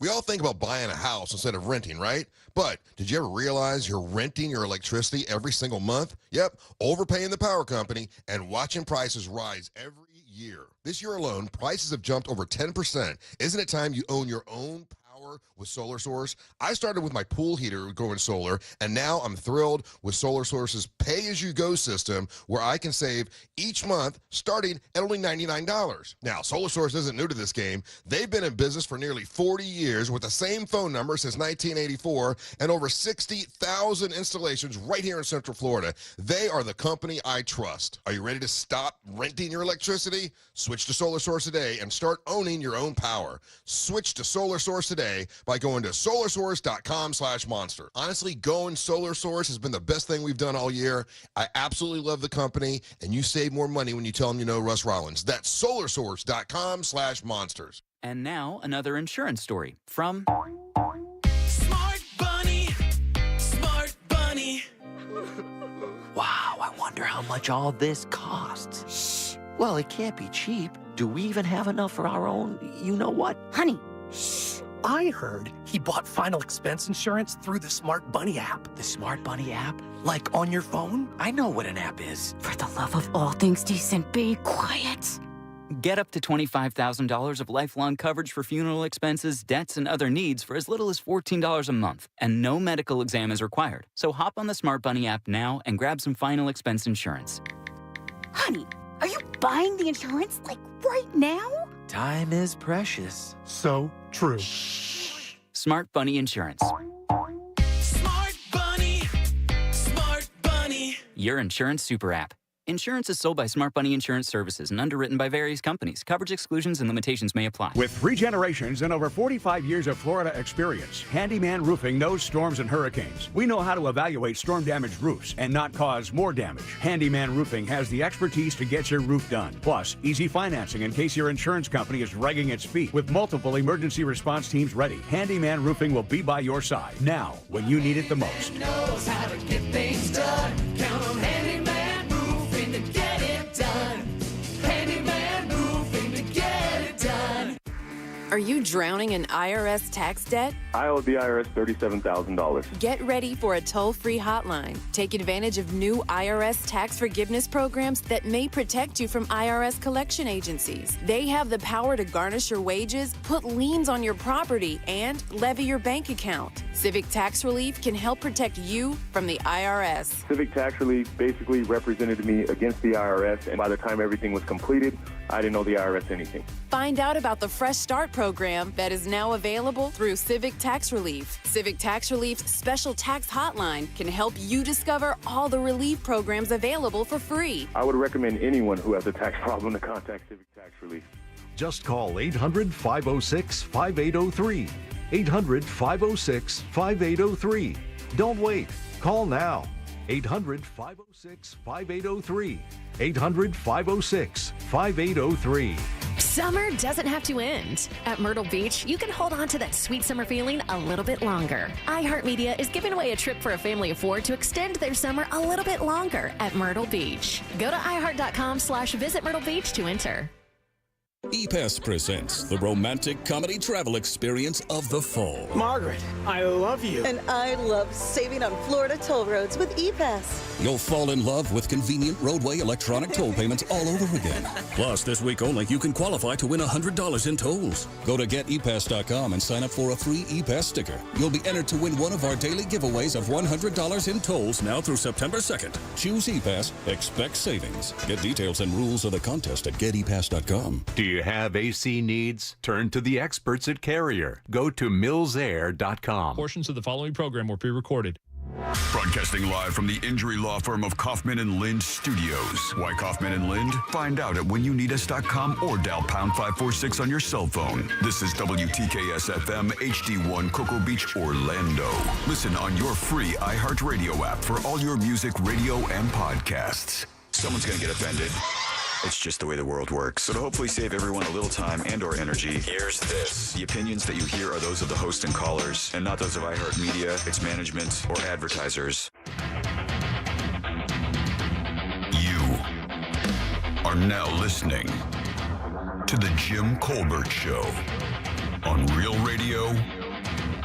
We all think about buying a house instead of renting, right? But did you ever realize you're renting your electricity every single month? Yep, overpaying the power company and watching prices rise every year. This year alone, prices have jumped over 10%. Isn't it time you own your own power with Solar Source? I started with my pool heater going solar, and now I'm thrilled with Solar Source's pay-as-you-go system where I can save each month starting at only $99. Now, Solar Source isn't new to this game. They've been in business for nearly 40 years with the same phone number since 1984 and over 60,000 installations right here in Central Florida. They are the company I trust. Are you ready to stop renting your electricity? Switch to Solar Source today and start owning your own power. Switch to Solar Source today by going to solarsource.com/monster. Honestly, going Solar Source has been the best thing we've done all year. I absolutely love the company, and you save more money when you tell them you know Russ Rollins. That's solarsource.com/monsters. And now another insurance story from Smart Bunny, Smart Bunny. Wow, I wonder how much all this costs. Shh. Well, it can't be cheap. Do we even have enough for our own, you-know-what? Honey, shh. I heard he bought final expense insurance through the Smart Bunny app. The Smart Bunny app? Like on your phone? I know what an app is. For the love of all things decent, be quiet. Get up to $25,000 of lifelong coverage for funeral expenses, debts, and other needs for as little as $14 a month. And no medical exam is required. So hop on the Smart Bunny app now and grab some final expense insurance. Honey, are you buying the insurance, like, right now? Time is precious. So true. Smart Bunny Insurance. Smart Bunny, Smart Bunny. Your insurance super app. Insurance is sold by Smart Bunny Insurance Services and underwritten by various companies. Coverage exclusions and limitations may apply. With 3 generations and over 45 years of Florida experience, Handyman Roofing knows storms and hurricanes. We know how to evaluate storm-damaged roofs and not cause more damage. Handyman Roofing has the expertise to get your roof done. Plus, easy financing in case your insurance company is dragging its feet. With multiple emergency response teams ready, Handyman Roofing will be by your side now when you need it the most. Knows how to get things done. Count on Handyman Roofing to get it done. Handyman Roofing to get it done. Are you drowning in IRS tax debt? I owe the IRS $37,000. Get ready for a toll-free hotline. Take advantage of new IRS tax forgiveness programs that may protect you from IRS collection agencies. They have the power to garnish your wages, put liens on your property, and levy your bank account. Civic Tax Relief can help protect you from the IRS. Civic Tax Relief basically represented me against the IRS, and by the time everything was completed, I didn't owe the IRS anything. Find out about the Fresh Start program that is now available through Civic Tax Relief. Civic Tax Relief's special tax hotline can help you discover all the relief programs available for free. I would recommend anyone who has a tax problem to contact Civic Tax Relief. Just call 800-506-5803. 800-506-5803. Don't wait. Call now. 800-506-5803. 800-506-5803. Summer doesn't have to end. At Myrtle Beach, you can hold on to that sweet summer feeling a little bit longer. iHeartMedia is giving away a trip for a family of 4 to extend their summer a little bit longer at Myrtle Beach. Go to iHeart.com/visit Myrtle Beach to enter. ePass presents the romantic comedy travel experience of the fall. Margaret, I love you. And I love saving on Florida toll roads with ePass. You'll fall in love with convenient roadway electronic toll payments all over again. Plus, this week only, you can qualify to win $100 in tolls. Go to getepass.com and sign up for a free ePass sticker. You'll be entered to win one of our daily giveaways of $100 in tolls now through September 2nd. Choose ePass, expect savings. Get details and rules of the contest at getepass.com. Do you have AC needs? Turn to the experts at Carrier. Go to millsair.com. Portions of the following program were pre-recorded. Broadcasting live from the injury law firm of Kaufman and Lind Studios. Why Kaufman and Lind? Find out at whenyouneedus.com or dial pound 546 on your cell phone. This is WTKS FM HD1 Cocoa Beach, Orlando. Listen on your free iHeartRadio app for all your music, radio, and podcasts. Someone's going to get offended. It's just the way the world works. So to hopefully save everyone a little time and or energy, here's this. The opinions that you hear are those of the host and callers, and not those of iHeartMedia, its management, or advertisers. You are now listening to The Jim Colbert Show on Real Radio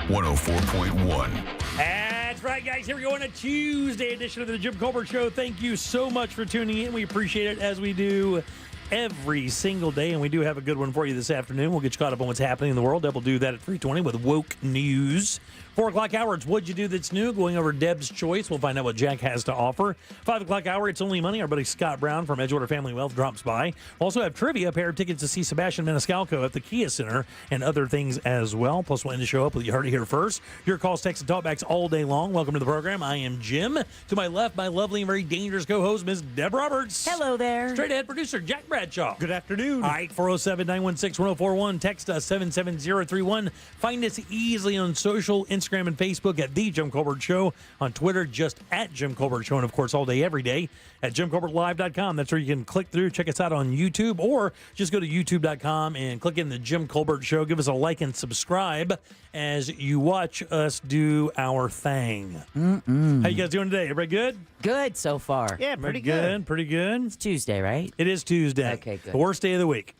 104.1. That's right, guys. Here we go on a Tuesday edition of the Jim Colbert Show. Thank you so much for tuning in. We appreciate it, as we do every single day, and we do have a good one for you this afternoon. We'll get you caught up on what's happening in the world. Deb will do that at 3:20 with Woke News. 4 o'clock hour, it's What'd You Do That's New, going over Deb's Choice. We'll find out what Jack has to offer. 5 o'clock hour, It's Only Money. Our buddy Scott Brown from Edgewater Family Wealth drops by. We'll also have trivia, a pair of tickets to see Sebastian Maniscalco at the Kia Center, and other things as well. Plus, we'll end the show up with You Heard It Here First. Your calls, texts, and talkbacks all day long. Welcome to the program. I am Jim. To my left, my lovely and very dangerous co-host, Ms. Deb Roberts. Hello there. Straight ahead producer, Jack Bradshaw. Good afternoon. All right, 407-916-1041. Text us 77031. Find us easily on social, Instagram and Facebook at The Jim Colbert Show. On Twitter, just at Jim Colbert Show. And, of course, all day, every day at JimColbertLive.com. That's where you can click through, check us out on YouTube, or just go to YouTube.com and click in the Jim Colbert Show. Give us a like and subscribe as you watch us do our thing. How you guys doing today? Everybody good? Good so far. Yeah, pretty good. Pretty good. It's Tuesday, right? It is Tuesday. Okay, good. The worst day of the week.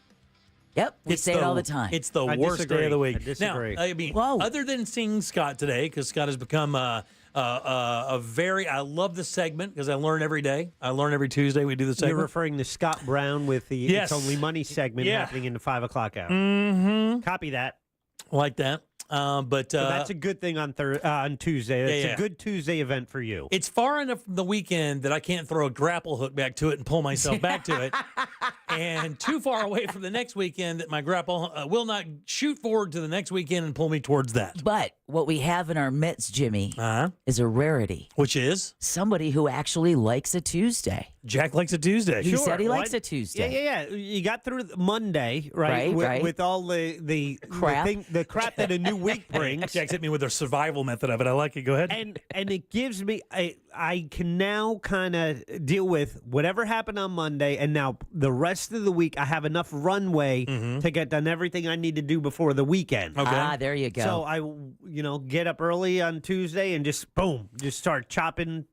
Yep, we say it all the time. It's the I worst disagree. day of the week. I disagree. Now, I mean, Whoa. other than seeing Scott today, because Scott has become a very, I love the segment because I learn every day. I learn every Tuesday we do the segment. You're referring to Scott Brown with the Yes. It's Only Money segment Yeah. happening in the 5 o'clock hour. Mm-hmm. Copy that. Like that. But So that's a good thing on Tuesday. That's yeah. a good Tuesday event for you. it's far enough from the weekend that I can't throw a grapple hook back to it and pull myself back to it. And too far away from the next weekend that my grapple will not shoot forward to the next weekend and pull me towards that. But what we have in our midst, Jimmy, is a rarity. Which is? Somebody who actually likes a Tuesday. Jack likes a Tuesday. He said he likes What? a Tuesday. Yeah. You got through Monday, right? Right. With all the Crap. the crap that a new week brings. Jack's hit me with their survival method of it. I like it. Go ahead. And it gives me I can now kind of deal with whatever happened on Monday, and now the rest of the week I have enough runway to get done everything I need to do before the weekend. Okay. Ah, there you go. So I get up early on Tuesday and just start chopping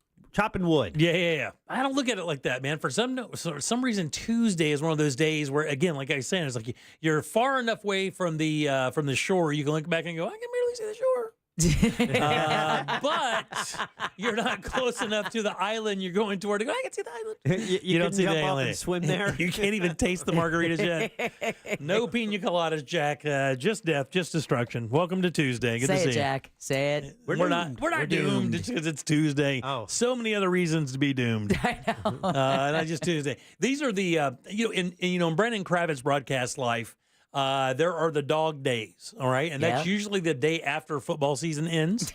wood. Yeah. I don't look at it like that, man. For some reason, Tuesday is one of those days where, again, like I was saying, it's like you're far enough away from the shore, you can look back and go, I can barely see the shore. But you're not close enough to the island you're going toward to go, I can see the island. You don't can see the jump off island. and swim there. You can't even taste the margaritas yet. No pina coladas, Jack. Just death, just destruction. Welcome to Tuesday. Good Say to see it, you. Jack. Say it. We're not doomed just because it's Tuesday. Oh. So many other reasons to be doomed. I know. Not just Tuesday. These are the in Brendan Kravitz's broadcast life. There are the dog days, all right, and that's usually the day after football season ends.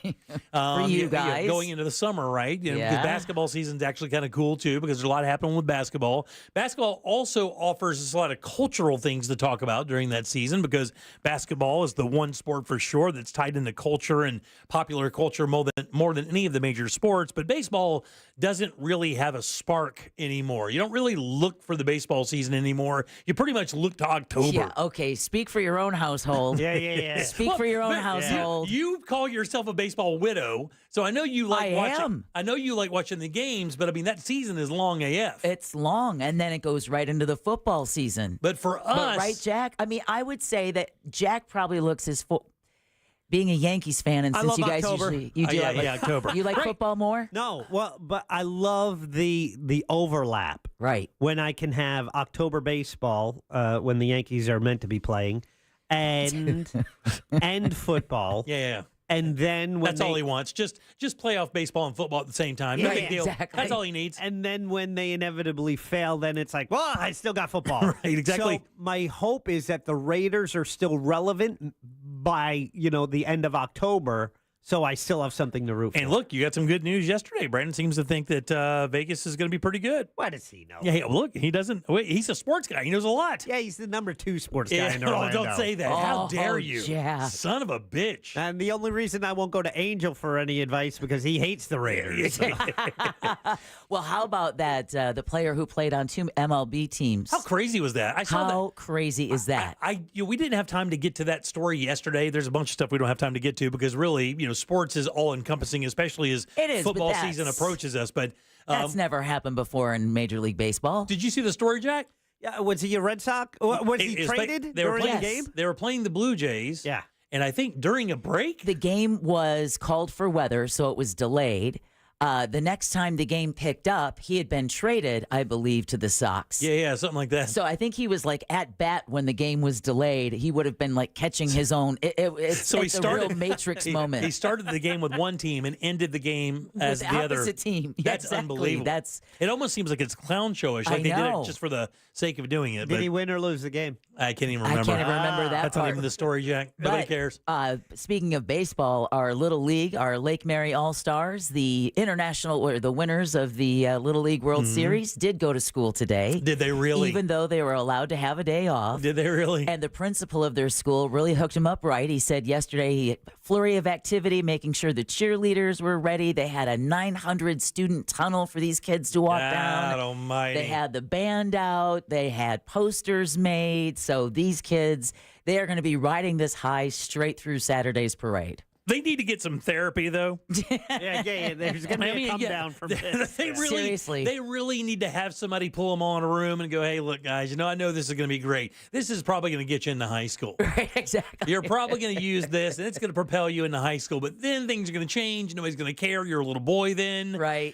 For you guys, going into the summer, right? Because Yeah. basketball season's actually kind of cool too, because there's a lot happening with basketball. Basketball also offers us a lot of cultural things to talk about during that season, because basketball is the one sport for sure that's tied into culture and popular culture more than any of the major sports. But baseball doesn't really have a spark anymore. You don't really look for the baseball season anymore. You pretty much look to October. Yeah, okay. Speak for your own household. Yeah. Speak for your own but household. You call yourself a baseball widow, so I know you like watching. I know you like watching the games, but I mean that season is long AF. It's long, and then it goes right into the football season. But for us, right, Jack? I mean, I would say that Jack probably looks his being a Yankees fan, and I since love you guys October. usually you do October. You like football more? No, well, but I love the overlap. Right. When I can have October baseball, when the Yankees are meant to be playing, and football. Yeah. And then when that's all he wants. Just playoff baseball and football at the same time. No big deal. Exactly. That's all he needs. And then when they inevitably fail, then it's like, well, I still got football. Right, exactly. So my hope is that the Raiders are still relevant by, the end of October, so I still have something to root for. And look, you got some good news yesterday. Brandon seems to think that Vegas is going to be pretty good. What does he know? Yeah, look, he doesn't. Wait, he's a sports guy. He knows a lot. Yeah, he's the number 2 sports guy in Oh, Orlando. don't say that. How dare you? Yeah. Son of a bitch. And the only reason I won't go to Angel for any advice because he hates the Raiders. Well, how about that? The player who played on 2 MLB teams. How crazy was that? I saw How crazy is that? We didn't have time to get to that story yesterday. There's a bunch of stuff we don't have time to get to because really, sports is all encompassing, especially as football season approaches us. But that's never happened before in Major League Baseball. Did you see the story, Jack? Yeah, was he a Red Sox? Was he traded They were during playing the game? They were playing the Blue Jays. Yeah. And I think during a break, the game was called for weather, so it was delayed. The next time the game picked up, he had been traded, I believe, to the Sox. Yeah, something like that. So I think he was like at bat when the game was delayed. He would have been like catching his own. It's a real Matrix moment. He started the game with one team and ended the game as With the other opposite team. Yeah, That's exactly. unbelievable. It almost seems like it's clown showish. Like I they did know. it just for the sake of doing it. Did but he win or lose the game? I can't even remember. I can't even remember that That's part. not even the story, Jack. Nobody But, cares. Speaking of baseball, our Little League, our Lake Mary All-Stars, the international or the winners of the Little League World Series did go to school today. Did they really? Even though they were allowed to have a day off. Did they really? And the principal of their school really hooked him up right. He said yesterday he had a flurry of activity, making sure the cheerleaders were ready. They had a 900-student tunnel for these kids to walk down. God almighty. They had the band out. They had posters made. So these kids, they are going to be riding this high straight through Saturday's parade. They need to get some therapy, though. yeah. There's going to be a come down from this. Seriously. They really need to have somebody pull them all in a room and go, hey, look, guys, I know this is going to be great. This is probably going to get you into high school. Right, exactly. You're probably going to use this, and it's going to propel you into high school. But then things are going to change. Nobody's going to care. You're a little boy then. Right.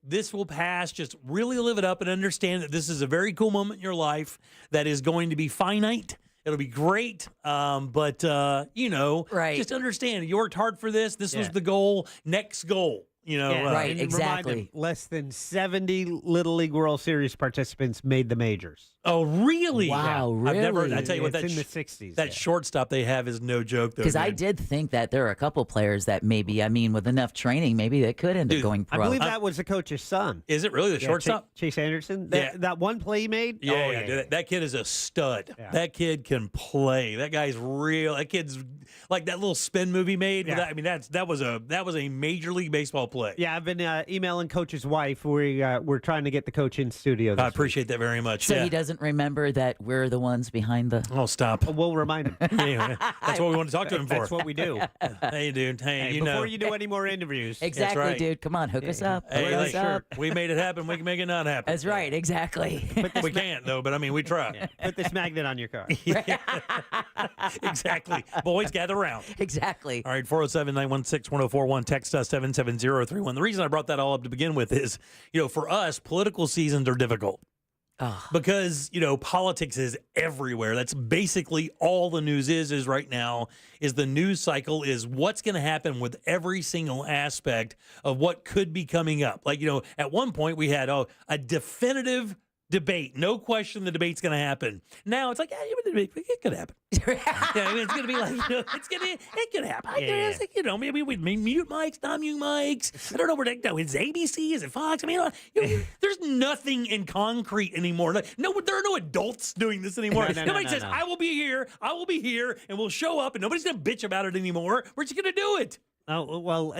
This will pass. Just really live it up and understand that this is a very cool moment in your life that is going to be finite. It'll be great, but just understand you worked hard for this. This was the goal. Next goal, right? And Exactly. remind him, less than 70 Little League World Series participants made the majors. Oh, really? Wow, really? I've never. I tell you what, It's that in the 60s. that shortstop they have is no joke, though. Because I dude. did think that there are a couple players that maybe, with enough training, maybe they could end up going I pro. believe that was the coach's son. Is it really the shortstop? Chase Anderson? Yeah. That one play he made? Yeah, Oh, dude, that kid is a stud. Yeah. That kid can play. That guy's real. That kid's like that little spin move he made. Yeah. That was a Major League Baseball play. Yeah, I've been emailing Coach's wife. We're trying to get the coach in studio. I appreciate that very much. So yeah. he doesn't remember that we're the ones behind the. Oh, stop. We'll remind him. Anyway, that's what we want to talk to him for. That's what we do. Hey, dude. Hey, before you do any more interviews. Exactly, right. dude. Come on, hook us up. Hey, Hook us up. we made it happen. We can make it not happen. That's right. Exactly. We can't though. But we try. Put this magnet on your car. Exactly. Boys, gather around. Exactly. All right, 407-916-1041. Text us 77031. The reason I brought that all up to begin with is, for us, political seasons are difficult. Because, politics is everywhere. That's basically all the news is right now, is the news cycle is what's going to happen with every single aspect of what could be coming up. Like, at one point we had a definitive debate. No question the debate's going to happen. Now it's like, it could happen. It's going to be like, it could happen. Maybe we mute mics, not mute mics. I don't know where that goes. Is it ABC? Is it Fox? There's nothing in concrete anymore. There are no adults doing this anymore. Nobody says, I will be here, and we'll show up, and nobody's going to bitch about it anymore. We're just going to do it. Oh, well,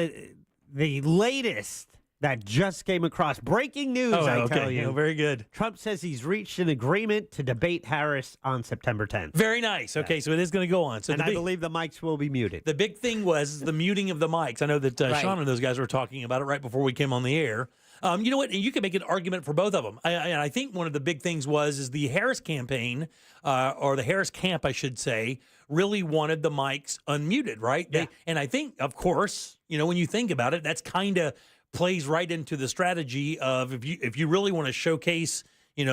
the latest that just came across. Breaking news, I tell you. Very good. Trump says he's reached an agreement to debate Harris on September 10th. Very nice. Okay, so it is going to go on. So I believe the mics will be muted. The big thing was the muting of the mics. I know that Sean and those guys were talking about it right before we came on the air. You know what? You can make an argument for both of them. I think one of the big things is the Harris campaign, or the Harris camp, I should say, really wanted the mics unmuted, right? Yeah. And I think, of course, when you think about it, that's kind of plays right into the strategy of if you really want to showcase,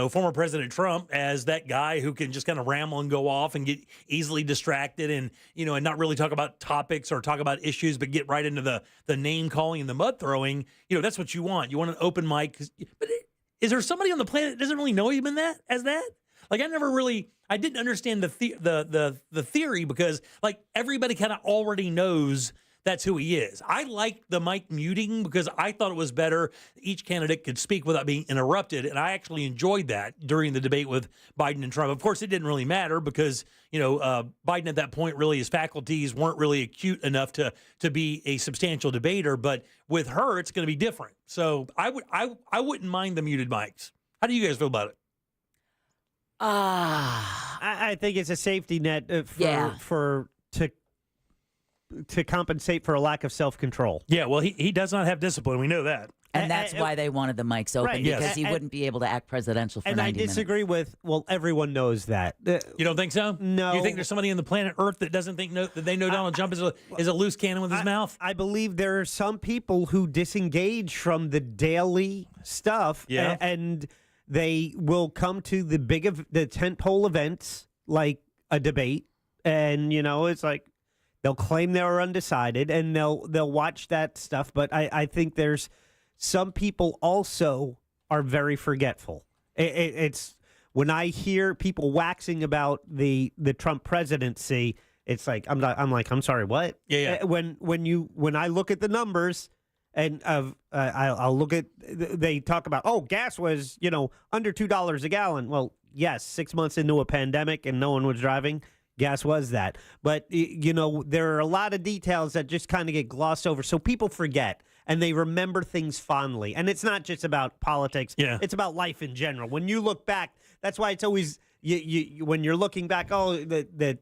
former President Trump as that guy who can just kind of ramble and go off and get easily distracted and, and not really talk about topics or talk about issues, but get right into the name calling and the mud throwing, that's what you want. You want an open mic. But is there somebody on the planet that doesn't really know him as that? Like I didn't understand the theory because like everybody kind of already knows that's who he is. I like the mic muting because I thought it was better. Each candidate could speak without being interrupted, and I actually enjoyed that during the debate with Biden and Trump. Of course, it didn't really matter because Biden at that point really his faculties weren't really acute enough to be a substantial debater. But with her, it's going to be different. So I wouldn't mind the muted mics. How do you guys feel about it? I think it's a safety net to compensate for a lack of self-control. Yeah, well, he does not have discipline. We know that. And that's why they wanted the mics open, Right, because yes. he wouldn't be able to act presidential for And 90 I disagree with, well, everyone knows that. You don't think so? No. You think there's somebody on the planet Earth that doesn't think that they know Donald Trump is a loose cannon with his mouth? I believe there are some people who disengage from the daily stuff, Yeah. and they will come to the the tentpole events like a debate, and it's like they'll claim they were undecided, and they'll watch that stuff. But I think there's some people also are very forgetful. It's when I hear people waxing about the Trump presidency, it's like I'm sorry, what? Yeah. When I look at the numbers, and I'll look at, they talk about, gas was under $2 a gallon. Well, yes, 6 months into a pandemic and no one was driving, gas was that. But there are a lot of details that just kind of get glossed over, so people forget. And they remember things fondly. And it's not just about politics. Yeah. It's about life in general. When you look back, that's why it's always, when you're looking back, the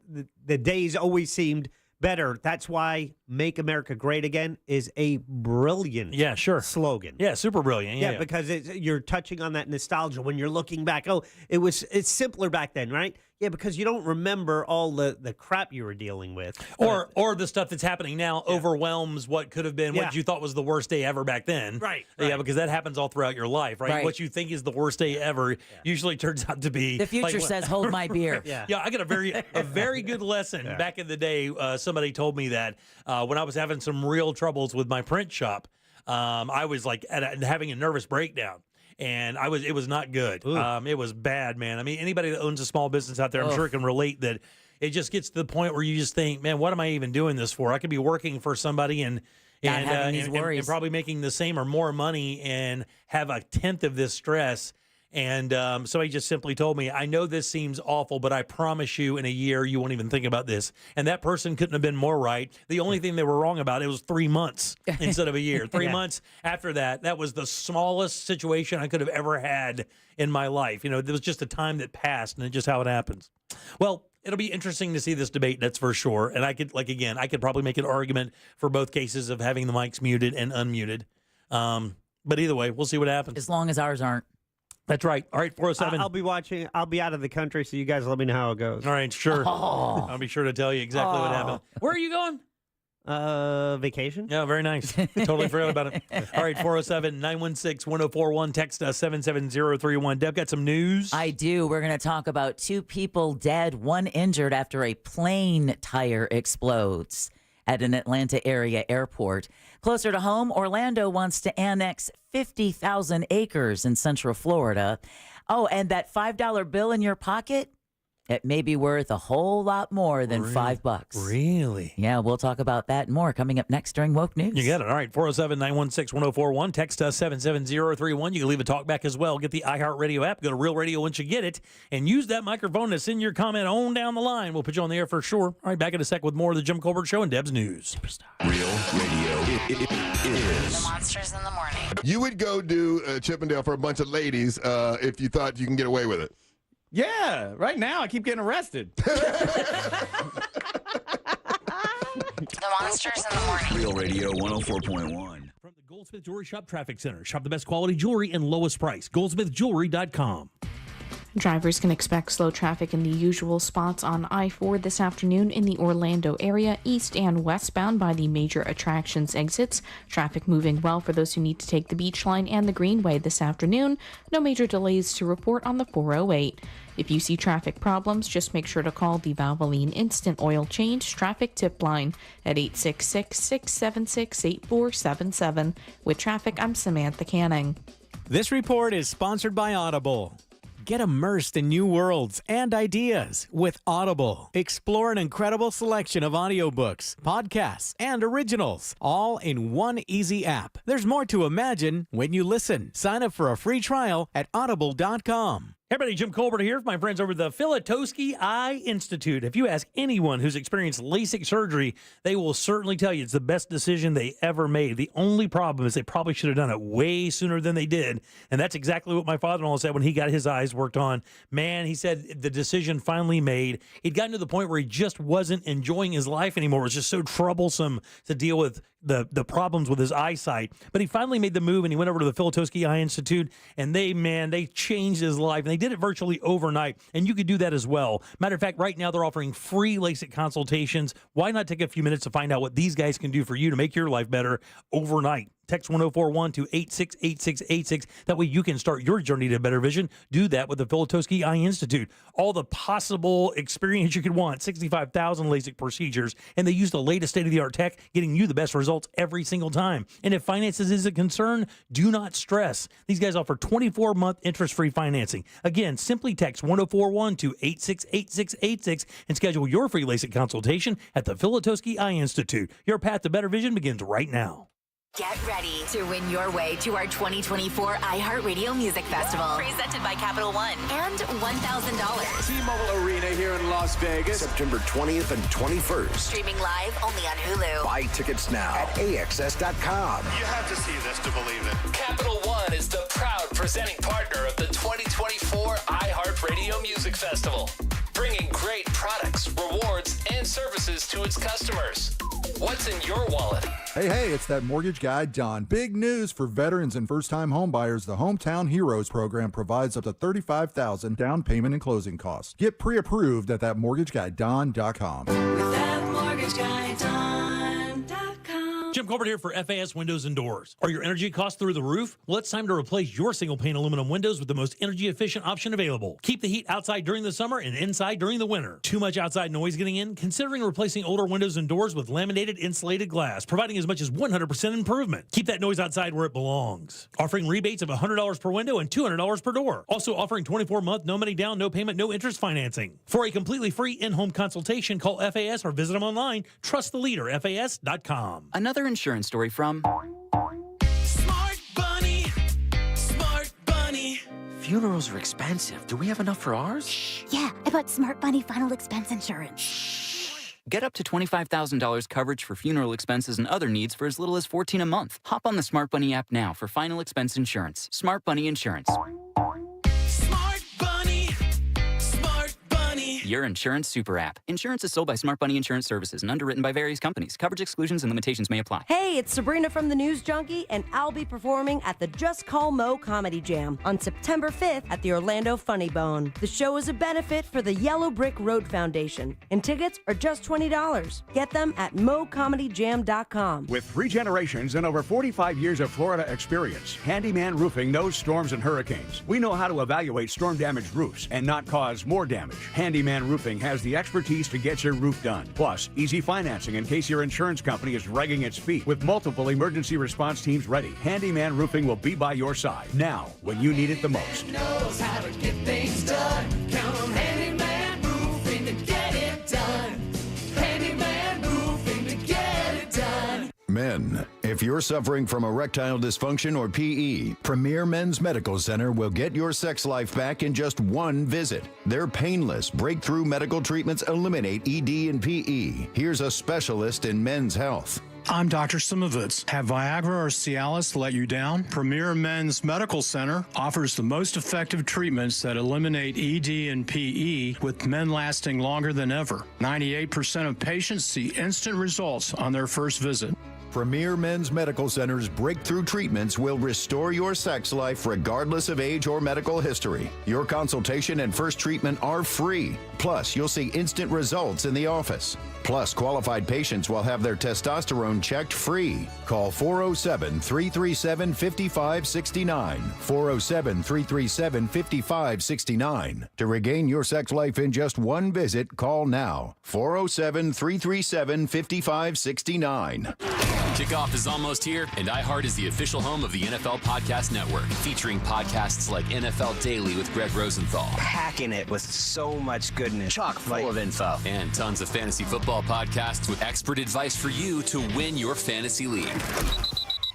days always seemed better. That's why Make America Great Again is a brilliant slogan. Yeah, super brilliant. Yeah, because you're touching on that nostalgia. When you're looking back, it's simpler back then, right? Yeah, because you don't remember all the crap you were dealing with. Or the stuff that's happening now overwhelms what could have been what you thought was the worst day ever back then. Right. Yeah, because that happens all throughout your life, right? What you think is the worst day ever usually turns out to be The future says, hold my beer. Yeah, I got a very good lesson back in the day. Somebody told me that when I was having some real troubles with my print shop, I was like having a nervous breakdown. And it was not good. It was bad, man. I mean, anybody that owns a small business out there, I'm sure can relate that it just gets to the point where you just think, man, what am I even doing this for? I could be working for somebody and probably making the same or more money and have a tenth of this stress. And somebody just simply told me, I know this seems awful, but I promise you in a year you won't even think about this. And that person couldn't have been more right. The only thing they were wrong about, it was 3 months instead of a year. 3 months after that was the smallest situation I could have ever had in my life. There was just a time that passed, and it's just how it happens. Well, it'll be interesting to see this debate, that's for sure. And I could probably make an argument for both cases of having the mics muted and unmuted. But either way, we'll see what happens. As long as ours aren't. That's right. All right, 407. I'll be watching. I'll be out of the country, so you guys let me know how it goes. All right, sure. I'll be sure to tell you exactly what happened. Where are you going? Vacation. Yeah, very nice. Totally forgot about it. All right, 407-916-1041. Text us 77031. Deb, got some news? I do. We're going to talk about 2 people dead, 1 injured after a plane tire explodes at an Atlanta area airport. Closer to home, Orlando wants to annex 50,000 acres in Central Florida. Oh, and that $5 bill in your pocket? It may be worth a whole lot more than $5. Really? Yeah, we'll talk about that and more coming up next during Woke News. You got it. All right, 407-916-1041. Text us 77031. You can leave a talk back as well. Get the iHeartRadio app. Go to Real Radio once you get it. And use that microphone to send your comment on down the line. We'll put you on the air for sure. All right, back in a sec with more of the Jim Colbert Show and Deb's News. Superstar. Real Radio is. The Monsters in the Morning. You would go do Chippendale for a bunch of ladies if you thought you can get away with it. Yeah, right now I keep getting arrested. The Monsters in the Morning. Real Radio 104.1. From the Goldsmith Jewelry Shop Traffic Center. Shop the best quality jewelry and lowest price. GoldsmithJewelry.com. Drivers can expect slow traffic in the usual spots on I-4 this afternoon in the Orlando area, east and westbound by the major attractions exits. Traffic moving well for those who need to take the Beach Line and the Greenway this afternoon. No major delays to report on the 408. If you see traffic problems, just make sure to call the Valvoline Instant Oil Change Traffic Tip Line at 866-676-8477. With traffic, I'm Samantha Canning. This report is sponsored by Audible. Get immersed in new worlds and ideas with Audible. Explore an incredible selection of audiobooks, podcasts, and originals, all in one easy app. There's more to imagine when you listen. Sign up for a free trial at audible.com. Hey everybody, Jim Colbert here. My friends over at the Filatowski Eye Institute. If you ask anyone who's experienced LASIK surgery, they will certainly tell you it's the best decision they ever made. The only problem is they probably should have done it way sooner than they did. And that's exactly what my father-in-law said when he got his eyes worked on. Man, he said the decision finally made. He'd gotten to the point where he just wasn't enjoying his life anymore. It was just so troublesome to deal with the problems with his eyesight. But he finally made the move, and he went over to the Filutowski Eye Institute, and they changed his life, and they did it virtually overnight, and you could do that as well. Matter of fact, right now they're offering free LASIK consultations. Why not take a few minutes to find out what these guys can do for you to make your life better overnight? Text 1041 to 868686. That way you can start your journey to better vision. Do that with the Filutowski Eye Institute. All the possible experience you could want. 65,000 LASIK procedures. And they use the latest state-of-the-art tech, getting you the best results every single time. And if finances is a concern, do not stress. These guys offer 24-month interest-free financing. Again, simply text 1041 to 868686 and schedule your free LASIK consultation at the Filutowski Eye Institute. Your path to better vision begins right now. Get ready to win your way to our 2024 iHeartRadio Music Festival, presented by Capital One, and $1,000. T-Mobile Arena here in Las Vegas, September 20th and 21st. Streaming live only on Hulu. Buy tickets now at AXS.com. You have to see this to believe it. Capital One is the proud presenting partner of the 2024 iHeartRadio Music Festival, bringing great products, rewards, and services to its customers. What's in your wallet? Hey, it's that mortgage guy, Don. Big news for veterans and first-time homebuyers. The Hometown Heroes program provides up to $35,000 down payment and closing costs. Get pre-approved at thatmortgageguyDon.com. With that mortgage guy, Don.com. Jim Colbert here for FAS Windows and Doors. Are your energy costs through the roof? Well, it's time to replace your single-pane aluminum windows with the most energy-efficient option available. Keep the heat outside during the summer and inside during the winter. Too much outside noise getting in? Considering replacing older windows and doors with laminated insulated glass, providing as much as 100% improvement. Keep that noise outside where it belongs. Offering rebates of $100 per window and $200 per door. Also offering 24-month, no money down, no payment, no interest financing. For a completely free in-home consultation, call FAS or visit them online. Trust the leader, FAS.com. Another insurance story from Smart Bunny. Smart Bunny. Funerals are expensive. Do we have enough for ours? Yeah, I bought Smart Bunny final expense insurance. Get up to $25,000 coverage for funeral expenses and other needs for as little as $14 a month. Hop on the Smart Bunny app now for final expense insurance. Smart Bunny Insurance. Smart Bunny. Smart Bunny. Your insurance super app. Insurance is sold by Smart Bunny Insurance Services and underwritten by various companies. Coverage exclusions and limitations may apply. Hey, it's Sabrina from the News Junkie, and I'll be performing at the Just Call Mo Comedy Jam on September 5th at the Orlando Funny Bone. The show is a benefit for the Yellow Brick Road Foundation, and tickets are just $20. Get them at mocomedyjam.com. With 3 generations and over 45 years of Florida experience, Handyman Roofing knows storms and hurricanes. We know how to evaluate storm-damaged roofs and not cause more damage. Handyman Roofing has the expertise to get your roof done. Plus, easy financing in case your insurance company is dragging its feet. With multiple emergency response teams ready, Handyman Roofing will be by your side now when you need it the most. Knows how to get things done. Count on Handyman Roofing to get it done. Handyman Roofing to get it done. Men, if you're suffering from erectile dysfunction or PE, Premier Men's Medical Center will get your sex life back in just one visit. Their painless, breakthrough medical treatments eliminate ED and PE. Here's a specialist in men's health. I'm Dr. Simovitz. Have Viagra or Cialis let you down? Premier Men's Medical Center offers the most effective treatments that eliminate ED and PE, with men lasting longer than ever. 98% of patients see instant results on their first visit. Premier Men's Medical Center's breakthrough treatments will restore your sex life regardless of age or medical history. Your consultation and first treatment are free. Plus, you'll see instant results in the office. Plus, qualified patients will have their testosterone checked free. Call 407-337-5569. 407-337-5569. To regain your sex life in just one visit, call now. 407-337-5569. Kickoff is almost here, and iHeart is the official home of the NFL Podcast Network, featuring podcasts like NFL Daily with Greg Rosenthal. Packing it with so much goodness. Chock full of info. And tons of fantasy football podcasts with expert advice for you to win your fantasy league.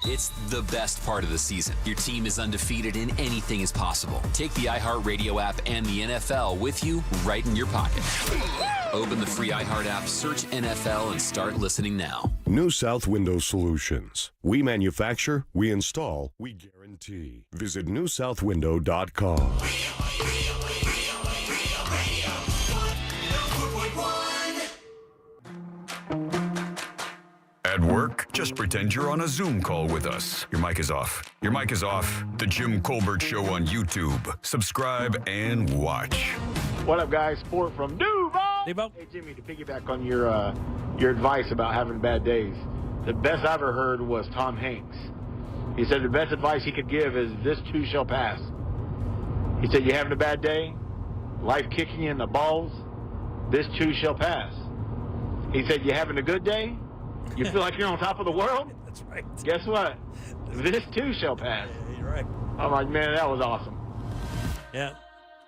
It's the best part of the season. Your team is undefeated and anything is possible. Take the iHeartRadio app and the NFL with you right in your pocket. Open the free iHeart app, search NFL, and start listening now. New South Window Solutions. We manufacture, we install, we guarantee. Visit newsouthwindow.com. At work, just pretend you're on a Zoom call with us. Your mic is off. Your mic is off. The Jim Colbert Show on YouTube. Subscribe and watch. What up, guys? Sport from Duval. Hey, Jimmy, to piggyback on your advice about having bad days, the best I ever heard was Tom Hanks. He said the best advice he could give is this too shall pass. He said, you're having a bad day, life kicking you in the balls, this too shall pass. He said, you're having a good day, you feel like you're on top of the world? That's right. Guess what? This too shall pass. Yeah, you're right. I'm like, man, that was awesome. Yeah.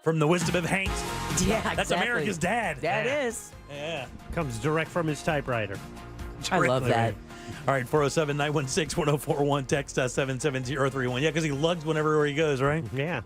From the wisdom of Hanks. Yeah, That's exactly. America's dad. That is. Yeah. Comes direct from his typewriter. I love that. All right, 407-916-1041. Text us 77031. Yeah, because he lugs whenever he goes, right? Yeah.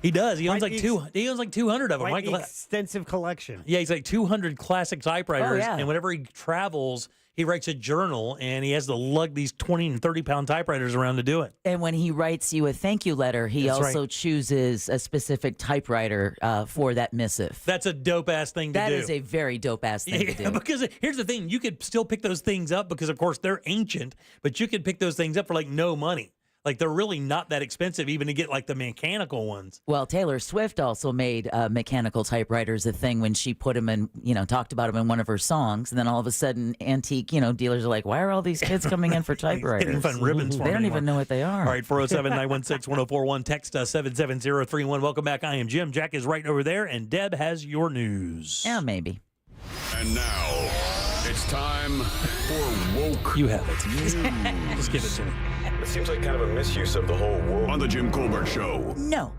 He does. He owns like 200 of them. Quite an extensive collection. Yeah, he's like 200 classic typewriters. Oh, yeah. And whenever he travels, he writes a journal, and he has to lug these 20 and 30-pound typewriters around to do it. And when he writes you a thank you letter, he That's also right. chooses a specific typewriter for that missive. That's a dope-ass thing to do. That is a very dope-ass thing to do. Because here's the thing. You could still pick those things up because, of course, they're ancient, but you could pick those things up for, like, no money. Like, they're really not that expensive even to get, like, the mechanical ones. Well, Taylor Swift also made mechanical typewriters a thing when she put them in, talked about them in one of her songs. And then all of a sudden, antique, dealers are like, why are all these kids coming in for typewriters? Getting fun ribbons for They them don't anymore. even know what they are. All right, 407-916-1041. Text us 77031. Welcome back. I am Jim. Jack is right over there, and Deb has your news. Yeah, maybe. And now, it's time for Woke. You have it. Just give it to me. It seems like kind of a misuse of the whole world. On the Jim Colbert Show. No.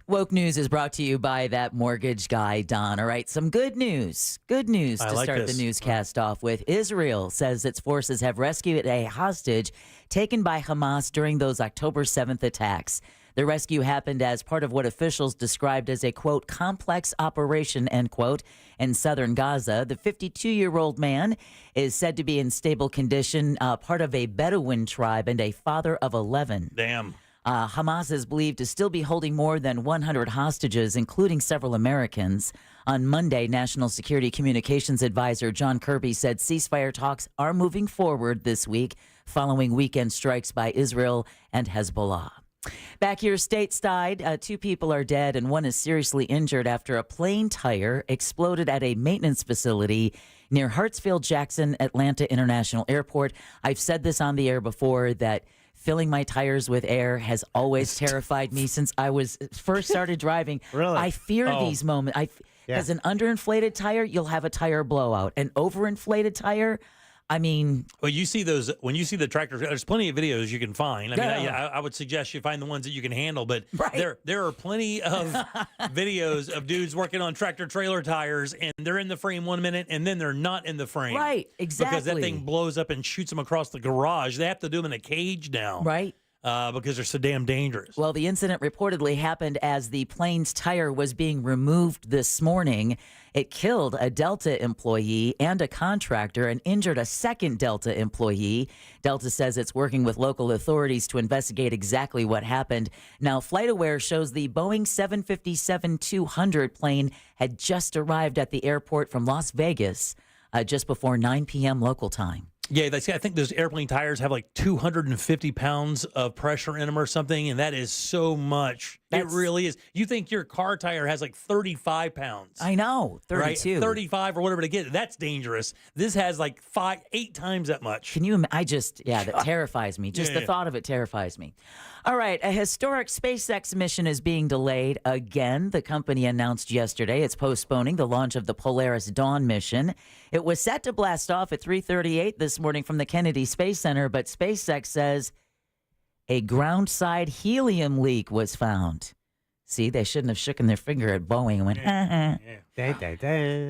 Woke News is brought to you by that mortgage guy, Don. All right, some good news. Good news I to like start this. the newscast off with. Israel says its forces have rescued a hostage taken by Hamas during those October 7th attacks. The rescue happened as part of what officials described as a, quote, complex operation, end quote, in southern Gaza. The 52-year-old man is said to be in stable condition, part of a Bedouin tribe and a father of 11. Damn. Hamas is believed to still be holding more than 100 hostages, including several Americans. On Monday, National Security Communications Advisor John Kirby said ceasefire talks are moving forward this week following weekend strikes by Israel and Hezbollah. Back here stateside, 2 people are dead and 1 is seriously injured after a plane tire exploded at a maintenance facility near Hartsfield-Jackson Atlanta International Airport. I've said this on the air before that filling my tires with air has always terrified me since I was first started driving. Really? I fear these moments. Because an underinflated tire, you'll have a tire blowout. An overinflated tire, I mean, well, you see those when you see the tractors. There's plenty of videos you can find. I mean, Yeah. I would suggest you find the ones that you can handle. But Right. there are plenty of videos of dudes working on tractor trailer tires, and they're in the frame 1 minute, and then they're not in the frame. Right, Because that exactly. thing blows up and shoots them across the garage. They have to do them in a cage now. right? Because they're so damn dangerous. Well, the incident reportedly happened as the plane's tire was being removed this morning. It killed a Delta employee and a contractor and injured a second Delta employee. Delta says it's working with local authorities to investigate exactly what happened. Now, FlightAware shows the Boeing 757-200 plane had just arrived at the airport from Las Vegas just before 9 p.m. local time. Yeah, I think those airplane tires have like 250 pounds of pressure in them or something, and that is so much. It really is. You think your car tire has like 35 pounds. I know, 32. Right? 35 or whatever to get. That's dangerous. This has like 8 times that much. Can you? That terrifies me. Just the thought of it terrifies me. All right, a historic SpaceX mission is being delayed again. The company announced yesterday it's postponing the launch of the Polaris Dawn mission. It was set to blast off at 3:38 this morning from the Kennedy Space Center, but SpaceX says a ground-side helium leak was found. See, they shouldn't have shooken their finger at Boeing and went,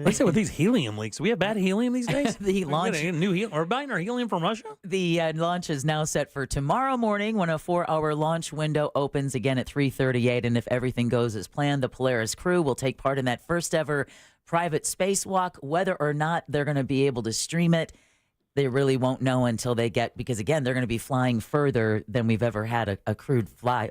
What's it with these helium leaks? Do we have bad helium these days? The launch- New helium. Are we buying our helium from Russia? The launch is now set for tomorrow morning when a 4-hour launch window opens again at 3:38. And if everything goes as planned, the Polaris crew will take part in that first ever private spacewalk. Whether or not they're going to be able to stream it They really won't know until they get, because again, they're going to be flying further than we've ever had a crewed fly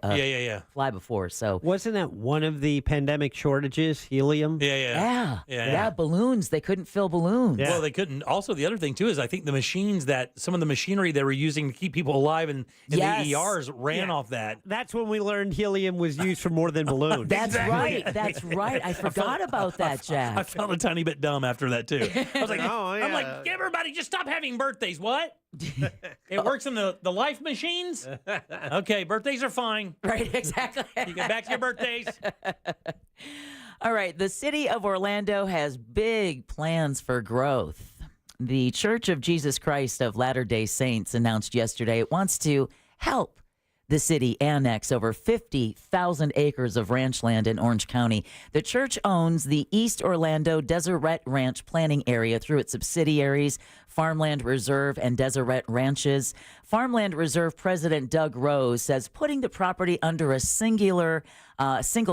fly before. So wasn't that one of the pandemic shortages, helium? Yeah, balloons. They couldn't fill balloons. Well, they couldn't. Also, the other thing too is I think the machines some of the machinery they were using to keep people alive in the ERs ran off that. That's when we learned helium was used for more than balloons. That's right. That's right. I forgot about that, Jack. I felt a tiny bit dumb after that too. I was like, I'm like, everybody, just stop having birthdays. What? It works in the life machines? Okay, birthdays are fine. Right, exactly. You get back to your birthdays. All right, the city of Orlando has big plans for growth. The Church of Jesus Christ of Latter-day Saints announced yesterday it wants to help the city annex over 50,000 acres of ranch land in Orange County. The church owns the East Orlando Deseret Ranch planning area through its subsidiaries, Farmland Reserve and Deseret Ranches. Farmland Reserve President Doug Rose says putting the property under a single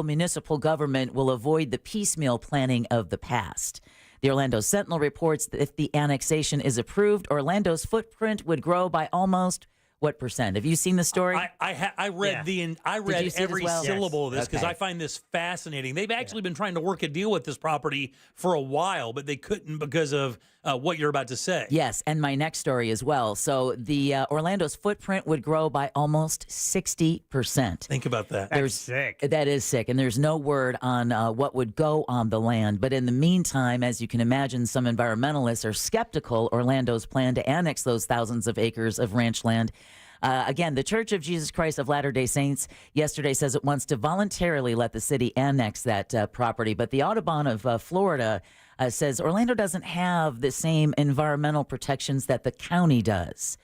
municipal government will avoid the piecemeal planning of the past. The Orlando Sentinel reports that if the annexation is approved, Orlando's footprint would grow by almost what percent? Have you seen the story? I read every syllable of this because Okay. I find this fascinating. They've actually been trying to work a deal with this property for a while, but they couldn't because of what you're about to say. Yes, and my next story as well. So the Orlando's footprint would grow by almost 60%. Think about that. That's sick. That is sick, and there's no word on what would go on the land. But in the meantime, as you can imagine, some environmentalists are skeptical Orlando's plan to annex those thousands of acres of ranch land. Again, the Church of Jesus Christ of Latter-day Saints yesterday says it wants to voluntarily let the city annex that property. But the Audubon of Florida says Orlando doesn't have the same environmental protections that the county does.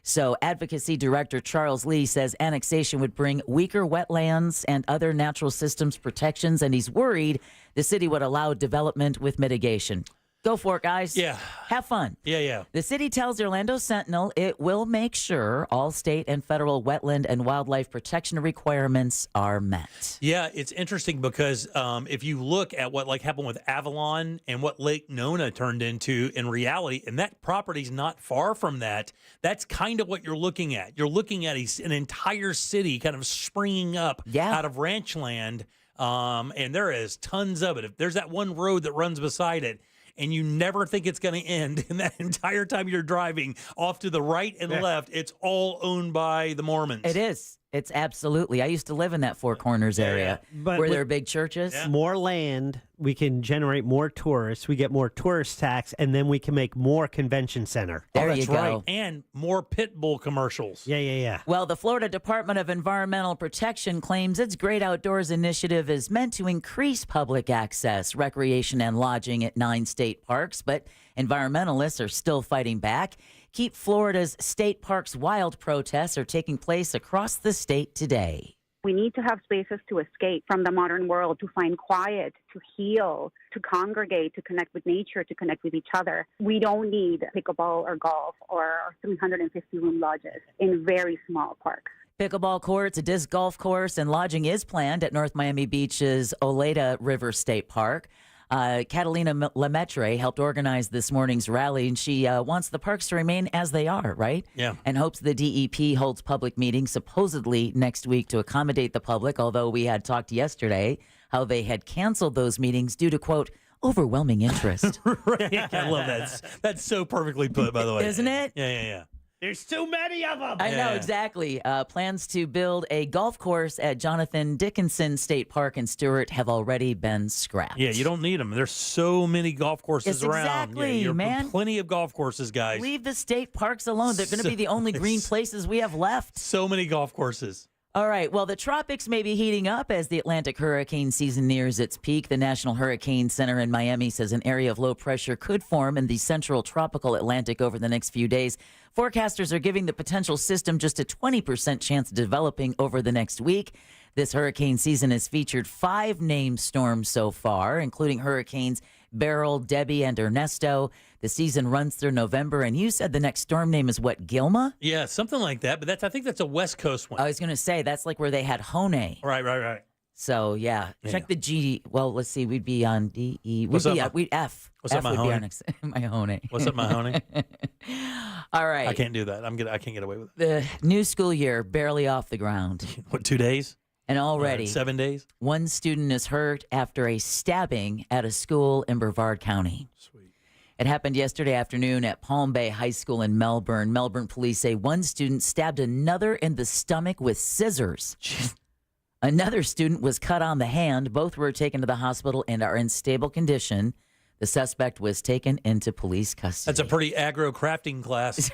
So Advocacy Director Charles Lee says annexation would bring weaker wetlands and other natural systems protections, and he's worried the city would allow development with mitigation. Go for it, guys. Yeah. Have fun. Yeah. The city tells the Orlando Sentinel it will make sure all state and federal wetland and wildlife protection requirements are met. Yeah, it's interesting because if you look at what happened with Avalon and what Lake Nona turned into in reality, and that property's not far from that, that's kind of what you're looking at. You're looking at an entire city kind of springing up out of ranch land, and there is tons of it. If there's that one road that runs beside it, and you never think it's going to end. And that entire time you're driving off to the right and left, it's all owned by the Mormons. It is. It's absolutely. I used to live in that Four Corners area where there are big churches. More land, we can generate more tourists, we get more tourist tax, and then we can make more convention center. There that's you go. right. And more pit bull commercials. Yeah. Well, the Florida Department of Environmental Protection claims its Great Outdoors initiative is meant to increase public access, recreation, and lodging at 9 state parks, but environmentalists are still fighting back. Keep Florida's State Parks Wild protests are taking place across the state today. We need to have spaces to escape from the modern world, to find quiet, to heal, to congregate, to connect with nature, to connect with each other. We don't need pickleball or golf or 350-room lodges in very small parks. Pickleball courts, a disc golf course, and lodging is planned at North Miami Beach's Oleta River State Park. Catalina Lemaitre helped organize this morning's rally, and she wants the parks to remain as they are, right? Yeah. And hopes the DEP holds public meetings supposedly next week to accommodate the public, although we had talked yesterday how they had canceled those meetings due to, quote, overwhelming interest. Right. I love that. That's so perfectly put, by the way. Isn't it? Yeah. There's too many of them. I know, exactly. Plans to build a golf course at Jonathan Dickinson State Park in Stewart have already been scrapped. Yeah, you don't need them. There's so many golf courses Yes, around. exactly, You're man. Plenty of golf courses, guys. Leave the state parks alone. They're going to be the only green places we have left. So many golf courses. All right. Well, the tropics may be heating up as the Atlantic hurricane season nears its peak. The National Hurricane Center in Miami says an area of low pressure could form in the central tropical Atlantic over the next few days. Forecasters are giving the potential system just a 20% chance of developing over the next week. This hurricane season has featured 5 named storms so far, including hurricanes Beryl, Debbie, and Ernesto. The season runs through November, and you said the next storm name is what, Gilma? Yeah, something like that. But I think that's a West Coast one. I was going to say, that's like where they had Hone. Right. So, check the G. Well, let's see. We'd be on D-E. What's up, We'd F. What's F up, would be Mahoney? our next. Mahoney. What's up, Mahoney? All right. I can't do that. I can't get away with it. The new school year barely off the ground. What, 2 days? And already 7 days? One student is hurt after a stabbing at a school in Brevard County. Sweet. It happened yesterday afternoon at Palm Bay High School in Melbourne. Melbourne police say one student stabbed another in the stomach with scissors. Another student was cut on the hand. Both were taken to the hospital and are in stable condition. The suspect was taken into police custody. That's a pretty aggro crafting class.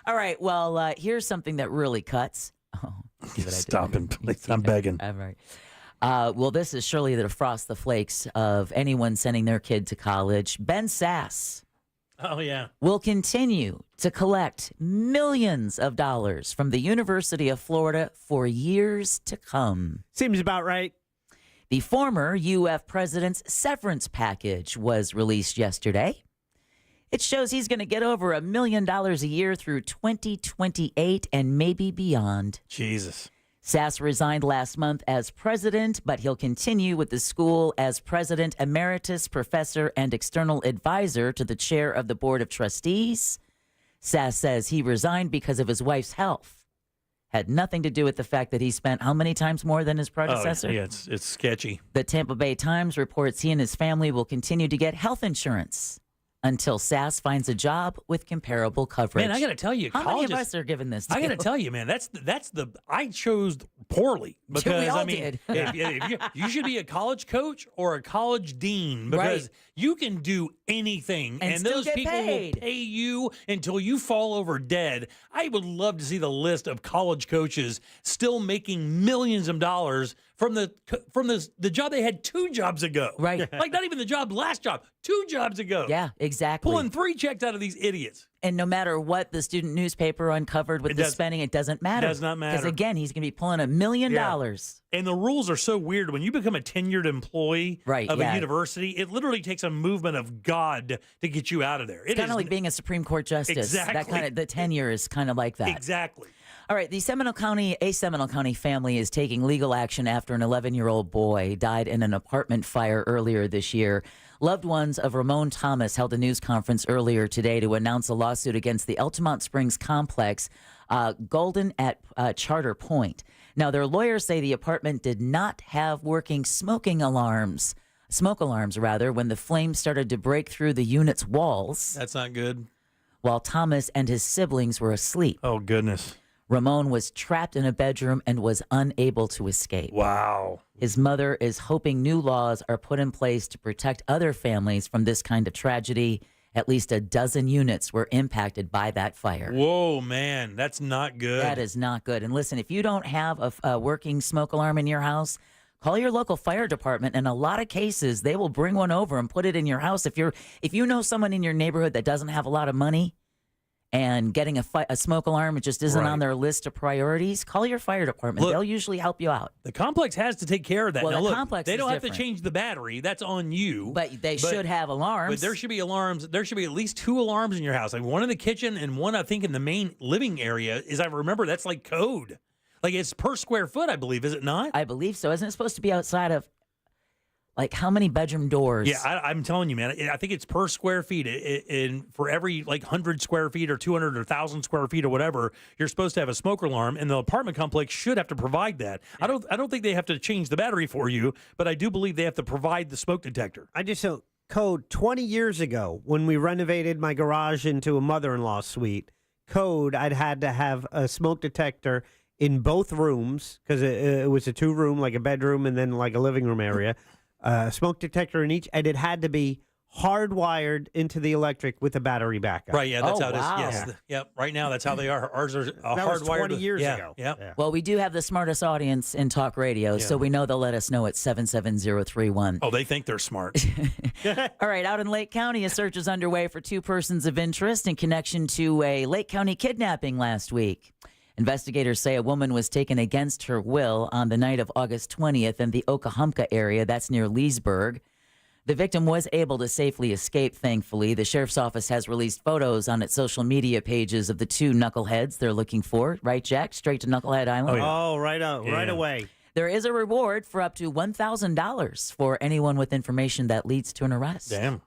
All right. Well, here's something that really cuts. Oh, Stop him, please. I'm begging. All right. Well, this is surely the frost the flakes of anyone sending their kid to college. Ben Sass. Oh, yeah. Will continue to collect millions of dollars from the University of Florida for years to come. Seems about right. The former UF president's severance package was released yesterday. It shows he's going to get over $1 million a year through 2028 and maybe beyond. Jesus. Sass resigned last month as president, but he'll continue with the school as president emeritus, professor, and external advisor to the chair of the board of trustees. Sass says he resigned because of his wife's health. Had nothing to do with the fact that he spent how many times more than his predecessor? Oh, yeah, it's sketchy. The Tampa Bay Times reports he and his family will continue to get health insurance until Sass finds a job with comparable coverage. Man, I got to tell you, how many of us are given this? I got to tell you, man, I chose poorly because we all I mean, did. you should be a college coach or a college dean because Right. you can do anything, And still those get people paid. will pay you until you fall over dead. I would love to see the list of college coaches still making millions of dollars from the job they had 2 jobs ago. Right. Like not even the last job, 2 jobs ago. Yeah, exactly. Pulling 3 checks out of these idiots. And no matter what the student newspaper uncovered with the spending, it doesn't matter. Does not matter. Because again, he's going to be pulling $1 million. And the rules are so weird. When you become a tenured employee of yeah. a university, it literally takes a movement of God to get you out of there. It's kind of like being a Supreme Court justice. Exactly. That kind of the tenure is kind of like that. Exactly. All right, a Seminole County family is taking legal action after an 11-year-old boy died in an apartment fire earlier this year. Loved ones of Ramon Thomas held a news conference earlier today to announce a lawsuit against the Altamont Springs complex, Golden at Charter Point. Now, their lawyers say the apartment did not have working smoke alarms, when the flames started to break through the unit's walls. That's not good. While Thomas and his siblings were asleep. Oh, goodness. Ramon was trapped in a bedroom and was unable to escape. Wow. His mother is hoping new laws are put in place to protect other families from this kind of tragedy. At least a dozen units were impacted by that fire. Whoa, man, that's not good. That is not good. And listen, if you don't have a working smoke alarm in your house, call your local fire department. In a lot of cases, they will bring one over and put it in your house. If you know someone in your neighborhood that doesn't have a lot of money, and getting a smoke alarm just isn't on their list of priorities, call your fire department. Look, they'll usually help you out. The complex has to take care of that. Well, now, the look, complex they is don't have to different. change the battery. That's on you. But they should have alarms. But there should be alarms. There should be at least 2 alarms in your house. Like one in the kitchen and one, I think, in the main living area. As I remember, that's like code. Like it's per square foot, I believe. Is it not? I believe so. Isn't it supposed to be outside of, like, how many bedroom doors? Yeah, I'm telling you, man. I think it's per square feet. And for every, 100 square feet or 200 or 1,000 square feet or whatever, you're supposed to have a smoke alarm, and the apartment complex should have to provide that. I don't think they have to change the battery for you, but I do believe they have to provide the smoke detector. I just know code 20 years ago when we renovated my garage into a mother-in-law suite. I'd had to have a smoke detector in both rooms because it was a 2-room, like a bedroom and then like a living room area. Smoke detector in each, and it had to be hardwired into the electric with a battery backup. Right, yeah, that's how it is. Wow. Yes, yep. Right now, that's how they are. Ours are That hardwired. was 20 years yeah, ago. Yep. Yeah. Well, we do have the smartest audience in talk radio, so we know they'll let us know at 77031. Oh, they think they're smart. All right, out in Lake County, a search is underway for 2 persons of interest in connection to a Lake County kidnapping last week. Investigators say a woman was taken against her will on the night of August 20th in the Okahumpka area. That's near Leesburg. The victim was able to safely escape, thankfully. The sheriff's office has released photos on its social media pages of the two knuckleheads they're looking for. Right, Jack? Straight to Knucklehead Island? Right away. There is a reward for up to $1,000 for anyone with information that leads to an arrest. Damn.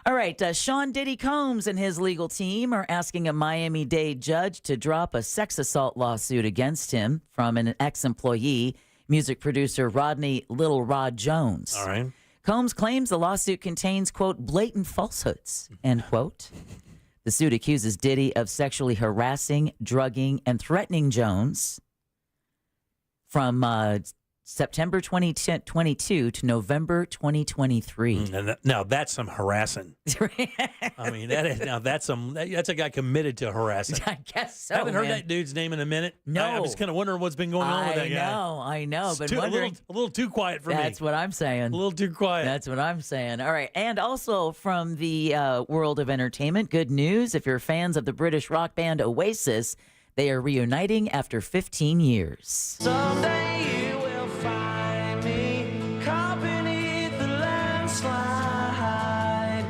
All right, Sean Diddy Combs and his legal team are asking a Miami-Dade judge to drop a sex assault lawsuit against him from an ex-employee, music producer Rodney Little Rod Jones. All right. Combs claims the lawsuit contains, quote, blatant falsehoods, end quote. The suit accuses Diddy of sexually harassing, drugging, and threatening Jones from September 2022 to November 2023. Now that's some harassing. I mean, that's a guy committed to harassing. I guess so. I haven't heard man. that dude's name in a minute. No. I'm just kind of wondering what's been going on with that guy. I know, but It's wondering. a little too quiet for me. That's what I'm saying. A little too quiet. That's what I'm saying. All right. And also from the world of entertainment, good news. If you're fans of the British rock band Oasis, they are reuniting after 15 years. Someday you will find me caught beneath the landslide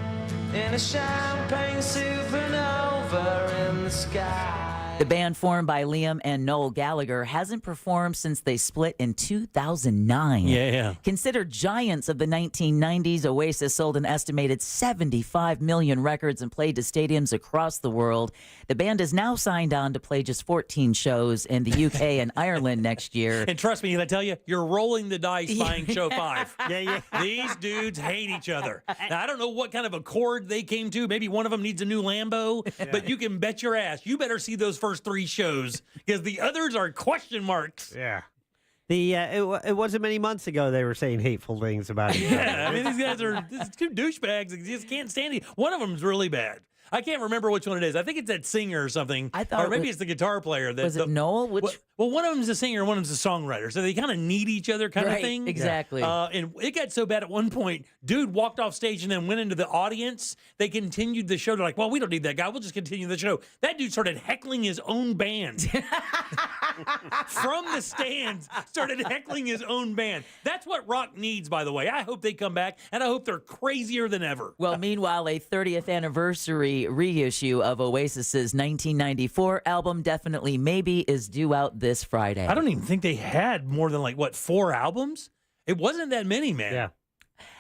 in a champagne supernova in the sky. The band, formed by Liam and Noel Gallagher, hasn't performed since they split in 2009. Yeah. Considered giants of the 1990s, Oasis sold an estimated 75 million records and played to stadiums across the world. The band is now signed on to play just 14 shows in the UK and Ireland next year. And trust me, I tell you, you're rolling the dice buying show 5. Yeah. These dudes hate each other. Now, I don't know what kind of accord they came to. Maybe one of them needs a new Lambo, but you can bet your ass you better see those first 3 shows because the others are question marks. Yeah. It wasn't many months ago they were saying hateful things about each other. Yeah, I mean, these guys are two douchebags. They just can't stand it. One of them's really bad. I can't remember which one it is. I think it's that singer or something. Or maybe it's the guitar player. Was it Noel? Well, one of them's a singer and one of them's a songwriter. So they kind of need each other kind of Right, thing. exactly. And it got so bad at one point, dude walked off stage and then went into the audience. They continued the show. They're like, well, we don't need that guy. We'll just continue the show. That dude started heckling his own band. From the stands, started heckling his own band. That's what rock needs, by the way. I hope they come back, and I hope they're crazier than ever. Well, meanwhile, a 30th anniversary reissue of Oasis's 1994 album, Definitely Maybe, is due out this Friday. I don't even think they had more than 4 albums. It wasn't that many, man. Yeah.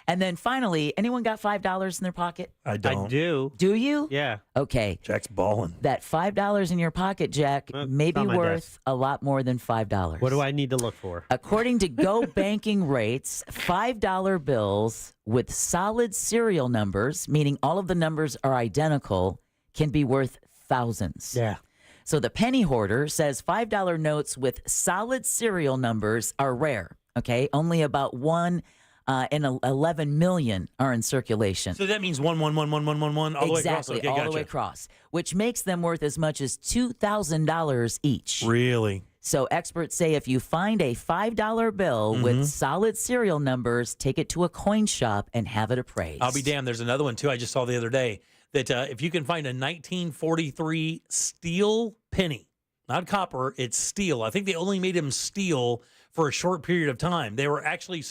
And then finally, anyone got $5 in their pocket? I don't. I do. Do you? Yeah. Okay. Jack's balling. That $5 in your pocket, Jack, may be on my worth desk. a lot more than $5. What do I need to look for? According to Go Banking Rates, $5 bills with solid serial numbers, meaning all of the numbers are identical, can be worth thousands. Yeah. So the penny hoarder says $5 notes with solid serial numbers are rare. Okay, only about 1 in 11 million are in circulation. So that means 1, 1, 1, 1, 1, 1, 1, all the way across. Exactly, Okay, all gotcha. the way across, which makes them worth as much as $2,000 each. Really? So experts say if you find a $5 bill with solid serial numbers, take it to a coin shop and have it appraised. I'll be damned. There's another one, too, I just saw the other day, that if you can find a 1943 steel penny, not copper, it's steel. I think they only made them steel for a short period of time. They were actually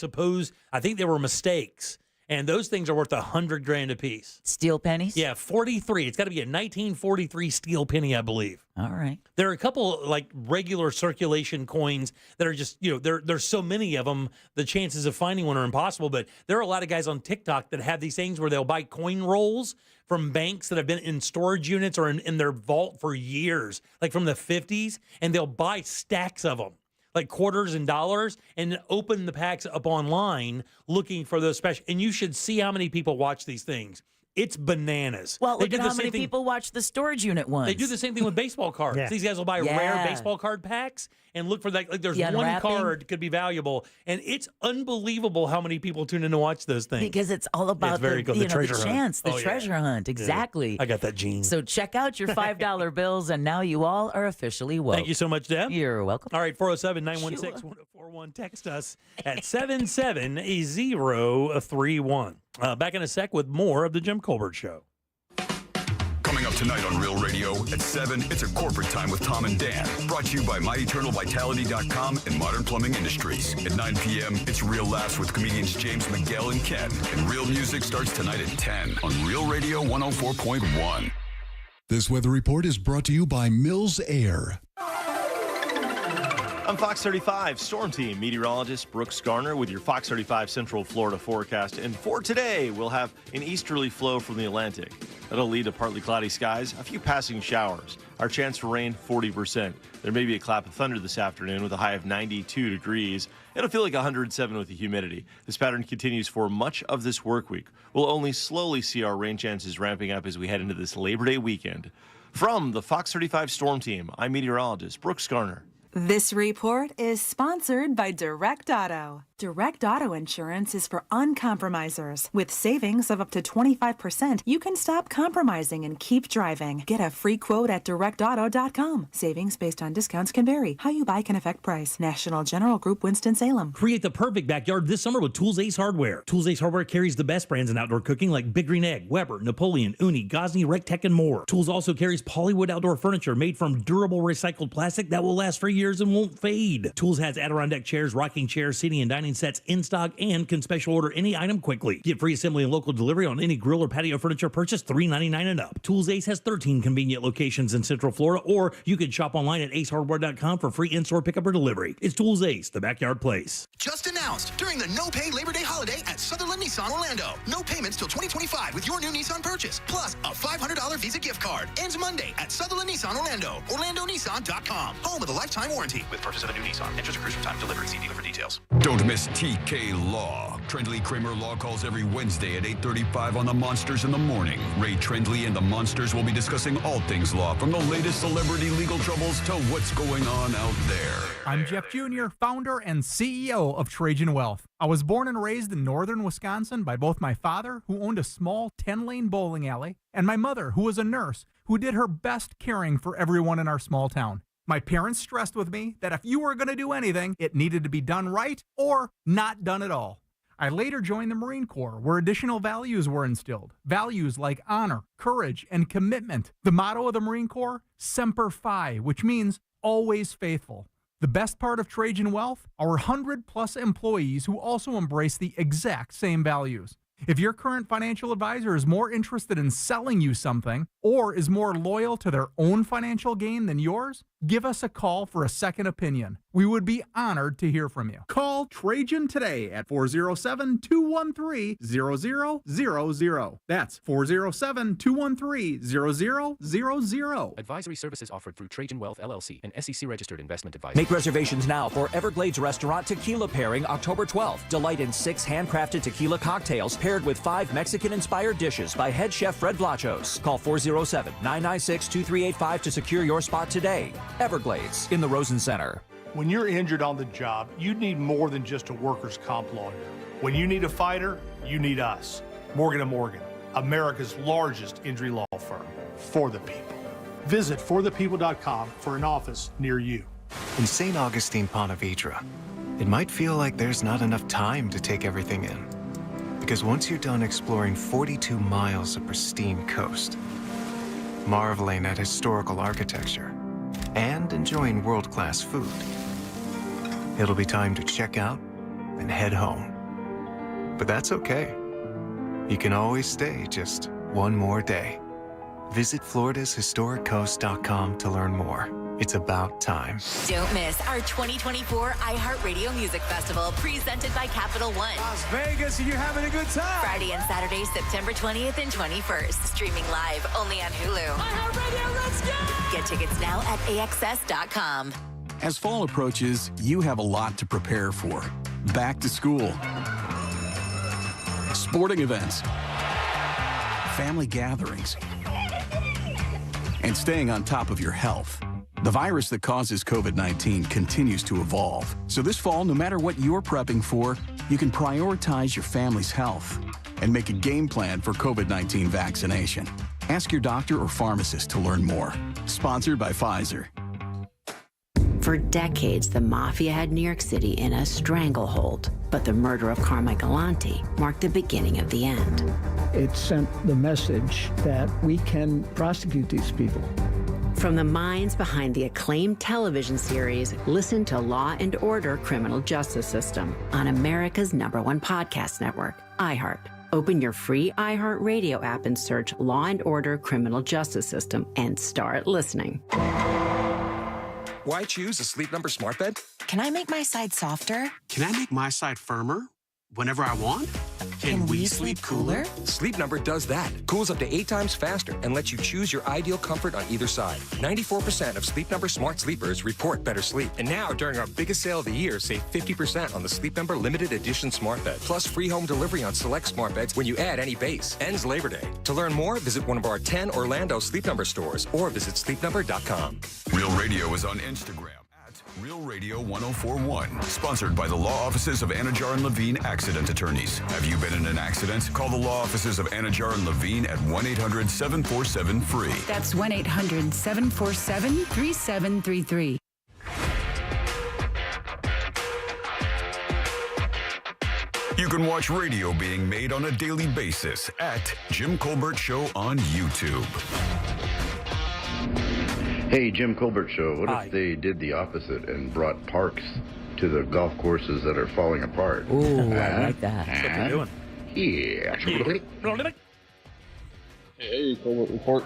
I think they were mistakes. And those things are worth $100,000 a piece. Steel pennies? Yeah, 43. It's got to be a 1943 steel penny, I believe. All right. There are a couple regular circulation coins that are just, there's so many of them, the chances of finding one are impossible. But there are a lot of guys on TikTok that have these things where they'll buy coin rolls from banks that have been in storage units or in their vault for years, like from the 50s, and they'll buy stacks of them, like quarters and dollars, and open the packs up online looking for those special. And you should see how many people watch these things. It's bananas. Well, They look do at the how same many thing- people watch the storage unit ones. They do the same thing with baseball cards. Yeah. These guys will buy rare Yeah. baseball card packs and look for like there's The one unwrapping. card could be valuable, and it's unbelievable how many people tune in to watch those things. Because it's all about It's very the, good. The treasure hunt. chance, the Oh, yeah. treasure hunt. Exactly. I got that gene. So check out your $5 bills, and now you all are officially woke. Thank you so much, Deb. You're welcome. All right, 407-916-1041. Text us at 77031. Back in a sec with more of the Jim Colbert Show. Coming up Tonight on Real Radio at 7, it's a corporate time with Tom and Dan. Brought to you by MyEternalVitality.com and Modern Plumbing Industries. At 9 p.m., it's Real Laughs with comedians James Miguel and Ken. And Real Music starts tonight at 10 on Real Radio 104.1. This weather report is brought to you by Mills Air. I'm Fox 35 Storm Team meteorologist Brooks Garner with your Fox 35 Central Florida forecast. And for today, we'll have an easterly flow from the Atlantic. That'll lead to partly cloudy skies, a few passing showers. Our chance for rain, 40%. There may be a clap of thunder this afternoon with a high of 92 degrees. It'll feel like 107 with the humidity. This pattern continues for much of this work week. We'll only slowly see our rain chances ramping up as we head into this Labor Day weekend. From the Fox 35 Storm Team, I'm meteorologist Brooks Garner. This report is sponsored by Direct Auto. Direct Auto Insurance is for uncompromisers. With savings of up to 25%, you can stop compromising and keep driving. Get a free quote at directauto.com. Savings based on discounts can vary. How you buy can affect price. National General Group, Winston-Salem. Create the perfect backyard this summer with Tools Ace Hardware. Tools Ace Hardware carries the best brands in outdoor cooking like Big Green Egg, Weber, Napoleon, Uni, Gosney, Rectech, and more. Tools also carries Polywood outdoor furniture made from durable recycled plastic that will last for years and won't fade. Tools has Adirondack chairs, rocking chairs, seating, and dining sets in stock and can special order any item quickly. Get free assembly and local delivery on any grill or patio furniture purchase, $3.99 and up. Tools Ace has 13 convenient locations in Central Florida, or you can shop online at acehardware.com for free in-store pickup or delivery. It's Tools Ace, the backyard place. Just announced during the no-pay Labor Day holiday at Sutherland Nissan Orlando. No payments till 2025 with your new Nissan purchase, plus a $500 Visa gift card. Ends Monday at Sutherland Nissan Orlando. OrlandoNissan.com. Home with a lifetime warranty. With purchase of a new Nissan. Interest accrues from time of delivery. See dealer for details. Don't miss TK Law. Trendley Kramer Law calls every Wednesday at 8:35 on the Monsters in the Morning. Ray Trendley and the Monsters will be discussing all things law, from the latest celebrity legal troubles to what's going on out there. I'm Jeff Jr., founder and CEO of Trajan Wealth. I was born and raised in northern Wisconsin by both my father, who owned a small 10-lane bowling alley, and my mother, who was a nurse, who did her best caring for everyone in our small town. My parents stressed with me that if you were going to do anything, it needed to be done right or not done at all. I later joined the Marine Corps, where additional values were instilled. Values like honor, courage, and commitment. The motto of the Marine Corps, Semper Fi, which means always faithful. The best part of Trajan Wealth, our 100-plus employees who also embrace the exact same values. If your current financial advisor is more interested in selling you something or is more loyal to their own financial gain than yours, give us a call for a second opinion. We would be honored to hear from you. Call Trajan today at 407-213-0000. That's 407-213-0000. Advisory services offered through Trajan Wealth, LLC, an SEC-registered investment advisor. Make reservations now for Everglades Restaurant Tequila Pairing October 12th. Delight in 6 handcrafted tequila cocktails paired with 5 Mexican-inspired dishes by head chef Fred Blachos. Call 407-996-2385 to secure your spot today. Everglades in the Rosen Center. When you're injured on the job, you need more than just a workers' comp lawyer. When you need a fighter, you need us. Morgan & Morgan, America's largest injury law firm. For the people. Visit forthepeople.com for an office near you. In St. Augustine, Ponte Vedra, it might feel like there's not enough time to take everything in. Because once you're done exploring 42 miles of pristine coast, marveling at historical architecture, and enjoying world-class food, it'll be time to check out and head home. But that's okay. You can always stay just one more day. Visit FloridasHistoricCoast.com to learn more. It's about time. Don't miss our 2024 iHeartRadio Music Festival, presented by Capital One. Las Vegas, are you having a good time? Friday and Saturday, September 20th and 21st. Streaming live only on Hulu. iHeartRadio, let's go! Get tickets now at AXS.com. As fall approaches, you have a lot to prepare for. Back to school, sporting events, family gatherings, and staying on top of your health. The virus that causes COVID-19 continues to evolve. So this fall, no matter what you're prepping for, you can prioritize your family's health and make a game plan for COVID-19 vaccination. Ask your doctor or pharmacist to learn more. Sponsored by Pfizer. For decades, the mafia had New York City in a stranglehold, but the murder of Carmichael Lanti marked the beginning of the end. It sent the message that we can prosecute these people. From the minds behind the acclaimed television series, listen to Law and Order: Criminal Justice System on America's #1 podcast network, iHeart. Open your free iHeart Radio app and search Law and Order: Criminal Justice System and start listening. Why choose a Sleep Number smart bed? Can I make my side softer? Can I make my side firmer whenever I want? Can we sleep cooler? Sleep Number does that. Cools up to 8 times faster and lets you choose your ideal comfort on either side. 94% of Sleep Number smart sleepers report better sleep. And now, during our biggest sale of the year, save 50% on the Sleep Number limited edition smart bed. Plus free home delivery on select smart beds when you add any base. Ends Labor Day. To learn more, visit one of our 10 Orlando Sleep Number stores or visit sleepnumber.com. Real Radio is on Instagram at Real Radio 1041. Sponsored by the law offices of Anajar and Levine Accident Attorneys. Have you been in an accident? Call the law offices of Anajar and Levine at 1-800-747-FREE. That's 1-800-747-3733. You can watch radio being made on a daily basis at Jim Colbert Show on YouTube. Hey, Jim Colbert Show. What if they did the opposite and brought parks to the golf courses that are falling apart? Ooh, I like that. That's what they're doing. Yeah. Hey, Colbert Report.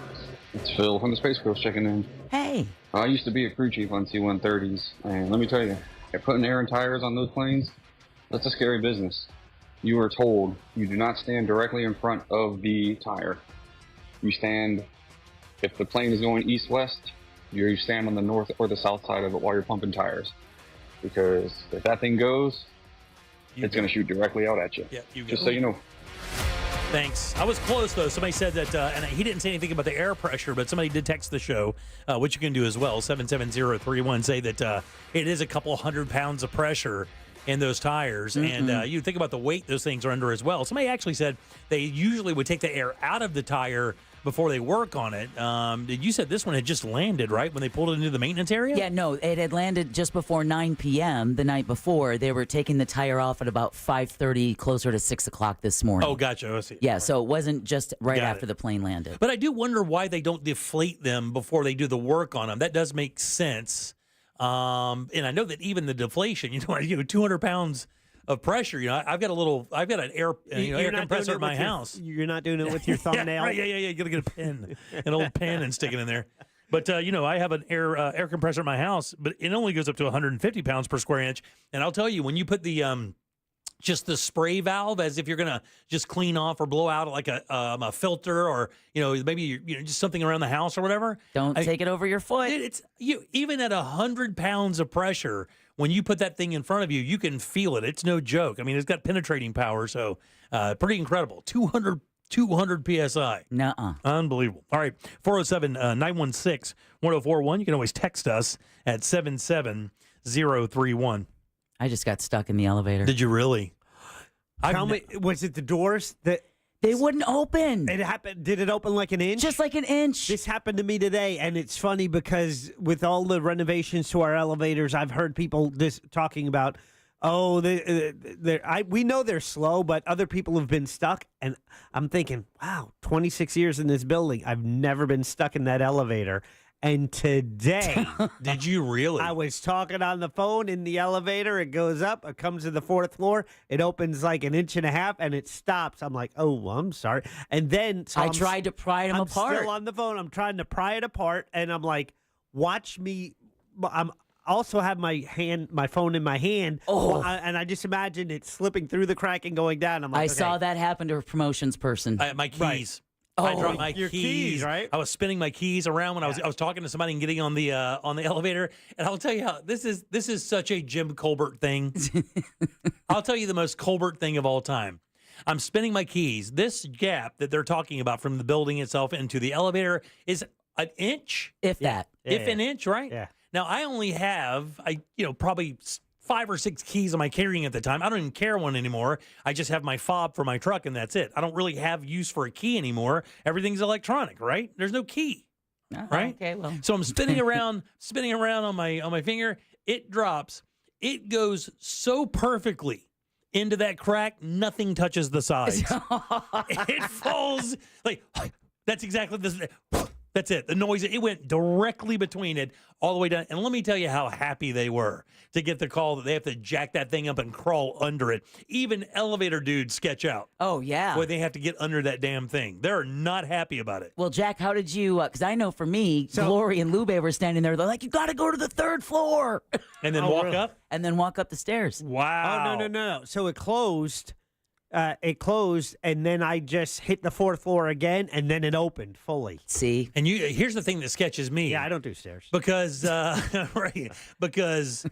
It's Phil from the Space Coast checking in. Hey. I used to be a crew chief on C-130s, and let me tell you, putting air in tires on those planes, that's a scary business. You are told you do not stand directly in front of the tire. You stand, if the plane is going east-west, you stand on the north or the south side of it while you're pumping tires. Because if that thing goes, it's going to shoot directly out at you. Yeah, Just so you know. Thanks. I was close, though. Somebody said that, and he didn't say anything about the air pressure, but somebody did text the show, which you can do as well, 77031, say that it is a couple 100 pounds of pressure in those tires. Mm-mm. And you think about the weight those things are under as well. Somebody actually said they usually would take the air out of the tire before they work on it. You said this one had just landed, right, when they pulled it into the maintenance area? Yeah, no, it had landed just before 9 p.m. the night before. They were taking the tire off at about 5:30, closer to 6 o'clock this morning. Oh, gotcha. I see. Yeah, so it wasn't just right Got after it. the plane landed. But I do wonder why they don't deflate them before they do the work on them. That does make sense. And I know that even the deflation, 200 pounds of pressure. I've got an air air compressor at my house. You're not doing it with your thumbnail. Yeah, right. Yeah. You got to get a pen, an old pen, and stick it in there. But I have an air compressor at my house, but it only goes up to 150 pounds per square inch. And I'll tell you, when you put the just the spray valve, as if you're gonna just clean off or blow out like a filter, or maybe just something around the house or whatever. Don't take it over your foot. It's even at 100 pounds of pressure. When you put that thing in front of you, you can feel it. It's no joke. I mean, it's got penetrating power, so pretty incredible. 200 PSI. Nuh-uh. Unbelievable. All right, 407-916-1041. You can always text us at 77031. I just got stuck in the elevator. Did you really? Tell me, was it the doors that... They wouldn't open. It happened. Did it open like an inch? Just like an inch. This happened to me today, and it's funny because with all the renovations to our elevators, I've heard people talking about, we know they're slow, but other people have been stuck, and I'm thinking, wow, 26 years in this building, I've never been stuck in that elevator. And today, did you really? I was talking on the phone in the elevator. It goes up. It comes to the 4th floor. It opens like an inch and a half, and it stops. I'm like, oh, I'm sorry. And then I tried to pry them apart. I'm still on the phone. I'm trying to pry it apart, and I'm like, watch me. I'm also have my phone in my hand. Oh. And I just imagine it slipping through the crack and going down. I'm like, I okay. saw that happen to a promotions person. My keys. Right. I dropped my your keys. Right? I was spinning my keys around when I was talking to somebody and getting on the elevator. And I'll tell you how this is such a Jim Colbert thing. I'll tell you the most Colbert thing of all time. I'm spinning my keys. This gap that they're talking about from the building itself into the elevator is an inch, if that, an inch, right? Yeah. Now I only have probably 5 or 6 keys am I carrying at the time. I don't even carry one anymore. I just have my fob for my truck, and that's it. I don't really have use for a key anymore. Everything's electronic, right? There's no key, right? Okay, well. So I'm spinning around on my finger, it drops. It goes so perfectly into that crack, nothing touches the sides. It falls like, that's exactly this. That's it. The noise, it went directly between it all the way down. And let me tell you how happy they were to get the call that they have to jack that thing up and crawl under it. Even elevator dudes sketch out. Oh, yeah. Where they have to get under that damn thing. They're not happy about it. Well, Jack, how did you, because I know for me, Glory and Lube were standing there. They're like, you got to go to the 3rd floor. And then walk up? And then walk up the stairs. Wow. Oh, no. So it closed. And then I just hit the 4th floor again, and then it opened fully. See? And here's the thing that sketches me. Yeah, I don't do stairs. Because, right, because,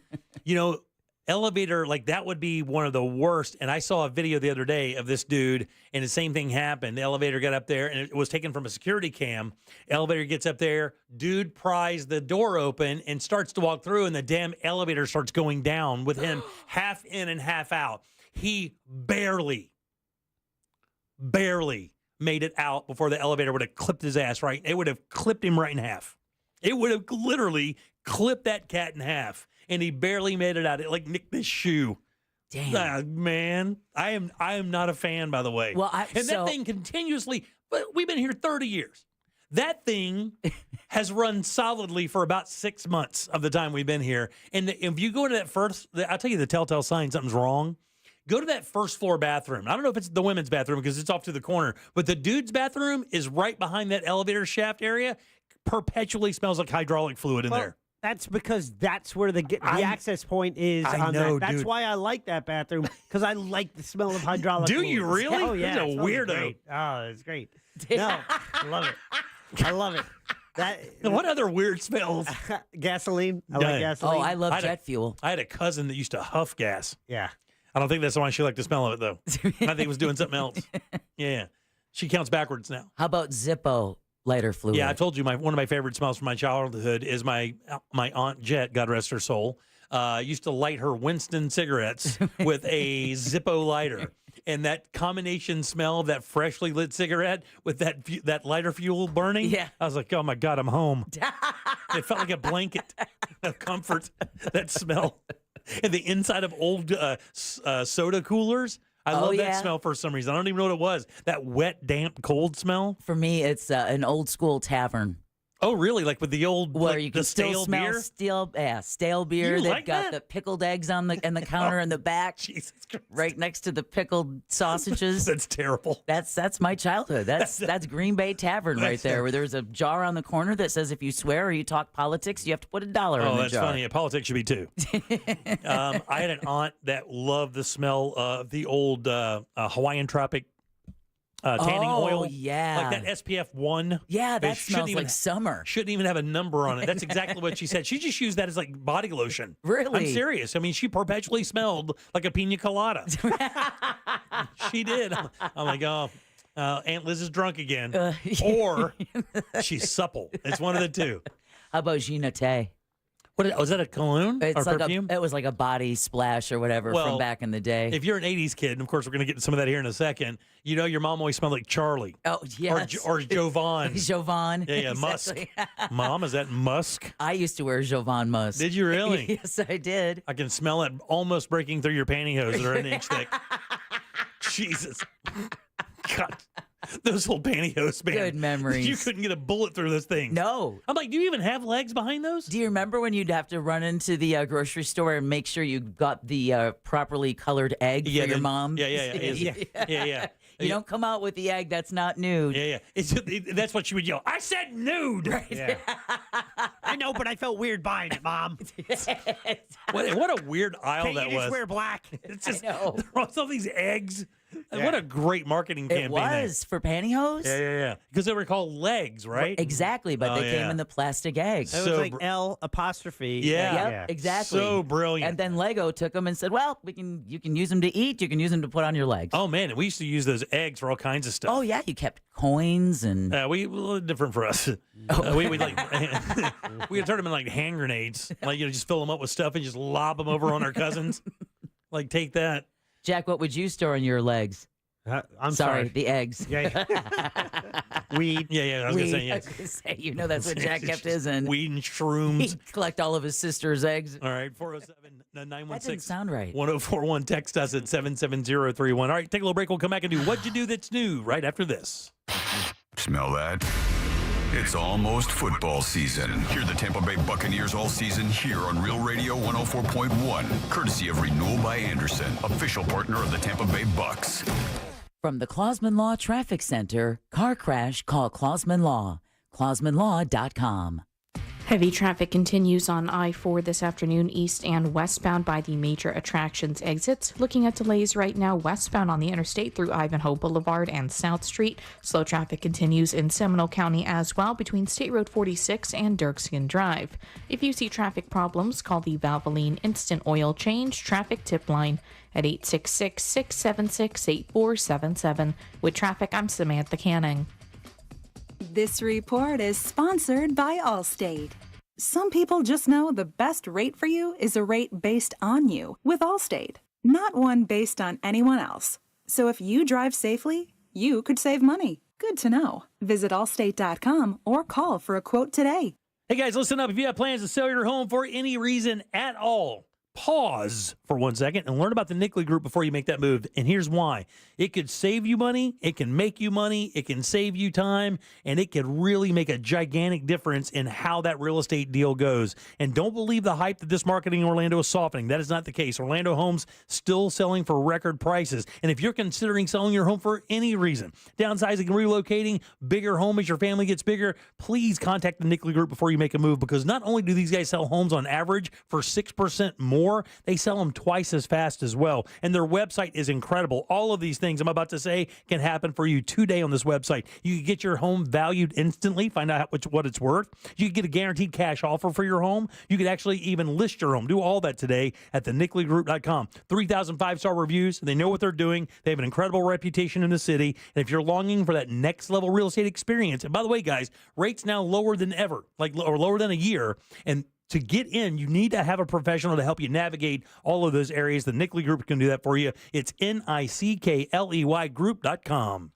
elevator, like that would be one of the worst. And I saw a video the other day of this dude, and the same thing happened. The elevator got up there, and it was taken from a security cam. Elevator gets up there, dude pries the door open and starts to walk through, and the damn elevator starts going down with him half in and half out. He barely made it out before the elevator would have clipped his ass right. It would have clipped him right in half. It would have literally clipped that cat in half, and he barely made it out. It like nicked his shoe. Damn. Man, I am not a fan, by the way. Well, that thing continuously, but we've been here 30 years. That thing has run solidly for about 6 months of the time we've been here. And if you go to that I'll tell you the telltale sign something's wrong. Go to that 1st floor bathroom. I don't know if it's the women's bathroom because it's off to the corner, but the dude's bathroom is right behind that elevator shaft area. Perpetually smells like hydraulic fluid in there. That's because that's where the access point is. I know, That's dude. why I like that bathroom, because I like the smell of hydraulic Do fluid. you really? Oh, yeah. You're a it smells weirdo. great. Oh, it's great. No, I love it. I love it. What other weird smells? Gasoline. I like gasoline. Oh, I love jet fuel. I had a cousin that used to huff gas. Yeah. I don't think that's why she liked the smell of it, though. I think it was doing something else. Yeah. She counts backwards now. How about Zippo lighter fluid? Yeah, I told you one of my favorite smells from my childhood is my Aunt Jet, God rest her soul, used to light her Winston cigarettes with a Zippo lighter. And that combination smell of that freshly lit cigarette with that lighter fuel burning, I was like, oh, my God, I'm home. It felt like a blanket of comfort, that smell. And the inside of old soda coolers. I love that smell for some reason. I don't even know what it was. That wet, damp, cold smell. For me, it's an old school tavern. Oh, really? Like with the old, where like you can the still stale smell beer? stale beer. You They've like got that? the pickled eggs on the counter in the back. Jesus Christ. Right next to the pickled sausages. That's terrible. That's my childhood. That's Green Bay Tavern right there, where there's a jar on the corner that says if you swear or you talk politics, you have to put $1 in the jar. Oh, that's funny. Politics should be too. I had an aunt that loved the smell of the old Hawaiian Tropic tanning oil. Yeah. Like that SPF 1. Yeah, that It smells like summer. Shouldn't even have a number on it. That's exactly what she said. She just used that as like body lotion. Really? I'm serious. I mean, she perpetually smelled like a pina colada. She did. I'm like, oh, Aunt Liz is drunk again. Or she's supple. It's one of the two. How about Gina Tay? Was that a cologne or like perfume? It was like a body splash or whatever from back in the day. If you're an 80s kid, and of course we're going to get to some of that here in a second, you know your mom always smelled like Charlie. Oh, yes. Or Jovan. Jovan. Yeah, exactly. Musk. Mom, is that Musk? I used to wear Jovan Musk. Did you really? Yes, I did. I can smell it almost breaking through your pantyhose that are an inch thick. Jesus. God. Those old pantyhose, man. Good memories. You couldn't get a bullet through those things. No. I'm like, do you even have legs behind those? Do you remember when you'd have to run into the grocery store and make sure you got the properly colored egg for your mom? Yeah. You don't come out with the egg that's not nude. Yeah. That's what she would yell. I said nude. Right. Yeah. I know, but I felt weird buying it, Mom. What a weird aisle Can't that you just was. wear black? It's just, I know. there was all these eggs. Yeah. What a great marketing campaign. It was for pantyhose? Yeah. Because they were called legs, right? Exactly, but they came in the plastic eggs. It was like L apostrophe. Yeah. Yep, exactly. So brilliant. And then Lego took them and said, well, you can use them to eat, you can use them to put on your legs. Oh, man. We used to use those eggs for all kinds of stuff. Oh, yeah. You kept coins and... We a little different for us. We like we turn them in like hand grenades. Like, just fill them up with stuff and just lob them over on our cousins. Like, take that. Jack, what would you store on your legs? I'm sorry. The eggs. Yeah. Weed. Yeah. I was going to say, I yes. was gonna say, you know that's what Jack kept his in. Weed and shrooms. He'd collect all of his sister's eggs. All right, 407-916. That didn't sound right. 1041. Text us at 77031. All right, take a little break. We'll come back and do What'd You Do That's New right after this. Smell that? It's almost football season. Hear the Tampa Bay Buccaneers all season here on Real Radio 104.1, courtesy of Renewal by Anderson, official partner of the Tampa Bay Bucks. From the Clausman Law Traffic Center, car crash, call Clausman Law. ClausmanLaw.com. Heavy traffic continues on I-4 this afternoon, east and westbound by the major attractions exits. Looking at delays right now, westbound on the interstate through Ivanhoe Boulevard and South Street. Slow traffic continues in Seminole County as well between State Road 46 and Dirkskin Drive. If you see traffic problems, call the Valvoline Instant Oil Change Traffic Tip Line at 866-676-8477. With traffic, I'm Samantha Canning. This report is sponsored by Allstate. Some people just know the best rate for you is a rate based on you with Allstate, not one based on anyone else. So if you drive safely, you could save money. Good to know. Visit allstate.com or call for a quote today. Hey guys, listen up. If you have plans to sell your home for any reason at all, pause for 1 second and learn about the Nickley Group before you make that move. And here's why. It could save you money, it can make you money, it can save you time, and it could really make a gigantic difference in how that real estate deal goes. And don't believe the hype that this market in Orlando is softening. That is not the case. Orlando homes still selling for record prices. And if you're considering selling your home for any reason, downsizing, relocating, bigger home as your family gets bigger, please contact the Nickley Group before you make a move, because not only do these guys sell homes on average for 6% more, they sell them twice as fast as well. And their website is incredible. All of these things I'm about to say can happen for you today on this website. You can get your home valued instantly, find out what it's worth. You can get a guaranteed cash offer for your home. You could actually even list your home. Do all that today at thenickley.group.com. 3,000 five-star reviews. They know what they're doing. They have an incredible reputation in the city. And if you're longing for that next level real estate experience, and by the way, guys, rates now lower than ever, or lower than a year. And to get in, you need to have a professional to help you navigate all of those areas. The Nickley Group can do that for you. It's NICKLEY Group.com.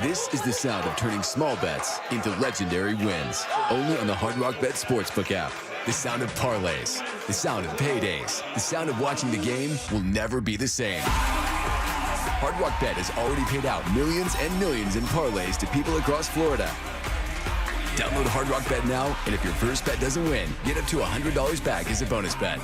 This is the sound of turning small bets into legendary wins. Only on the Hard Rock Bet Sportsbook app. The sound of parlays. The sound of paydays. The sound of watching the game will never be the same. Hard Rock Bet has already paid out millions and millions in parlays to people across Florida. Download Hard Rock Bet now, and if your first bet doesn't win, get up to $100 back as a bonus bet.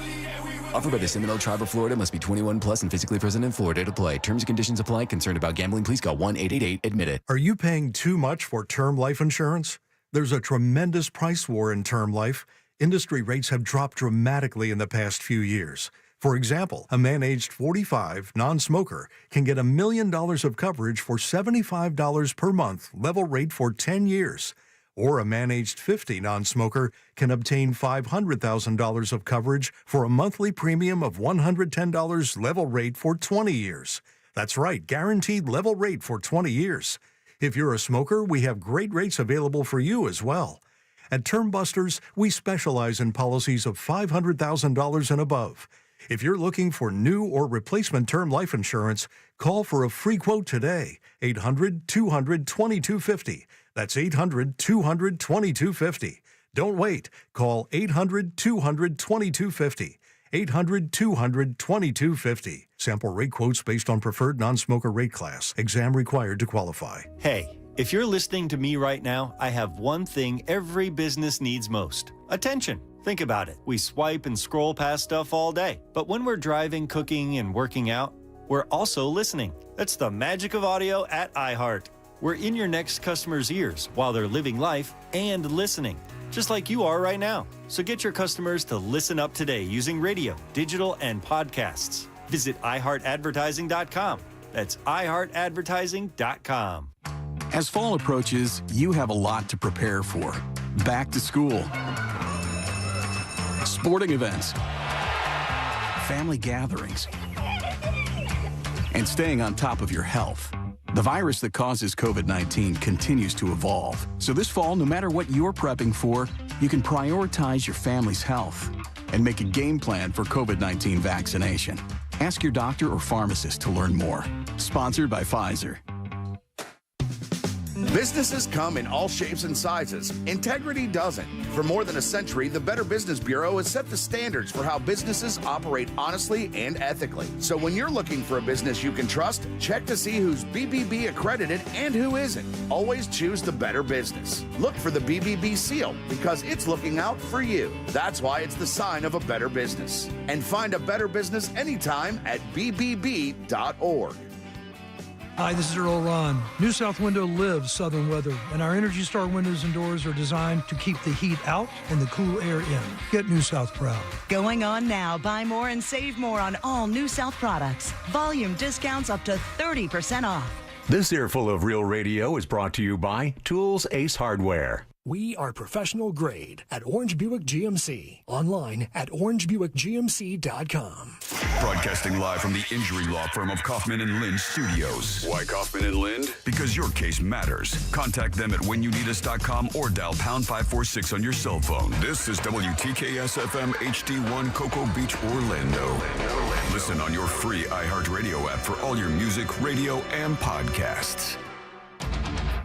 Offered by the Seminole Tribe of Florida. Must be 21 plus and physically present in Florida to play. Terms and conditions apply. Concerned about gambling? Please call 1-888-ADMIT-IT. Are you paying too much for term life insurance? There's a tremendous price war in term life. Industry rates have dropped dramatically in the past few years. For example, a man aged 45, non-smoker, can get $1 million of coverage for $75 per month, level rate for 10 years. Or a man aged 50, non-smoker, can obtain $500,000 of coverage for a monthly premium of $110 level rate for 20 years. That's right, guaranteed level rate for 20 years. If you're a smoker, we have great rates available for you as well. At Term Busters, we specialize in policies of $500,000 and above. If you're looking for new or replacement term life insurance, call for a free quote today. 800-200-2250. That's 800-200-2250. Don't wait. Call 800-200-2250. 800-200-2250. Sample rate quotes based on preferred non-smoker rate class. Exam required to qualify. Hey, if you're listening to me right now, I have one thing every business needs most: attention. Think about it. We swipe and scroll past stuff all day. But when we're driving, cooking, and working out, we're also listening. That's the magic of audio at iHeart. We're in your next customer's ears while they're living life and listening, just like you are right now. So get your customers to listen up today using radio, digital, and podcasts. Visit iHeartAdvertising.com. That's iHeartAdvertising.com. As fall approaches, you have a lot to prepare for. Back to school, sporting events, family gatherings, and staying on top of your health. The virus that causes COVID-19 continues to evolve. So this fall, no matter what you're prepping for, you can prioritize your family's health and make a game plan for COVID-19 vaccination. Ask your doctor or pharmacist to learn more. Sponsored by Pfizer. Businesses come in all shapes and sizes. Integrity doesn't. For more than a century, the Better Business Bureau has set the standards for how businesses operate honestly and ethically. So when you're looking for a business you can trust, check to see who's BBB accredited and who isn't. Always choose the Better Business. Look for the BBB seal because it's looking out for you. That's why it's the sign of a better business. And find a better business anytime at bbb.org. Hi, this is Earl Ron. New South Window lives southern weather, and our Energy Star windows and doors are designed to keep the heat out and the cool air in. Get New South proud. Going on now. Buy more and save more on all New South products. Volume discounts up to 30% off. This earful of Real Radio is brought to you by Tools Ace Hardware. We are professional grade at Orange Buick GMC. Online at orangebuickgmc.com. Broadcasting live from the injury law firm of Kaufman and Lind Studios. Why Kaufman and Lind? Because your case matters. Contact them at whenyouneedus.com or dial pound 546 on your cell phone. This is WTKS FM HD1 Cocoa Beach, Orlando. Listen on your free iHeartRadio app for all your music, radio, and podcasts.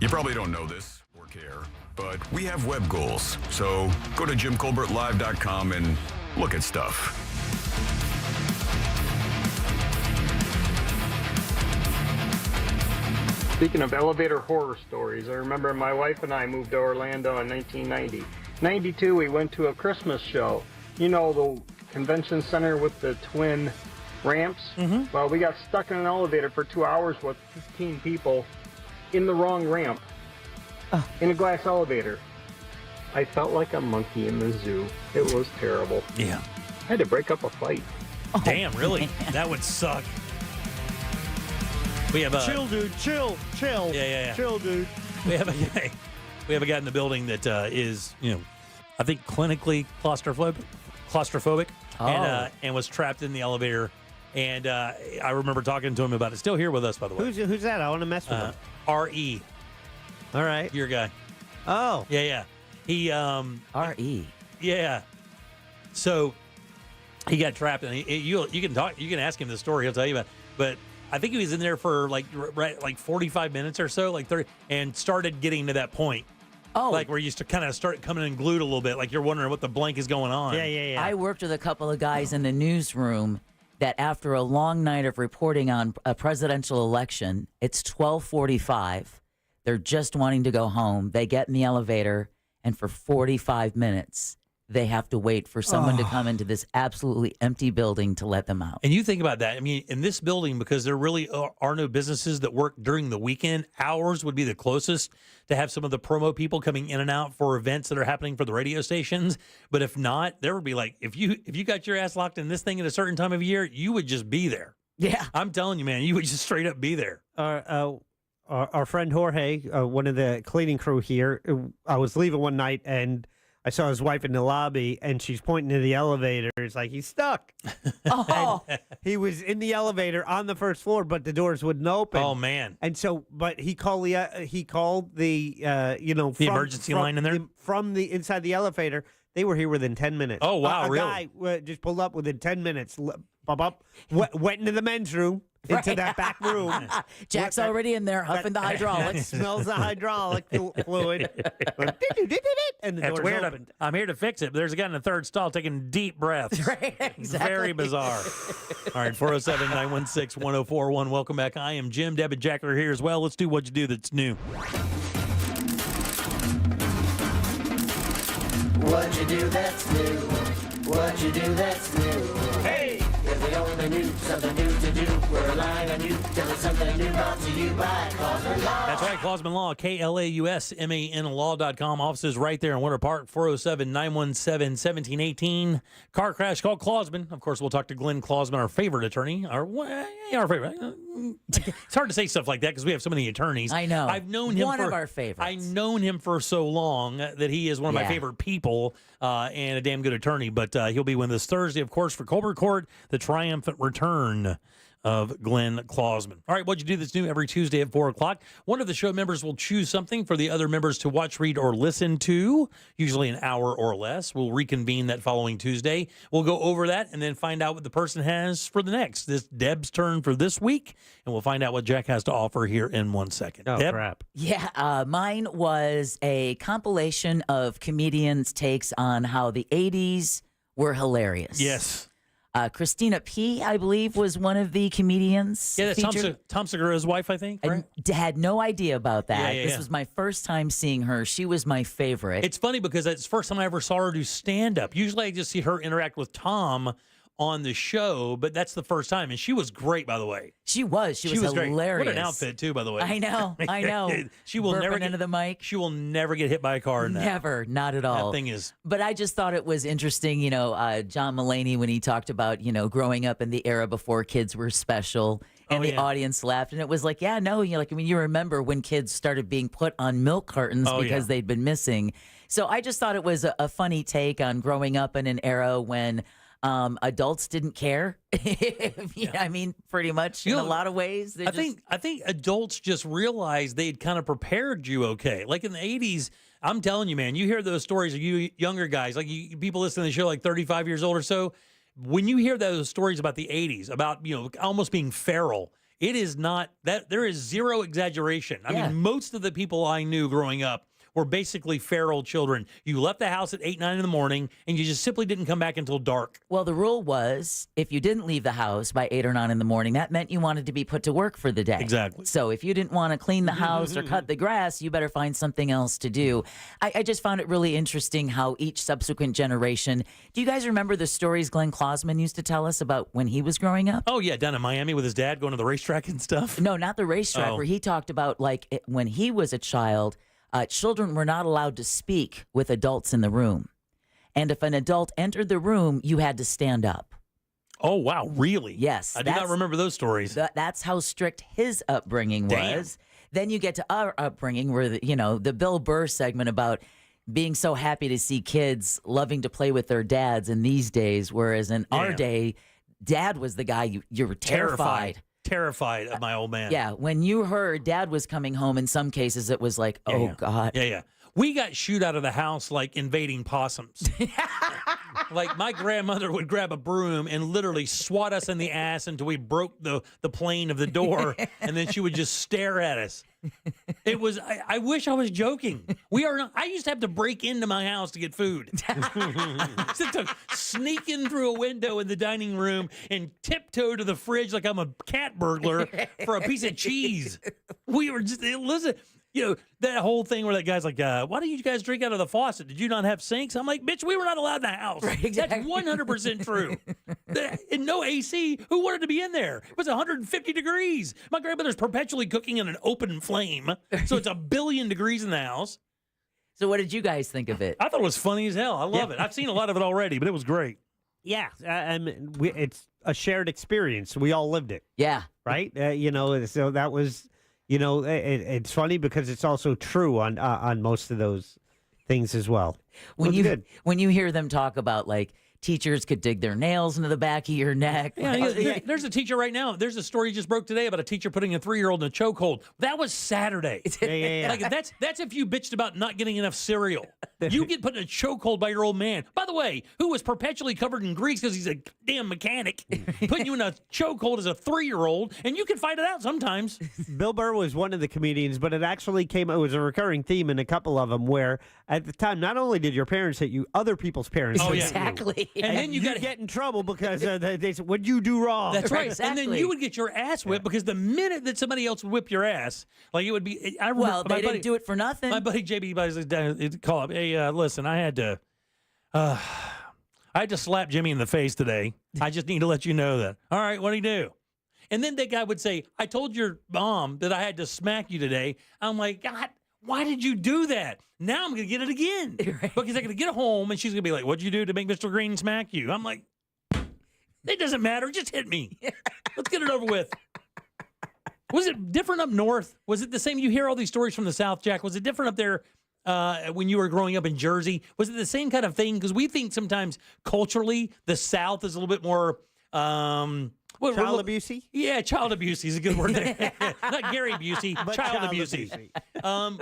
You probably don't know this or care, but we have web goals. So go to JimColbertLive.com and look at stuff. Speaking of elevator horror stories, I remember my wife and I moved to Orlando in 1990. 92, we went to a Christmas show. You know, the convention center with the twin ramps? Mm-hmm. Well, we got stuck in an elevator for 2 hours with 15 people in the wrong ramp. In a glass elevator. I felt like a monkey in the zoo. It was terrible. Yeah. I had to break up a fight. Oh, damn, really? That would suck. We have a chill, dude. Chill. Yeah. Chill, dude. We have a guy in the building that is, I think clinically claustrophobic, and was trapped in the elevator. And I remember talking to him about it. Still here with us, by the way. Who's that? I want to mess with him. R.E. All right. Your guy. Oh. Yeah. He R.E. Yeah. So he got trapped, and you can ask him the story. He'll tell you about it. But I think he was in there for like 45 minutes or so, like 30, and started getting to that point. Oh, like where you kind of start coming unglued a little bit, like you're wondering what the blank is going on. Yeah. I worked with a couple of guys in the newsroom that after a long night of reporting on a presidential election, it's 12:45. They're just wanting to go home. They get in the elevator, and for 45 minutes, they have to wait for someone to come into this absolutely empty building to let them out. And you think about that. I mean, in this building, because there really are no businesses that work during the weekend, ours would be the closest to have some of the promo people coming in and out for events that are happening for the radio stations. But if not, there would be like, if you got your ass locked in this thing at a certain time of year, you would just be there. Yeah. I'm telling you, man, you would just straight up be there. Our friend Jorge, one of the cleaning crew here, I was leaving one night and I saw his wife in the lobby, and she's pointing to the elevator. It's like, he's stuck. Oh. He was in the elevator on the first floor, but the doors wouldn't open. Oh, man. And so, but he called the emergency line in there? From the inside the elevator. They were here within 10 minutes. Oh, wow, a really? guy just pulled up within 10 minutes, went into the men's room, into that back room. Jack's already in there huffing the hydraulics. Smells the hydraulic fluid. And the That's door's weird. opened. I'm here to fix it, but there's a guy in the third stall taking deep breaths. Right, exactly. Very bizarre. All right, 407-916-1041. Welcome back. I am Jim. Deb and Jack are here as well. Let's do what you do that's new. What you do that's new. What you do that's new. Hey! If we only knew something new to do, we're alive and you tell us something new brought to you by Klausman Law. That's right, Klausman Law, KLAUSMAN Law.com. Offices right there in Winter Park, 407-917-1718. Car crash, call Klausman. Of course, we'll talk to Glenn Klausman, our favorite attorney. Our favorite. It's hard to say stuff like that because we have so many attorneys. I know. I've known him one of our favorites. I've known him for so long that he is one of my favorite people and a damn good attorney. But he'll be with us Thursday, of course, for Colbert Court, the triumphant return of Glenn Klausman. All right, what'd you do that's new every Tuesday at 4 o'clock? One of the show members will choose something for the other members to watch, read, or listen to, usually an hour or less. We'll reconvene that following Tuesday. We'll go over that and then find out what the person has for the next. This Deb's turn for this week, and we'll find out what Jack has to offer here in 1 second. Oh, Deb? crap. Yeah, mine was a compilation of comedians' takes on how the 80s were hilarious. Yes. Christina P., I believe, was one of the comedians. Yeah, that's featured. Tom Segura's wife, I think, right? I had no idea about that. Yeah, This yeah. was my first time seeing her. She was my favorite. It's funny because it's the first time I ever saw her do stand-up. Usually I just see her interact with Tom on the show, but that's the first time. And she was great, by the way. She was great. hilarious. What an outfit, too, by the way. I know. She will never Burping into the mic. She will never get hit by a car in that. Never, not at all. That thing is. But I just thought it was interesting, John Mulaney, when he talked about, growing up in the era before kids were special, and the audience laughed. And it was like, yeah, no, you remember when kids started being put on milk cartons because they'd been missing. So I just thought it was a funny take on growing up in an era when adults didn't care. I mean, pretty much in a lot of ways. I think adults just realized they'd kind of prepared you okay. Like in the 80s, I'm telling you, man, you hear those stories of you younger guys, like people listening to the show like 35 years old or so. When you hear those stories about the 80s, about, almost being feral, it is not that there is zero exaggeration. I mean, most of the people I knew growing up were basically feral children. You left the house at 8, 9 in the morning, and you just simply didn't come back until dark. Well, the rule was if you didn't leave the house by 8 or 9 in the morning, that meant you wanted to be put to work for the day. Exactly. So if you didn't want to clean the house or cut the grass, you better find something else to do. I just found it really interesting how each subsequent generation. Do you guys remember the stories Glenn Klausman used to tell us about when he was growing up? Oh, yeah, down in Miami with his dad going to the racetrack and stuff? No, not the racetrack, where he talked about when he was a child, children were not allowed to speak with adults in the room. And if an adult entered the room, you had to stand up. Oh, wow. Really? Yes. I do not remember those stories. That's how strict his upbringing was. Then you get to our upbringing where, the Bill Burr segment about being so happy to see kids loving to play with their dads in these days, whereas in our day, dad was the guy you were terrified. Terrified of my old man. Yeah, when you heard dad was coming home, in some cases it was like, God. Yeah. We got shooed out of the house like invading possums. Like my grandmother would grab a broom and literally swat us in the ass until we broke the plane of the door, and then she would just stare at us. It was. I wish I was joking. We are not. I used to have to break into my house to get food. To sneak in through a window in the dining room and tiptoe to the fridge like I'm a cat burglar for a piece of cheese. We were just listen. That whole thing where that guy's like, why don't you guys drink out of the faucet? Did you not have sinks? I'm like, bitch, we were not allowed in the house. Right, exactly. That's 100% true. And no AC. Who wanted to be in there? It was 150 degrees. My grandmother's perpetually cooking in an open flame, so it's 1 billion degrees in the house. So what did you guys think of it? I thought it was funny as hell. I love it. I've seen a lot of it already, but it was great. Yeah, it's a shared experience. We all lived it. Yeah. Right? So that was... it's funny because it's also true on most of those things as well. When you hear them talk about teachers could dig their nails into the back of your neck. Yeah, there's a teacher right now. There's a story just broke today about a teacher putting a 3-year-old in a chokehold. That was Saturday. Yeah. Like that's if you bitched about not getting enough cereal. You get put in a chokehold by your old man. By the way, who was perpetually covered in grease because he's a damn mechanic, putting you in a chokehold as a 3-year-old, and you can find it out sometimes. Bill Burr was one of the comedians, but it actually it was a recurring theme in a couple of them where at the time, not only did your parents hit you, other people's parents hit you. Exactly. And then you get in trouble because they said, what'd you do wrong? That's right. Exactly. And then you would get your ass whipped because the minute that somebody else would whip your ass, like it would be. They didn't do it for nothing. My buddy JB would call up, hey, listen, I had to slap Jimmy in the face today. I just need to let you know that. All right, what do you do? And then that guy would say, I told your mom that I had to smack you today. I'm like, God, why did you do that? Now I'm going to get it again. Right. Because I'm going to get home and she's going to be like, what'd you do to make Mr. Green smack you? I'm like, it doesn't matter. Just hit me. Let's get it over with. Was it different up north? Was it the same? You hear all these stories from the South, Jack. Was it different up there when you were growing up in Jersey? Was it the same kind of thing? Because we think sometimes culturally the South is a little bit more Child Busey? Yeah, child abuse is a good word. Not Gary Busey, But child child Busey.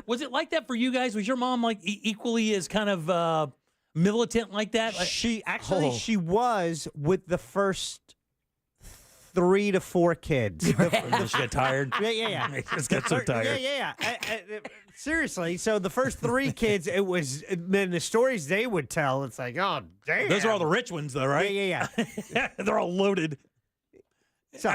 Was it like that for you guys? Was your mom like equally as kind of militant like that? She was with the first 3 to 4 kids. She got tired. Yeah. Just got so tired. Yeah. Seriously, so the first 3 kids, it was, man, the stories they would tell, it's like, oh, damn. Those are all the rich ones, though, right? Yeah. They're all loaded. So,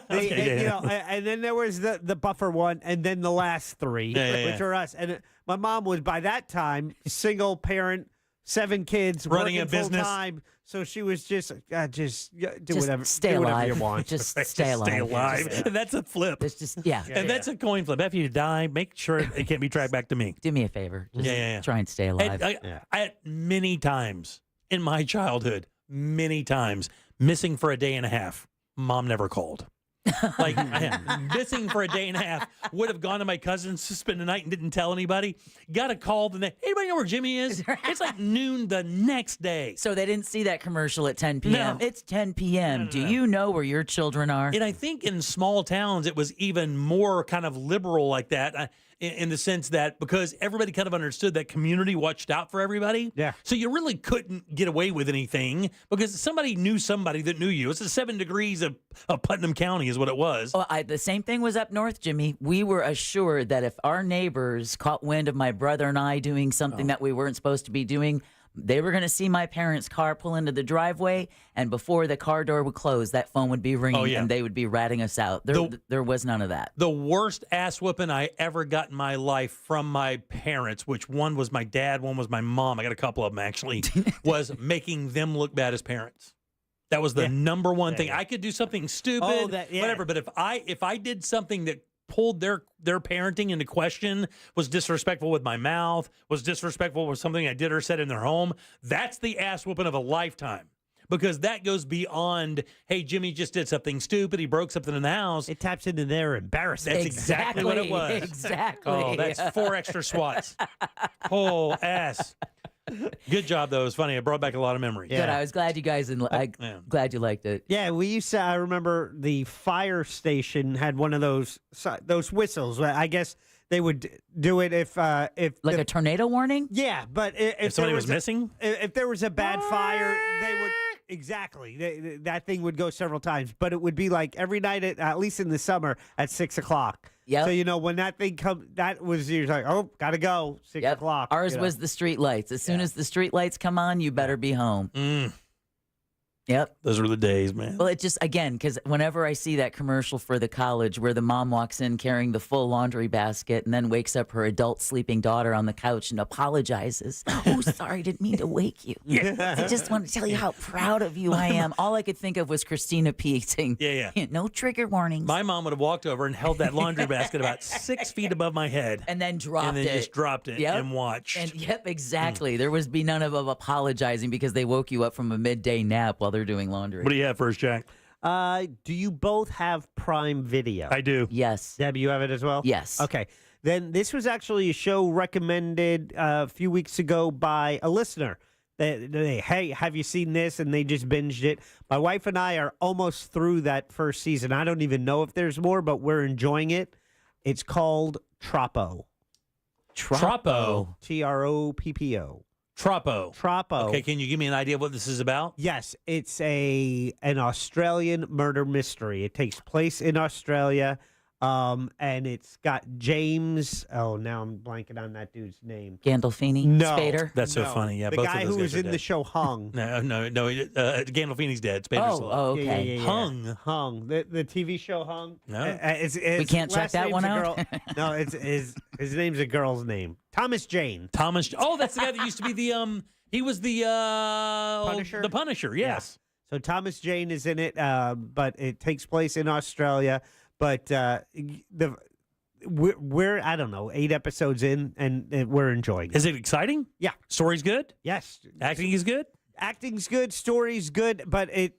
and then there was the buffer one, and then the last 3, which are us. And my mom was, by that time, single parent, 7 kids, running a working business. full time. So she was just do whatever, stay do whatever alive. you want. Just stay alive. Stay alive. And that's a flip. It's just and that's a coin flip. After you die, make sure it can't be tracked back to me. Do me a favor. Just try and stay alive. I many times in my childhood, missing for a day and a half. Mom never called. Like, missing for a day and a half. Would have gone to my cousin's to spend the night and didn't tell anybody. Got a call the next. Anybody know where Jimmy is? It's like noon the next day. So they didn't see that commercial at 10 p.m. No. It's 10 p.m. Do you know where your children are? And I think in small towns, it was even more kind of liberal like that. In the sense that because everybody kind of understood that community watched out for everybody. Yeah. So you really couldn't get away with anything because somebody knew somebody that knew you. It's the 7 degrees of Putnam County is what it was. Oh, the same thing was up north, Jimmy. We were assured that if our neighbors caught wind of my brother and I doing something that we weren't supposed to be doing, they were going to see my parents' car pull into the driveway, and before the car door would close, that phone would be ringing, and they would be ratting us out. There was none of that. The worst ass whooping I ever got in my life from my parents, which one was my dad, one was my mom, I got a couple of them actually, was making them look bad as parents. That was the number one thing. I could do something stupid, whatever, but if I did something that pulled their parenting into question, was disrespectful with my mouth, was disrespectful with something I did or said in their home, that's the ass whooping of a lifetime. Because that goes beyond, hey, Jimmy just did something stupid, he broke something in the house. It taps into their embarrassment. That's exactly what it was. Exactly. Oh, that's 4 extra swats. Whole ass. Good job, though. It was funny. It brought back a lot of memories. Good. I was glad you guys, glad you liked it. Yeah, we used to, I remember the fire station had one of those whistles. I guess they would do it if like a tornado warning? Yeah, but if somebody was missing? If there was a bad fire, they would... Exactly. That thing would go several times, but it would be like every night, at least in the summer, at 6 o'clock. Yeah. So, when that thing comes, that was, you're like, oh, got to go, 6 o'clock. Ours was the street lights. As soon as the street lights come on, you better be home. Yep. Those were the days, man. Well, it just, again, because whenever I see that commercial for the college where the mom walks in carrying the full laundry basket and then wakes up her adult sleeping daughter on the couch and apologizes. Oh, sorry, didn't mean to wake you. I just want to tell you how proud of you I am. All I could think of was Christina P. saying, no trigger warnings. My mom would have walked over and held that laundry basket about 6 feet above my head. And then dropped it. Just dropped it and watched. And exactly. There was none of them apologizing because they woke you up from a midday nap while they're doing laundry. What do you have first, Jack? Do you both have Prime Video? I do. Yes. Deb, you have it as well? Yes. Okay. Then this was actually a show recommended a few weeks ago by a listener. Hey, have you seen this? And they just binged it. My wife and I are almost through that first season. I don't even know if there's more, but we're enjoying it. It's called Troppo. Troppo. Troppo. Troppo. Okay, can you give me an idea of what this is about? Yes, it's an Australian murder mystery. It takes place in Australia, and it's got James. Oh, now I'm blanking on that dude's name. Gandolfini? No. Spader? That's so funny. Yeah, the both guy of those who was guys are in the dead. show Hung. No. Gandolfini's dead. Spader's alive. Oh, okay. Yeah. Hung. The TV show Hung. No. We can't check that one out? No, his name's a girl's name. Thomas Jane. Oh, that's the guy that used to be the he was the Punisher? The Punisher, yes. So Thomas Jane is in it, but it takes place in Australia. But we're I don't know 8 episodes in, and we're enjoying it. Is it exciting? Yeah. Story's good? Yes. Acting is good? Acting's good, story's good, but I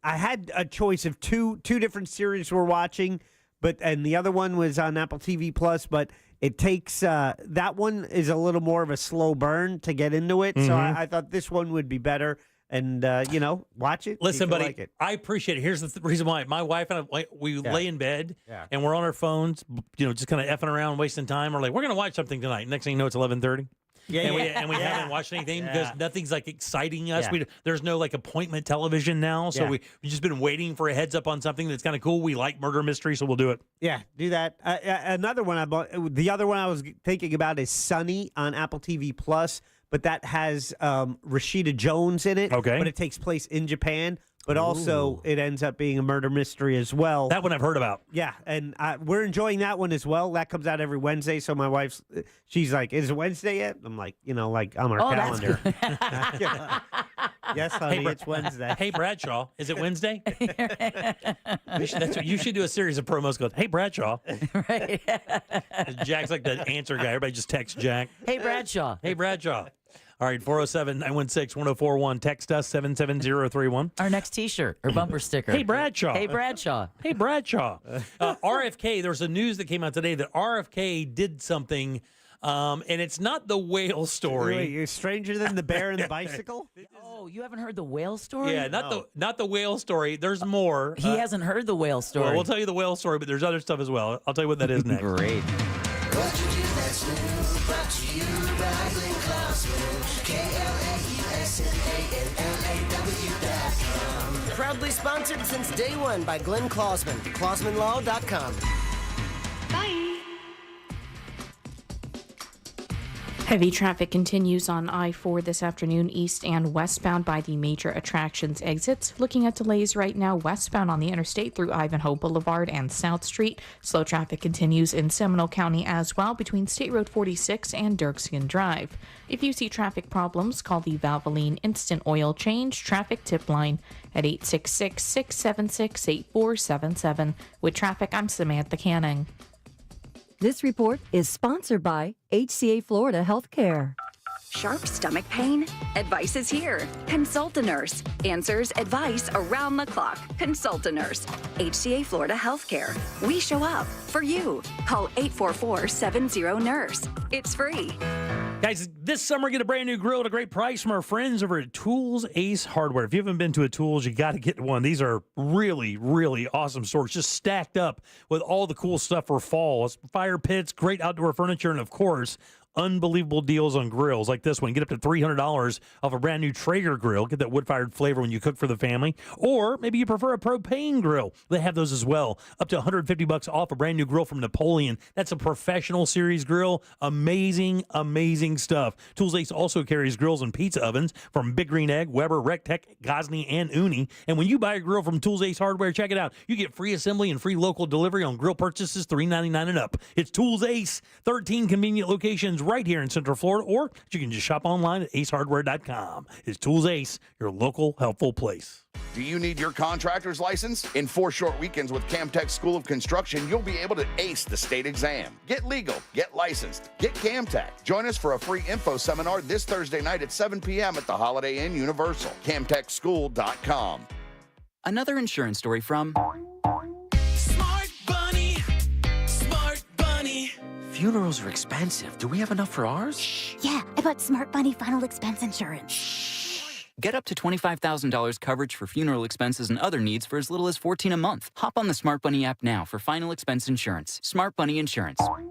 had a choice of two different series we're watching, and the other one was on Apple TV Plus, but it takes that one is a little more of a slow burn to get into it. So I thought this one would be better. and watch it. Listen, buddy, like it. I appreciate it. Here's the reason why. My wife and I, we lay in bed and we're on our phones, just kind of effing around, wasting time. We're like, we're going to watch something tonight. Next thing you know, it's 11:30. And we haven't watched anything because nothing's like exciting us. Yeah. There's no like appointment television now, so we've just been waiting for a heads up on something that's kind of cool. We like murder mystery, so we'll do it. Yeah, do that. Another one I bought. The other one I was thinking about is Sunny on Apple TV Plus, but that has Rashida Jones in it. Okay, but it takes place in Japan. But also, it ends up being a murder mystery as well. That one I've heard about. Yeah, and we're enjoying that one as well. That comes out every Wednesday. So my she's like, "Is it Wednesday yet?" I'm like, like on our calendar. Yes, honey, it's Wednesday. Hey, Bradshaw, is it Wednesday? You should do a series of promos called, "Hey, Bradshaw." Right. Jack's like the answer guy. Everybody just texts Jack. Hey, Bradshaw. Hey, Bradshaw. All right, 407-916-1041. Text us 77031. Our next T-shirt or bumper sticker. Hey, Bradshaw. Hey, Bradshaw. Hey, Bradshaw. RFK, there's a news that came out today that RFK did something, and it's not the whale story. Wait, you're stranger than the bear and the bicycle? Oh, you haven't heard the whale story? Yeah, not the whale story. There's more. He hasn't heard the whale story. Well, we'll tell you the whale story, but there's other stuff as well. I'll tell you what that is next. Great. What you do that's new, brought to you by Glenn Clausman, KLAUSMANLAW.com. Proudly sponsored since day one by Glenn Clausman, ClausmanLaw.com. Bye. Heavy traffic continues on I-4 this afternoon, east and westbound by the major attractions exits. Looking at delays right now, westbound on the interstate through Ivanhoe Boulevard and South Street. Slow traffic continues in Seminole County as well between State Road 46 and Dirkskin Drive. If you see traffic problems, call the Valvoline Instant Oil Change traffic tip line at 866-676-8477. With traffic, I'm Samantha Canning. This report is sponsored by HCA Florida Healthcare. Sharp stomach pain? Advice is here. Consult a nurse. Answers, advice around the clock. Consult a nurse. HCA Florida Healthcare. We show up for you. Call 844-70-NURSE. It's free. Guys, this summer, get a brand new grill at a great price from our friends over at Tools Ace Hardware. If you haven't been to a Tools, you got to get one. These are really, really awesome stores, just stacked up with all the cool stuff for fall. It's fire pits, great outdoor furniture, and of course, unbelievable deals on grills like this one. Get up to $300 off a brand new Traeger grill. Get that wood-fired flavor when you cook for the family. Or maybe you prefer a propane grill. They have those as well. Up to $150 off a brand new grill from Napoleon. That's a professional series grill. Amazing, amazing stuff. Tools Ace also carries grills and pizza ovens from Big Green Egg, Weber, Rectech, Gosney, and Uni. And when you buy a grill from Tools Ace Hardware, check it out. You get free assembly and free local delivery on grill purchases $3.99 and up. It's Tools Ace, 13 convenient locations right here in Central Florida, or you can just shop online at acehardware.com. It's Tools Ace, your local helpful place. Do you need your contractor's license? In 4 short weekends with Camtech School of Construction, you'll be able to ace the state exam. Get legal, get licensed, get Camtech. Join us for a free info seminar this Thursday night at 7 p.m. at the Holiday Inn Universal. CamtechSchool.com. Another insurance story from Funerals are expensive. Do we have enough for ours? Yeah, I bought Smart Bunny Final Expense Insurance. Get up to $25,000 coverage for funeral expenses and other needs for as little as $14 a month. Hop on the Smart Bunny app now for final expense insurance. Smart Bunny Insurance. Smart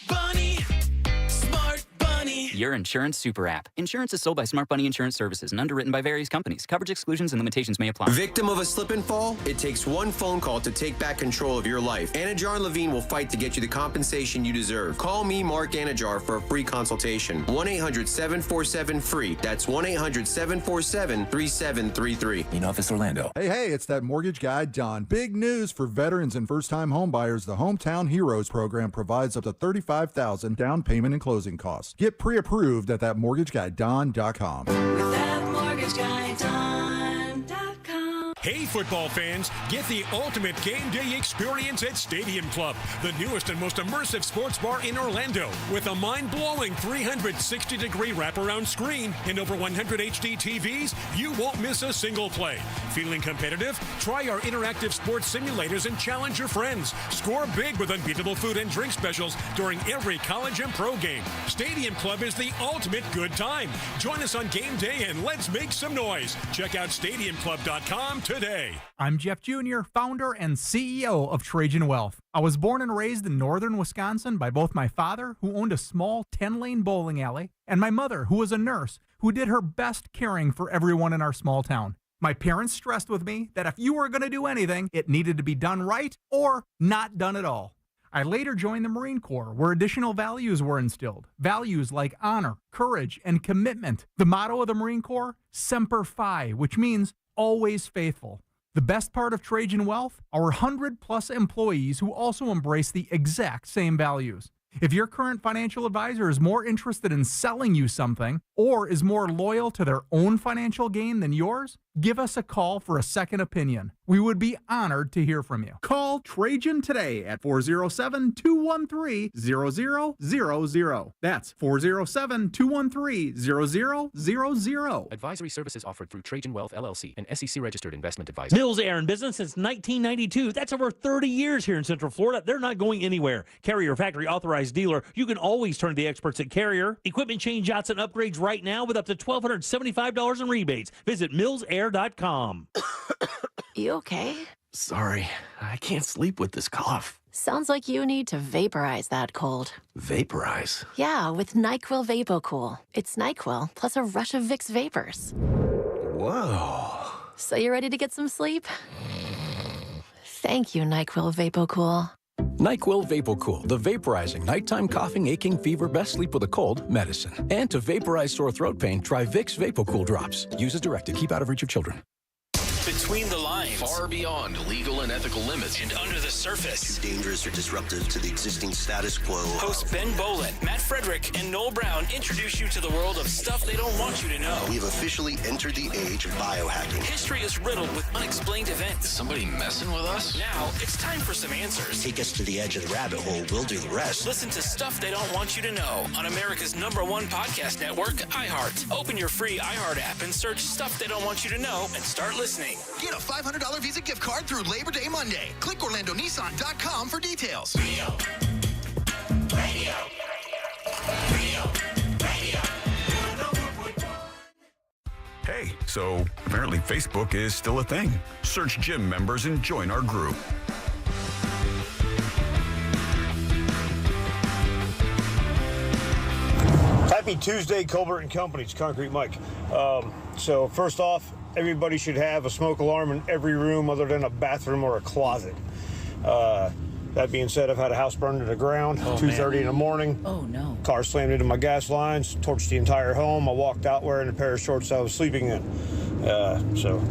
Bunny. Smart Bunny. Your insurance super app. Insurance is sold by Smart Bunny Insurance Services and underwritten by various companies. Coverage exclusions and limitations may apply. Victim of a slip and fall? It takes one phone call to take back control of your life. Anajar and Levine will fight to get you the compensation you deserve. Call me, Mark Anajar, for a free consultation. 1-800-747-FREE. That's 1-800-747-3733. In Office Orlando. Hey, it's that mortgage guy, Don. Big news for veterans and first-time homebuyers. The Hometown Heroes program provides up to $35,000 down payment and closing costs. Get pre-approved at thatmortgageguyDon.com. With thatmortgageguyDon.com. Hey, football fans, get the ultimate game day experience at Stadium Club, the newest and most immersive sports bar in Orlando. With a mind-blowing 360-degree wraparound screen and over 100 HD TVs, you won't miss a single play. Feeling competitive? Try our interactive sports simulators and challenge your friends. Score big with unbeatable food and drink specials during every college and pro game. Stadium Club is the ultimate good time. Join us on game day and let's make some noise. Check out stadiumclub.com today. I'm Jeff Jr., founder and CEO of Trajan Wealth. I was born and raised in northern Wisconsin by both my father, who owned a small 10-lane bowling alley, and my mother, who was a nurse, who did her best caring for everyone in our small town. My parents stressed with me that if you were going to do anything, it needed to be done right or not done at all. I later joined the Marine Corps, where additional values were instilled. Values like honor, courage, and commitment. The motto of the Marine Corps, Semper Fi, which means always faithful. The best part of Trajan Wealth, our 100-plus employees who also embrace the exact same values. If your current financial advisor is more interested in selling you something or is more loyal to their own financial gain than yours, give us a call for a second opinion. We would be honored to hear from you. Call Trajan today at 407-213-0000. That's 407-213-0000. Advisory services offered through Trajan Wealth, LLC, an SEC-registered investment advisor. Mills Air in business since 1992. That's over 30 years here in Central Florida. They're not going anywhere. Carrier factory authorized dealer. You can always turn to the experts at Carrier. Equipment change outs and upgrades right now with up to $1,275 in rebates. Visit millsair.com. You okay? Sorry, I can't sleep with this cough. Sounds like you need to vaporize that cold. Vaporize? Yeah, with NyQuil VapoCool. It's NyQuil plus a rush of Vicks vapors. Whoa. So you ready to get some sleep? Thank you, NyQuil VapoCool. NyQuil VapoCool, the vaporizing nighttime coughing, aching, fever, best sleep with a cold medicine. And to vaporize sore throat pain, try Vicks VapoCool drops. Use as directed. Keep out of reach of children. Between the lines. Far beyond legal and ethical limits. And under the surface. Too dangerous or disruptive to the existing status quo. Hosts Ben Bolin, Matt Frederick, and Noel Brown introduce you to the world of stuff they don't want you to know. We've officially entered the age of biohacking. History is riddled with unexplained events. Is somebody messing with us? Now, it's time for some answers. Take us to the edge of the rabbit hole. We'll do the rest. Listen to Stuff They Don't Want You to Know on America's #1 podcast network, iHeart. Open your free iHeart app and search Stuff They Don't Want You to Know and start listening. Get a $500 Visa gift card through Labor Day Monday. Click OrlandoNissan.com for details. Radio. Hey, so apparently Facebook is still a thing. Search gym members and join our group. Happy Tuesday, Colbert and Company. It's Concrete Mike. So first off, everybody should have a smoke alarm in every room other than a bathroom or a closet. That being said, I've had a house burned to the ground, 2:30 in the morning. Oh, no. Car slammed into my gas lines, torched the entire home. I walked out wearing a pair of shorts I was sleeping in. So,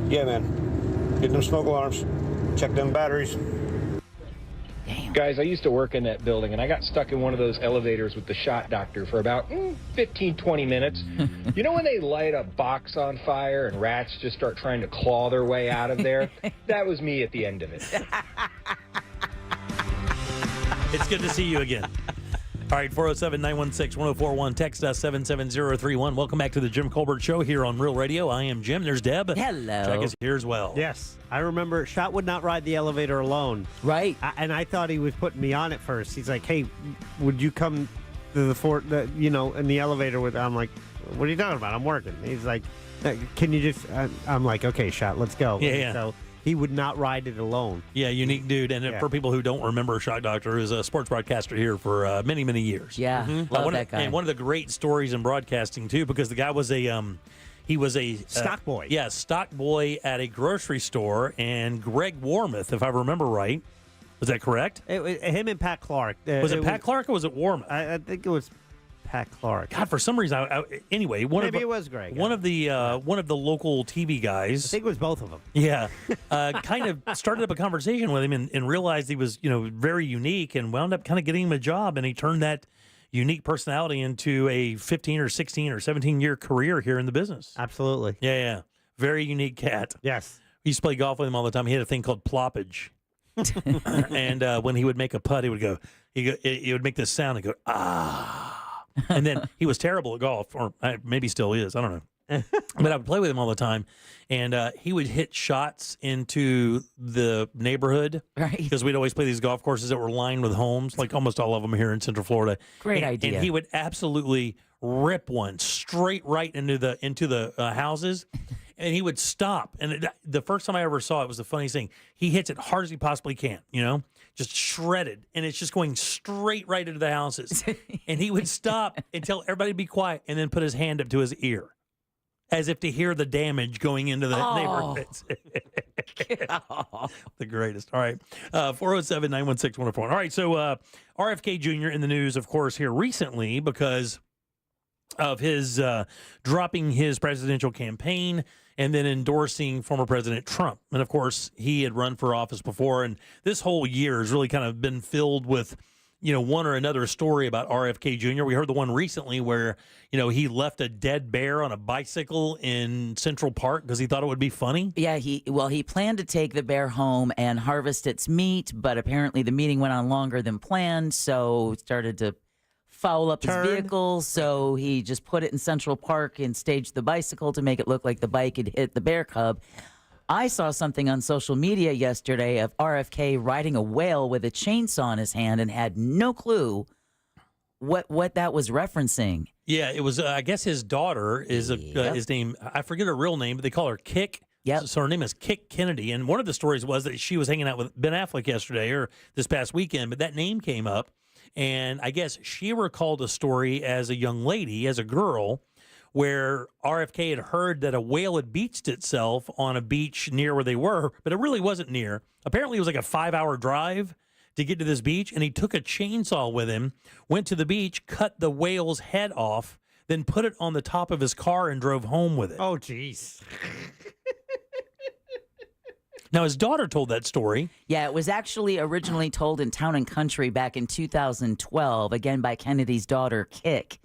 yeah, man, get them smoke alarms, check them batteries. Guys, I used to work in that building, and I got stuck in one of those elevators with the shot doctor for about 15, 20 minutes. You know when they light a box on fire and rats just start trying to claw their way out of there? That was me at the end of it. It's good to see you again. All right, 407-916-1041. Text us 77031. Welcome back to the Jim Colbert Show here on Real Radio. I am Jim. There's Deb. Hello. Jack is here as well. Yes. I remember Shot would not ride the elevator alone. Right. And I thought he was putting me on it first. He's like, hey, would you come to the fort, in the elevator with, I'm like, what are you talking about? I'm working. He's like, can you just, I'm like, okay, Shot, let's go. Yeah. So he would not ride it alone. Yeah, unique dude. And for people who don't remember, Shock Doctor is a sports broadcaster here for many, many years. Yeah, love that guy. And one of the great stories in broadcasting, too, because the guy was he was a stock boy. Yeah, stock boy at a grocery store. And Greg Warmoth, if I remember right, was that correct? Him and Pat Clark. Was it Pat Clark or was it Warmoth? I think it was Pat Clark. God, for some reason, anyway, maybe it was Greg. One of the local TV guys. I think it was both of them. Yeah, kind of started up a conversation with him and realized he was very unique and wound up kind of getting him a job, and he turned that unique personality into a 15 or 16 or 17 year career here in the business. Absolutely. Yeah. Very unique cat. Yes. We used to play golf with him all the time. He had a thing called ploppage. And when he would make a putt, he would make this sound and go, ah. And then he was terrible at golf, or maybe still is. I don't know. But I would play with him all the time, and he would hit shots into the neighborhood. Right. Because we'd always play these golf courses that were lined with homes, like almost all of them here in Central Florida. Great idea. And he would absolutely rip one straight right into the houses. And he would stop. And the first time I ever saw it was the funniest thing. He hits it hard as he possibly can, just shredded. And it's just going straight right into the houses. And he would stop and tell everybody to be quiet and then put his hand up to his ear as if to hear the damage going into the neighborhoods. The greatest. All right. 407-916-1041. All right. So RFK Jr. in the news, of course, here recently because of his dropping his presidential campaign and then endorsing former President Trump. And, of course, he had run for office before. And this whole year has really kind of been filled with, one or another story about RFK Jr. We heard the one recently where, he left a dead bear on a bicycle in Central Park because he thought it would be funny. Yeah, he planned to take the bear home and harvest its meat, but apparently the meeting went on longer than planned, so started to foul up his vehicle, so he just put it in Central Park and staged the bicycle to make it look like the bike had hit the bear cub. I saw something on social media yesterday of RFK riding a whale with a chainsaw in his hand and had no clue what that was referencing. Yeah, it was, I guess his daughter is his name, I forget her real name, but they call her Kick. Yep. So her name is Kick Kennedy. And one of the stories was that she was hanging out with Ben Affleck yesterday or this past weekend, but that name came up. And I guess she recalled a story as a young lady, as a girl, where RFK had heard that a whale had beached itself on a beach near where they were, but it really wasn't near. Apparently, it was like a 5-hour drive to get to this beach, and he took a chainsaw with him, went to the beach, cut the whale's head off, then put it on the top of his car and drove home with it. Oh, jeez. Now, his daughter told that story. Yeah, it was actually originally told in Town and Country back in 2012, again by Kennedy's daughter, Kick.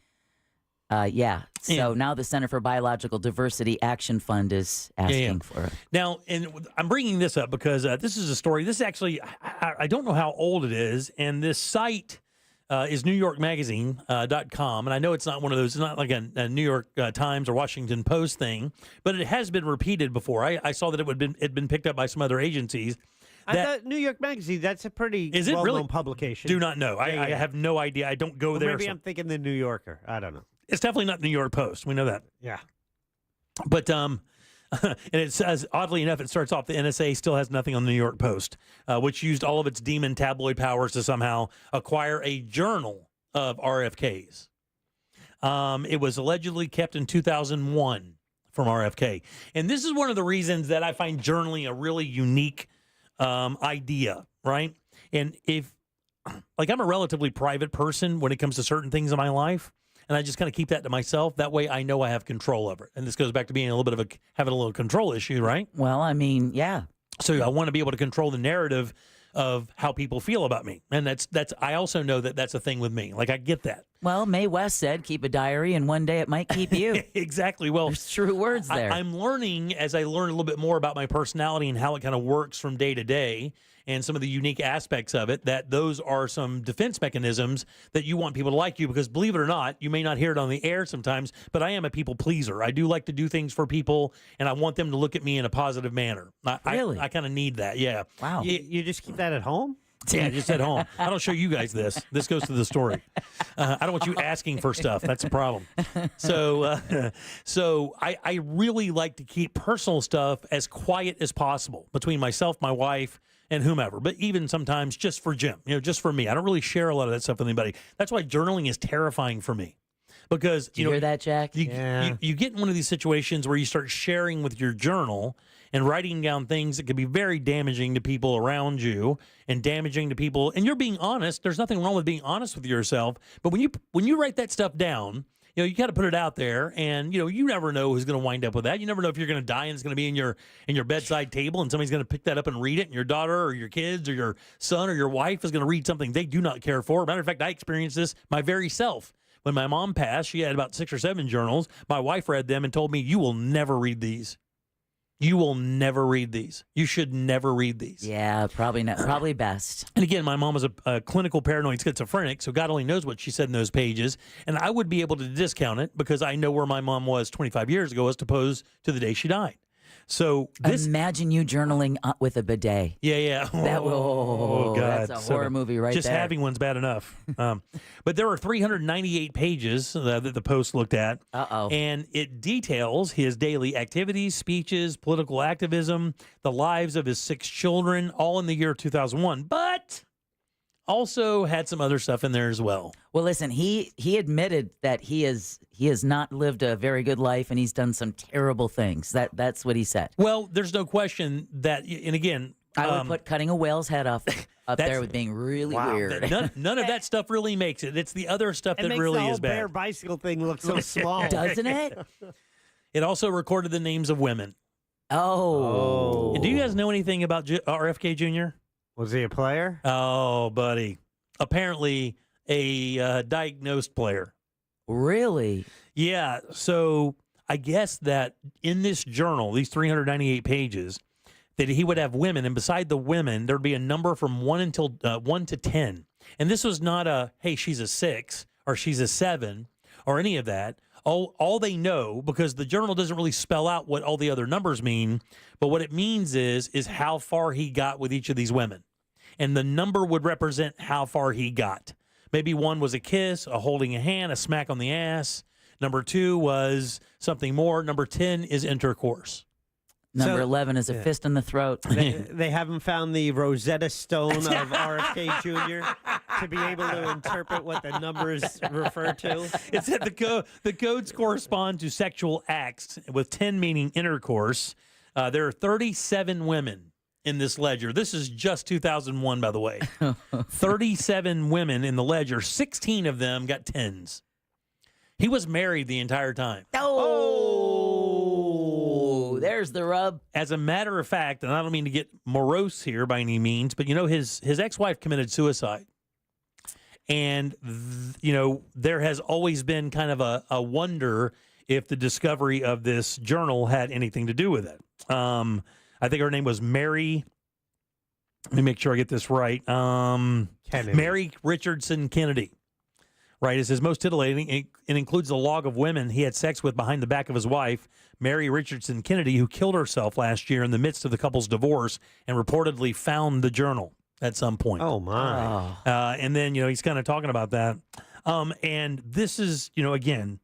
So now the Center for Biological Diversity Action Fund is asking for it. Now, and I'm bringing this up because this is a story. This is actually, I don't know how old it is, and this site is NewYorkMagazine.com, and I know it's not one of those, it's not like a New York Times or Washington Post thing, but it has been repeated before. I saw that it'd been picked up by some other agencies. I thought New York Magazine, that's a pretty well-known publication. Do not know. I have no idea. I don't go there. Maybe I'm thinking the New Yorker. I don't know. It's definitely not the New York Post. We know that. Yeah. But, and it says, oddly enough, it starts off the NSA still has nothing on the New York Post, which used all of its demon tabloid powers to somehow acquire a journal of RFK's. It was allegedly kept in 2001 from RFK. And this is one of the reasons that I find journaling a really unique idea, right? And I'm a relatively private person when it comes to certain things in my life. And I just kind of keep that to myself. That way I know I have control over it. And this goes back to being having a little control issue, right? Well, I mean, yeah. So I want to be able to control the narrative of how people feel about me. And that's I also know that that's a thing with me. Like, I get that. Well, Mae West said, keep a diary, and one day it might keep you. Exactly. Well, there's true words there. I'm learning as I learn a little bit more about my personality and how it kind of works from day to day and some of the unique aspects of it, that those are some defense mechanisms that you want people to like you, because believe it or not, you may not hear it on the air sometimes, but I am a people pleaser. I do like to do things for people, and I want them to look at me in a positive manner. Really? I kind of need that, yeah. Wow. You just keep that at home? Yeah, just at home. I don't show you guys this. This goes to the story. I don't want you asking for stuff. That's a problem. So I really like to keep personal stuff as quiet as possible between myself, my wife, and whomever, but even sometimes just for Jim, just for me. I don't really share a lot of that stuff with anybody. That's why journaling is terrifying for me, because you hear that, Jack? You get in one of these situations where you start sharing with your journal and writing down things that could be very damaging to people around you and damaging to people. And you're being honest. There's nothing wrong with being honest with yourself. But when you write that stuff down, you got to put it out there, and you never know who's going to wind up with that. You never know if you're going to die and it's going to be in your bedside table, and somebody's going to pick that up and read it, and your daughter or your kids or your son or your wife is going to read something they do not care for. Matter of fact, I experienced this my very self. When my mom passed, she had about 6 or 7 journals. My wife read them and told me, "You will never read these." You will never read these. You should never read these. Yeah, probably not. Probably best. And again, my mom was a clinical paranoid schizophrenic, so God only knows what she said in those pages. And I would be able to discount it because I know where my mom was 25 years ago as opposed to the day she died. So imagine you journaling with a bidet. Yeah. God, that's a horror movie right just there. having one's bad enough. But there are 398 pages that the Post looked at. And it details his daily activities, speeches, political activism, the lives of his 6 children, all in the year 2001. But also had some other stuff in there as well. Well, listen, he admitted that he has not lived a very good life, and he's done some terrible things. That's what he said. Well, there's no question that, and again, I would put cutting a whale's head off up there with being really weird. None of that stuff really makes it. It's the other stuff that really is bad. It makes the whole bear bicycle thing look so small. Doesn't it? It also recorded the names of women. Oh. And do you guys know anything about RFK Jr.? Was he a player? Oh, buddy. Apparently a diagnosed player. Really? Yeah. So I guess that in this journal, these 398 pages, that he would have women, and beside the women, there'd be a number from 1 to 10. And this was not a, hey, she's a 6 or she's a 7 or any of that. All they know, because the journal doesn't really spell out what all the other numbers mean, but what it means is how far he got with each of these women. And the number would represent how far he got. Maybe 1 was a kiss, a holding a hand, a smack on the ass. Number 2 was something more. Number 10 is intercourse. Number 11 is a fist in the throat. They haven't found the Rosetta Stone of RFK Jr. to be able to interpret what the numbers refer to. It said the codes correspond to sexual acts, with 10 meaning intercourse. There are 37 women in this ledger. This is just 2001, by the way. 37 women in the ledger. 16 of them got 10s. He was married the entire time. Oh, there's the rub. As a matter of fact, and I don't mean to get morose here by any means, but his ex-wife committed suicide. And there has always been kind of a wonder if the discovery of this journal had anything to do with it. I think her name was Mary. Let me make sure I get this right. Mary Richardson Kennedy. Right, it says most titillating. It includes the log of women he had sex with behind the back of his wife, Mary Richardson Kennedy, who killed herself last year in the midst of the couple's divorce and reportedly found the journal at some point. Oh, my. And then, he's kind of talking about that. And this is, again,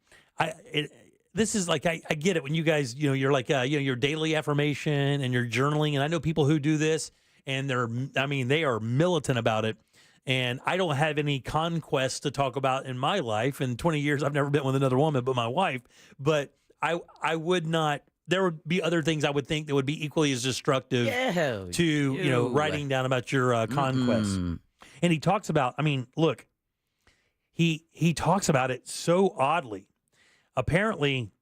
this is like, I get it when you guys, you're like, your daily affirmation and your journaling. And I know people who do this and they are militant about it. And I don't have any conquests to talk about in my life. In 20 years, I've never been with another woman but my wife. But I would not. There would be other things I would think that would be equally as destructive to writing down about your conquests. And he talks about. Look, he talks about it so oddly. Apparently,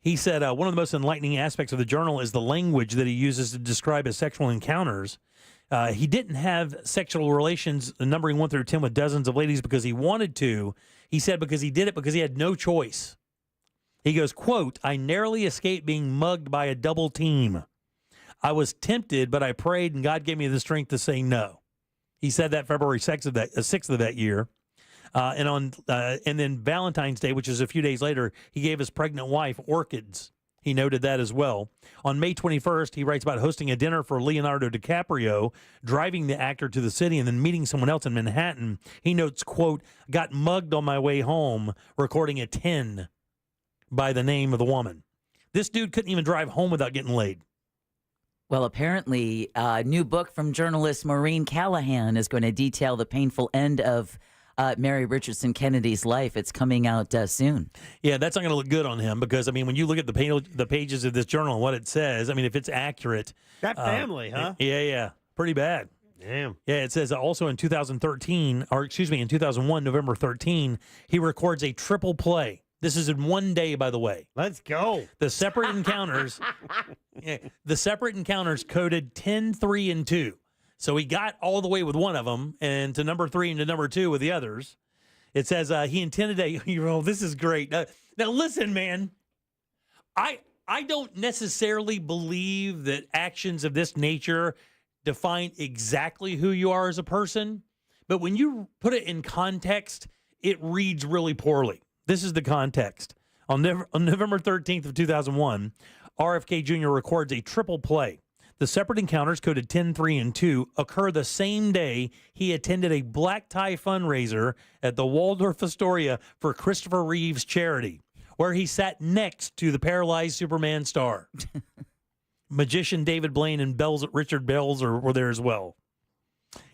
he said one of the most enlightening aspects of the journal is the language that he uses to describe his sexual encounters. He didn't have sexual relations numbering 1 through 10 with dozens of ladies because he wanted to. He said because he did it because he had no choice. He goes, quote, "I narrowly escaped being mugged by a double team. I was tempted, but I prayed and God gave me the strength to say no." He said that February 6th of that year. And then Valentine's Day, which is a few days later, he gave his pregnant wife orchids. He noted that as well. On May 21st, he writes about hosting a dinner for Leonardo DiCaprio, driving the actor to the city, and then meeting someone else in Manhattan. He notes, quote, "Got mugged on my way home, recording a 10 by the name of the woman." This dude couldn't even drive home without getting laid. Well, apparently, a new book from journalist Maureen Callahan is going to detail the painful end of Mary Richardson Kennedy's life. It's coming out soon. Yeah, that's not going to look good on him because, when you look at the pages of this journal and what it says, if it's accurate. That family, huh? Yeah. Pretty bad. Damn. Yeah, it says also in 2001, November 13, he records a triple play. This is in one day, by the way. Let's go. The separate encounters, coded 10, 3, and 2. So he got all the way with one of them, and to number 3 and to number 2 with the others. It says he intended this is great. Now listen, man. I don't necessarily believe that actions of this nature define exactly who you are as a person, but when you put it in context, it reads really poorly. This is the context. On November 13th of 2001, RFK Jr. records a triple play. The separate encounters, coded 10, 3, and 2, occur the same day he attended a black tie fundraiser at the Waldorf Astoria for Christopher Reeve's charity, where he sat next to the paralyzed Superman star. Magician David Blaine and Richard Belzer were there as well.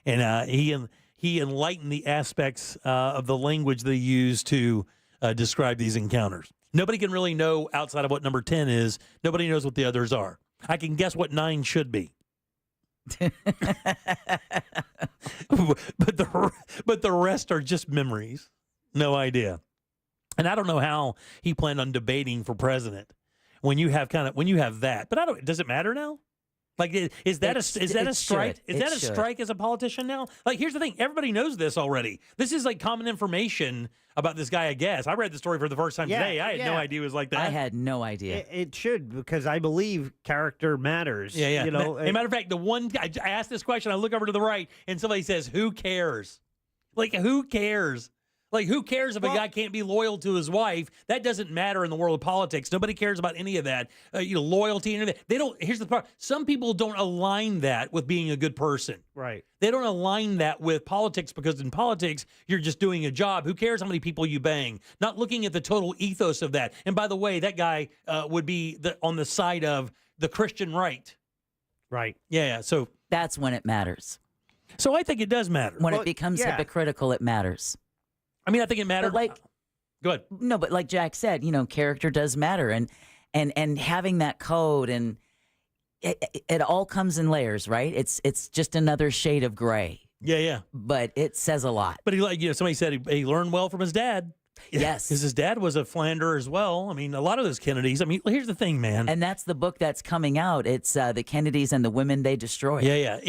And he enlightened the aspects of the language they use to describe these encounters. Nobody can really know outside of what number 10 is. Nobody knows what the others are. I can guess what 9 should be. but the rest are just memories. No idea. And I don't know how he planned on debating for president when you have that. But does it matter now? Like, is that a strike? Is that a strike as a politician now? Like, here's the thing. Everybody knows this already. This is like common information about this guy, I guess. I read the story for the first time today. I had no idea it was like that. I had no idea. It should, because I believe character matters. Yeah. You know, as a matter of fact, the one I asked this question, I look over to the right, and somebody says, "Who cares?" Like, who cares? Like, who cares if a guy can't be loyal to his wife? That doesn't matter in the world of politics. Nobody cares about any of that. Loyalty and everything. They don't. Here's the part. Some people don't align that with being a good person. Right. They don't align that with politics, because in politics, you're just doing a job. Who cares how many people you bang? Not looking at the total ethos of that. And by the way, that guy would be on the side of the Christian right. Right. Yeah. So that's when it matters. So I think it does matter. When it becomes hypocritical, it matters. I mean, I think it matters. Go ahead. No, but like Jack said, character does matter, and having that code, and it all comes in layers, right? It's just another shade of gray. Yeah. But it says a lot. But somebody said he learned well from his dad. Yes, because his dad was a Flander as well. I mean, a lot of those Kennedys. I mean, here's the thing, man. And that's the book that's coming out. It's the Kennedys and the Women They Destroyed. Yeah.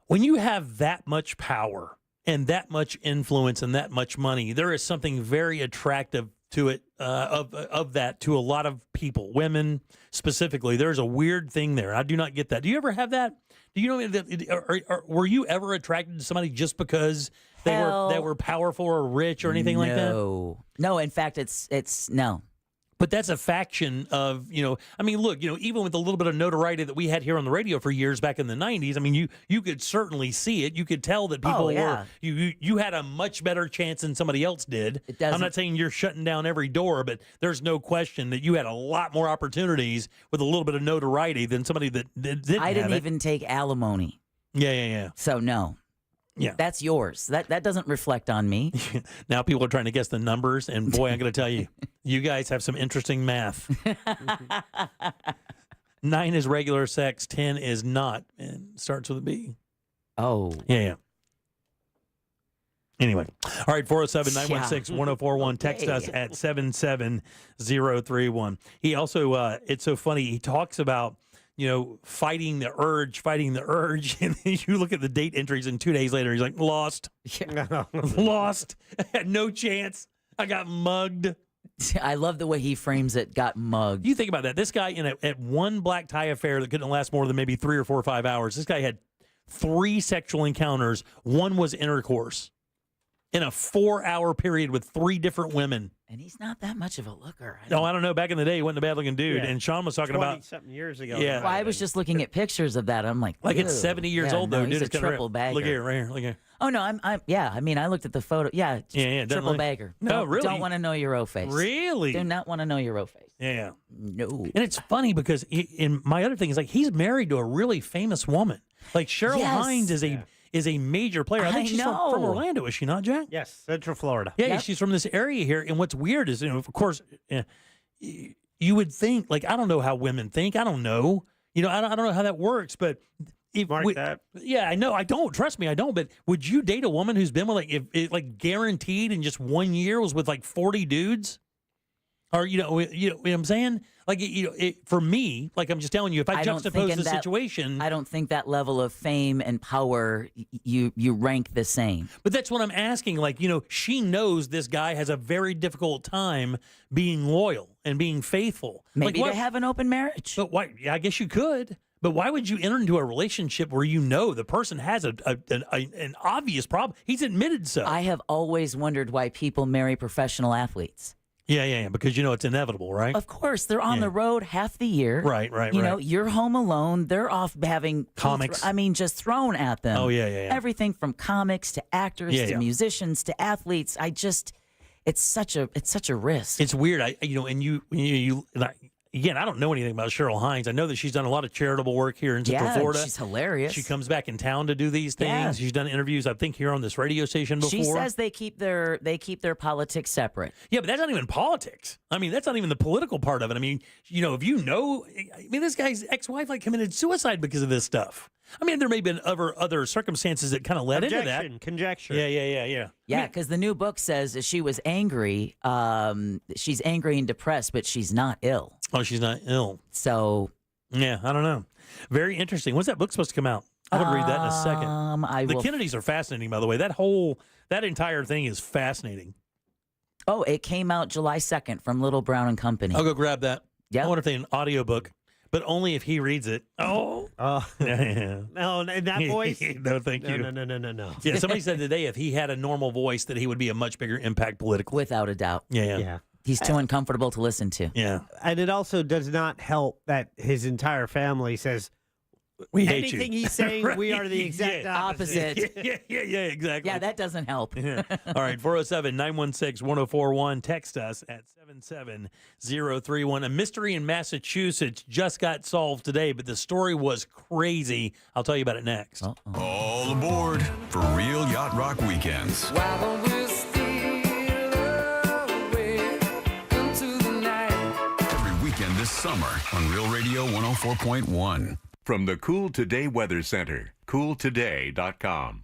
When you have that much power and that much influence and that much money, there is something very attractive to it, of that, to a lot of people, women specifically. There's a weird thing there. I do not get that. Do you ever have that? Do you know that? Were you ever attracted to somebody just because they were powerful or rich or anything like that? No. In fact, it's no. But that's a faction of, I mean, look, even with a little bit of notoriety that we had here on the radio for years back in the 90s, I mean, you could certainly see it. You could tell that people were, you had a much better chance than somebody else did. I'm not saying you're shutting down every door, but there's no question that you had a lot more opportunities with a little bit of notoriety than somebody that didn't I didn't have even take alimony. Yeah. So, no. Yeah. That's yours. That doesn't reflect on me. Now people are trying to guess the numbers, and boy, I'm going to tell you, you guys have some interesting math. 9 is regular sex, 10 is not, and starts with a B. Oh. Yeah. Anyway. All right, 407-916-1041. Text us at 77031. He also, it's so funny, he talks about, fighting the urge. And then you look at the date entries, and 2 days later, he's like, lost. Lost. Had no chance. I got mugged. I love the way he frames it, got mugged. You think about that. This guy, at one black tie affair that couldn't last more than maybe 3 or 4 or 5 hours, this guy had 3 sexual encounters. One was intercourse in a 4-hour period with 3 different women. And he's not that much of a looker. I don't know. Back in the day, he wasn't a bad-looking dude. Yeah. And Sean was talking about 20-something years ago. Yeah. Well, I was just looking at pictures of that. I'm like at 70 years old, though, he's dude. a triple bagger. Look here, right here. Look here. Oh, no, I mean, I looked at the photo. Yeah, triple bagger. No, really? Don't want to know your O face. Really? Do not want to know your O face. Yeah. No. And it's funny because in my other thing is, like, he's married to a really famous woman. Like, Cheryl Hines is a major player. I think she's from Orlando, is she not, Jack? Yes, Central Florida. Yeah, she's from this area here. And what's weird is, of course, you would think, like, I don't know how women think. I don't know. I don't know how that works. But that. Yeah, I know. I don't. Trust me, I don't. But would you date a woman who's been with, guaranteed in just 1 year was with, 40 dudes? Or, you know what I'm saying? Like, for me, like I'm just telling you, if I juxtapose the situation. I don't think that level of fame and power, you rank the same. But that's what I'm asking. Like, she knows this guy has a very difficult time being loyal and being faithful. Maybe they have an open marriage. But why? Yeah, I guess you could. But why would you enter into a relationship where the person has an obvious problem? He's admitted so. I have always wondered why people marry professional athletes. Yeah, because it's inevitable, right? Of course, they're on the road half the year. Right. You know, you're home alone. They're off having comics. Just thrown at them. Oh, yeah. Everything from comics to actors to musicians to athletes. It's such a risk. It's weird. Again, I don't know anything about Cheryl Hines. I know that she's done a lot of charitable work here in Central Florida. She's hilarious. She comes back in town to do these things. Yeah. She's done interviews, I think, here on this radio station before. She says they keep their politics separate. Yeah, but that's not even politics. I mean, that's not even the political part of it. I mean, this guy's ex-wife committed suicide because of this stuff. I mean, there may have been other circumstances that kind of led into that. Conjecture. Yeah. Yeah, because the new book says she was angry. She's angry and depressed, but she's not ill. Oh, she's not ill. So. Yeah, I don't know. Very interesting. When's that book supposed to come out? I would read that in a second. The Kennedys are fascinating, by the way. That entire thing is fascinating. Oh, it came out July 2nd from Little Brown and Company. I'll go grab that. Yeah. I wonder if they an audiobook. But only if he reads it. Oh. Yeah. No, in that voice? No, thank you. No. Yeah, somebody said today if he had a normal voice that he would be a much bigger impact politically. Without a doubt. Yeah. He's too uncomfortable to listen to. Yeah. And it also does not help that his entire family says, we hate anything you. he's saying, Right. we are the exact opposite. Yeah, exactly. Yeah, that doesn't help. Yeah. All right, 407-916-1041. Text us at 77031. A mystery in Massachusetts just got solved today, but the story was crazy. I'll tell you about it next. All aboard for Real Yacht Rock Weekends. Every weekend this summer on Real Radio 104.1. From the Cool Today Weather Center, cooltoday.com.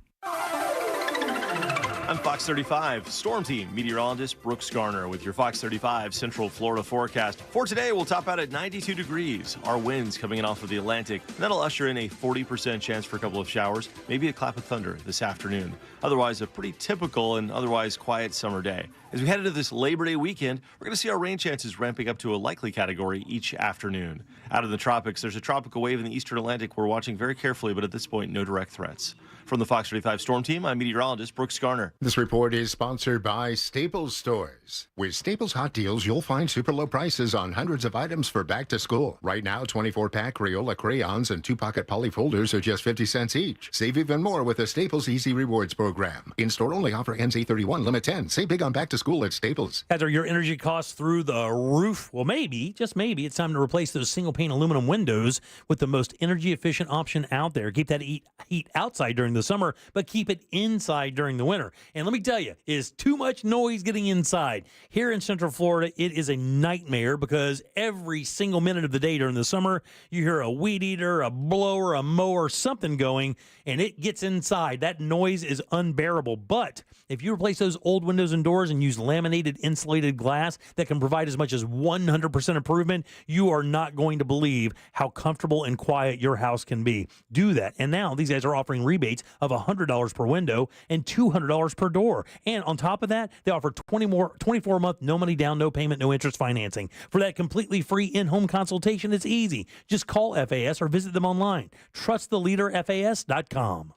I'm Fox 35 Storm Team meteorologist Brooks Garner with your Fox 35 Central Florida forecast. For today, we'll top out at 92 degrees. Our winds coming in off of the Atlantic. And that'll usher in a 40% chance for a couple of showers, maybe a clap of thunder this afternoon. Otherwise, a pretty typical and otherwise quiet summer day. As we head into this Labor Day weekend, we're going to see our rain chances ramping up to a likely category each afternoon. Out of the tropics, there's a tropical wave in the eastern Atlantic we're watching very carefully, but at this point, no direct threats. From the Fox 35 Storm Team, I'm meteorologist Brooks Garner. This report is sponsored by Staples Stores. With Staples Hot Deals, you'll find super low prices on hundreds of items for back to school. Right now, 24-pack Crayola crayons and 2-pocket poly folders are just 50 cents each. Save even more with the Staples Easy Rewards program. In-store only offer ends 8/31, limit 10. Save big on back to school at Staples. Are your energy costs through the roof? Well, maybe, just maybe, it's time to replace those single-pane aluminum windows with the most energy-efficient option out there. Keep that heat outside during the summer, but keep it inside during the winter. And let me tell you, is too much noise getting inside. Here in Central Florida, it is a nightmare because every single minute of the day during the summer, you hear a weed eater, a blower, a mower, something going, and it gets inside. That noise is unbearable. But if you replace those old windows and doors and use laminated insulated glass that can provide as much as 100% improvement, you are not going to believe how comfortable and quiet your house can be. Do that. And now these guys are offering rebates of $100 per window and $200 per door. And on top of that, they offer 24-month, no money down, no payment, no interest financing. For that completely free in-home consultation, it's easy. Just call FAS or visit them online. Trust the leader, FAS.com.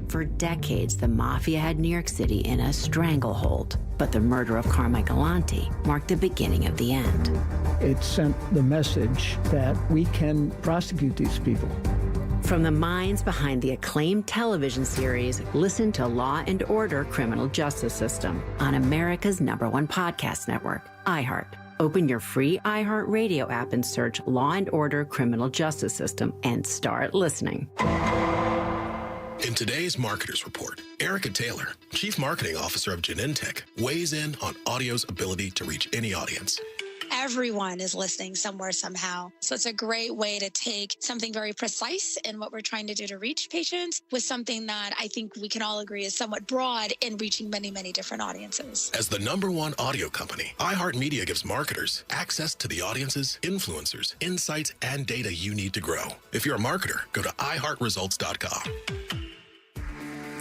For decades, the mafia had New York City in a stranglehold. But the murder of Carmichael Galanti marked the beginning of the end. It sent the message that we can prosecute these people. From the minds behind the acclaimed television series, listen to Law and Order: Criminal Justice System on America's #1 podcast network, iHeart. Open your free iHeart Radio app and search Law and Order: Criminal Justice System and start listening. In today's Marketers Report, Erica Taylor, Chief Marketing Officer of Genentech, weighs in on audio's ability to reach any audience. everyone is listening somewhere, somehow. So it's a great way to take something very precise in what we're trying to do to reach patients with something that I think we can all agree is somewhat broad in reaching many, many different audiences. As the #1 audio company, iHeartMedia gives marketers access to the audiences, influencers, insights, and data you need to grow. If you're a marketer, go to iHeartResults.com.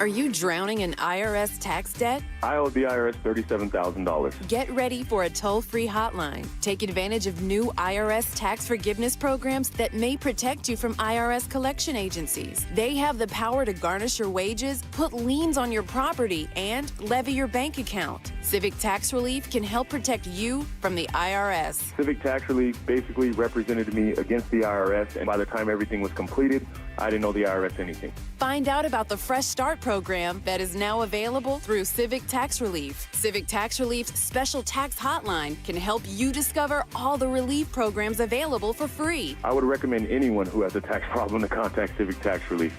Are you drowning in IRS tax debt? I owe the IRS $37,000. Get ready for a toll-free hotline. Take advantage of new IRS tax forgiveness programs that may protect you from IRS collection agencies. They have the power to garnish your wages, put liens on your property, and levy your bank account. Civic Tax Relief can help protect you from the IRS. Civic Tax Relief basically represented me against the IRS, and by the time everything was completed, I didn't owe the IRS anything. Find out about the Fresh Start program that is now available through Civic Tax Relief. Civic Tax Relief's special tax hotline can help you discover all the relief programs available for free. I would recommend anyone who has a tax problem to contact Civic Tax Relief.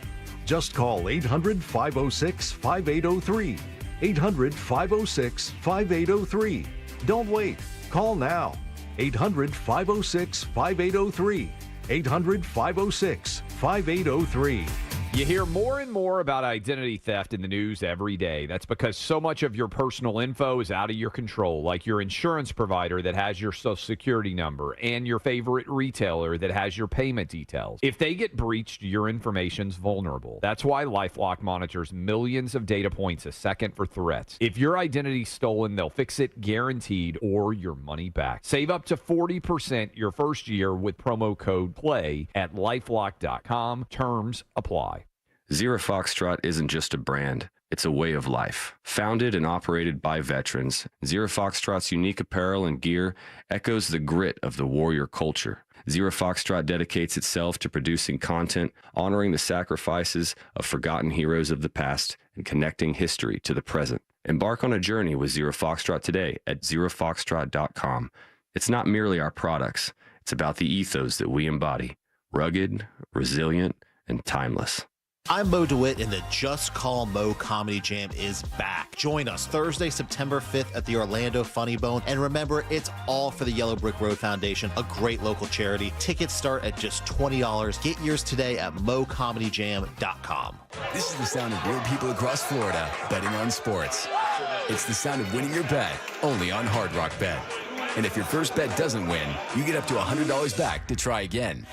Just call 800-506-5803. 800-506-5803. Don't wait. Call now. 800-506-5803. 800-506-5803. You hear more and more about identity theft in the news every day. That's because so much of your personal info is out of your control, like your insurance provider that has your social security number and your favorite retailer that has your payment details. If they get breached, your information's vulnerable. That's why LifeLock monitors millions of data points a second for threats. If your identity's stolen, they'll fix it guaranteed or your money back. Save up to 40% your first year with promo code PLAY at LifeLock.com. Terms apply. Zero Foxtrot isn't just a brand, it's a way of life. Founded and operated by veterans, Zero Foxtrot's unique apparel and gear echoes the grit of the warrior culture. Zero Foxtrot dedicates itself to producing content, honoring the sacrifices of forgotten heroes of the past, and connecting history to the present. Embark on a journey with Zero Foxtrot today at zerofoxtrot.com. It's not merely our products, it's about the ethos that we embody. Rugged, resilient, and timeless. I'm Mo DeWitt, and the Just Call Mo Comedy Jam is back. Join us Thursday, September 5th at the Orlando Funny Bone. And remember, it's all for the Yellow Brick Road Foundation, a great local charity. Tickets start at just $20. Get yours today at mocomedyjam.com. This is the sound of real people across Florida betting on sports. It's the sound of winning your bet, only on Hard Rock Bet. And if your first bet doesn't win, you get up to $100 back to try again.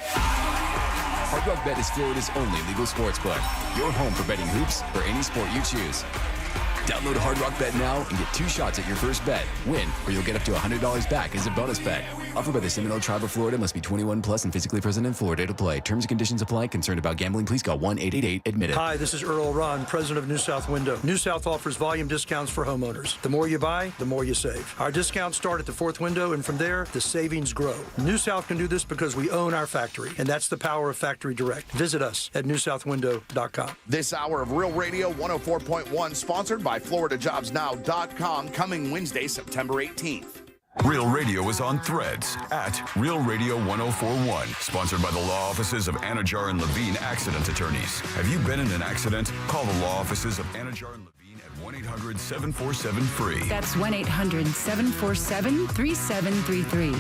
Hard Rock Bet is Florida's only legal sports book. Your home for betting hoops for any sport you choose. Download Hard Rock Bet now and get 2 shots at your first bet. Win, or you'll get up to $100 back as a bonus bet. Offered by the Seminole Tribe of Florida. Must be 21 plus and physically present in Florida to play. Terms and conditions apply. Concerned about gambling? Please call 1-888-ADMIT-IT. Hi, this is Earl Ron, president of New South Window. New South offers volume discounts for homeowners. The more you buy, the more you save. Our discounts start at the 4th window, and from there, the savings grow. New South can do this because we own our factory, and that's the power of Factory Direct. Visit us at newsouthwindow.com. This hour of Real Radio 104.1, sponsored by FloridaJobsNow.com, coming Wednesday, September 18th. Real Radio is on Threads at Real Radio 1041. Sponsored by the law offices of Anajar and Levine Accident Attorneys. Have you been in an accident? Call the law offices of Anajar and Levine at 1-800-747-FREE. That's 1-800-747-3733.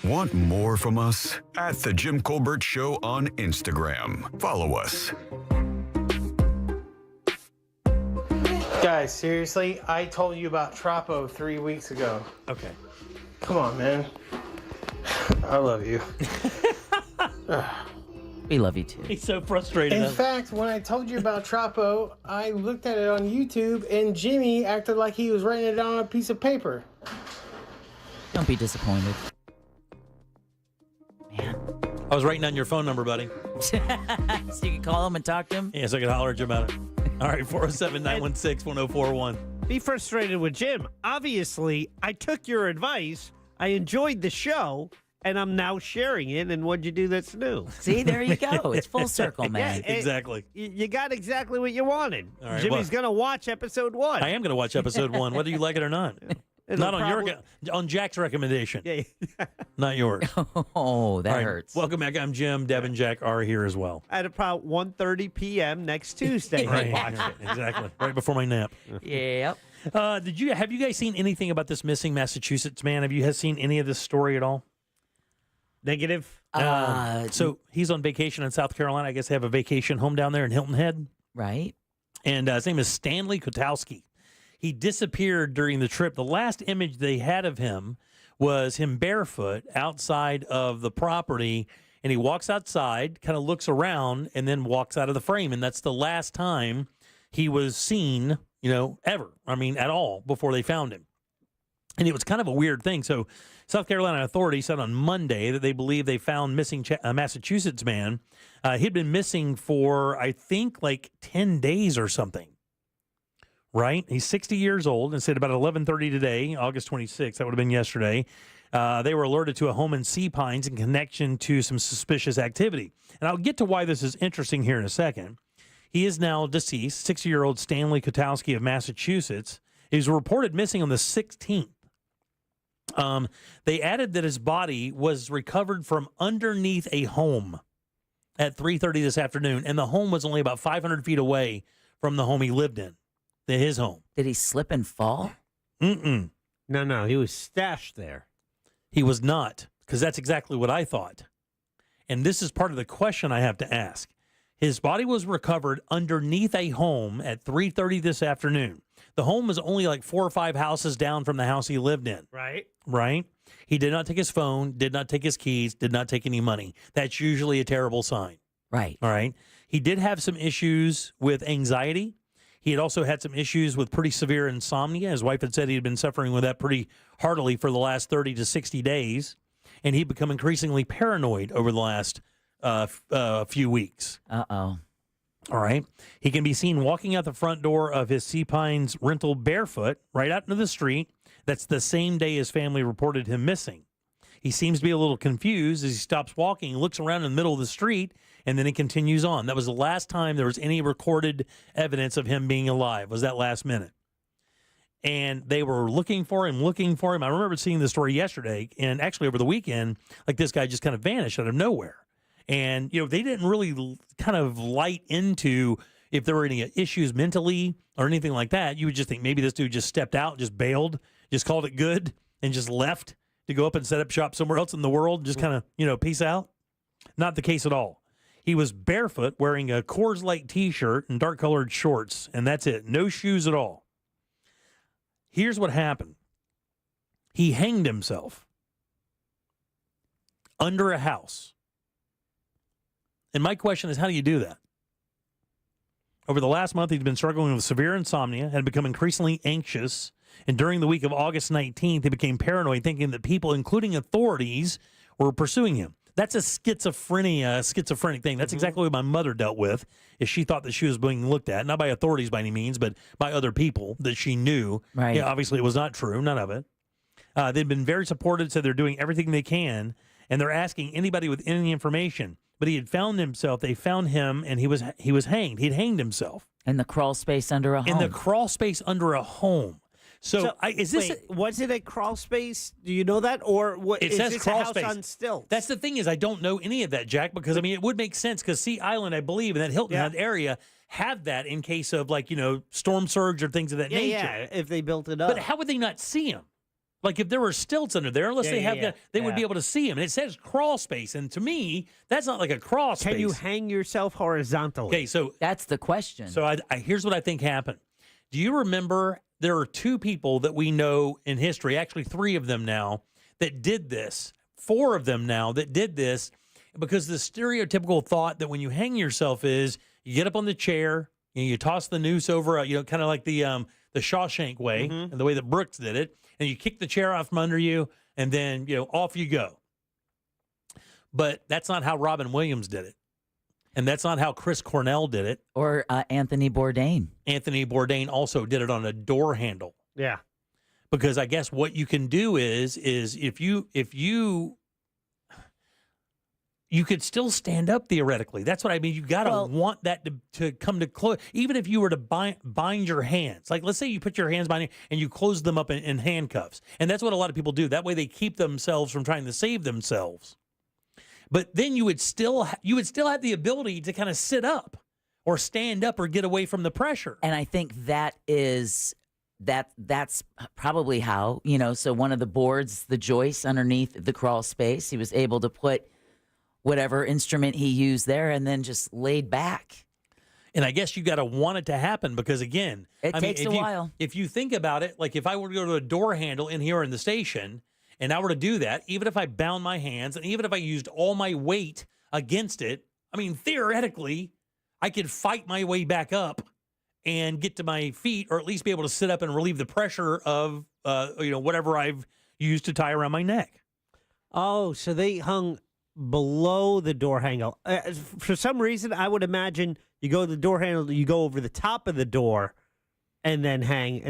Want more from us? At The Jim Colbert Show on Instagram. Follow us. Guys, seriously, I told you about Trapo 3 weeks ago. Okay. Come on, man. I love you. We love you too. He's so frustrated. In fact, when I told you about Trapo, I looked at it on YouTube, and Jimmy acted like he was writing it on a piece of paper. Don't be disappointed. I was writing down your phone number, buddy. So you can call him and talk to him? Yeah, so I could holler at you about it. All right, 407-916-1041. Be frustrated with Jim. Obviously, I took your advice. I enjoyed the show, and I'm now sharing it. And what'd you do that's new? See, there you go. It's full circle, man. Yeah, exactly. You got exactly what you wanted. All right, Jimmy's going to watch episode 1. I am going to watch episode 1, whether you like it or not. Not on on Jack's recommendation. Yeah. Not yours. Oh, that All right, hurts. Welcome back. I'm Jim. Deb and Jack are here as well. At about 1:30 p.m. next Tuesday. Right, Watch it. exactly. Right before my nap. Yep. Have you guys seen anything about this missing Massachusetts man? Have you seen any of this story at all? Negative. So he's on vacation in South Carolina. I guess they have a vacation home down there in Hilton Head. Right. And his name is Stanley Kotowski. He disappeared during the trip. The last image they had of him was him barefoot outside of the property, and he walks outside, kind of looks around, and then walks out of the frame. And that's the last time he was seen, ever. I mean, at all, before they found him. And it was kind of a weird thing. So South Carolina authorities said on Monday that they believe they found missing Massachusetts man. He'd been missing for, I think, like 10 days or something. Right? He's 60 years old, and said about 11:30 today, August 26th, that would have been yesterday, they were alerted to a home in Sea Pines in connection to some suspicious activity. And I'll get to why this is interesting here in a second. He is now deceased, 60-year-old Stanley Kotowski of Massachusetts. He was reported missing on the 16th. They added that his body was recovered from underneath a home at 3:30 this afternoon, and the home was only about 500 feet away from the home he lived in. His home. Did he slip and fall? Mm-mm. No, he was stashed there. He was not, because that's exactly what I thought. And this is part of the question I have to ask. His body was recovered underneath a home at 3:30 this afternoon. The home was only like 4 or 5 houses down from the house he lived in. Right? He did not take his phone, did not take his keys, did not take any money. That's usually a terrible sign. Right. All right. He did have some issues with anxiety. He had also had some issues with pretty severe insomnia. His wife had said he had been suffering with that pretty heartily for the last 30 to 60 days. And he'd become increasingly paranoid over the last few weeks. Uh-oh. All right. He can be seen walking out the front door of his Sea Pines rental barefoot right out into the street. That's the same day his family reported him missing. He seems to be a little confused as he stops walking, looks around in the middle of the street, and then he continues on. That was the last time there was any recorded evidence of him being alive, was that last minute. And they were looking for him. I remember seeing the story yesterday, and actually over the weekend, like this guy just kind of vanished out of nowhere. And, they didn't really kind of light into if there were any issues mentally or anything like that. You would just think maybe this dude just stepped out, just bailed, just called it good, and just left to go up and set up shop somewhere else in the world, just kind of, peace out. Not the case at all. He was barefoot, wearing a Coors Light T-shirt and dark-colored shorts, and that's it. No shoes at all. Here's what happened. He hanged himself under a house. And my question is, how do you do that? Over the last month, he'd been struggling with severe insomnia, had become increasingly anxious, and during the week of August 19th, he became paranoid, thinking that people, including authorities, were pursuing him. That's a schizophrenic thing. That's exactly what my mother dealt with, is she thought that she was being looked at, not by authorities by any means, but by other people that she knew. Right. Yeah, obviously, it was not true, none of it. They've been very supportive, said they're doing everything they can, and they're asking anybody with any information. But he had found himself. They found him, and he was hanged. He'd hanged himself. In the crawl space under a home. In the crawl space under a home. Was it a crawl space? Do you know that, or what? It says this crawl a house space on stilts? That's the thing, is I don't know any of that, Jack, because it would make sense, because Sea Island, I believe, in that Hilton Head area, have that in case of storm surge or things of that nature. Yeah, if they built it up. But how would they not see him? Like if there were stilts under there, unless they would be able to see him. And it says crawl space, and to me, that's not like a crawl space. Can you hang yourself horizontally? Okay, so that's the question. So here's what I think happened. Do you remember there are 2 people that we know in history, actually 3 of them now, that did this, 4 of them now that did this, because the stereotypical thought that when you hang yourself is you get up on the chair and you toss the noose over, kind of like the Shawshank way, and the way that Brooks did it, and you kick the chair out from under you, and then off you go. But that's not how Robin Williams did it. And that's not how Chris Cornell did it. Or Anthony Bourdain. Anthony Bourdain also did it on a door handle. Yeah. Because I guess what you can do is if you could still stand up theoretically. That's what I mean. You got to want that to come to close. Even if you were to bind your hands. Like let's say you put your hands behind you and you close them up in handcuffs. And that's what a lot of people do. That way they keep themselves from trying to save themselves. But then you would still have the ability to kind of sit up or stand up or get away from the pressure. And I think that is that's probably how, so one of the boards, the joist underneath the crawl space, he was able to put whatever instrument he used there and then just laid back. And I guess you got to want it to happen because, again, it takes a while. If you think about it, like if I were to go to a door handle in here in the station and I were to do that, even if I bound my hands and even if I used all my weight against it, I mean, theoretically, I could fight my way back up and get to my feet, or at least be able to sit up and relieve the pressure of, whatever I've used to tie around my neck. Oh, so they hung below the door handle. For some reason, I would imagine you go to the door handle, you go over the top of the door, and then hang.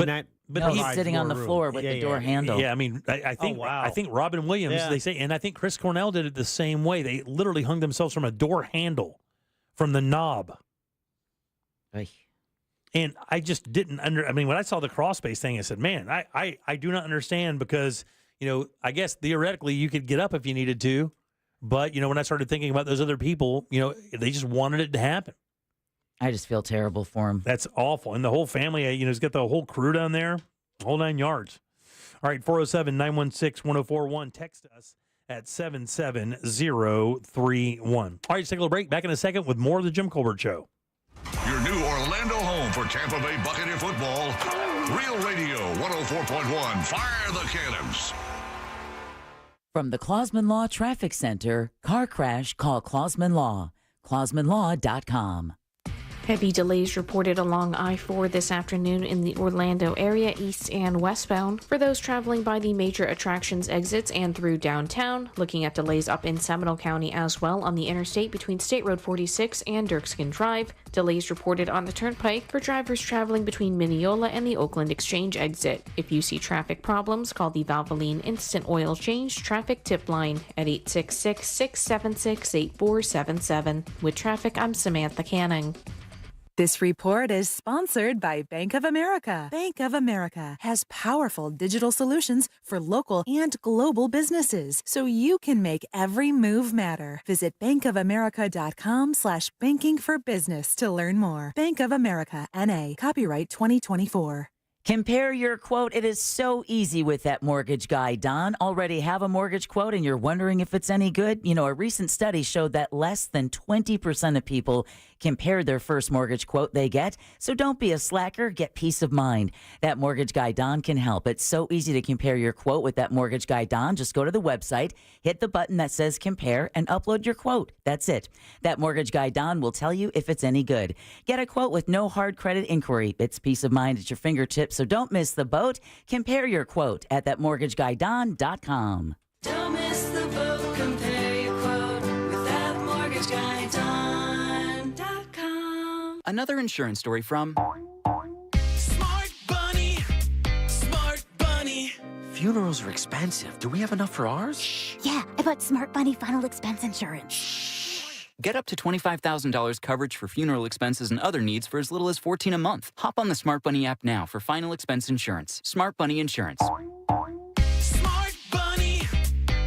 But he's sitting on the floor with the door handle. Yeah, I mean, I think I think Robin Williams, they say, and I think Chris Cornell did it the same way. They literally hung themselves from a door handle, from the knob. Ay. And I just didn't when I saw the crawl space thing, I said, man, I do not understand because, I guess theoretically you could get up if you needed to. But, when I started thinking about those other people, they just wanted it to happen. I just feel terrible for him. That's awful. And the whole family, he's got the whole crew down there, whole 9 yards. All right, 407-916-1041. Text us at 77031. All right, let's take a little break. Back in a second with more of the Jim Colbert Show. Your new Orlando home for Tampa Bay Buccaneer football. Real Radio 104.1. Fire the cannons. From the Clausman Law Traffic Center, car crash, call Clausman Law. ClausmanLaw.com. Heavy delays reported along I-4 this afternoon in the Orlando area, east and westbound. For those traveling by the major attractions exits and through downtown, looking at delays up in Seminole County as well on the interstate between State Road 46 and Dirkskin Drive. Delays reported on the Turnpike for drivers traveling between Mineola and the Oakland Exchange exit. If you see traffic problems, call the Valvoline Instant Oil Change Traffic Tip Line at 866-676-8477. With traffic, I'm Samantha Canning. This report is sponsored by Bank of America. Bank of America has powerful digital solutions for local and global businesses, so you can make every move matter. Visit bankofamerica.com/banking for business to learn more. Bank of America, N.A., copyright 2024. Compare your quote. It is so easy with that mortgage guy, Don. Already have a mortgage quote and you're wondering if it's any good? A recent study showed that less than 20% of people compared their first mortgage quote they get. So don't be a slacker. Get peace of mind. That mortgage guy, Don, can help. It's so easy to compare your quote with that mortgage guy, Don. Just go to the website, hit the button that says compare, and upload your quote. That's it. That mortgage guy, Don, will tell you if it's any good. Get a quote with no hard credit inquiry. It's peace of mind at your fingertips. So don't miss the boat. Compare your quote at thatmortgageguydon.com. Don't miss the boat. Compare your quote with thatmortgageguydon.com. Another insurance story from Smart Bunny. Smart Bunny. Funerals are expensive. Do we have enough for ours? Yeah, I bought Smart Bunny final expense insurance. Get up to $25,000 coverage for funeral expenses and other needs for as little as $14 a month. Hop on the Smart Bunny app now for final expense insurance. Smart Bunny Insurance. Smart Bunny.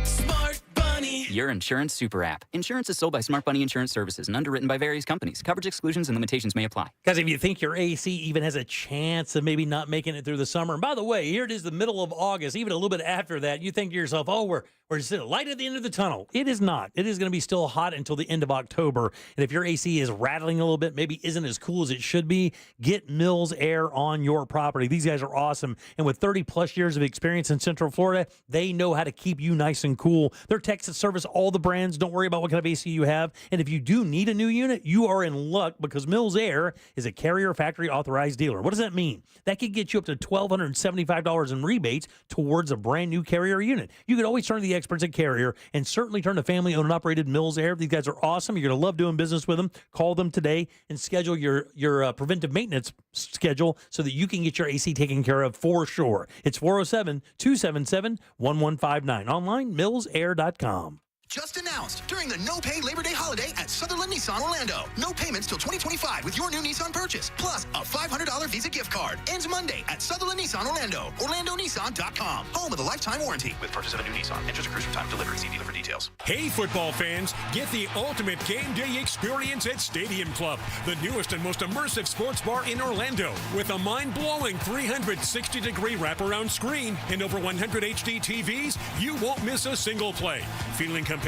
Smart Bunny. Your insurance super app. Insurance is sold by Smart Bunny Insurance Services and underwritten by various companies. Coverage exclusions and limitations may apply. Guys, if you think your AC even has a chance of maybe not making it through the summer, and by the way, here it is the middle of August, even a little bit after that, you think to yourself, oh, we're just a light at the end of the tunnel. It is not. It is going to be still hot until the end of October. And if your AC is rattling a little bit, maybe isn't as cool as it should be, get Mills Air on your property. These guys are awesome. And with 30 plus years of experience in Central Florida, they know how to keep you nice and cool. Their techs that service all the brands. Don't worry about what kind of AC you have. And if you do need a new unit, you are in luck because Mills Air is a Carrier Factory authorized dealer. What does that mean? That could get you up to $1,275 in rebates towards a brand new Carrier unit. You could always turn to the experts at Carrier and certainly turn to family-owned and operated Mills Air. These guys are awesome. You're going to love doing business with them. Call them today and schedule your preventive maintenance schedule so that you can get your AC taken care of for sure. It's 407-277-1159. Online, millsair.com. Just announced during the no-pay Labor Day holiday at Sutherland Nissan Orlando. No payments till 2025 with your new Nissan purchase, plus a $500 Visa gift card. Ends Monday at Sutherland Nissan Orlando. OrlandoNissan.com. Home with a lifetime warranty. With purchase of a new Nissan. Enters a cruise from time of delivery. See dealer for details. Hey, football fans, get the ultimate game day experience at Stadium Club, the newest and most immersive sports bar in Orlando, with a mind-blowing 360-degree wraparound screen and over 100 HD TVs. You won't miss a single play. Feeling competitive?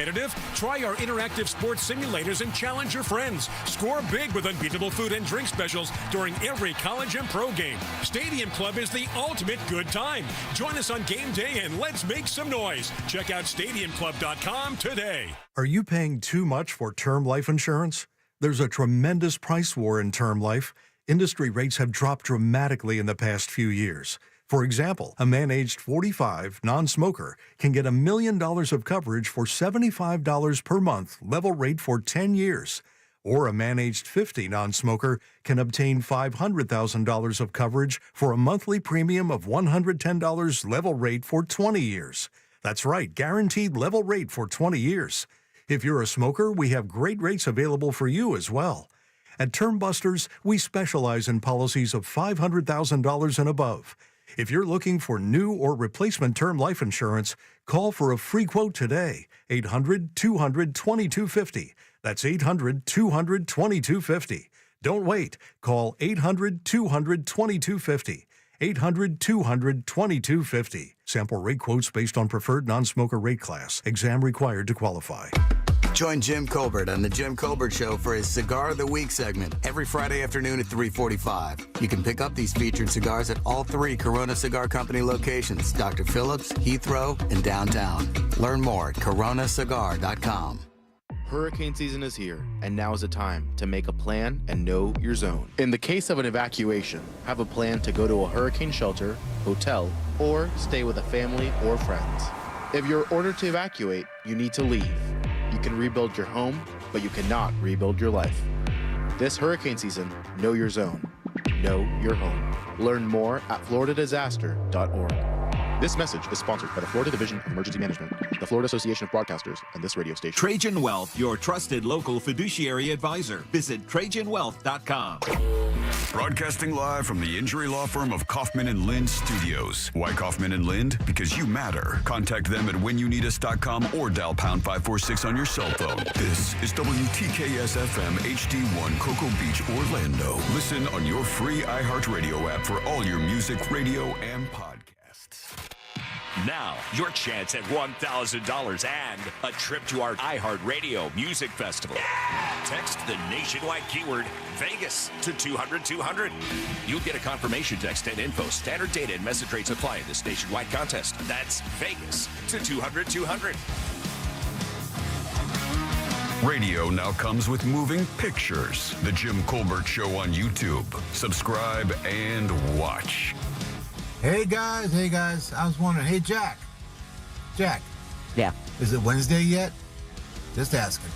Try our interactive sports simulators and challenge your friends. Score big with unbeatable food and drink specials during every college and pro game. Stadium Club is the ultimate good time. Join us on game day and let's make some noise. Check out stadiumclub.com today. Are you paying too much for term life insurance? There's a tremendous price war in term life. Industry rates have dropped dramatically in the past few years. For example, a man aged 45, non-smoker, can get $1 million of coverage for $75 per month, level rate for 10 years. Or a man aged 50, non-smoker, can obtain $500,000 of coverage for a monthly premium of $110, level rate for 20 years. That's right, guaranteed level rate for 20 years. If you're a smoker, we have great rates available for you as well. At Term Busters, we specialize in policies of $500,000 and above. If you're looking for new or replacement term life insurance, call for a free quote today. 800-200-2250. That's 800-200-2250. Don't wait. Call 800-200-2250. 800-200-2250. Sample rate quotes based on preferred non-smoker rate class. Exam required to qualify. Join Jim Colbert on The Jim Colbert Show for his Cigar of the Week segment every Friday afternoon at 3:45. You can pick up these featured cigars at all 3 Corona Cigar Company locations, Dr. Phillips, Heathrow, and downtown. Learn more at coronacigar.com. Hurricane season is here, and now is the time to make a plan and know your zone. In the case of an evacuation, have a plan to go to a hurricane shelter, hotel, or stay with a family or friends. If you're ordered to evacuate, you need to leave. You can rebuild your home, but you cannot rebuild your life. This hurricane season, know your zone. Know your home. Learn more at floridadisaster.org. This message is sponsored by the Florida Division of Emergency Management, the Florida Association of Broadcasters, and this radio station. Trajan Wealth, your trusted local fiduciary advisor. Visit TrajanWealth.com. Broadcasting live from the injury law firm of Kaufman and Lind Studios. Why Kaufman and Lind? Because you matter. Contact them at whenyouneedus.com or dial pound 546 on your cell phone. This is WTKS FM HD1 Cocoa Beach, Orlando. Listen on your free iHeartRadio app for all your music, radio, and podcasts. Now, your chance at $1,000 and a trip to our iHeartRadio Music Festival. Yeah! Text the nationwide keyword Vegas to 200-200. You'll get a confirmation text and info. Standard data and message rates apply in this nationwide contest. That's Vegas to 200-200. Radio now comes with moving pictures. The Jim Colbert Show on YouTube. Subscribe and watch. Hey guys, I was wondering, hey Jack. Yeah. Is it Wednesday yet? Just asking.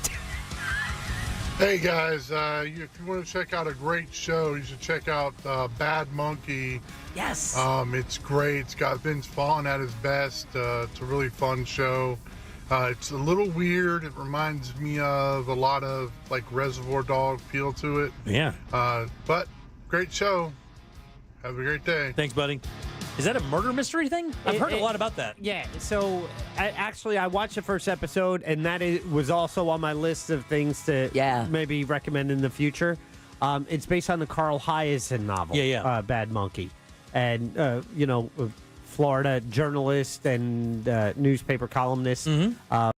Hey guys, if you want to check out a great show, you should check out Bad Monkey. Yes. It's great. It's got Vince Vaughn at his best. It's a really fun show. It's a little weird. It reminds me of a lot of like Reservoir Dog feel to it. Yeah. But great show. Have a great day. Thanks, buddy. Is that a murder mystery thing? I've heard a lot about that. Yeah, so I watched the first episode, and that was also on my list of things to maybe recommend in the future. It's based on the Carl Hiaasen novel, Bad Monkey. And, Florida journalist and newspaper columnist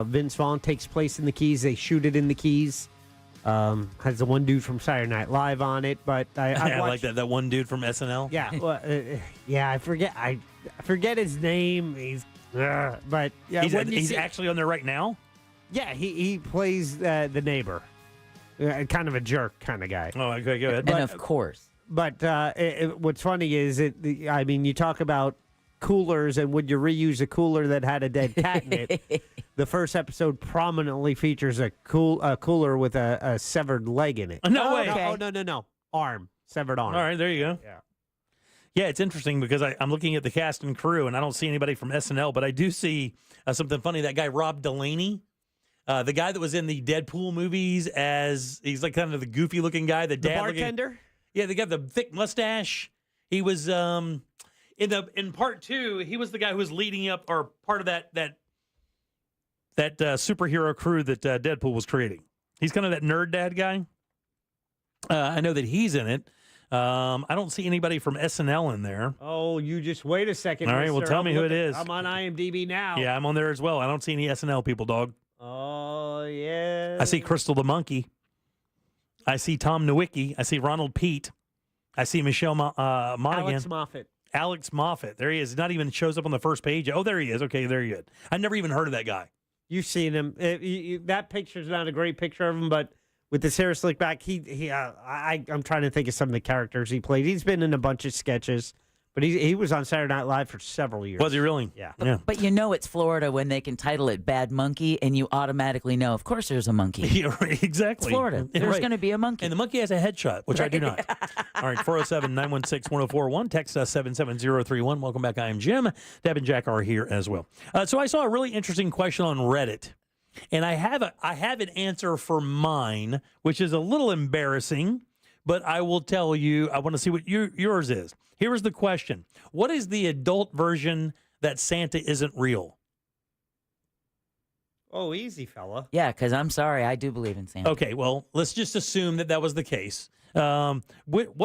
Vince Vaughn takes place in the Keys. They shoot it in the Keys. Has the one dude from Saturday Night Live on it, but I like that one dude from SNL. Yeah, well, I forget his name. But yeah, he's actually on there right now. Yeah, he plays the neighbor, kind of a jerk kind of guy. Oh, okay, go ahead. And of course, but what's funny is you talk about coolers and would you reuse a cooler that had a dead cat in it? The first episode prominently features a cooler with a severed leg in it. No way. No. Arm. Severed arm. All right, there you go. Yeah, it's interesting because I'm looking at the cast and crew, and I don't see anybody from SNL, but I do see something funny. That guy, Rob Delaney, The guy that was in the Deadpool movies as he's like kind of the goofy looking guy, the dad bartender. Yeah, the guy with the thick mustache. He was in part 2. He was the guy who was leading up or part of that superhero crew that Deadpool was creating. He's kind of that nerd dad guy. I know that he's in it. I don't see anybody from SNL in there. Oh, you just wait a second. All right, well, tell me who it is. I'm on IMDb now. Yeah, I'm on there as well. I don't see any SNL people, dog. Oh, yeah. I see Crystal the Monkey. I see Tom Nowicki. I see Ronald Pete. I see Michelle Monaghan. Alex Moffat. There he is. Not even shows up on the first page. Oh, there he is. Okay, there he is. I never even heard of that guy. You've seen him. That picture's not a great picture of him, but with his hair slicked back, I'm trying to think of some of the characters he played. He's been in a bunch of sketches, but he was on Saturday Night Live for several years. Was he really? Yeah. But you know it's Florida when they can title it Bad Monkey, and you automatically know, of course there's a monkey. Yeah, exactly. It's Florida. There's going to be a monkey. And the monkey has a headshot, which I do not. All right, 407-916-1041. Text us 77031. Welcome back. I am Jim. Deb and Jack are here as well. So I saw a really interesting question on Reddit. And I have an answer for mine, which is a little embarrassing, but I will tell you, I want to see what yours is. Here's the question. What is the adult version that Santa isn't real? Oh, easy, fella. Yeah, because I'm sorry, I do believe in Santa. Okay, well, let's just assume that was the case. What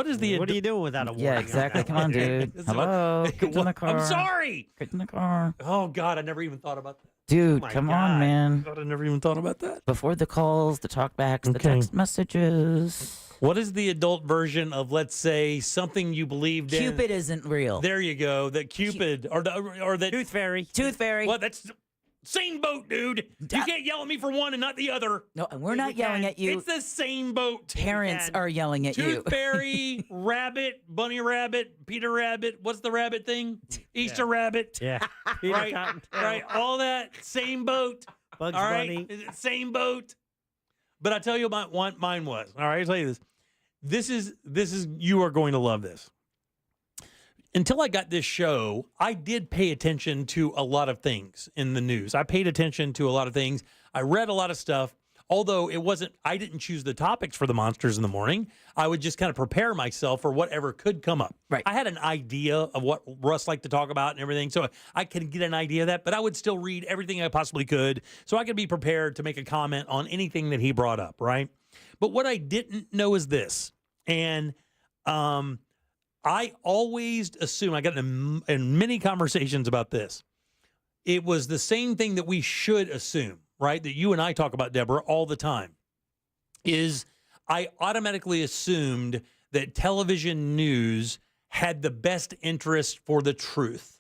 is the... What are you doing without a warning? Yeah, exactly. Come on, dude. Hello. Get in the car. I'm sorry. Get in the car. Oh, God, I never even thought about that. Dude, come on, man. God, I never even thought about that. Before the calls, the talkbacks, the text messages. What is the adult version of, let's say, something you believed in? Cupid isn't real. There you go. That Cupid or that Tooth Fairy. Tooth Fairy. Well, that's same boat, dude. You can't yell at me for one and not the other. No, and we're not yelling at you. It's the same boat. Parents are yelling at you. Tooth Fairy, Rabbit, Bunny Rabbit, Peter Rabbit. What's the rabbit thing? Easter Rabbit. Yeah. Right. All that same boat. Bugs all right. Bunny. Same boat. But I tell you what mine was. All right. I'll tell you this. This is you are going to love this. Until I got this show, I did pay attention to a lot of things in the news. I paid attention to a lot of things. I read a lot of stuff, although I didn't choose the topics for the Monsters in the Morning. I would just kind of prepare myself for whatever could come up. Right. I had an idea of what Russ liked to talk about and everything, so I could get an idea of that, but I would still read everything I possibly could so I could be prepared to make a comment on anything that he brought up, right? But what I didn't know is this, and I always assume, I got in many conversations about this, it was the same thing that we should assume, right? That you and I talk about, Deborah, all the time, is I automatically assumed that television news had the best interest for the truth.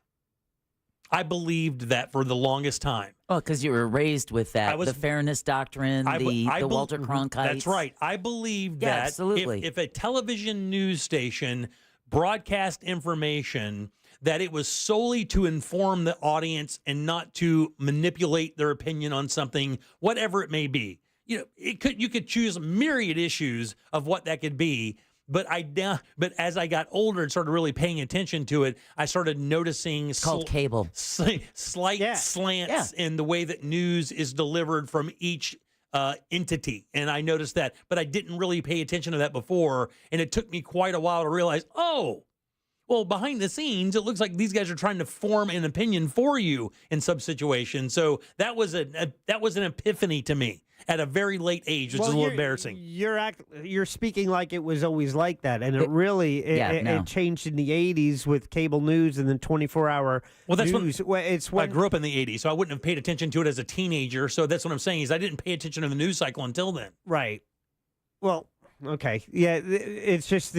I believed that for the longest time. Well, because you were raised with that, the fairness doctrine, the Walter Cronkite. That's right. I believed that absolutely. If a television news station broadcast information, that it was solely to inform the audience and not to manipulate their opinion on something, whatever it may be. You know, you could choose myriad issues of what that could be. But as I got older and started really paying attention to it, I started noticing it's called cable. Slight slants in the way that news is delivered from each entity. And I noticed that, but I didn't really pay attention to that before. And it took me quite a while to realize, oh, well, behind the scenes, it looks like these guys are trying to form an opinion for you in some situations. So that was an epiphany to me at a very late age, which is a little embarrassing. You're speaking like it was always like that, and it changed in the 80s with cable news and then 24-hour news. I grew up in the 80s, so I wouldn't have paid attention to it as a teenager. So that's what I'm saying is I didn't pay attention to the news cycle until then. Right. Well, okay. Yeah, it's just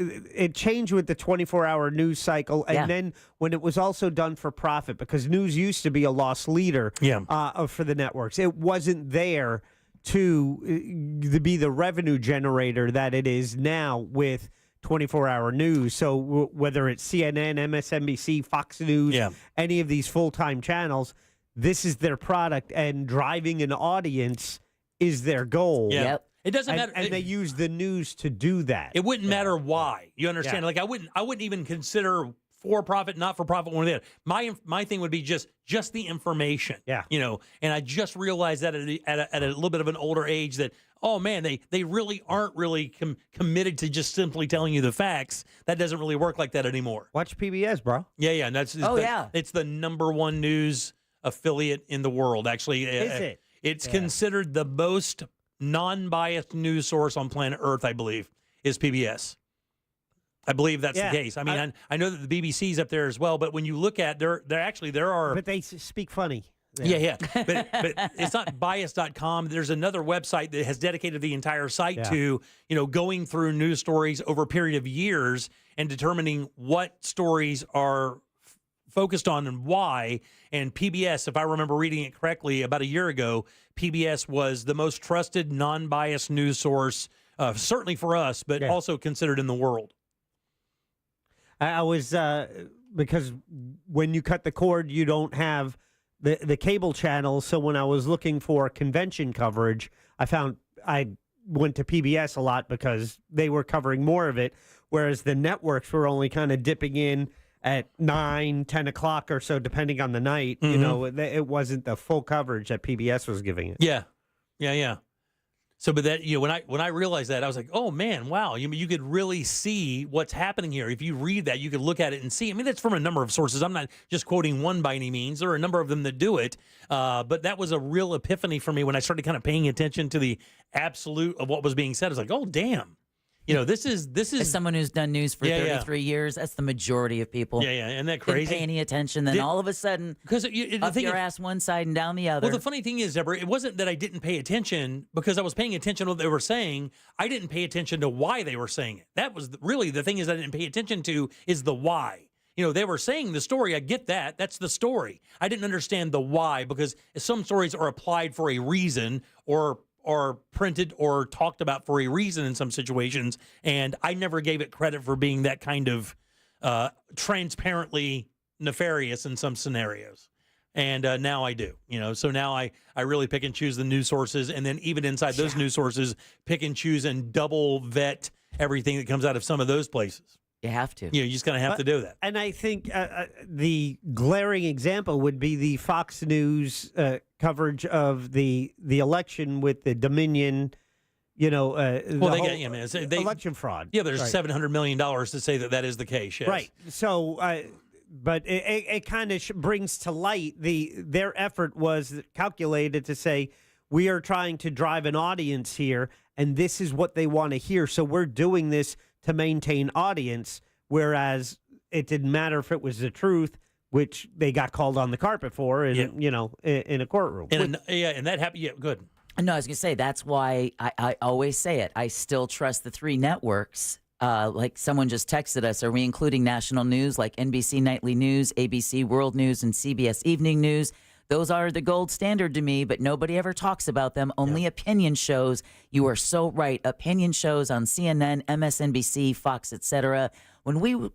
it changed with the 24-hour news cycle, and then when it was also done for profit, because news used to be a loss leader for the networks. It wasn't there to be the revenue generator that it is now with 24-hour news. So whether it's CNN, MSNBC, Fox News, any of these full-time channels, this is their product, and driving an audience is their goal. Yeah. Yep. It doesn't matter, and they use the news to do that. It wouldn't matter why. You understand? Like I wouldn't even consider for profit, not for profit, one or the other. My thing would be just the information. Yeah. And I just realized that at a little bit of an older age that, oh man, they really aren't really committed to just simply telling you the facts. That doesn't really work like that anymore. Watch PBS, bro. Yeah, and it's the number one news affiliate in the world. Actually, Is it? It's considered the most non-biased news source on planet Earth, I believe, is PBS. I believe that's the case. I mean, I know that the BBC's up there as well, but when you look at there are. But they speak funny. Yeah. But it's not bias.com. There's another website that has dedicated the entire site to, going through news stories over a period of years and determining what stories are focused on and why. And PBS, if I remember reading it correctly, about a year ago, PBS was the most trusted, non-biased news source, certainly for us, but also considered in the world. I was because when you cut the cord, you don't have the cable channels. So when I was looking for convention coverage, I went to PBS a lot because they were covering more of it, whereas the networks were only kind of dipping in at 9, 10 o'clock or so, depending on the night. Mm-hmm. It wasn't the full coverage that PBS was giving it. Yeah. So, but that, when I realized that, I was like, oh man, wow, you could really see what's happening here. If you read that, you could look at it and see. I mean, that's from a number of sources. I'm not just quoting one by any means. There are a number of them that do it. But that was a real epiphany for me when I started kind of paying attention to the absolute of what was being said. I was like, oh damn. This is as someone who's done news for 33 years. That's the majority of people. Yeah. Isn't that crazy? Didn't pay any attention. Then all of a sudden, because up your ass one side and down the other. Well, the funny thing is, Deborah, it wasn't that I didn't pay attention because I was paying attention to what they were saying. I didn't pay attention to why they were saying it. That was really the thing is I didn't pay attention to is the why. They were saying the story. I get that. That's the story. I didn't understand the why because some stories are applied for a reason or printed or talked about for a reason in some situations, and I never gave it credit for being that kind of transparently nefarious in some scenarios. And now I do, so now I really pick and choose the news sources, and then even inside those news sources, pick and choose and double vet everything that comes out of some of those places. You have to. You just kind of have to do that. And I think the glaring example would be the Fox News coverage of the election with the Dominion, election fraud. Yeah, there's $700 million to say that is the case. Yes. Right. So, but it kind of brings to light their effort was calculated to say, we are trying to drive an audience here, and this is what they want to hear. So we're doing this to maintain audience, whereas it didn't matter if it was the truth, which they got called on the carpet for, in a courtroom. And that happened. Yeah, good. No, I was going to say, that's why I always say it. I still trust the three networks. Like someone just texted us, are we including national news like NBC Nightly News, ABC World News, and CBS Evening News? Those are the gold standard to me, but nobody ever talks about them. Only opinion shows. You are so right. Opinion shows on CNN, MSNBC, Fox, etc. When we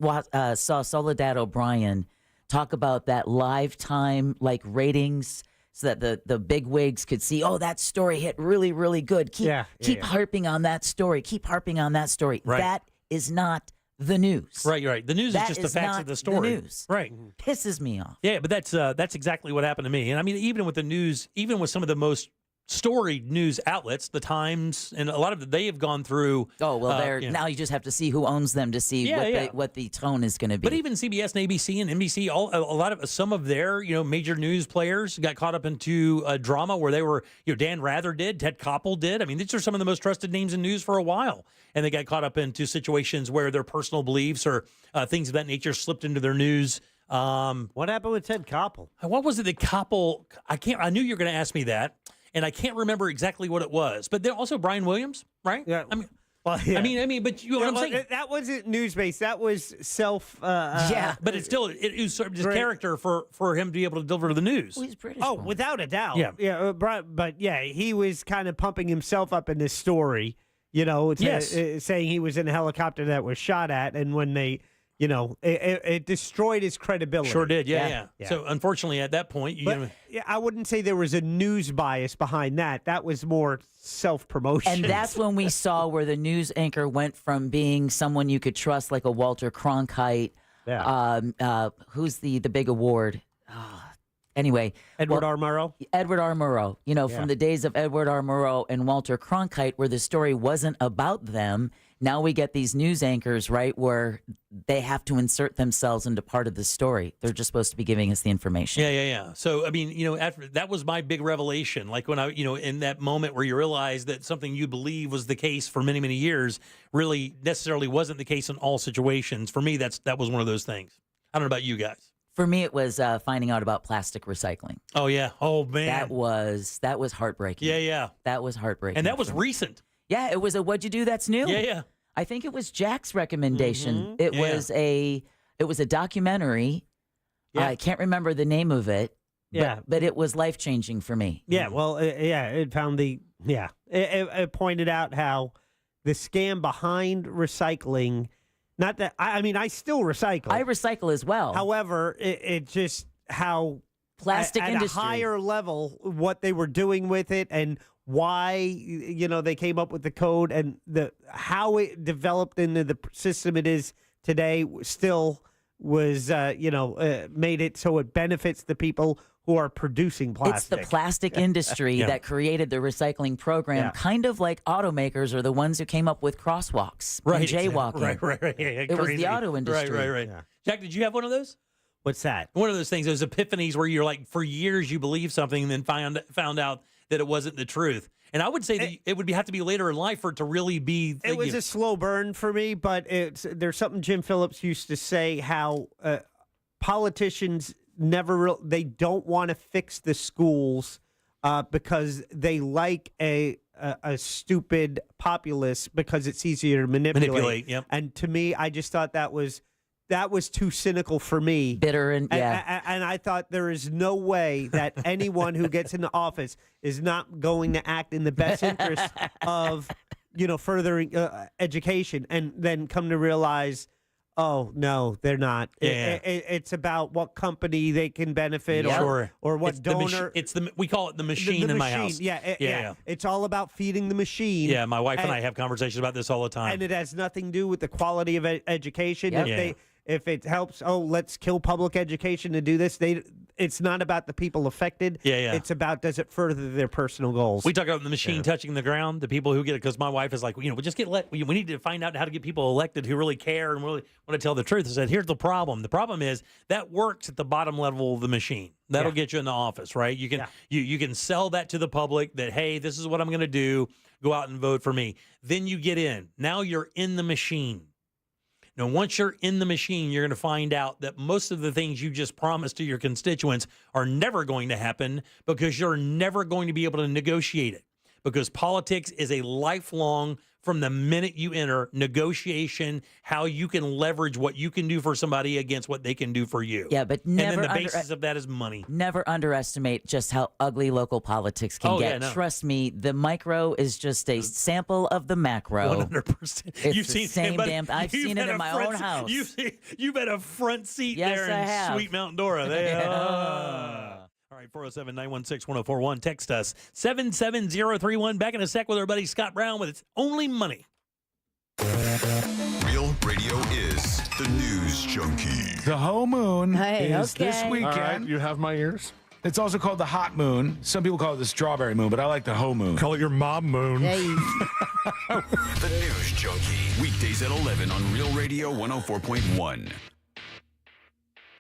saw Soledad O'Brien talk about that live time ratings so that the big wigs could see, oh, that story hit really, really good. Keep harping on that story. Keep harping on that story. Right. That is not the news. Right, you're right. The news that is just the facts of the story. The news. Right. Pisses me off. Yeah, but that's exactly what happened to me. And I mean, even with the news, even with some of the most storied news outlets, the Times, and a lot of them, they have gone through. Oh, well, now you just have to see who owns them to see what the tone is going to be. But even CBS and ABC and NBC, some of their major news players got caught up into a drama where they were, Dan Rather did, Ted Koppel did. I mean, these are some of the most trusted names in news for a while, and they got caught up into situations where their personal beliefs or things of that nature slipped into their news. What happened with Ted Koppel? What was it that Koppel? I knew you were going to ask me that. And I can't remember exactly what it was, but then also Brian Williams, right? Yeah. I mean, Well, yeah. I mean, but you know what I'm saying? That wasn't news-based. That was self... yeah, but it's still, it usurped his character for him to be able to deliver the news. Well, he's British. Oh, without a doubt. Yeah. Yeah, but yeah, he was kind of pumping himself up in this story, saying he was in a helicopter that was shot at, and when they... it destroyed his credibility. Sure did, yeah. So, unfortunately, at that point... I wouldn't say there was a news bias behind that. That was more self-promotion. And that's when we saw where the news anchor went from being someone you could trust, like a Walter Cronkite, Yeah. Who's the big award? Anyway, Edward R. Murrow? Edward R. Murrow. You know, Yeah. from the days of Edward R. Murrow and Walter Cronkite, where the story wasn't about them. Now we get these news anchors, right, where they have to insert themselves into part of the story. They're just supposed to be giving us the information. Yeah. So, I mean, you know, after that was my big revelation. Like when I, you know, in that moment where you realize that something you believe was the case for many, many years really necessarily wasn't the case in all situations. For me, that was one of those things. I don't know about you guys. For me, it was finding out about plastic recycling. Oh, yeah. Oh, man. That was heartbreaking. Yeah. That was heartbreaking. And that was recent. Yeah, it was a what'd you do that's new? Yeah. I think it was Jack's recommendation. Mm-hmm. It was a documentary. Yeah. I can't remember the name of it. Yeah. But it was life-changing for me. Yeah, well, it found it pointed out how the scam behind recycling, not that, I mean, I still recycle. I recycle as well. However, it just how plastic at industry. a higher level, what they were doing with it and why, you know, they came up with the code and how it developed into the system it is today still was, made it so it benefits the people who are producing plastic. It's the plastic industry that created the recycling program, kind of like automakers are the ones who came up with crosswalks and jaywalking. Right. Yeah, it was the auto industry. Right. Yeah. Jack, did you have one of those? What's that? One of those things, those epiphanies where you're like, for years you believe something and then found out that it wasn't the truth. And I would say that it would have to be later in life for it to really be. It was a slow burn for me, but there's something Jim Phillips used to say, how politicians they don't want to fix the schools because they like a stupid populace because it's easier to manipulate. Yep. And to me, I just thought that was too cynical for me. Bitter and and I thought there is no way that anyone who gets into office is not going to act in the best interest of, furthering education, and then come to realize, oh no, they're not. Yeah. It's about what company they can benefit, or what donor. We call it the machine in my house. Yeah. It's all about feeding the machine. Yeah, my wife and I have conversations about this all the time. And it has nothing to do with the quality of education. Yep. If it helps, let's kill public education to do this. It's not about the people affected. Yeah. It's about, does it further their personal goals? We talk about the machine touching the ground, the people who get it, because my wife is like, we just we need to find out how to get people elected who really care and really want to tell the truth. I said, here's the problem. The problem is that works at the bottom level of the machine. That'll get you in the office, right? You can you can sell that to the public that, hey, this is what I'm going to do. Go out and vote for me. Then you get in. Now you're in the machine. Now, once you're in the machine, you're going to find out that most of the things you just promised to your constituents are never going to happen because you're never going to be able to negotiate it. Because politics is a lifelong, from the minute you enter, negotiation, how you can leverage what you can do for somebody against what they can do for you. Yeah, but and never then the basis of that is money. Never underestimate just how ugly local politics can get. Yeah, no. Trust me, the micro is just a sample of the macro. 100%. It's You've the seen same damn. I've seen it in my own house. You've had a front seat Yes, there I in have. Sweet Mount Dora. All right, 407-916-1041. Text us 77031. Back in a sec with our buddy Scott Brown with It's Only Money. Real radio is the news junkie. The whole moon is this All weekend. right, you have my ears. It's also called the hot moon. Some people call it the strawberry moon, but I like the whole moon. Call it your mom moon. The news junkie. Weekdays at 11 on Real Radio 104.1.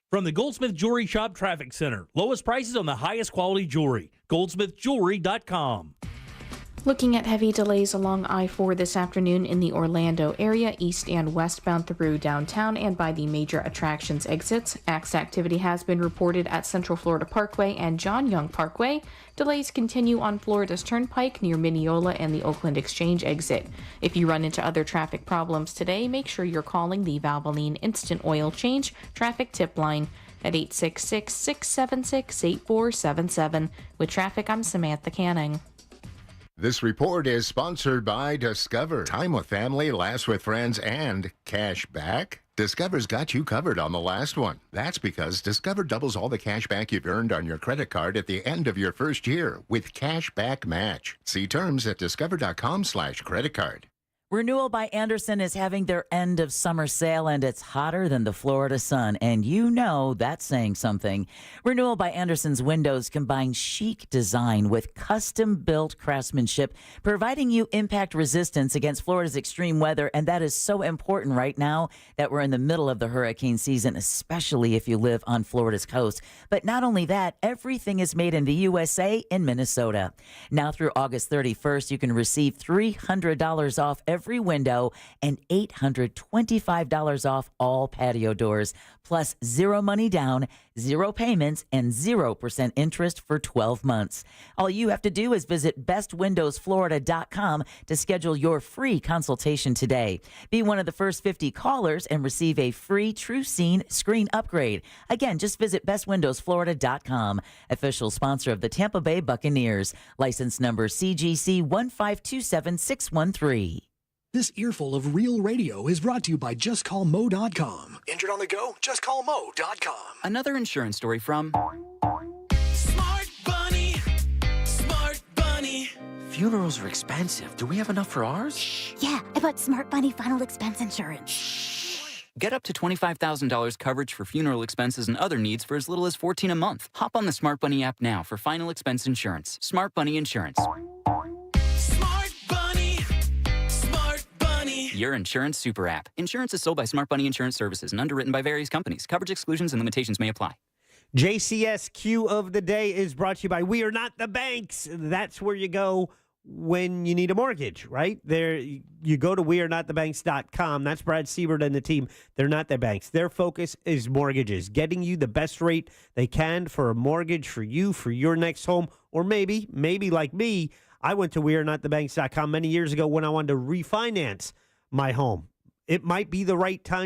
From the Goldsmith Jewelry Shop Traffic Center. Lowest prices on the highest quality jewelry. GoldsmithJewelry.com. Looking at heavy delays along I-4 this afternoon in the Orlando area, east and westbound through downtown and by the major attractions exits. Activity has been reported at Central Florida Parkway and John Young Parkway. Delays continue on Florida's Turnpike near Mineola and the Oakland Exchange exit. If you run into other traffic problems today, make sure you're calling the Valvoline Instant Oil Change traffic tip line at 866-676-8477. With traffic, I'm Samantha Canning. This report is sponsored by Discover. Time with family, laughs with friends, and cash back. Discover's got you covered on the last one. That's because Discover doubles all the cash back you've earned on your credit card at the end of your first year with Cash Back Match. See terms at discover.com/credit card. Renewal by Andersen is having their end of summer sale, and it's hotter than the Florida sun. And you know that's saying something. Renewal by Andersen's windows combine chic design with custom-built craftsmanship, providing you impact resistance against Florida's extreme weather. And that is so important right now that we're in the middle of the hurricane season, especially if you live on Florida's coast. But not only that, everything is made in the USA in Minnesota. Now through August 31st, you can receive $300 off every window and $825 off all patio doors, plus zero money down, zero payments, and 0% interest for 12 months. All you have to do is visit bestwindowsflorida.com to schedule your free consultation today. Be one of the first 50 callers and receive a free TrueScene screen upgrade. Again, just visit bestwindowsflorida.com. Official sponsor of the Tampa Bay Buccaneers. License number CGC 1527613. This earful of real radio is brought to you by JustCallMo.com. Injured on the go? JustCallMo.com. Another insurance story from Smart Bunny. Smart Bunny. Funerals are expensive. Do we have enough for ours? Yeah, I bought Smart Bunny Final Expense Insurance. Get up to $25,000 coverage for funeral expenses and other needs for as little as $14 a month. Hop on the Smart Bunny app now for final expense insurance. Smart Bunny Insurance. Smart Bunny. Smart Bunny. Your insurance super app. Insurance is sold by Smart Bunny Insurance Services and underwritten by various companies. Coverage exclusions and limitations may apply. JCSQ of the day is brought to you by We Are Not the Banks. That's where you go when you need a mortgage, right? There, you go to wearenotthebanks.com. That's Brad Siebert and the team. They're not the banks. Their focus is mortgages, getting you the best rate they can for a mortgage for you, for your next home, or maybe like me, I went to wearenotthebanks.com many years ago when I wanted to refinance my home. It might be the right time.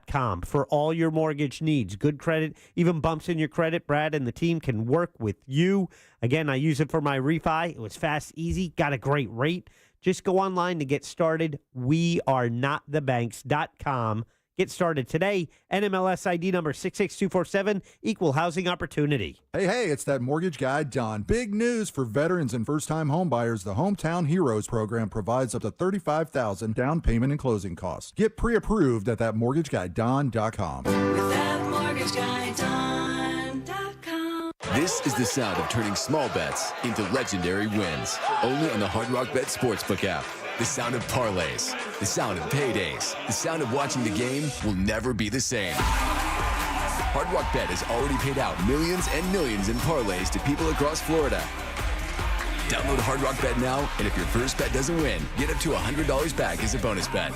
.com for all your mortgage needs. Good credit, even bumps in your credit. Brad and the team can work with you. Again, I use it for my refi. It was fast, easy, got a great rate. Just go online to get started. wearenotthebanks.com. Get started today. NMLS ID number 66247, equal housing opportunity. Hey, it's that mortgage guy, Don. Big news for veterans and first-time home buyers. The Hometown Heroes program provides up to $35,000 down payment and closing costs. Get pre-approved at thatmortgageguyDon.com. With thatmortgageguyDon.com. This is the sound of turning small bets into legendary wins. Only on the Hard Rock Bet Sportsbook app. The sound of parlays, the sound of paydays, the sound of watching the game will never be the same. Hard Rock Bet has already paid out millions and millions in parlays to people across Florida. Download Hard Rock Bet now, and if your first bet doesn't win, get up to $100 back as a bonus bet.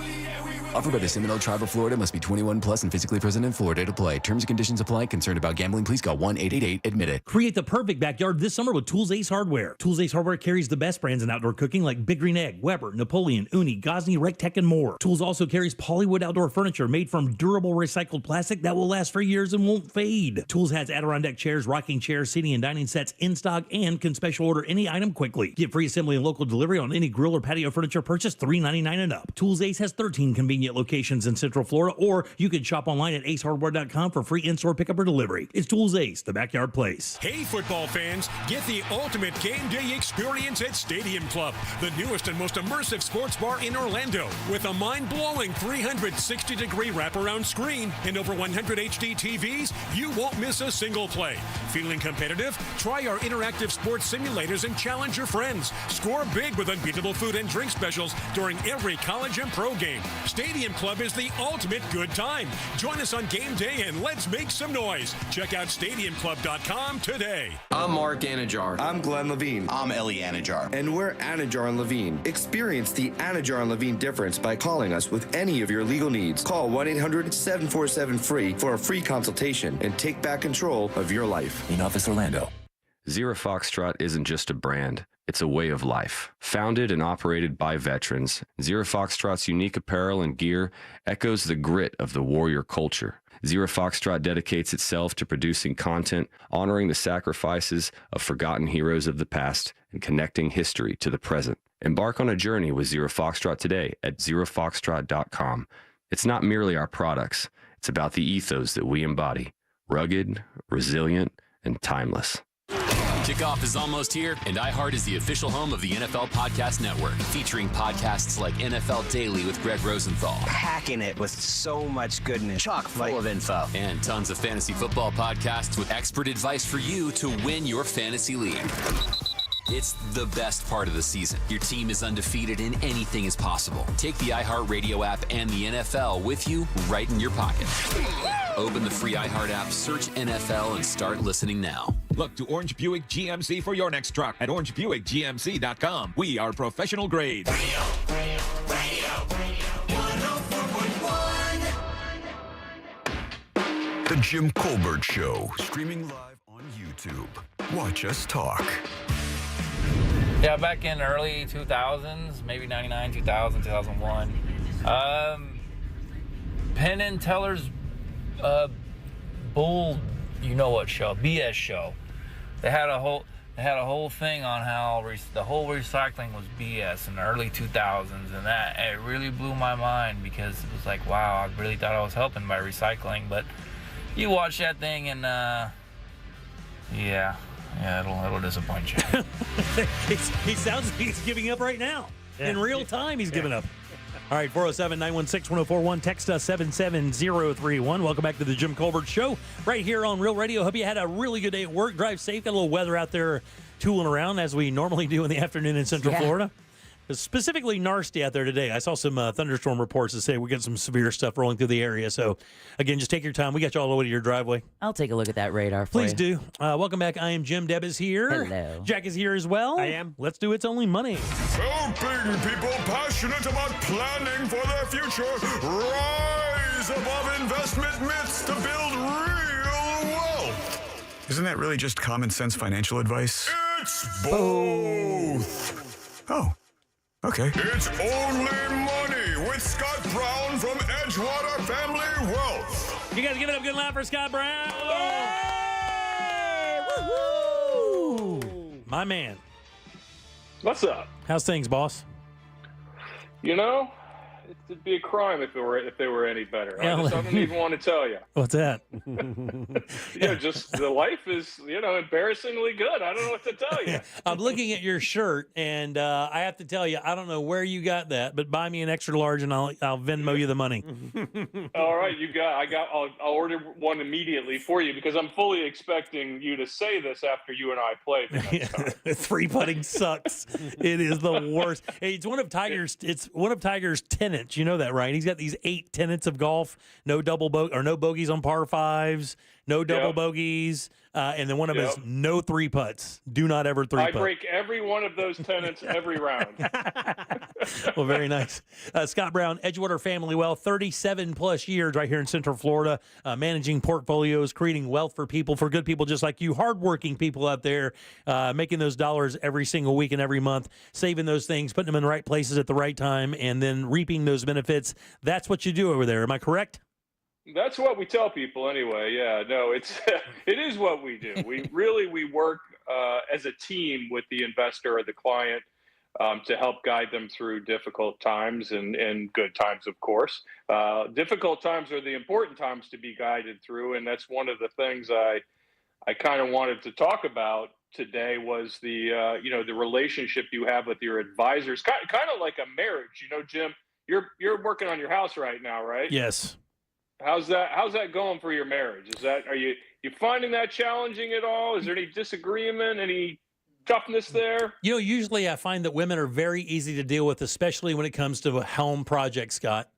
Offered by the Seminole Tribe of Florida. Must be 21 plus and physically present in Florida to play. Terms and conditions apply. Concerned about gambling? Please call 1-888-ADMIT-IT. Create the perfect backyard this summer with Tools Ace Hardware. Tools Ace Hardware carries the best brands in outdoor cooking like Big Green Egg, Weber, Napoleon, Uni, Gosney, Rectech, and more. Tools also carries Polywood outdoor furniture made from durable recycled plastic that will last for years and won't fade. Tools has Adirondack chairs, rocking chairs, seating, and dining sets in stock and can special order any item quickly. Get free assembly and local delivery on any grill or patio furniture purchase $3.99 and up. Tools Ace has 13 convenient locations in Central Florida, or you can shop online at acehardware.com for free in-store pickup or delivery. It's Tools Ace, the backyard place. Hey, football fans, get the ultimate game day experience at Stadium Club, the newest and most immersive sports bar in Orlando, with a mind-blowing 360-degree wraparound screen and over 100 HD TVs. You won't miss a single play. Feeling competitive? Try our interactive sports simulators and challenge your friends. Score big with unbeatable food and drink specials during every college and pro game. Stadium Club is the ultimate good time. Join us on game day and let's make some noise. Check out stadiumclub.com today. I'm Mark Anajar. I'm Glenn Levine. I'm Ellie Anajar. And we're Anajar and Levine. Experience the Anajar and Levine difference by calling us with any of your legal needs. Call 1-800-747-FREE for a free consultation and take back control of your life. In Office Orlando. Zero Foxtrot isn't just a brand. It's a way of life. Founded and operated by veterans, Zero Foxtrot's unique apparel and gear echoes the grit of the warrior culture. Zero Foxtrot dedicates itself to producing content, honoring the sacrifices of forgotten heroes of the past, and connecting history to the present. Embark on a journey with Zero Foxtrot today at zerofoxtrot.com. It's not merely our products, it's about the ethos that we embody. Rugged, resilient, and timeless. Kickoff is almost here, and iHeart is the official home of the NFL Podcast Network, featuring podcasts like NFL Daily with Greg Rosenthal. Packing it with so much goodness. Chock full of info. And tons of fantasy football podcasts with expert advice for you to win your fantasy league. It's the best part of the season. Your team is undefeated and anything is possible. Take the iHeartRadio app and the NFL with you right in your pocket. Open the free iHeart app, search NFL, and start listening now. Look to Orange Buick GMC for your next truck at orangebuickgmc.com. We are professional grade. Radio 104.1. The Jim Colbert Show, streaming live on YouTube. Watch us talk. Yeah, back in early 2000s, maybe 99, 2000, 2001. Penn and Teller's bull, you know what show, BS show. They had a whole thing on how the whole recycling was BS in the early 2000s, and that it really blew my mind because it was like, wow, I really thought I was helping by recycling, but you watch that thing and yeah, it'll disappoint you. He sounds like he's giving up right now. Yeah. In real time, he's giving up. All right, 407-916-1041. Text us 77031. Welcome back to the Jim Colbert Show right here on Real Radio. Hope you had a really good day at work. Drive safe. Got a little weather out there tooling around as we normally do in the afternoon in Central Florida. It's specifically nasty out there today. I saw some thunderstorm reports that say we get some severe stuff rolling through the area. So, again, just take your time. We got you all the way to your driveway. I'll take a look at that radar for Please you. do. Welcome back. I am Jim. Deb is here. Hello. Jack is here as well. I am. Let's do It's Only Money. Helping people passionate about planning for their future rise above investment myths to build real wealth. Isn't that really just common sense financial advice? It's both. Oh, okay. It's Only Money with Scott Brown from Edgewater Family Wealth. You guys give it up good laugh for Scott Brown. Yay! Woo-hoo! My man. What's up? How's things, boss? You know, it'd be a crime if they were any better. I don't even want to tell you. What's that? Just the life is, embarrassingly good. I don't know what to tell you. I'm looking at your shirt, and I have to tell you, I don't know where you got that, but buy me an extra large, and I'll Venmo you the money. All right, I'll order one immediately for you because I'm fully expecting you to say this after you and I play. The next time. Three putting sucks. It is the worst. Hey, it's one of Tiger's tenets. You know that, right? He's got these 8 tenets of golf: no bogeys on par fives, no double bogeys, and then one of them is no 3 putts. Do not ever 3 putt. I break every one of those tenets every round. Well, very nice. Scott Brown, Edgewater Family Wealth, 37 plus years right here in Central Florida, managing portfolios, creating wealth for people, for good people just like you, hardworking people out there, making those dollars every single week and every month, saving those things, putting them in the right places at the right time, and then reaping those benefits. That's what you do over there. Am I correct? That's what we tell people anyway. Yeah, no, it is what we do. We work as a team with the investor or the client to help guide them through difficult times and good times, of course. Difficult times are the important times to be guided through, and that's one of the things I kind of wanted to talk about today was the relationship you have with your advisors, kind of like a marriage. Jim, you're working on your house right now, right? Yes. How's that going for your marriage? Are you finding that challenging at all? Is there any disagreement, any toughness there? Usually I find that women are very easy to deal with, especially when it comes to a home project, Scott.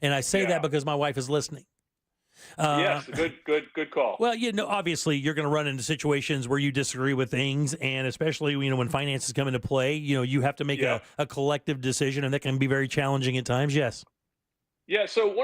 And I say that because my wife is listening. Yes, good call. Well, obviously you're going to run into situations where you disagree with things, and especially when finances come into play, you have to make a collective decision, and that can be very challenging at times. Yes. Yeah, so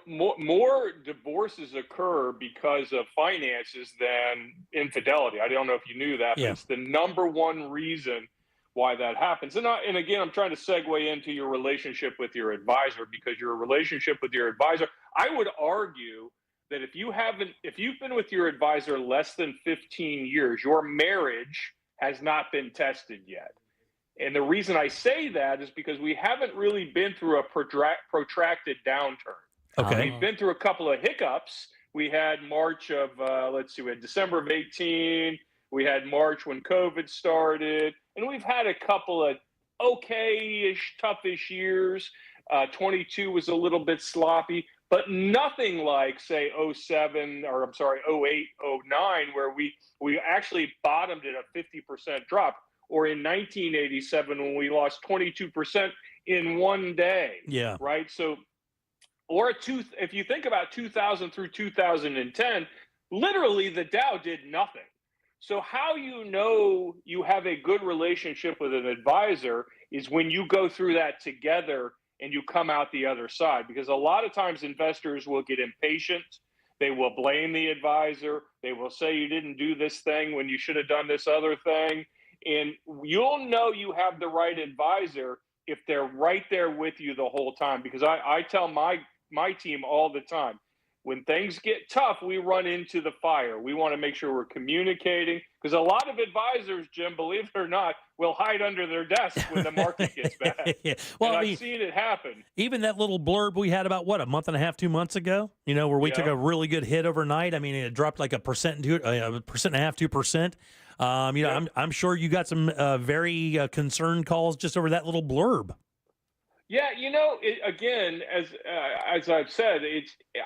more divorces occur because of finances than infidelity. I don't know if you knew that, but it's the number one reason why that happens. And again, I'm trying to segue into your relationship with your advisor, because your relationship with your advisor, I would argue that if you've been with your advisor less than 15 years, your marriage has not been tested yet. And the reason I say that is because we haven't really been through a protracted downturn. Okay. We've been through a couple of hiccups. We had March of, we had December of 18. We had March when COVID started. And we've had a couple of okay-ish, toughish years. 22 was a little bit sloppy, but nothing like, say, 07, or I'm sorry, 08, 09, where we actually bottomed at a 50% drop. Or in 1987 when we lost 22% in one day. Yeah. Right. So, if you think about 2000 through 2010, literally the Dow did nothing. So how you know you have a good relationship with an advisor is when you go through that together and you come out the other side. Because a lot of times investors will get impatient. They will blame the advisor. They will say you didn't do this thing when you should have done this other thing. And you'll know you have the right advisor if they're right there with you the whole time. Because I tell my team all the time, when things get tough, we run into the fire. We want to make sure we're communicating. Because a lot of advisors, Jim, believe it or not, will hide under their desk when the market gets bad. Yeah. Well, and I've seen it happen. Even that little blurb we had about, a month and a half, 2 months ago, where we took a really good hit overnight. I mean, it dropped like 1.5%, 2%. I'm sure you got some very concerned calls just over that little blurb. Yeah, again, as I've said,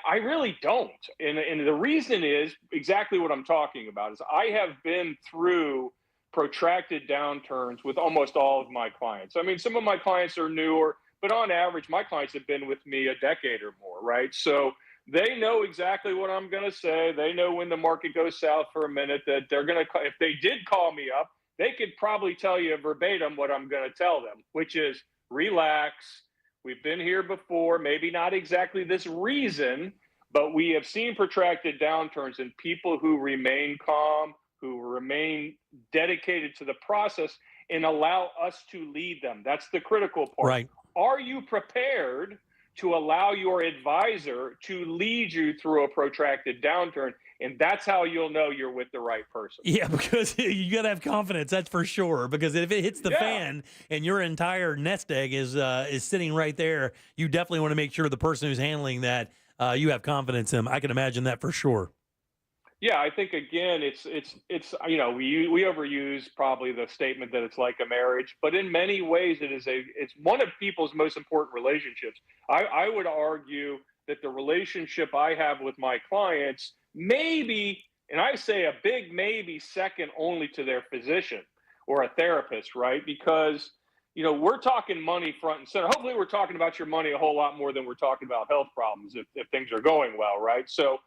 I really don't, and the reason is exactly what I'm talking about. Is I have been through protracted downturns with almost all of my clients. I mean, some of my clients are newer, but on average, my clients have been with me a decade or more, right? So they know exactly what I'm going to say. They know when the market goes south for a minute that they're going to, if they did call me up, they could probably tell you verbatim what I'm going to tell them, which is relax. We've been here before, maybe not exactly this reason, but we have seen protracted downturns, and people who remain calm, who remain dedicated to the process and allow us to lead them. That's the critical part. Right. Are you prepared to allow your advisor to lead you through a protracted downturn? And that's how you'll know you're with the right person. Yeah, because you got to have confidence, that's for sure. Because if it hits the fan and your entire nest egg is sitting right there, you definitely want to make sure the person who's handling that, you have confidence in them. I can imagine that for sure. Yeah, I think again, it's we overuse probably the statement that it's like a marriage, but in many ways it's one of people's most important relationships. I would argue that the relationship I have with my clients maybe, and I say a big maybe, second only to their physician or a therapist, right? Because we're talking money front and center. Hopefully, we're talking about your money a whole lot more than we're talking about health problems if things are going well, right? So.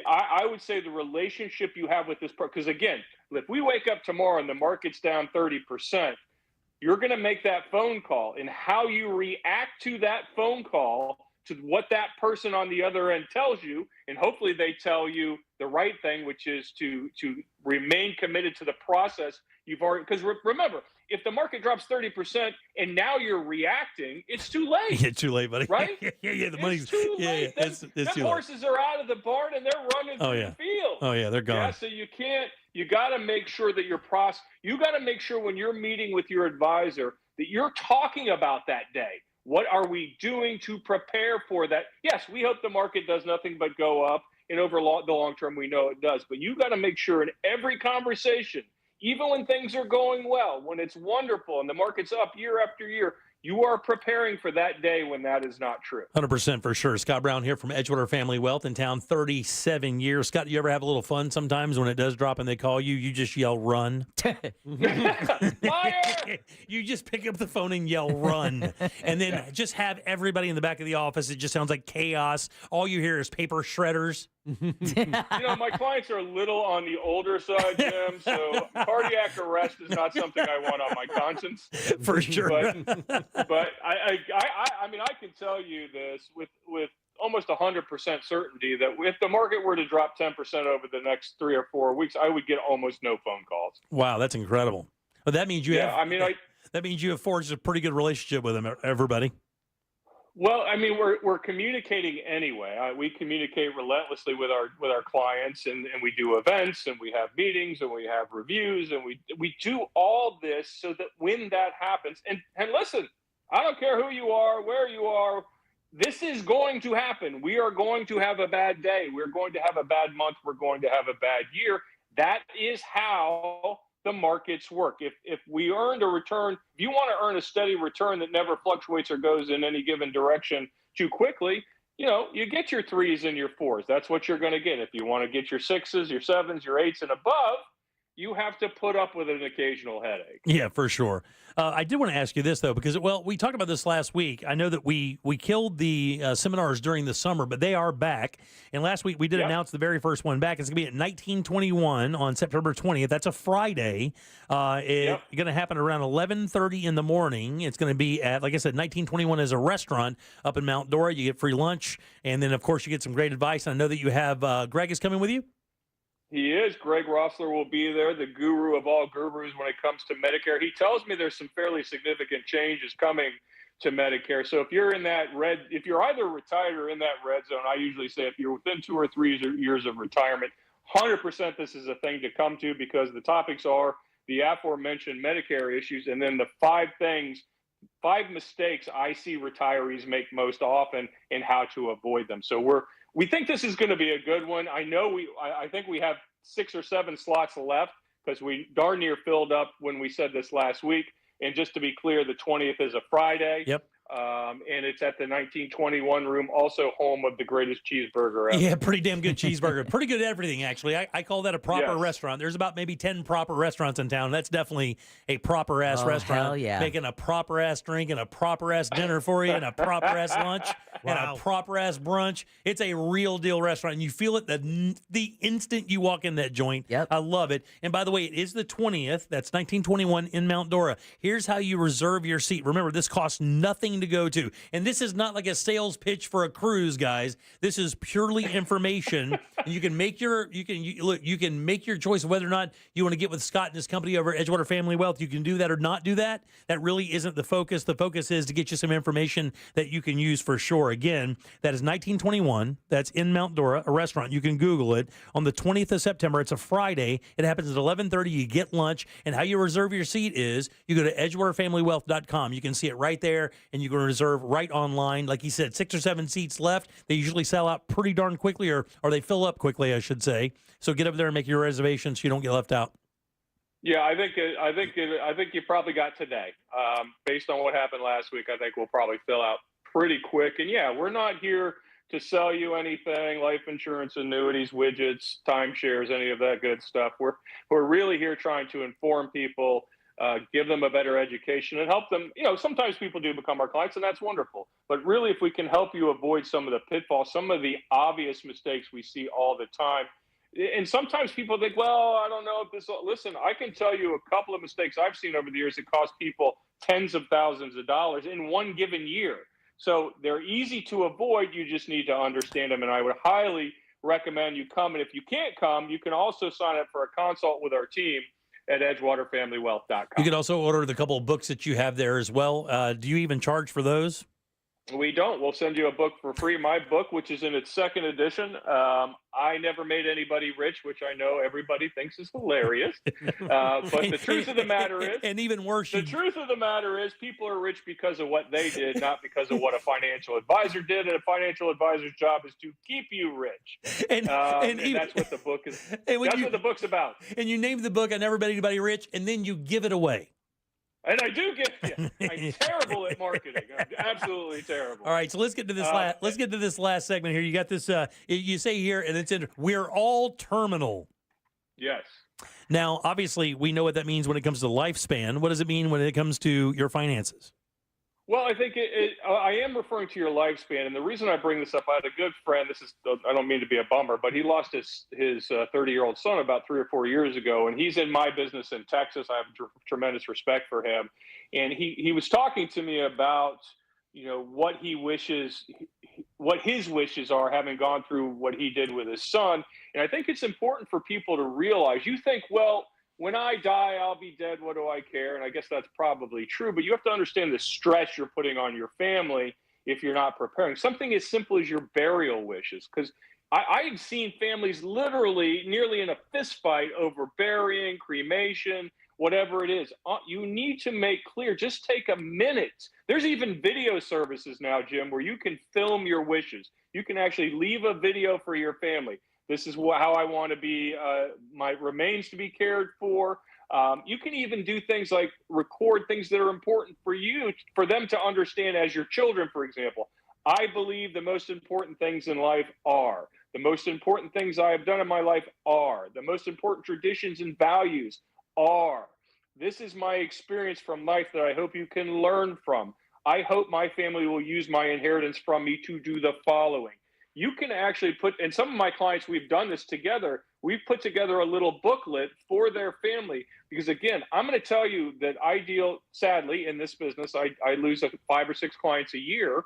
I would say the relationship you have with this, because again, if we wake up tomorrow and the market's down 30%, you're going to make that phone call, and how you react to that phone call, to what that person on the other end tells you, and hopefully they tell you the right thing, which is to remain committed to the process you've already. Because remember, if the market drops 30% and now you're reacting, it's too late. Yeah, too late, buddy. Right? The money's too late. It's Them too horses are out of the barn and they're running through the field. Oh yeah, they're gone. Yeah, so you got to make sure that you got to make sure when you're meeting with your advisor that you're talking about that day. What are we doing to prepare for that? Yes, we hope the market does nothing but go up, and over the long term, we know it does. But you got to make sure in every conversation, even when things are going well, when it's wonderful and the market's up year after year, you are preparing for that day when that is not true. 100% for sure. Scott Brown here from Edgewater Family Wealth in town, 37 years. Scott, you ever have a little fun sometimes when it does drop and they call you? You just yell, run. Fire! You just pick up the phone and yell, run. And then just have everybody in the back of the office. It just sounds like chaos. All you hear is paper shredders. My clients are a little on the older side, Jim, so cardiac arrest is not something I want on my conscience. For sure. But I mean, I can tell you this with almost 100% certainty that if the market were to drop 10% over the next 3 or 4 weeks, I would get almost no phone calls. Wow, that's incredible. Well, that means you have. That means you have forged a pretty good relationship with them, everybody. Well, I mean, we're communicating anyway. We communicate relentlessly with our clients, and we do events, and we have meetings, and we have reviews, and we do all this so that when that happens, and listen, I don't care who you are, where you are, this is going to happen. We are going to have a bad day. We're going to have a bad month. We're going to have a bad year. That is how the markets work. If we earned a return, if you want to earn a steady return that never fluctuates or goes in any given direction too quickly, you get your 3s and your 4s. That's what you're going to get. If you want to get your 6s, your 7s, your 8s and above, you have to put up with an occasional headache. Yeah, for sure. I did want to ask you this, though, because, we talked about this last week. I know that we killed the seminars during the summer, but they are back. And last week we did announce the very first one back. It's going to be at 1921 on September 20th. That's a Friday. It's going to happen around 11:30 in the morning. It's going to be at, like I said, 1921 is a restaurant up in Mount Dora. You get free lunch. And then, of course, you get some great advice. And I know that you have Greg is coming with you. He is. Greg Rossler will be there, the guru of all gurus when it comes to Medicare. He tells me there's some fairly significant changes coming to Medicare. So if you're in that if you're either retired or in that red zone, I usually say if you're within 2 or 3 years of retirement, 100% this is a thing to come to, because the topics are the aforementioned Medicare issues and then the 5 mistakes I see retirees make most often and how to avoid them. So we think this is going to be a good one. I think we have 6 or 7 slots left because we darn near filled up when we said this last week. And just to be clear, the 20th is a Friday. Yep. And it's at the 1921 room, also home of the greatest cheeseburger ever. Yeah, pretty damn good cheeseburger. Pretty good at everything, actually. I call that a proper restaurant. There's about maybe 10 proper restaurants in town. That's definitely a proper-ass restaurant. Hell yeah. Making a proper-ass drink and a proper-ass dinner for you and a proper-ass lunch and a proper-ass brunch. It's a real-deal restaurant, and you feel it the instant you walk in that joint. Yep. I love it. And by the way, it is the 20th. That's 1921 in Mount Dora. Here's how you reserve your seat. Remember, this costs nothing to go to. And this is not like a sales pitch for a cruise, guys. This is purely information. You can make your choice of whether or not you want to get with Scott and his company over at Edgewater Family Wealth. You can do that or not do that. That really isn't the focus. The focus is to get you some information that you can use for sure. Again, that is 1921. That's in Mount Dora, a restaurant. You can Google it. On the 20th of September, it's a Friday. It happens at 11:30. You get lunch. And how you reserve your seat is you go to edgewaterfamilywealth.com. You can see it right there, and you can reserve right online. Like he said, 6 or 7 seats left. They usually sell out pretty darn quickly, or they fill up quickly, I should say. So get up there and make your reservations so you don't get left out. Yeah, I think you probably got today. Based on what happened last week, I think we'll probably fill out pretty quick. And yeah, we're not here to sell you anything, life insurance, annuities, widgets, timeshares, any of that good stuff. We're really here trying to inform people, give them a better education and help them. Sometimes people do become our clients, and that's wonderful. But really, if we can help you avoid some of the pitfalls, some of the obvious mistakes we see all the time. And sometimes people think, well, I don't know if this. Listen, I can tell you a couple of mistakes I've seen over the years that cost people tens of thousands of dollars in one given year. So they're easy to avoid. You just need to understand them. And I would highly recommend you come. And if you can't come, you can also sign up for a consult with our team at edgewaterfamilywealth.com. You can also order the couple of books that you have there as well. Do you even charge for those? We don't. We'll send you a book for free. My book, which is in its 2nd edition, I Never Made Anybody Rich, which I know everybody thinks is hilarious. But the truth of the matter is, and even worse, the truth of the matter is people are rich because of what they did, not because of what a financial advisor did. And a financial advisor's job is to keep you rich. And that's what the book is. What the book's about. And you name the book, I Never Made Anybody Rich, and then you give it away. And I do I'm terrible at marketing. I'm absolutely terrible. All right, so let's get to this last segment here. You got this. You say here, and it's in. We're all terminal. Yes. Now, obviously, we know what that means when it comes to lifespan. What does it mean when it comes to your finances? Well, I think I am referring to your lifespan, and the reason I bring this up, I had a good friend. I don't mean to be a bummer, but he lost his 30-year-old son about 3 or 4 years ago, and he's in my business in Texas. I have tremendous respect for him, and he was talking to me about what his wishes are, having gone through what he did with his son. And I think it's important for people to realize. You think, well, when I die, I'll be dead. What do I care? And I guess that's probably true. But you have to understand the stress you're putting on your family if you're not preparing. Something as simple as your burial wishes, because I've seen families literally nearly in a fist fight over burying, cremation, whatever it is. You need to make clear, just take a minute. There's even video services now, Jim, where you can film your wishes. You can actually leave a video for your family. This is how I want to be, my remains to be cared for. You can even do things like record things that are important for you, for them to understand as your children, for example. I believe the most important things in life are. The most important things I have done in my life are. The most important traditions and values are. This is my experience from life that I hope you can learn from. I hope my family will use my inheritance from me to do the following. You can actually put, and some of my clients, we've done this together. We've put together a little booklet for their family because, again, I'm going to tell you that I deal, sadly, in this business, I lose 5 or 6 clients a year.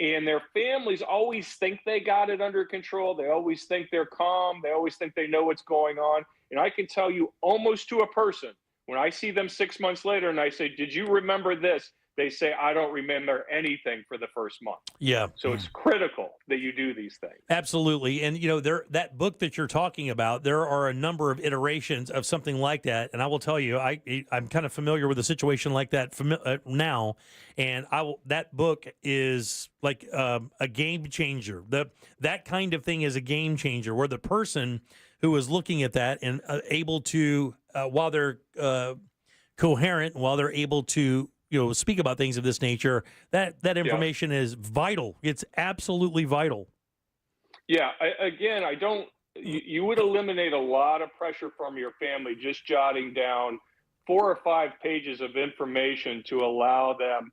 And their families always think they got it under control. They always think they're calm. They always think they know what's going on. And I can tell you almost to a person, when I see them 6 months later and I say, did you remember this? They say, I don't remember anything for the first month. Yeah. So it's critical that you do these things. Absolutely. And, you know, that book that you're talking about, there are a number of iterations of something like that. And I will tell you, I'm kind of familiar with a situation like that now. And that book is like a game changer. That kind of thing is a game changer where the person who is looking at that and able to, while they're coherent, while they're able to, speak about things of this nature, that information is vital. It's absolutely vital. Yeah. You would eliminate a lot of pressure from your family just jotting down 4 or 5 pages of information to allow them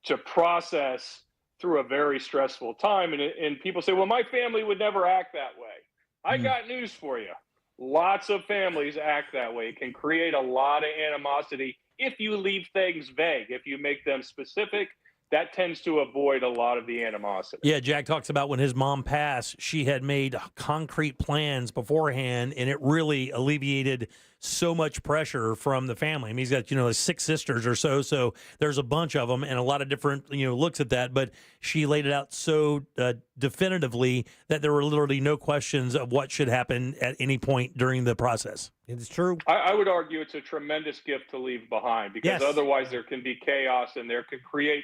to process through a very stressful time. And people say, well, my family would never act that way. I got news for you. Lots of families act that way. It can create a lot of animosity if you leave things vague. If you make them specific, that tends to avoid a lot of the animosity. Yeah, Jack talks about when his mom passed, she had made concrete plans beforehand, and it really alleviated so much pressure from the family. I mean, he's got, 6 sisters or so there's a bunch of them and a lot of different, looks at that. But she laid it out so definitively that there were literally no questions of what should happen at any point during the process. It's true. I would argue it's a tremendous gift to leave behind because otherwise there can be chaos and there can create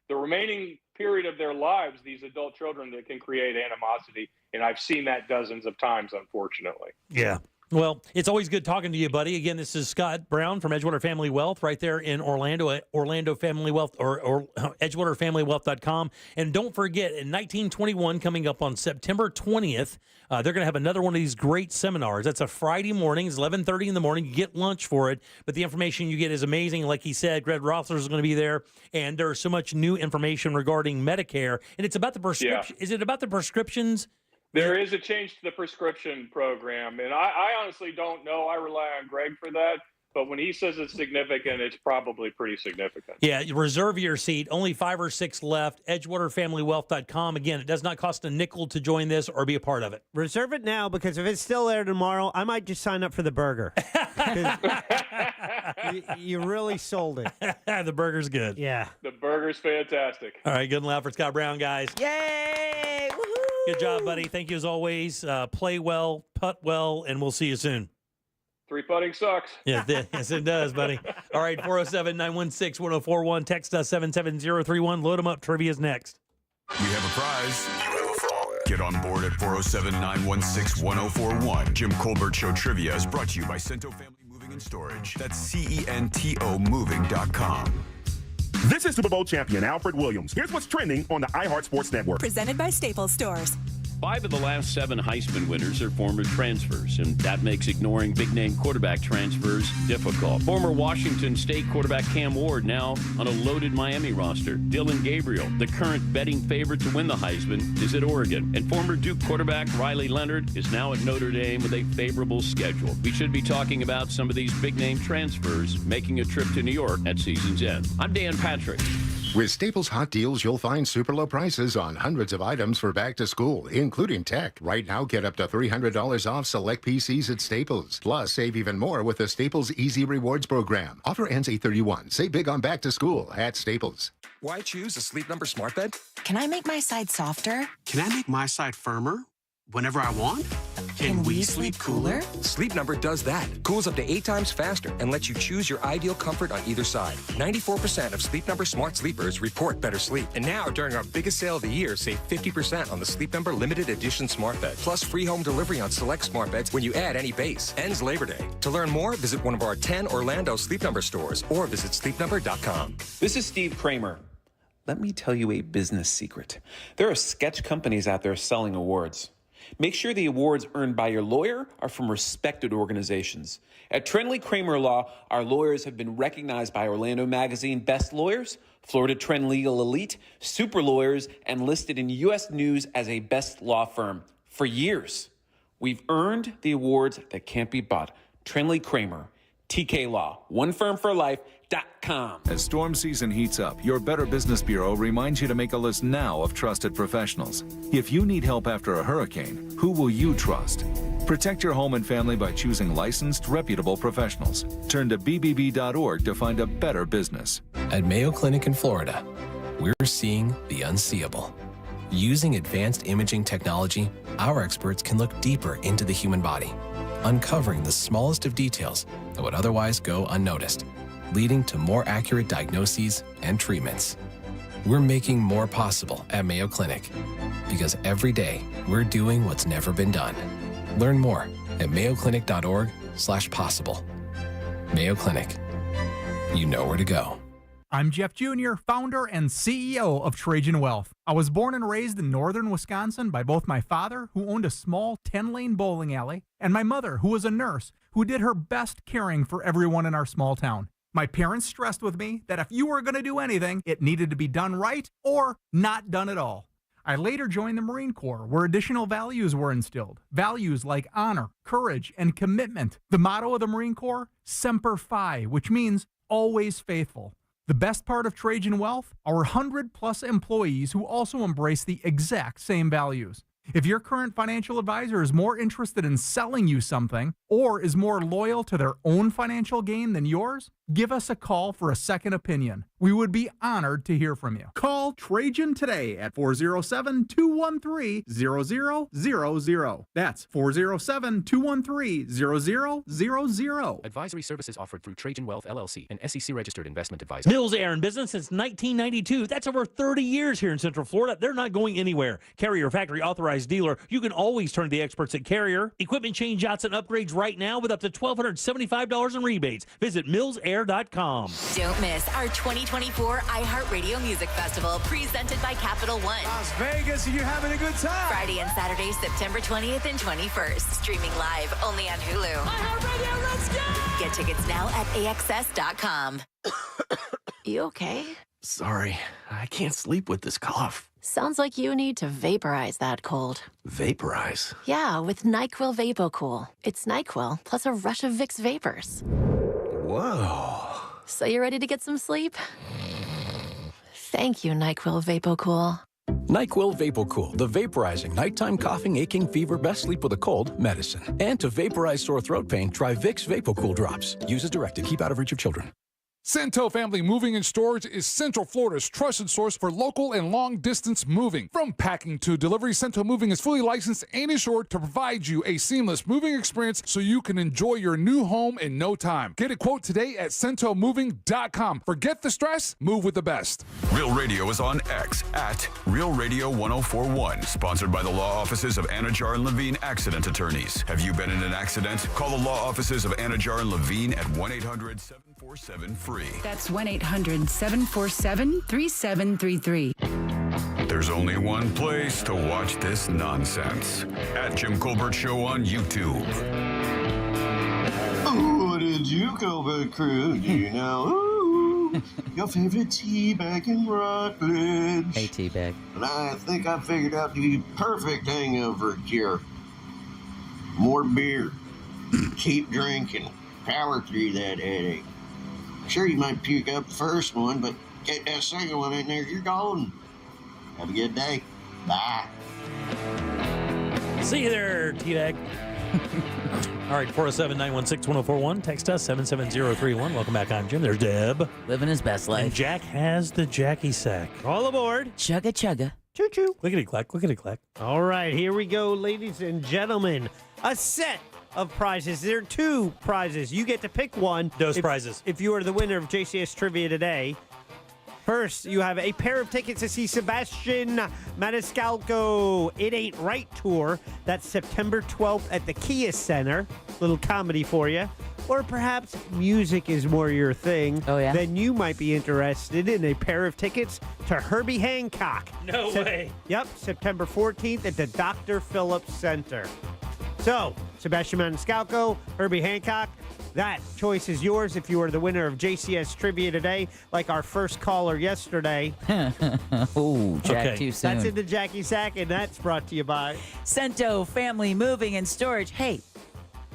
the remaining period of their lives, these adult children that can create animosity. And I've seen that dozens of times, unfortunately. Yeah. Well, it's always good talking to you, buddy. Again, this is Scott Brown from Edgewater Family Wealth right there in Orlando at Orlando Family Wealth or EdgewaterFamilyWealth.com. And don't forget, in 1921, coming up on September 20th, they're going to have another one of these great seminars. That's a Friday morning. It's 11:30 in the morning. You get lunch for it, but the information you get is amazing. Like he said, Greg Rothler is going to be there, and there's so much new information regarding Medicare. And it's about the prescription. Yeah. Is it about the prescriptions? There is a change to the prescription program, and I honestly don't know. I rely on Greg for that, but when he says it's significant, it's probably pretty significant. Yeah, reserve your seat. Only 5 or 6 left. EdgewaterFamilyWealth.com. Again, it does not cost a nickel to join this or be a part of it. Reserve it now because if it's still there tomorrow, I might just sign up for the burger. You really sold it. The burger's good. Yeah. The burger's fantastic. All right, good and loud for Scott Brown, guys. Yay! Woohoo! Good job, buddy. Thank you as always. Play well, putt well, and we'll see you soon. 3 putting sucks. Yes, it does, buddy. All right, 407-916-1041. Text us 77031. Load them up. Trivia's next. We have a prize. You have a fall. Get on board at 407-916-1041. Jim Colbert Show Trivia is brought to you by Cento Family Moving and Storage. That's CENTO Moving.com. This is Super Bowl champion Alfred Williams. Here's what's trending on the iHeart Sports Network. Presented by Staples Stores. 5 of the last 7 Heisman winners are former transfers, and that makes ignoring big-name quarterback transfers difficult. Former Washington State quarterback Cam Ward now on a loaded Miami roster. Dylan Gabriel, the current betting favorite to win the Heisman, is at Oregon. And former Duke quarterback Riley Leonard is now at Notre Dame with a favorable schedule. We should be talking about some of these big-name transfers making a trip to New York at season's end. I'm Dan Patrick. With Staples Hot Deals, you'll find super low prices on hundreds of items for back to school, including tech. Right now, get up to $300 off select PCs at Staples. Plus, save even more with the Staples Easy Rewards program. Offer ends 8/31. Save big on back to school at Staples. Why choose a Sleep Number smart bed? Can I make my side softer? Can I make my side firmer whenever I want? Can we sleep cooler? Sleep Number does that. Cools up to 8 times faster and lets you choose your ideal comfort on either side. 94% of Sleep Number smart sleepers report better sleep. And now, during our biggest sale of the year, save 50% on the Sleep Number limited edition smart bed. Plus free home delivery on select smart beds when you add any base. Ends Labor Day. To learn more, visit one of our 10 Orlando Sleep Number stores or visit sleepnumber.com. This is Steve Kramer. Let me tell you a business secret. There are sketch companies out there selling awards. Make sure the awards earned by your lawyer are from respected organizations. At Trendley Kramer Law, our lawyers have been recognized by Orlando Magazine Best Lawyers, Florida Trend Legal Elite, Super Lawyers, and listed in U.S. News as a best law firm for years. We've earned the awards that can't be bought. Trendley Kramer, TK Law, one firm for life.com. As storm season heats up, your Better Business Bureau reminds you to make a list now of trusted professionals. If you need help after a hurricane, who will you trust? Protect your home and family by choosing licensed, reputable professionals. Turn to bbb.org to find a better business. At Mayo Clinic in Florida, we're seeing the unseeable. Using advanced imaging technology, our experts can look deeper into the human body, uncovering the smallest of details that would otherwise go unnoticed, leading to more accurate diagnoses and treatments. We're making more possible at Mayo Clinic because every day we're doing what's never been done. Learn more at mayoclinic.org/possible. Mayo Clinic. You know where to go. I'm Jeff Jr., founder and CEO of Trajan Wealth. I was born and raised in northern Wisconsin by both my father, who owned a small 10-lane bowling alley, and my mother, who was a nurse, who did her best caring for everyone in our small town. My parents stressed with me that if you were going to do anything, it needed to be done right or not done at all. I later joined the Marine Corps, where additional values were instilled. Values like honor, courage, and commitment. The motto of the Marine Corps, Semper Fi, which means always faithful. The best part of Trajan Wealth, our 100-plus employees who also embrace the exact same values. If your current financial advisor is more interested in selling you something or is more loyal to their own financial gain than yours, give us a call for a second opinion. We would be honored to hear from you. Call Trajan today at 407-213-0000. That's 407-213-0000. Advisory services offered through Trajan Wealth, LLC, an SEC-registered investment advisor. Mills Air in business since 1992. That's over 30 years here in Central Florida. They're not going anywhere. Carrier factory authorized dealer. You can always turn to the experts at Carrier. Equipment change outs and upgrades right now with up to $1,275 in rebates. Visit millsair.com. Don't miss our 2024 iHeartRadio Music Festival presented by Capital One. Las Vegas, and you're having a good time. Friday and Saturday, September 20th and 21st. Streaming live only on Hulu. iHeartRadio, let's go! Get tickets now at AXS.com. You okay? Sorry, I can't sleep with this cough. Sounds like you need to vaporize that cold. Vaporize? Yeah, with NyQuil VapoCool. It's NyQuil plus a rush of Vicks vapors. Whoa. So you ready to get some sleep? Thank you, NyQuil VapoCool. NyQuil VapoCool, the vaporizing nighttime coughing, aching, fever, best sleep with a cold medicine. And to vaporize sore throat pain, try Vicks VapoCool drops. Use as directed. Keep out of reach of children. Cento Family Moving and Storage is Central Florida's trusted source for local and long-distance moving. From packing to delivery, Cento Moving is fully licensed and insured to provide you a seamless moving experience so you can enjoy your new home in no time. Get a quote today at centomoving.com. Forget the stress, move with the best. Real Radio is on X at Real Radio 1041. Sponsored by the law offices of Anajar and Levine Accident Attorneys. Have you been in an accident? Call the law offices of Anajar and Levine at 1-800-747-FREE. That's 1-800-747-3733. There's only one place to watch this nonsense. At Jim Colbert Show on YouTube. Oh, what did you, Colbert crew, do you know? Ooh, your favorite tea bag in Rockledge. Hey, tea bag. And I think I figured out the perfect hangover cure. More beer. Keep drinking. Power through that headache. Sure, you might puke up the first one, but get that second one in there, you're golden. Have a good day. Bye. See you there, T-Bag. All right, 407-916-1041. Text us, 77031. Welcome back. I'm Jim. There's Deb. Living his best life. And Jack has the Jackie Sack. All aboard. Chugga chugga. Choo-choo. Clickety-clack, clickety-clack. All right, here we go, ladies and gentlemen. A set of prizes. There are 2 prizes. You get to pick one. Those prizes. If you are the winner of JCS Trivia today. First, you have a pair of tickets to see Sebastian Maniscalco It Ain't Right Tour. That's September 12th at the Kia Center. Little comedy for you. Or perhaps music is more your thing. Oh, yeah? Then you might be interested in a pair of tickets to Herbie Hancock. No way. Yep, September 14th at the Dr. Phillips Center. So, Sebastian Maniscalco, Herbie Hancock, that choice is yours if you are the winner of JCS Trivia today, like our first caller yesterday. Oh, Jack, too soon. That's in the Jackie Sack, and that's brought to you by Cento Family Moving and Storage. Hey,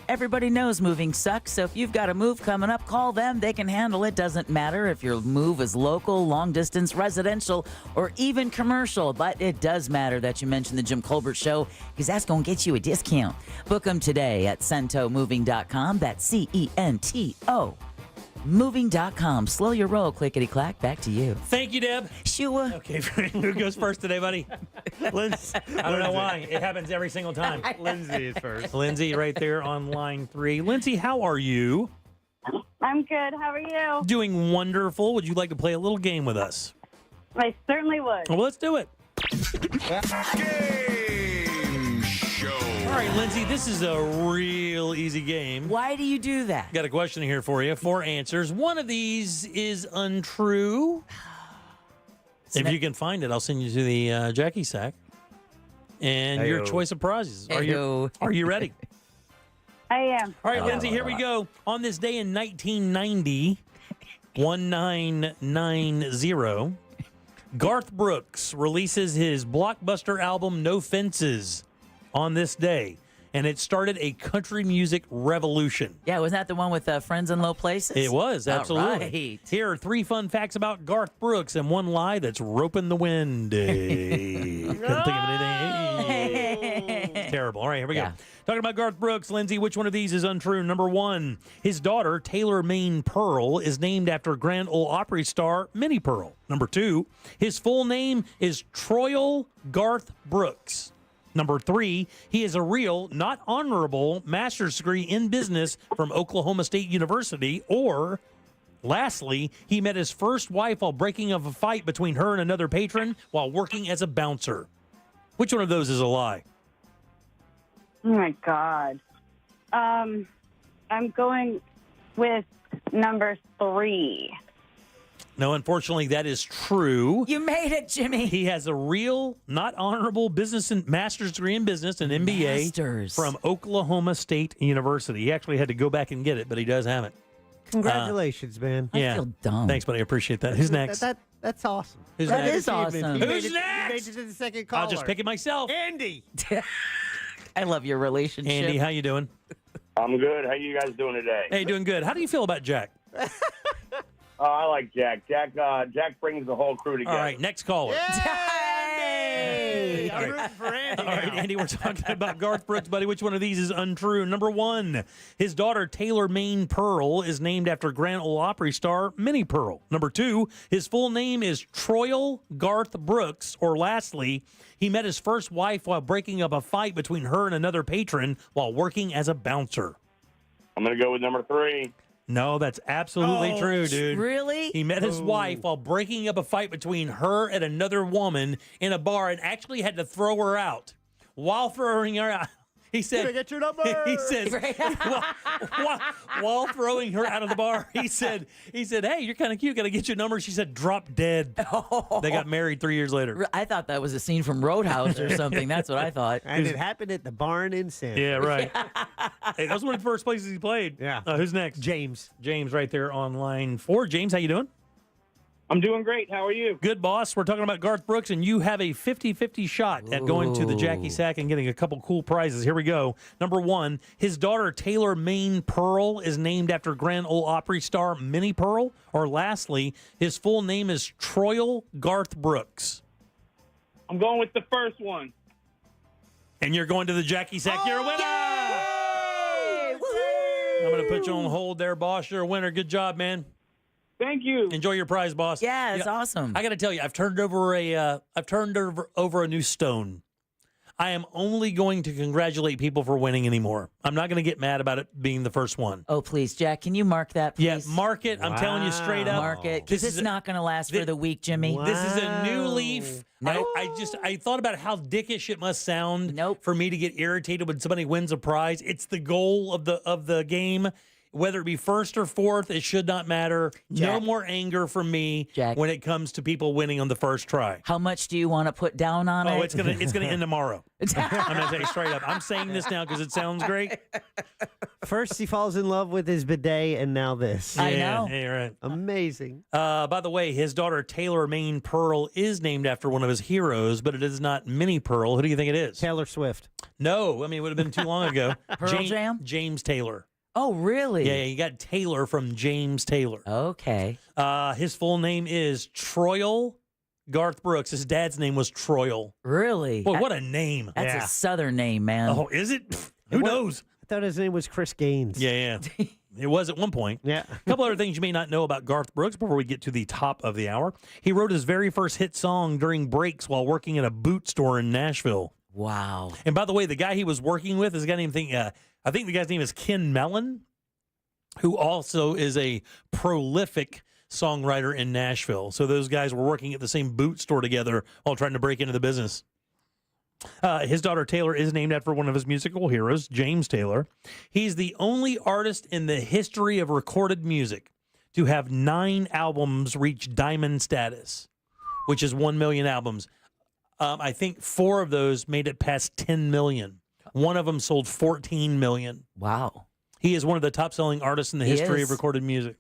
everybody knows moving sucks, so if you've got a move coming up, call them. They can handle it. Doesn't matter if your move is local, long distance, residential, or even commercial, but it does matter that you mention the Jim Colbert Show, because that's going to get you a discount. Book them today at centomoving.com. That's CENTO. Moving.com. Slow your roll, clickety-clack. Back to you. Thank you, Deb. Sure. Okay, who goes first today, buddy? Lindsay. I don't know why. It happens every single time. Lindsay is first. Lindsay right there on line 3. Lindsay, how are you? I'm good. How are you? Doing wonderful. Would you like to play a little game with us? I certainly would. Well, let's do it. Game show. All right, Lindsay, this is a real easy game. Why do you do that? Got a question here for you. 4 answers. One of these is untrue. If you can find it, I'll send you to the Jackie Sack. And your choice of prizes. Are you ready? I am. All right, Lindsay, here we go. On this day in 1990, 1990, Garth Brooks releases his blockbuster album No Fences on this day. And it started a country music revolution. Yeah, wasn't that the one with Friends in Low Places? It was, absolutely. All right. Here are 3 fun facts about Garth Brooks and 1 lie that's roping the wind. Couldn't think of anything. Terrible. All right, here we go. Talking about Garth Brooks, Lindsay, which one of these is untrue? Number 1, his daughter, Taylor Mayne Pearl, is named after Grand Ole Opry star Minnie Pearl. Number 2, his full name is Troyal Garth Brooks. Number 3, he is a real, not honorable, master's degree in business from Oklahoma State University. Or, lastly, he met his first wife while breaking up a fight between her and another patron while working as a bouncer. Which one of those is a lie? Oh, my God. I'm going with number 3. No, unfortunately, that is true. You made it, Jimmy. He has a real, not honorable business and master's degree in business, an MBA from Oklahoma State University. He actually had to go back and get it, but he does have it. Congratulations, man. Yeah. I feel dumb. Thanks, buddy. I appreciate that. Who's next? That's awesome. Who's That next? is awesome. Who's You next? made it to the second caller. I'll just pick it myself. Andy. I love your relationship. Andy, how you doing? I'm good. How you guys doing today? Hey, doing good. How do you feel about Jack? I like Jack. Jack brings the whole crew together. All right, next caller. Hey, I'm rooting for Andy. All right, Andy, we're talking about Garth Brooks, buddy. Which one of these is untrue? Number 1, his daughter, Taylor Mayne Pearl, is named after Grand Ole Opry star Minnie Pearl. Number 2, his full name is Troyal Garth Brooks. Or lastly, he met his first wife while breaking up a fight between her and another patron while working as a bouncer. I'm going to go with number 3. No, that's absolutely true, dude. Really? He met his wife while breaking up a fight between her and another woman in a bar and actually had to throw her out. While throwing her out, he said, "Can I get your number?" He says, while throwing her out of the bar, he said, "Hey, you're kind of cute. Got to get your number." She said, "Drop dead." They got married 3 years later. I thought that was a scene from Roadhouse or something. That's what I thought. And it happened at the barn in San. Yeah, right. Hey, that was one of the first places he played. Yeah. Who's next? James. James right there on line 4. James, how you doing? I'm doing great. How are you? Good, boss. We're talking about Garth Brooks, and you have a 50-50 shot at going to the Jackie Sack and getting a couple cool prizes. Here we go. Number 1, his daughter, Taylor Mayne Pearl, is named after Grand Ole Opry star Minnie Pearl. Or lastly, his full name is Troyal Garth Brooks. I'm going with the first one. And you're going to the Jackie Sack. You're a winner! I'm going to put you on hold there, boss. You're a winner. Good job, man. Thank you. Enjoy your prize, boss. Yeah, it's awesome. I got to tell you, I've turned over a new stone. I am only going to congratulate people for winning anymore. I'm not going to get mad about it being the first one. Oh, please, Jack, can you mark that, please? Yeah, mark it. I'm telling you straight up. Mark it, because it's not going to last for the week, Jimmy. This is a new leaf. No. I thought about how dickish it must sound for me to get irritated when somebody wins a prize. It's the goal of the game. Whether it be first or fourth, it should not matter. Jack. No more anger from me Jack. when it comes to people winning on the first try. How much do you want to put down on it? Oh, it's gonna end tomorrow. I'm gonna tell you straight up. I'm saying this now because it sounds great. First, he falls in love with his bidet, and now this. I know. Yeah, you're right. Amazing. By the way, his daughter Taylor Maine Pearl is named after one of his heroes, but it is not Minnie Pearl. Who do you think it is? Taylor Swift. No, I mean it would have been too long ago. Pearl Jam? James Taylor. Oh, really? Yeah, you got Taylor from James Taylor. Okay. His full name is Troyal Garth Brooks. His dad's name was Troyal. Really? Boy, what a name. That's a Southern name, man. Oh, is it? Who knows? I thought his name was Chris Gaines. Yeah. It was at one point. Yeah. A couple other things you may not know about Garth Brooks before we get to the top of the hour. He wrote his very first hit song during breaks while working at a boot store in Nashville. Wow. And by the way, the guy he was working with is a guy named, I think the guy's name is Ken Mellon, who also is a prolific songwriter in Nashville. So those guys were working at the same boot store together while trying to break into the business. His daughter Taylor is named after one of his musical heroes, James Taylor. He's the only artist in the history of recorded music to have 9 albums reach diamond status, which is 1 million albums. I think 4 of those made it past 10 million. One of them sold 14 million. Wow. He is one of the top-selling artists in the history of recorded music.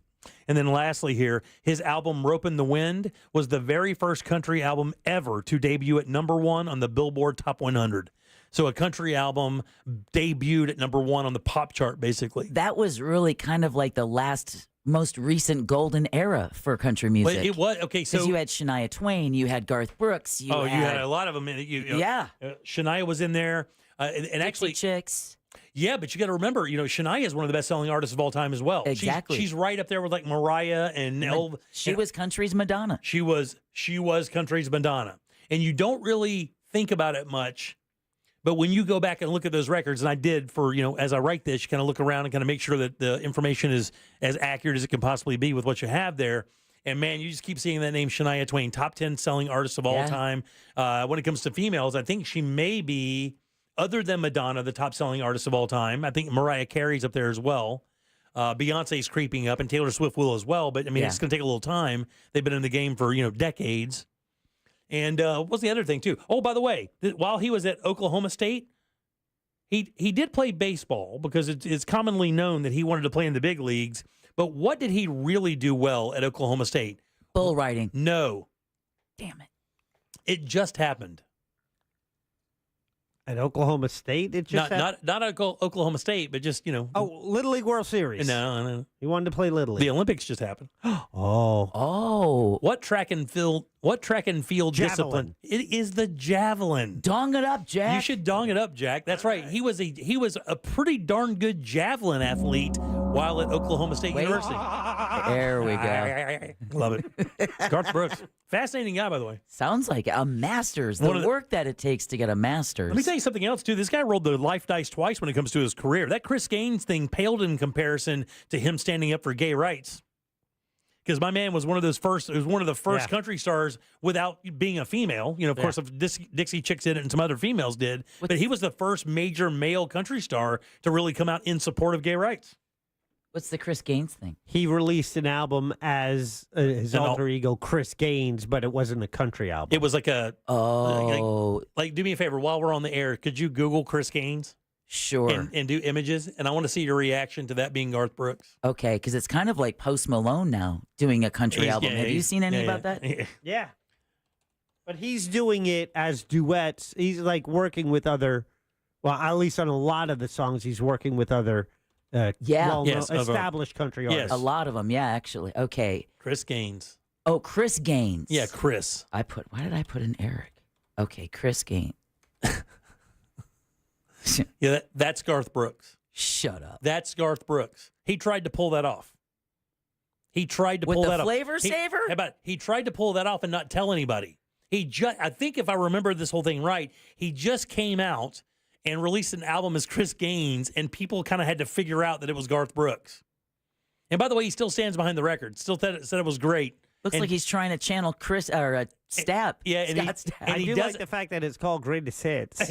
And then lastly here, his album Ropin' the Wind was the very first country album ever to debut at #1 on the Billboard Top 100. So a country album debuted at #1 on the pop chart, basically. That was really kind of like the most recent golden era for country music. But it was, okay, so... Because you had Shania Twain, you had Garth Brooks. You had a lot of them. Yeah. Shania was in there. And actually... Chicks. Yeah, but you got to remember, Shania is one of the best-selling artists of all time as well. Exactly. She's right up there with like Mariah and Elvis. She was country's Madonna. She was country's Madonna. And you don't really think about it much, but when you go back and look at those records, and I did for, as I write this, you kind of look around and kind of make sure that the information is as accurate as it can possibly be with what you have there. And, man, you just keep seeing that name, Shania Twain, top 10 selling artist of all time. When it comes to females, I think she may be... Other than Madonna, the top-selling artist of all time, I think Mariah Carey's up there as well. Beyonce's creeping up, and Taylor Swift will as well. But, I mean, it's going to take a little time. They've been in the game for, decades. And what's the other thing, too? Oh, by the way, while he was at Oklahoma State, he did play baseball because it's commonly known that he wanted to play in the big leagues. But what did he really do well at Oklahoma State? Bull riding. No. Damn it. It just happened. At Oklahoma State, it just not Oklahoma State, but just Oh, Little League World Series. No. He wanted to play Little League. The Olympics just happened. Oh. What track and field Javelin. discipline? It is the javelin. Dong it up, Jack. You should dong it up, Jack. That's right. He was a pretty darn good javelin athlete while at Oklahoma State University. There we go. Love it. Garth Brooks. Fascinating guy, by the way. Sounds like a master's. The work that it takes to get a master's. Let me tell you something else, too. This guy rolled the life dice twice when it comes to his career. That Chris Gaines thing paled in comparison to him standing up for gay rights. Because my man was one of the first country stars without being a female. Of course, if Dixie Chicks did it and some other females did. But he was the first major male country star to really come out in support of gay rights. What's the Chris Gaines thing? He released an album as his alter ego, Chris Gaines, but it wasn't a country album. It was like a... Oh. Like, do me a favor. While we're on the air, could you Google Chris Gaines? Sure. And do images? And I want to see your reaction to that being Garth Brooks. Okay, because it's kind of like Post Malone now doing a country album. Have you seen any about that? Yeah. But he's doing it as duets. He's like working with other... Well, at least on a lot of the songs, he's working with other... established country artists. A lot of them, actually. Okay. Chris Gaines. Oh, Chris Gaines. Yeah, Chris. Why did I put in Eric? Okay, Chris Gaines. Yeah, that's Garth Brooks. Shut up. That's Garth Brooks. He tried to pull that off. He tried to With pull the that off. Flavor Saver? How about he tried to pull that off and not tell anybody. I think if I remember this whole thing right, he just came out and released an album as Chris Gaines, and people kind of had to figure out that it was Garth Brooks. And by the way, he still stands behind the record. Still said it was great. Looks like he's trying to channel Chris or Stapp. Yeah, and Scott Stapp. I do like the fact that it's called Greatest Hits.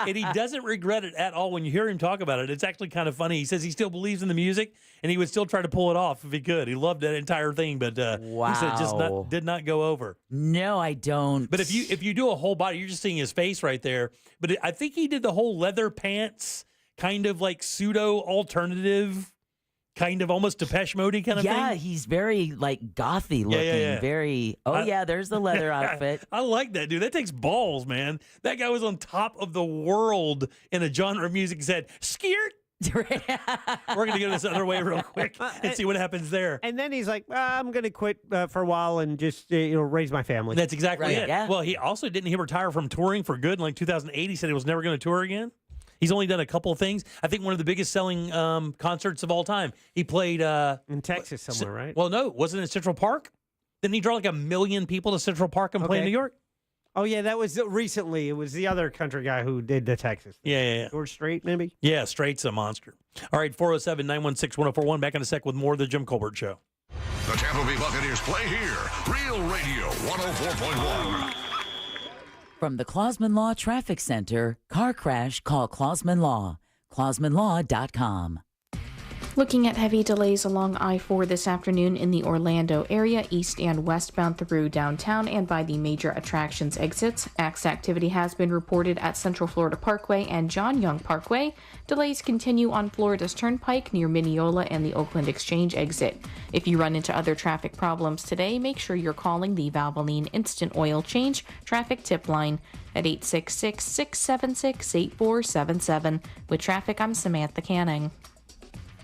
And he doesn't regret it at all when you hear him talk about it. It's actually kind of funny. He says he still believes in the music, and he would still try to pull it off if he could. He loved that entire thing, but he said it did not go over. No, I don't. But if you do a whole body, you're just seeing his face right there. But I think he did the whole leather pants, kind of like pseudo alternative, kind of almost Depeche Mode kind of thing. Yeah, he's very like gothy looking. Yeah. Very. There's the leather outfit. I like that, dude. That takes balls, man. That guy was on top of the world in a genre of music. Said, "Skirt." We're going to go this other way real quick and see what happens there. And then he's like, I'm going to quit for a while and just raise my family. That's exactly it. Yeah. Well, he also didn't retire from touring for good in like 2008. He said he was never going to tour again. He's only done a couple of things. I think one of the biggest selling concerts of all time. He played in Texas somewhere, right? Well, no, wasn't it Central Park? Didn't he draw like 1 million people to Central Park and play in New York? Oh, yeah, that was recently. It was the other country guy who did the Texas. Yeah. George Strait, maybe? Yeah, Strait's a monster. All right, 407-916-1041. Back in a sec with more of the Jim Colbert Show. The Tampa Bay Buccaneers play here. Real Radio 104.1. From the Clausman Law Traffic Center, car crash, call Clausman Law. ClausmanLaw.com. Looking at heavy delays along I-4 this afternoon in the Orlando area, east and westbound through downtown and by the major attractions exits. Activity has been reported at Central Florida Parkway and John Young Parkway. Delays continue on Florida's Turnpike near Mineola and the Oakland Exchange exit. If you run into other traffic problems today, make sure you're calling the Valvoline Instant Oil Change Traffic Tip Line at 866-676-8477. With traffic, I'm Samantha Canning.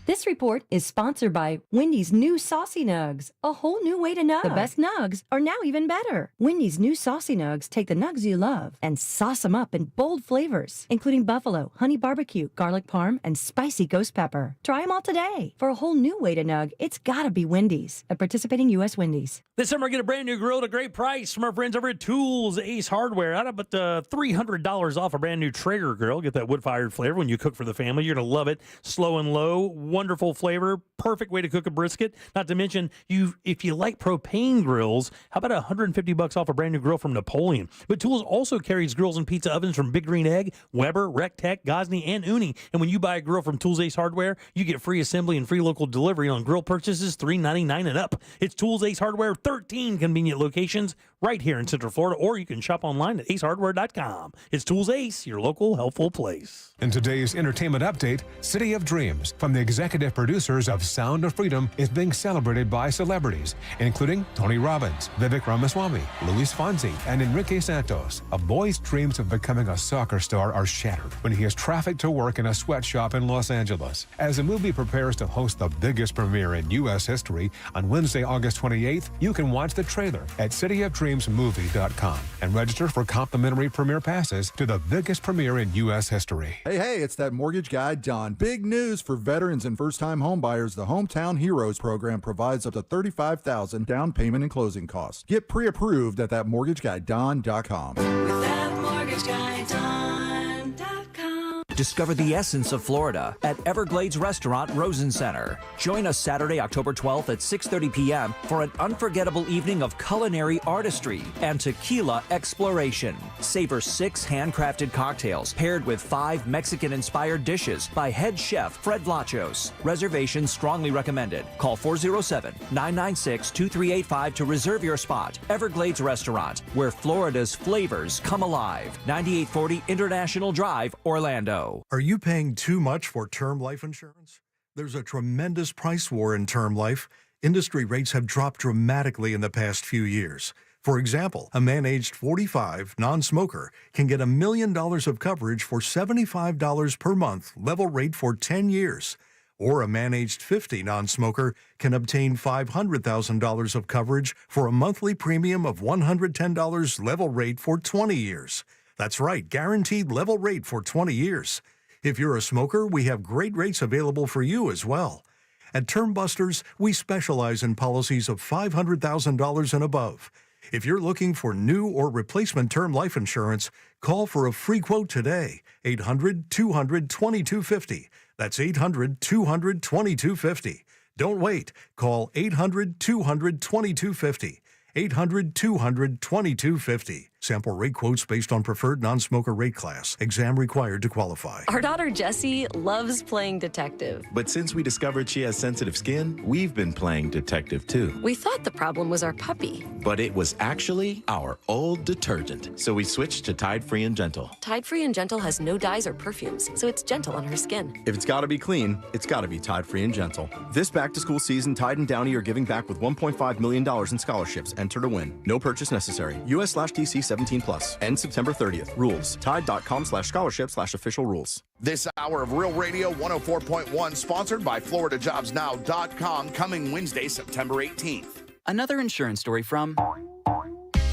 This report is sponsored by Wendy's new Saucy Nugs, a whole new way to nug. The best nugs are now even better. Wendy's new Saucy Nugs take the nugs you love and sauce them up in bold flavors, including buffalo, honey barbecue, garlic parm, and spicy ghost pepper. Try them all today. For a whole new way to nug, it's gotta be Wendy's, at participating U.S. Wendy's. This summer, get a brand new grill at a great price from our friends over at Tools Ace Hardware. Out about $300 off a brand new Traeger grill. Get that wood-fired flavor when you cook for the family. You're going to love it. Slow and low, wonderful flavor, perfect way to cook a brisket. Not to mention, if you like propane grills, how about $150 off a brand new grill from Napoleon? But Tools also carries grills and pizza ovens from Big Green Egg, Weber, Rectech, Gosney, and Uni. And when you buy a grill from Tools Ace Hardware, you get free assembly and free local delivery on grill purchases $3.99 and up. It's Tools Ace Hardware, 13 convenient locations right here in Central Florida, or you can shop online at acehardware.com. It's Tools Ace, your local helpful place. In today's entertainment update, City of Dreams, from the executive producers of Sound of Freedom, is being celebrated by celebrities, including Tony Robbins, Vivek Ramaswamy, Luis Fonsi, and Enrique Santos. A boy's dreams of becoming a soccer star are shattered when he is trafficked to work in a sweatshop in Los Angeles. As the movie prepares to host the biggest premiere in U.S. history on Wednesday, August 28th, you can watch the trailer at cityofdreamsmovie.com and register for complimentary premiere passes to the biggest premiere in U.S. history. Hey, it's that mortgage guy, Don. Big news for veterans and first-time home buyers. The Hometown Heroes program provides up to $35,000 down payment and closing costs. Get pre-approved at thatmortgageguyDon.com. With that mortgage guy, Don.com. Discover the essence of Florida at Everglades Restaurant Rosen Center. Join us Saturday, October 12th at 6:30 p.m. for an unforgettable evening of culinary artistry and tequila exploration. Savor 6 handcrafted cocktails paired with 5 Mexican-inspired dishes by head chef Fred Lachos. Reservations strongly recommended. Call 407-996-2385 to reserve your spot. Everglades Restaurant, where Florida's flavors come alive. 9840 International Drive, Orlando. Are you paying too much for term life insurance? There's a tremendous price war in term life. Industry rates have dropped dramatically in the past few years. For example, a man aged 45, non-smoker, can get $1 million of coverage for $75 per month, level rate for 10 years. Or a man aged 50, non-smoker, can obtain $500,000 of coverage for a monthly premium of $110, level rate for 20 years. That's right, guaranteed level rate for 20 years. If you're a smoker, we have great rates available for you as well. At Term Busters, we specialize in policies of $500,000 and above. If you're looking for new or replacement term life insurance, call for a free quote today. 800-200-2250. That's 800-200-2250. Don't wait. Call 800-200-2250. 800-200-2250. Sample rate quotes based on preferred non-smoker rate class. Exam required to qualify. Our daughter Jessie loves playing detective. But since we discovered she has sensitive skin, we've been playing detective too. We thought the problem was our puppy. But it was actually our old detergent. So we switched to Tide Free and Gentle. Tide Free and Gentle has no dyes or perfumes, so it's gentle on her skin. If it's got to be clean, it's got to be Tide Free and Gentle. This back-to-school season, Tide and Downy are giving back with $1.5 million in scholarships. Enter to win. No purchase necessary. US/DC 17+. End September 30th. Rules. Tide.com/scholarship/official rules. This hour of Real Radio 104.1 sponsored by FloridaJobsNow.com coming Wednesday, September 18th. Another insurance story from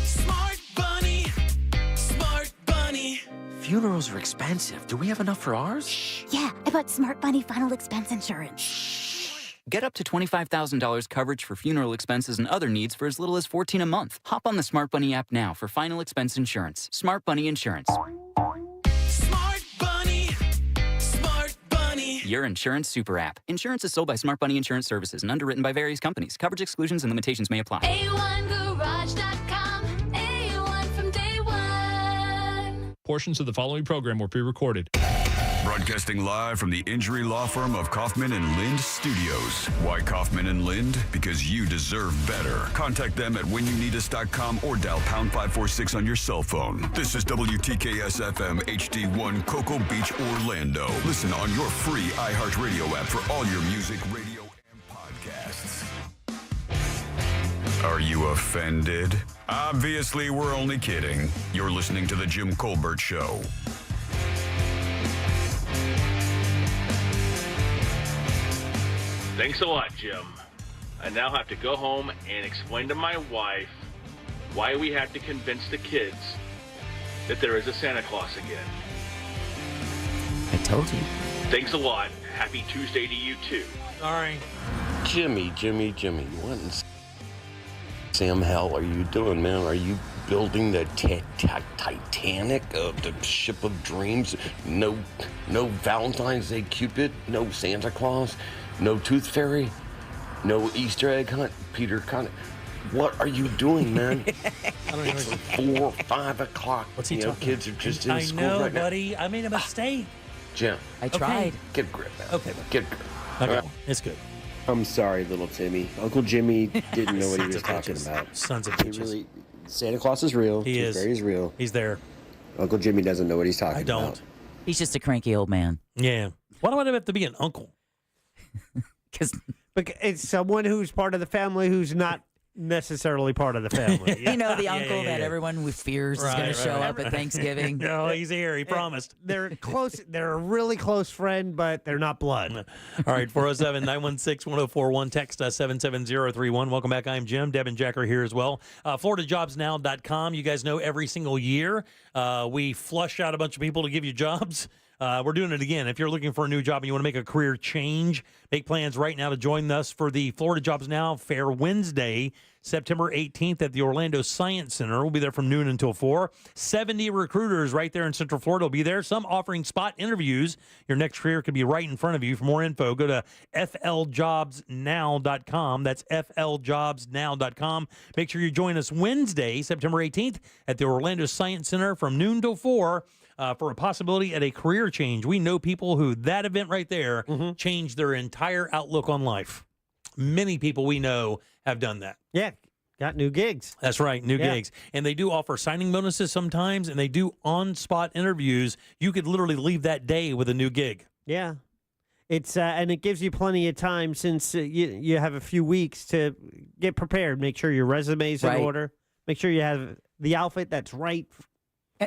Smart Bunny. Smart Bunny. Funerals are expensive. Do we have enough for ours? Yeah, I bought Smart Bunny final expense insurance. Get up to $25,000 coverage for funeral expenses and other needs for as little as $14 a month. Hop on the Smart Bunny app now for final expense insurance. Smart Bunny Insurance. Smart Bunny. Smart Bunny. Your insurance super app. Insurance is sold by Smart Bunny Insurance Services and underwritten by various companies. Coverage exclusions and limitations may apply. A1Garage.com. A1 from day one. Portions of the following program were pre-recorded. Broadcasting live from the injury law firm of Kaufman and Lind Studios. Why Kaufman and Lind? Because you deserve better. Contact them at whenyouneedus.com or dial pound 546 on your cell phone. This is WTKS FM HD1 Cocoa Beach, Orlando. Listen on your free iHeartRadio app for all your music, radio, and podcasts. Are you offended? Obviously, we're only kidding. You're listening to The Jim Colbert Show. Thanks a lot, Jim. I now have to go home and explain to my wife why we have to convince the kids that there is a Santa Claus again. I told you. Thanks a lot. Happy Tuesday to you, too. Sorry. Jimmy, what in Sam hell are you doing, man? Are you building the Titanic, the ship of dreams? No Valentine's Day Cupid, no Santa Claus, no Tooth Fairy, no Easter egg hunt, Peter Con. What are you doing, man? It's 4 or 5 o'clock. What's he talking kids are just in school right now. buddy. I made a mistake. Jim. I tried. Get a grip, man. Okay. Get a grip. Okay. All right. It's good. I'm sorry, little Timmy. Uncle Jimmy didn't know what he was talking about. Sons of bitches. Santa Claus is real. He is. Tooth Fairy is real. He's there. Uncle Jimmy doesn't know what he's talking about. I don't. He's just a cranky old man. Yeah. Why do I have to be an uncle? Because it's someone who's part of the family who's not necessarily part of the family. You know, the uncle that everyone fears is going to show up at Thanksgiving. No, he's here. He promised. They're close. They're a really close friend, but they're not blood. All right, 407-916-1041. Text us 77031. Welcome back. I'm Jim. Deb and Jack are here as well. FloridaJobsNow.com. You guys know every single year we flush out a bunch of people to give you jobs. We're doing it again. If you're looking for a new job and you want to make a career change, make plans right now to join us for the Florida Jobs Now Fair Wednesday, September 18th at the Orlando Science Center. We'll be there from noon until 4. 70 recruiters right there in Central Florida will be there, some offering spot interviews. Your next career could be right in front of you. For more info, go to fljobsnow.com. That's fljobsnow.com. Make sure you join us Wednesday, September 18th at the Orlando Science Center from noon till 4. For a possibility at a career change. We know people who that event right there changed their entire outlook on life. Many people we know have done that. Yeah, got new gigs. That's right, new gigs. And they do offer signing bonuses sometimes, and they do on-spot interviews. You could literally leave that day with a new gig. Yeah. It's and it gives you plenty of time since you have a few weeks to get prepared. Make sure your resume's in order. Make sure you have the outfit that's right.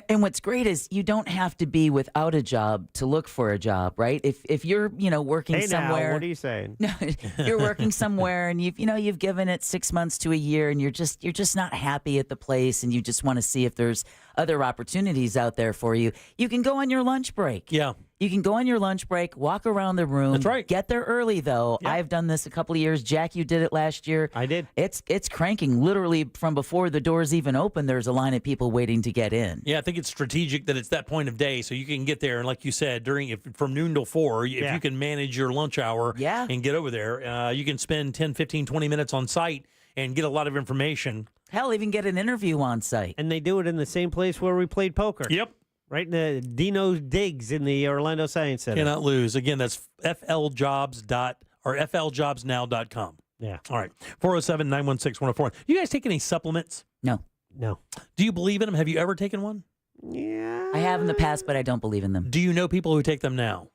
And what's great is you don't have to be without a job to look for a job, right? If you're, working somewhere. Now, what are you saying? No, you're working somewhere and you've given it 6 months to a year and you're just not happy at the place and you just want to see if there's other opportunities out there for you. You can go on your lunch break. Yeah. You can go on your lunch break, walk around the room. That's right. Get there early, though. Yep. I've done this a couple of years. Jack, you did it last year. I did. It's cranking. Literally from before the doors even open, there's a line of people waiting to get in. Yeah, I think it's strategic that it's that point of day so you can get there. And like you said, from noon till 4, if you can manage your lunch hour and get over there, you can spend 10, 15, 20 minutes on site and get a lot of information. Hell, even get an interview on site. And they do it in the same place where we played poker. Yep. Right in the Dino's Digs in the Orlando Science Center. Cannot lose. Again, that's fljobsnow.com. Yeah. All right. 407-916-1041. You guys take any supplements? No. No. Do you believe in them? Have you ever taken one? Yeah. I have in the past, but I don't believe in them. Do you know people who take them now?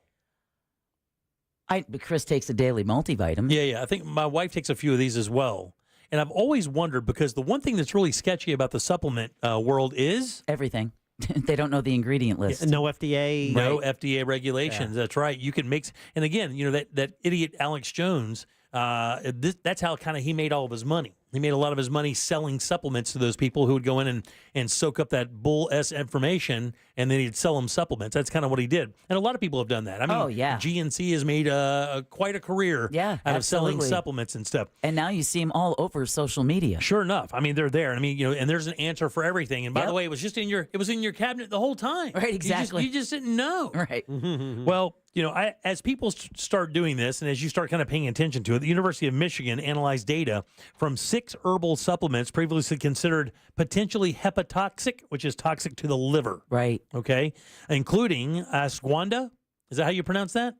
Chris takes a daily multivitamin. Yeah. I think my wife takes a few of these as well. And I've always wondered, because the one thing that's really sketchy about the supplement world is everything. They don't know the ingredient list. No FDA. No FDA regulations. That's right. You can mix. And again, that idiot Alex Jones, that's how kind of he made all of his money. He made a lot of his money selling supplements to those people who would go in and soak up that bull S information, and then he'd sell them supplements. That's kind of what he did. And a lot of people have done that. I mean, GNC has made quite a career out of selling supplements and stuff. And now you see them all over social media. Sure enough. I mean, they're there. I mean, and there's an answer for everything. And by the way, it was in your cabinet the whole time. Right, exactly. You just didn't know. Right. Well, as people start doing this, and as you start kind of paying attention to it, the University of Michigan analyzed data from 6 herbal supplements previously considered potentially hepatotoxic, which is toxic to the liver. Right. Okay. Including ashwagandha. Is that how you pronounce that?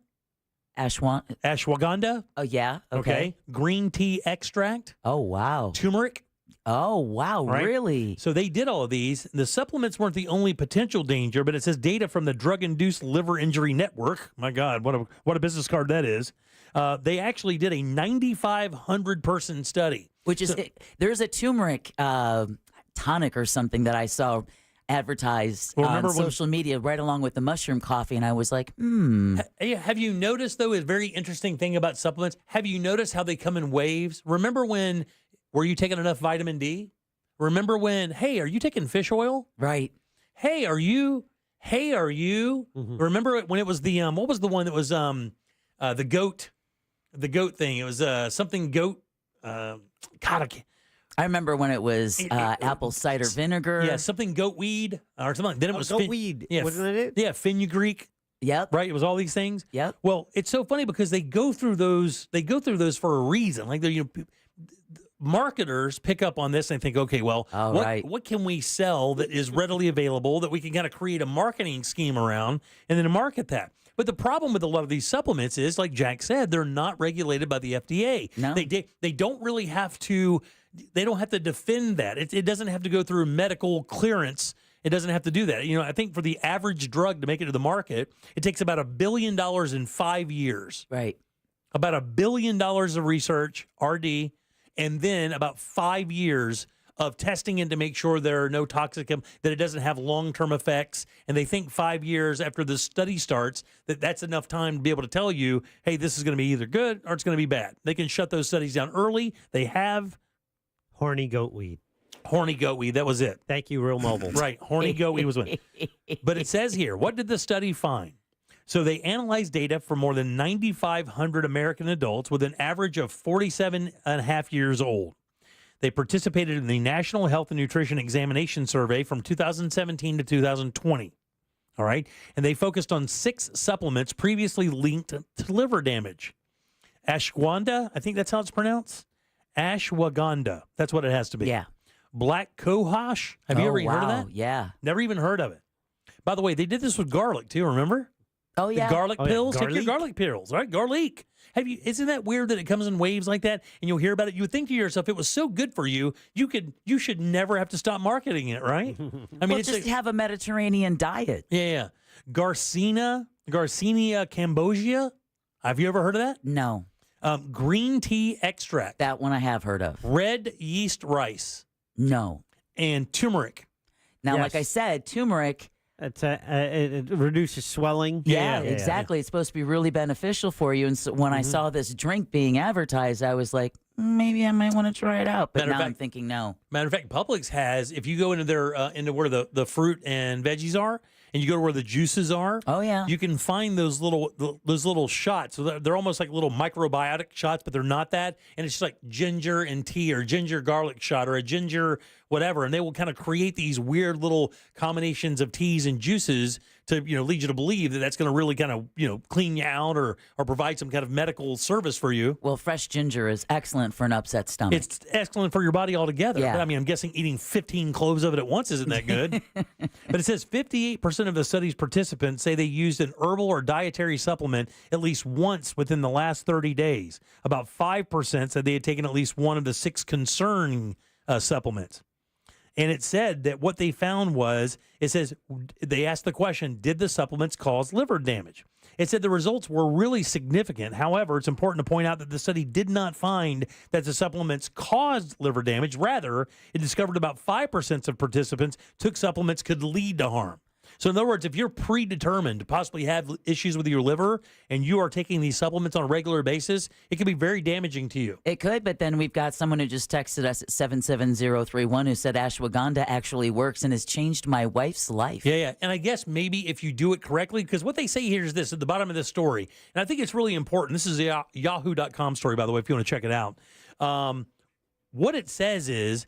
Ashwagandha. Oh, yeah. Okay. Green tea extract. Oh, wow. Turmeric. Oh, wow. Right? Really? So they did all of these. The supplements weren't the only potential danger, but it says data from the Drug-Induced Liver Injury Network. My God, what a business card that is. They actually did a 9,500-person study. Which is, there's a turmeric tonic or something that I saw advertised on social media right along with the mushroom coffee, and I was like, Have you noticed, though, a very interesting thing about supplements? Have you noticed how they come in waves? Remember were you taking enough vitamin D? Remember when, hey, are you taking fish oil? Right. Hey, are you? Remember when it was the, what was the one that was the goat thing? It was something goat. God, I remember when it was apple cider vinegar. Yeah, something goat weed or something. Then it was goat weed. Yeah, wasn't it? Yeah, fenugreek. Yep. Right. It was all these things. Yep. Well, it's so funny because they go through those. They go through those for a reason. Like marketers pick up on this and think, okay, well, what can we sell that is readily available that we can kind of create a marketing scheme around and then market that. But the problem with a lot of these supplements is, like Jack said, they're not regulated by the FDA. No. They don't really have to. They don't have to defend that. It doesn't have to go through medical clearance. It doesn't have to do that. I think for the average drug to make it to the market, it takes about $1 billion in 5 years. Right. About $1 billion of research, RD, and then about 5 years of testing it to make sure there are no toxic, that it doesn't have long-term effects. And they think 5 years after the study starts that's enough time to be able to tell you, hey, this is going to be either good or it's going to be bad. They can shut those studies down early. They have. Horny goat weed. Horny goat weed. That was it. Thank you, Real Mobile. Right. Horny goat weed was one. But it says here, what did the study find? So they analyzed data for more than 9,500 American adults with an average of 47 and a half years old. They participated in the National Health and Nutrition Examination Survey from 2017 to 2020. All right. And they focused on 6 supplements previously linked to liver damage. Ashwagandha, I think that's how it's pronounced. Ashwagandha. That's what it has to be. Yeah. Black cohosh. Have you ever heard of that? Yeah. Never even heard of it. By the way, they did this with garlic too, remember? Oh, yeah. The garlic pills. Garlic? Take your garlic pills, right? Garlic. Isn't that weird that it comes in waves like that and you'll hear about it? You would think to yourself, it was so good for you, you should never have to stop marketing it, right? I mean, just have a Mediterranean diet. Yeah. Garcinia cambogia. Have you ever heard of that? No. Green tea extract. That one I have heard of. Red yeast rice. No. And turmeric. Now, like I said, turmeric. It reduces swelling. Yeah, exactly. It's supposed to be really beneficial for you. And so when I saw this drink being advertised, I was like, maybe I might want to try it out. But now I'm thinking no. Matter of fact, Publix has, if you go into their into where the fruit and veggies are, and you go to where the juices are, you can find those little shots. So they're almost like little microbiotic shots, but they're not that. And it's just like ginger and tea or ginger garlic shot or a ginger whatever. And they will kind of create these weird little combinations of teas and juices to lead you to believe that that's going to really kind of clean you out or provide some kind of medical service for you. Well, fresh ginger is excellent for an upset stomach. It's excellent for your body altogether. Yeah. But, I mean, I'm guessing eating 15 cloves of it at once isn't that good. But it says 58% of the study's participants say they used an herbal or dietary supplement at least once within the last 30 days. About 5% said they had taken at least one of the 6 concerning supplements. And it said that what they found was, it says, they asked the question, did the supplements cause liver damage? It said the results were really significant. However, it's important to point out that the study did not find that the supplements caused liver damage. Rather, it discovered about 5% of participants took supplements could lead to harm. So in other words, if you're predetermined to possibly have issues with your liver and you are taking these supplements on a regular basis, it can be very damaging to you. It could, but then we've got someone who just texted us at 77031 who said ashwagandha actually works and has changed my wife's life. Yeah. And I guess maybe if you do it correctly, because what they say here is this at the bottom of this story, and I think it's really important. This is a yahoo.com story, by the way, if you want to check it out. What it says is,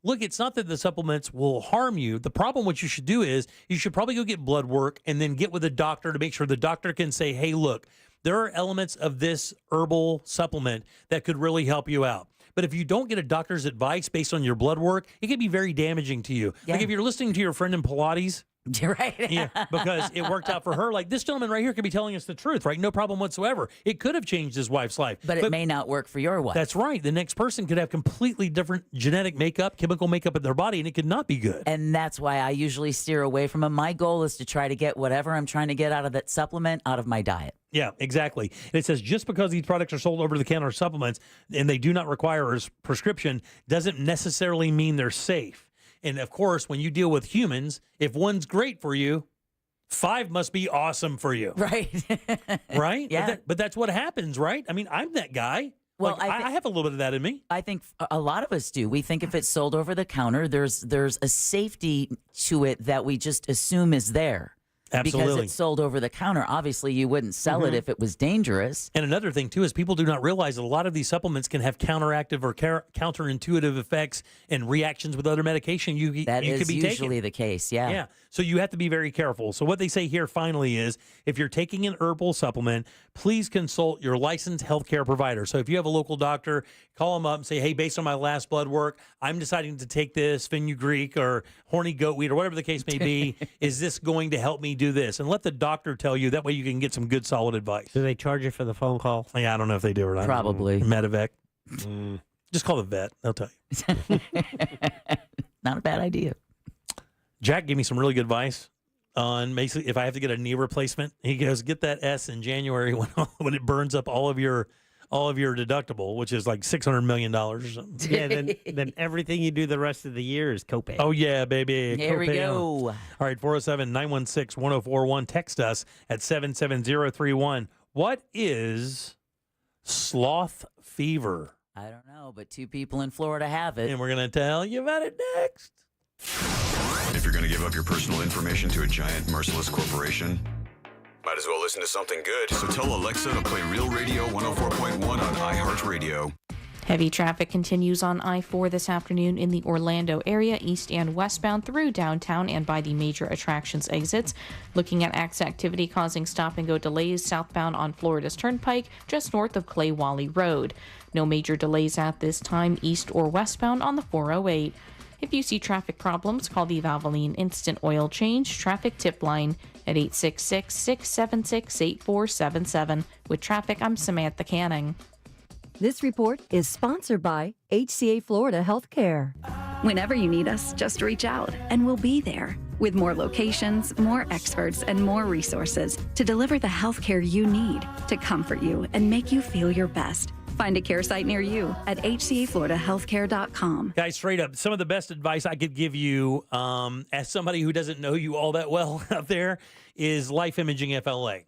look, it's not that the supplements will harm you. The problem, what you should do is you should probably go get blood work and then get with a doctor to make sure the doctor can say, hey, look, there are elements of this herbal supplement that could really help you out. But if you don't get a doctor's advice based on your blood work, it can be very damaging to you. Yeah. Like if you're listening to your friend in Pilates, You're right. yeah, because it worked out for her. Like this gentleman right here could be telling us the truth, right? No problem whatsoever. It could have changed his wife's life. But it may not work for your wife. That's right. The next person could have completely different genetic makeup, chemical makeup in their body, and it could not be good. And that's why I usually steer away from them. My goal is to try to get whatever I'm trying to get out of that supplement out of my diet. Yeah, exactly. And it says just because these products are sold over-the-counter supplements and they do not require a prescription doesn't necessarily mean they're safe. And, of course, when you deal with humans, if one's great for you, 5 must be awesome for you. Right. Right? Yeah. But that's what happens, right? I mean, I'm that guy. Well, like, I have a little bit of that in me. I think a lot of us do. We think if it's sold over the counter, there's a safety to it that we just assume is there. Absolutely. Because it's sold over the counter. Obviously, you wouldn't sell it if it was dangerous. And another thing, too, is people do not realize that a lot of these supplements can have counteractive or counterintuitive effects and reactions with other medication you could be taking. That is usually the case, yeah. Yeah. So you have to be very careful. So what they say here finally is if you're taking an herbal supplement, please consult your licensed healthcare provider. So if you have a local doctor, call them up and say, hey, based on my last blood work, I'm deciding to take this fenugreek or horny goatweed or whatever the case may be. Is this going to help me do this? And let the doctor tell you. That way you can get some good, solid advice. Do they charge you for the phone call? Yeah, I don't know if they do or not. Probably. Medevac. Just call the vet. They'll tell you. Not a bad idea. Jack gave me some really good advice on basically if I have to get a knee replacement. He goes, get that S in January when it burns up all of your deductible, which is like $600 million or something. Yeah, then everything you do the rest of the year is copay. Oh, yeah, baby. Here we go. All right, 407-916-1041. Text us at 77031. What is sloth fever? I don't know, but 2 people in Florida have it. And we're going to tell you about it next. If you're going to give up your personal information to a giant, merciless corporation, might as well listen to something good. So tell Alexa to play Real Radio 104.1 on iHeartRadio. Heavy traffic continues on I-4 this afternoon in the Orlando area, east and westbound through downtown and by the major attractions exits. Looking at activity causing stop-and-go delays southbound on Florida's Turnpike, just north of Clay Wally Road. No major delays at this time east or westbound on the 408. If you see traffic problems, call the Valvoline Instant Oil Change Traffic Tip Line at 866-676-8477. With traffic, I'm Samantha Canning. This report is sponsored by HCA Florida Healthcare. Whenever you need us, just reach out and we'll be there with more locations, more experts, and more resources to deliver the healthcare you need to comfort you and make you feel your best. Find a care site near you at hcafloridahealthcare.com. Guys, straight up, some of the best advice I could give you as somebody who doesn't know you all that well out there is Life Imaging FLA.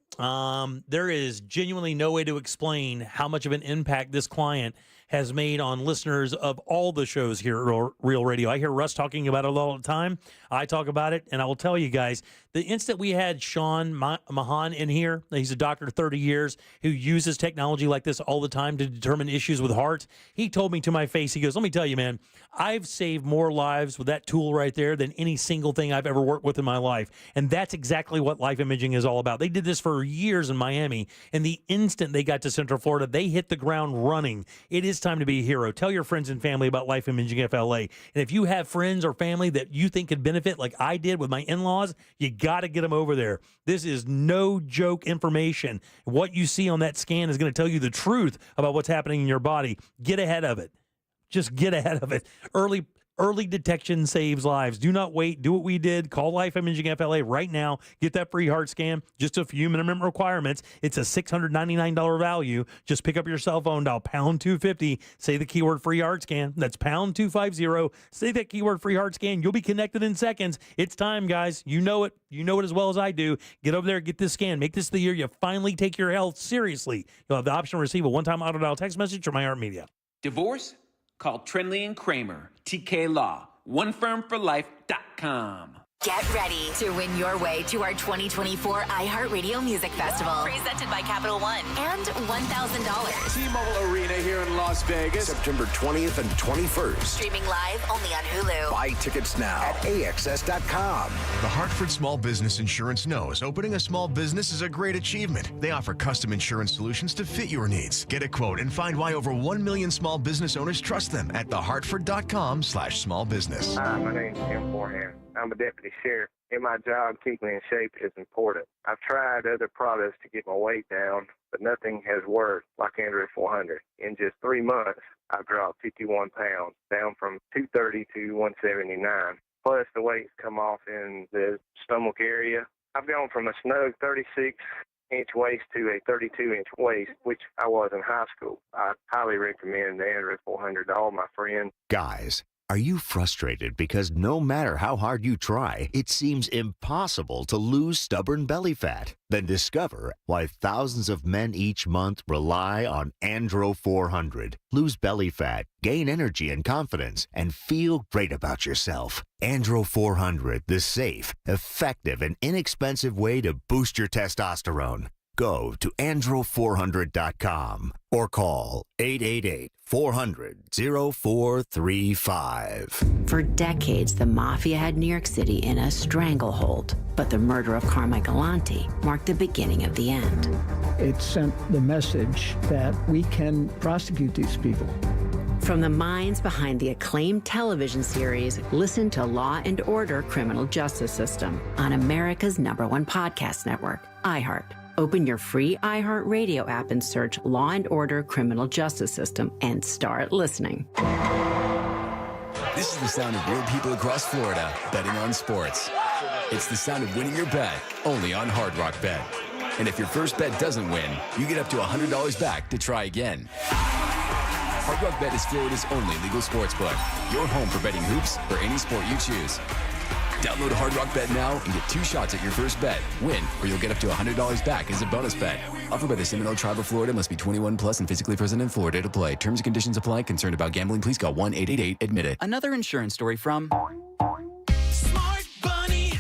There is genuinely no way to explain how much of an impact this client has made on listeners of all the shows here at Real Radio. I hear Russ talking about it all the time. I talk about it, and I will tell you guys, the instant we had Sean Mahan in here, he's a doctor 30 years who uses technology like this all the time to determine issues with heart. He told me to my face, he goes, let me tell you, man, I've saved more lives with that tool right there than any single thing I've ever worked with in my life. And that's exactly what life imaging is all about. They did this for years in Miami, and the instant they got to Central Florida, they hit the ground running. It is time to be a hero. Tell your friends and family about Life Imaging FLA. And if you have friends or family that you think could benefit like I did with my in-laws, you got to get them over there. This is no joke information. What you see on that scan is going to tell you the truth about what's happening in your body. Get ahead of it. Just get ahead of it. Early detection saves lives. Do not wait. Do what we did. Call Life Imaging FLA right now. Get that free heart scan. Just a few minimum requirements. It's a $699 value. Just pick up your cell phone, dial pound 250. Say the keyword free heart scan. That's pound 250. Say that keyword free heart scan. You'll be connected in seconds. It's time, guys. You know it. You know it as well as I do. Get over there, get this scan. Make this the year you finally take your health seriously. You'll have the option to receive a one-time auto dial text message from iHeartMedia. Divorce? Call Trindley and Kramer, TK Law, onefirmforlife.com. Get ready to win your way to our 2024 iHeartRadio Music Festival. Presented by Capital One. And $1,000. T-Mobile Arena here in Las Vegas. September 20th and 21st. Streaming live only on Hulu. Buy tickets now at AXS.com. The Hartford Small Business Insurance knows opening a small business is a great achievement. They offer custom insurance solutions to fit your needs. Get a quote and find why over 1 million small business owners trust them at thehartford.com/smallbusiness. Hi, my name is Tim Forehand. I'm a deputy sheriff. In my job, keeping in shape is important. I've tried other products to get my weight down, but nothing has worked like Android 400. In just 3 months, I've dropped 51 pounds, down from 230 to 179. Plus, the weight's come off in the stomach area. I've gone from a snug 36-inch waist to a 32-inch waist, which I was in high school. I highly recommend the Android 400 to all my friends. Guys, are you frustrated because no matter how hard you try, it seems impossible to lose stubborn belly fat? Then discover why thousands of men each month rely on Andro 400. Lose belly fat, gain energy and confidence, and feel great about yourself. Andro 400, the safe, effective, and inexpensive way to boost your testosterone. Go to andro400.com or call 888-400-0435. For decades, the mafia had New York City in a stranglehold, but the murder of Carmichael Lanti marked the beginning of the end. It sent the message that we can prosecute these people. From the minds behind the acclaimed television series, listen to Law and Order: Criminal Justice System on America's #1 podcast network, iHeart. Open your free iHeartRadio app and search Law and Order: Criminal Justice System and start listening. This is the sound of real people across Florida betting on sports. It's the sound of winning your bet, only on Hard Rock Bet. And if your first bet doesn't win, you get up to $100 back to try again. Hard Rock Bet is Florida's only legal sports book. Your home for betting hoops for any sport you choose. Download Hard Rock Bet now and get 2 shots at your first bet. Win, or you'll get up to $100 back as a bonus bet. Offered by the Seminole Tribe of Florida. Must be 21 plus and physically present in Florida to play. Terms and conditions apply. Concerned about gambling? Please call 1-888-ADMIT-IT. Another insurance story from Smart Bunny.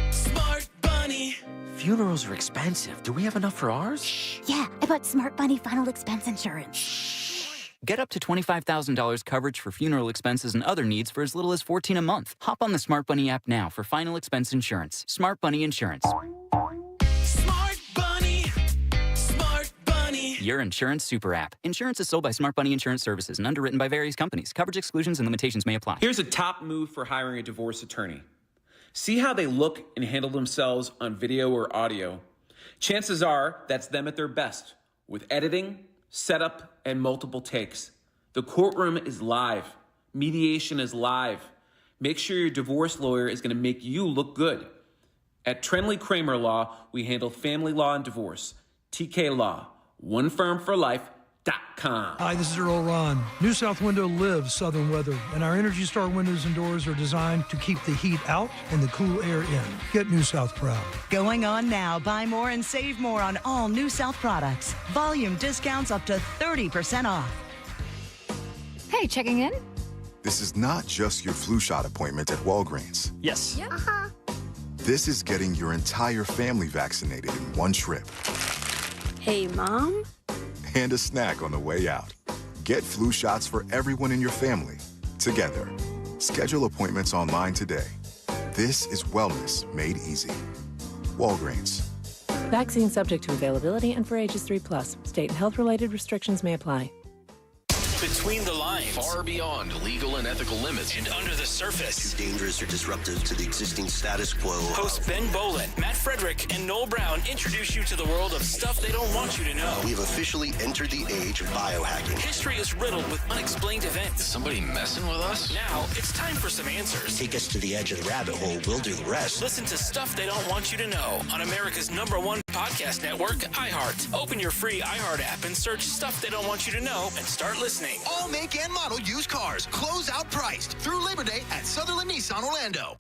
Smart Bunny. Funerals are expensive. Do we have enough for ours? Yeah, I bought Smart Bunny Final Expense Insurance. Get up to $25,000 coverage for funeral expenses and other needs for as little as $14 a month. Hop on the Smart Bunny app now for final expense insurance. Smart Bunny Insurance. Smart Bunny. Smart Bunny. Your insurance super app. Insurance is sold by Smart Bunny Insurance Services and underwritten by various companies. Coverage exclusions and limitations may apply. Here's a top move for hiring a divorce attorney. See how they look and handle themselves on video or audio. Chances are that's them at their best with editing, setup, and multiple takes. The courtroom is live. Mediation is live. Make sure your divorce lawyer is going to make you look good. At Trindley Kramer Law, we handle family law and divorce. TK Law, onefirmforlife.com. Hi, this is Earl Ron. New South Window lives southern weather, and our Energy Star windows and doors are designed to keep the heat out and the cool air in. Get New South proud. Going on now. Buy more and save more on all New South products. Volume discounts up to 30% off. Hi, checking in? This is not just your flu shot appointment at Walgreens. Yes. Yeah. This is getting your entire family vaccinated in one trip. Hey, Mom? And a snack on the way out. Get flu shots for everyone in your family, together. Schedule appointments online today. This is wellness made easy. Walgreens. Vaccine subject to availability and for ages 3+. State and health-related restrictions may apply. Between the lines. Far beyond legal and ethical limits. And under the surface. Too dangerous or disruptive to the existing status quo. Hosts Ben Bolin, Matt Frederick, and Noel Brown introduce you to the world of stuff they don't want you to know. We've officially entered the age of biohacking. History is riddled with unexplained events. Is somebody messing with us? Now, it's time for some answers. Take us to the edge of the rabbit hole. We'll do the rest. Listen to Stuff They Don't Want You to Know on America's #1 podcast network, iHeart. Open your free iHeart app and search Stuff They Don't Want You to Know and start listening. All make and model used cars. Close out priced through Labor Day at Sutherland Nissan Orlando.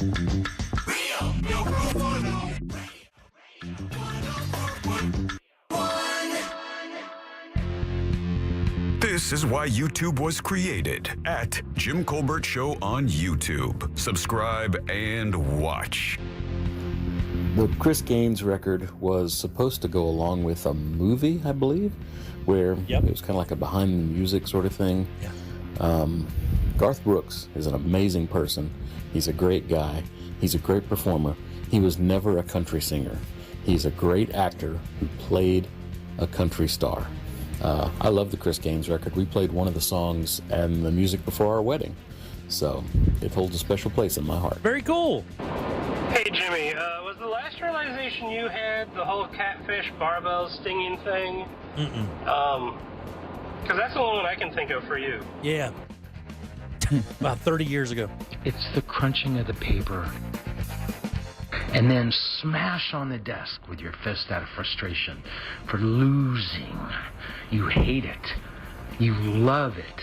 This is why YouTube was created at Jim Colbert Show on YouTube. Subscribe and watch. The Chris Gaines record was supposed to go along with a movie, I believe, where it was kind of like a behind the music sort of thing. Yeah. Garth Brooks is an amazing person. He's a great guy. He's a great performer. He was never a country singer. He's a great actor who played a country star. I love the Chris Gaines record. We played one of the songs and the music before our wedding. So it holds a special place in my heart. Very cool. Hey, Jimmy, was the last realization you had the whole catfish barbell stinging thing? Because that's the only one I can think of for you. Yeah. About 30 years ago. It's the crunching of the paper. And then smash on the desk with your fist out of frustration for losing. You hate it. You love it.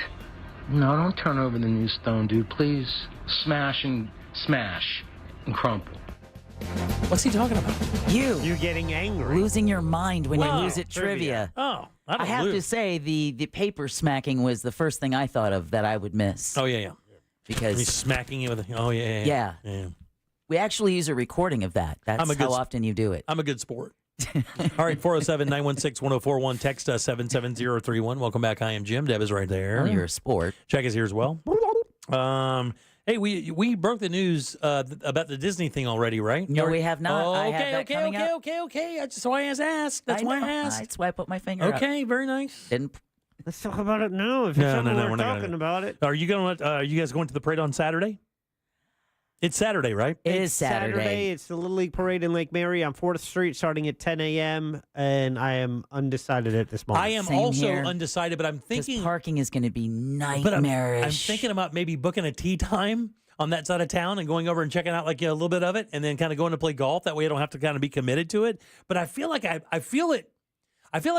No, don't turn over the new stone, dude. Please smash and crumple. What's he talking about? You getting angry. Losing your mind when you lose at trivia. Oh, I have to say, the paper smacking was the first thing I thought of that I would miss. Oh, yeah. Because he's smacking it with yeah. We actually use a recording of that. That's how often you do it. I'm a good sport. All right, 407-916-1041. Text us 77031. Welcome back. I am Jim. Deb is right there. Well, you're a sport. Check is here as well. Hey, we broke the news about the Disney thing already, right? No, we have not. Oh, I have that coming up. Okay. That's why I asked. That's why I asked. That's why I put my finger up. Okay, very nice. Let's talk about it now. If you're we're talking about it. Are you you guys going to the parade on Saturday? It's Saturday, right? It is Saturday. It's the Little League Parade in Lake Mary on 4th Street starting at 10 a.m., and I am undecided at this moment. I am also undecided, but I'm thinking parking is going to be nightmarish. I'm thinking about maybe booking a tea time on that side of town and going over and checking out like a little bit of it and then kind of going to play golf. That way I don't have to kind of be committed to it. But I feel like I feel like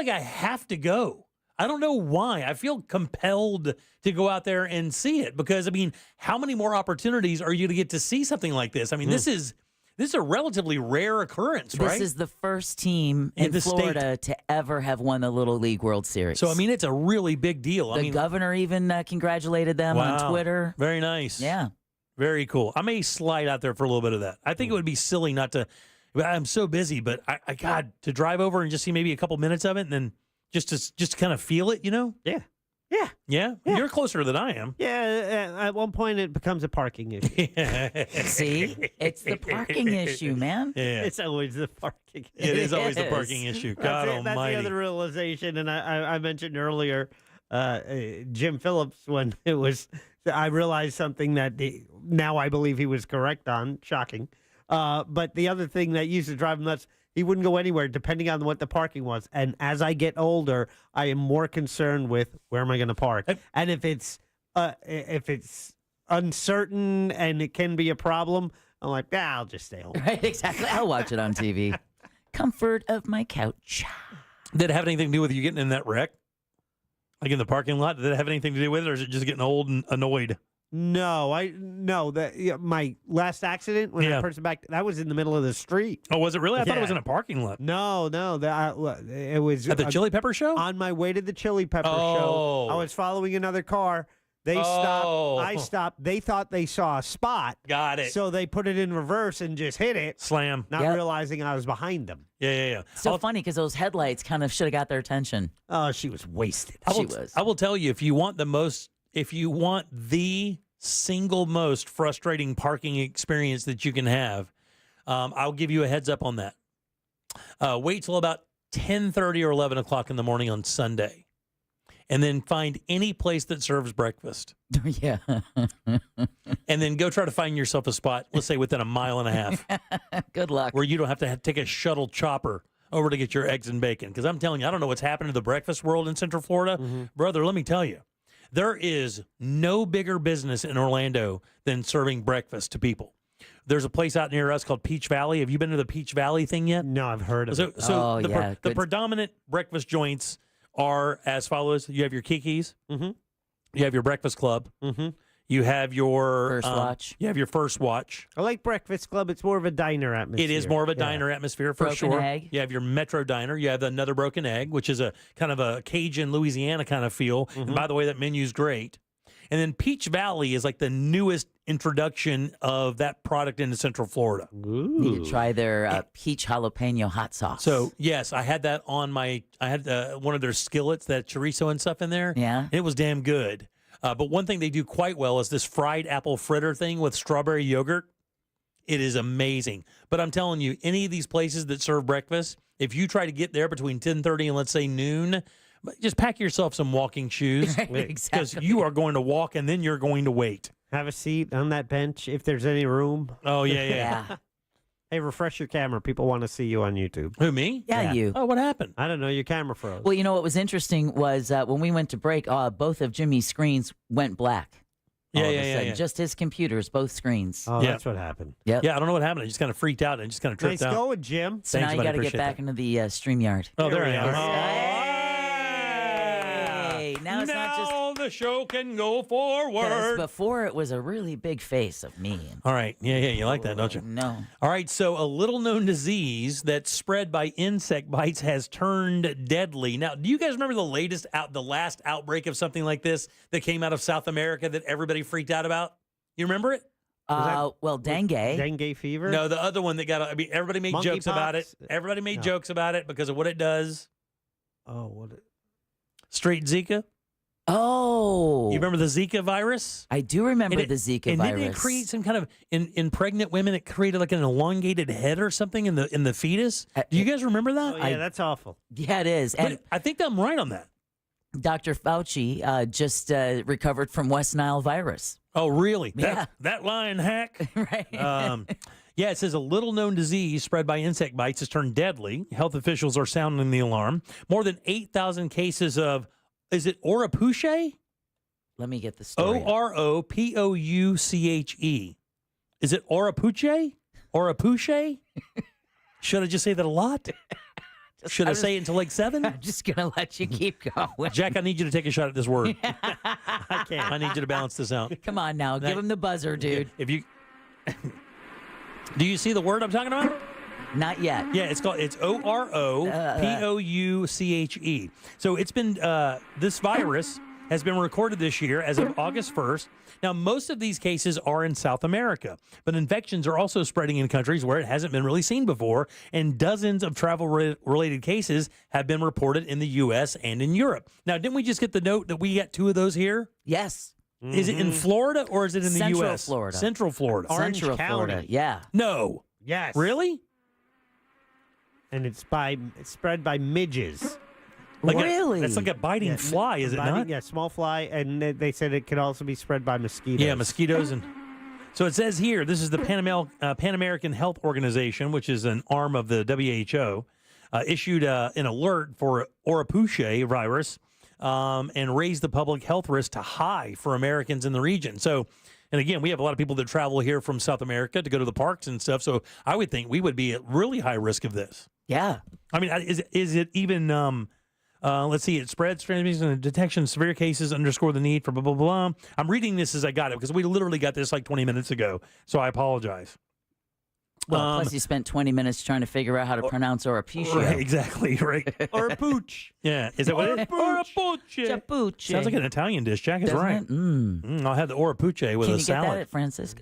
I have to go. I don't know why. I feel compelled to go out there and see it because, I mean, how many more opportunities are you to get to see something like this? I mean, this is a relatively rare occurrence, right? This is the first team in Florida to ever have won the Little League World Series. So, I mean, it's a really big deal. The governor even congratulated them on Twitter. Very nice. Yeah. Very cool. I may slide out there for a little bit of that. I think it would be silly not to. I'm so busy, but I God, to drive over and just see maybe a couple minutes of it and then just to kind of feel it, you know? Yeah. Yeah? You're closer than I am. Yeah, at one point it becomes a parking issue. See? It's the parking issue, man. Yeah. It's always the parking issue. It is always the parking issue. God almighty. That's the other realization, and I mentioned earlier Jim Phillips when it was, I realized something that now I believe he was correct on. Shocking. But the other thing that used to drive him nuts, he wouldn't go anywhere depending on what the parking was. And as I get older, I am more concerned with where am I going to park. And if it's uncertain and it can be a problem, I'm like, I'll just stay home. Right, exactly. I'll watch it on TV. Comfort of my couch. Did it have anything to do with you getting in that wreck? Like in the parking lot? Did it have anything to do with it, or is it just getting old and annoyed? No, my last accident when I person back, that was in the middle of the street. Oh, was it really? I thought it was in a parking lot. No, it was at the Chili Pepper show. On my way to the Chili Pepper show, I was following another car. They stopped. I stopped. They thought they saw a spot. Got it. So they put it in reverse and just hit it. Slam. Not realizing I was behind them. Yeah. So funny because those headlights kind of should have got their attention. Oh, she was wasted. I will tell you, if you want the single most frustrating parking experience that you can have, I'll give you a heads up on that. Wait till about 10:30 or 11 o'clock in the morning on Sunday, and then find any place that serves breakfast. Yeah. And then go try to find yourself a spot, let's say within a mile and a half. Good luck. Where you don't have to take a shuttle chopper over to get your eggs and bacon. Because I'm telling you, I don't know what's happened to the breakfast world in Central Florida. Brother, let me tell you, there is no bigger business in Orlando than serving breakfast to people. There's a place out near us called Peach Valley. Have you been to the Peach Valley thing yet? No, I've heard of it. So the predominant breakfast joints are as follows. You have your Kiki's. Mm-hmm. You have your Breakfast Club. Mm-hmm. You have your First Watch. You have your First Watch. I like Breakfast Club. It's more of a diner atmosphere. It is more of a diner atmosphere for Broken sure. Egg. You have your Metro Diner. You have another Broken Egg, which is a kind of a Cajun Louisiana kind of feel. And by the way, that menu's great. And then Peach Valley is like the newest introduction of that product into Central Florida. Need to try their peach jalapeno hot sauce. So, yes, I had that on I had one of their skillets, that chorizo and stuff in there. Yeah. It was damn good. But one thing they do quite well is this fried apple fritter thing with strawberry yogurt. It is amazing. But I'm telling you, any of these places that serve breakfast, if you try to get there between 10:30 and let's say noon, just pack yourself some walking shoes. Exactly. Because you are going to walk and then you're going to wait. Have a seat on that bench if there's any room. Oh, yeah. Hey, refresh your camera. People want to see you on YouTube. Who, me? Yeah, you. Oh, what happened? I don't know. Your camera froze. Well, you know what was interesting was when we went to break, both of Jimmy's screens went black. Yeah. Just his computers, both screens. Oh, that's what happened. Yep. Yeah, I don't know what happened. I just kind of freaked out and just kind of tripped Nice out. going, Jim. So Thanks, now you buddy. got to get Appreciate back that. into the StreamYard. Oh, there we we are. are. Hey, now it's not just the show can go 'cause forward. before it was a really big face of me. All right. Yeah. You like that, don't you? No. All right. So a little-known disease that's spread by insect bites has turned deadly. Now, do you guys remember the last outbreak of something like this that came out of South America that everybody freaked out about? You remember it? Well, dengue. Dengue fever? No, the other one that got. I mean, everybody made jokes about it. Everybody made jokes about it because of what it does. Oh, what? Straight Zika. Oh. You remember the Zika virus? I do remember the Zika virus. And didn't it create some kind of in pregnant women? It created like an elongated head or something in the fetus. Do you guys remember that? Oh, yeah, that's awful. Yeah, it is. But And I think I'm right on that. Dr. Fauci just recovered from West Nile virus. Oh, really? Yeah. That lying hack. Right. Yeah, it says a little-known disease spread by insect bites has turned deadly. Health officials are sounding the alarm. More than 8,000 cases of, is it Oropouche? Let me get the story. Oropouche. Is it Oropouche? Oropouche? Should I just say that a lot? Should I say it until like 7? I'm just going to let you keep going. Jack, I need you to take a shot at this word. I can't. I need you to balance this out. Come on now. Give him the buzzer, dude. If you... Do you see the word I'm talking about? Not yet. Yeah, it's Oropouche. So it's been, this virus has been recorded this year as of August 1st. Now, most of these cases are in South America, but infections are also spreading in countries where it hasn't been really seen before, and dozens of travel-related cases have been reported in the U.S. and in Europe. Now, didn't we just get the note that we got 2 of those here? Yes. Is it in Florida or is it in the Central U.S.? Florida. Central Florida. Orange Central County. Florida. Yeah. No. Yes. Really? And it's spread by midges. Really? That's like a biting fly, is it not? Yeah, small fly, and they said it could also be spread by mosquitoes. Yeah, mosquitoes. And so it says here, this is the Pan American Health Organization, which is an arm of the WHO, issued an alert for Oropouche virus and raised the public health risk to high for Americans in the region. So, and again, we have a lot of people that travel here from South America to go to the parks and stuff. So I would think we would be at really high risk of this. Yeah. I mean, is it even... let's see. It spreads, transmission, and detection. Severe cases underscore the need for blah, blah, blah. I'm reading this as I got it because we literally got this like 20 minutes ago. So I apologize. Well, plus you spent 20 minutes trying to figure out how to pronounce Orapuccio. Right, exactly, right. Or a pooch. Yeah, is that what it is? Orapucce. Chapucce. Sounds like an Italian dish. Jack is Doesn't right. it? I'll have the orapucce with Can a you salad. get that at Francisco?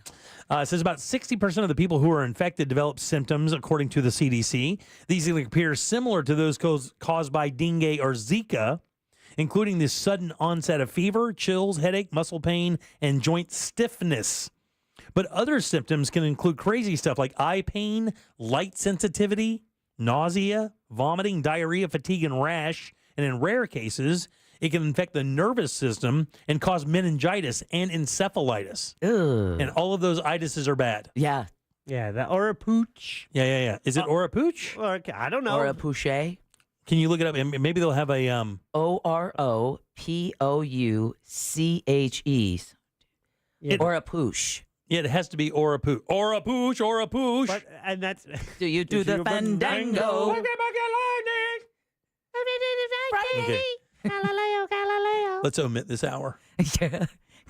It says about 60% of the people who are infected develop symptoms, according to the CDC. These appear similar to those caused by dengue or Zika, including the sudden onset of fever, chills, headache, muscle pain, and joint stiffness. But other symptoms can include crazy stuff like eye pain, light sensitivity, nausea, vomiting, diarrhea, fatigue, and rash. And in rare cases, it can infect the nervous system and cause meningitis and encephalitis. Ugh. And all of those itises are bad. Yeah. Yeah, the Orapooch. Yeah. Is it Orapooch? Okay, I don't know. Orapucce. Can you look it up? And maybe they'll have a Oropouche. Orapouche. Yeah, it has to be Orapooch. Orapooch. But, and that's Do you do the fandango? Okay. Galileo. Let's omit this hour. Yeah.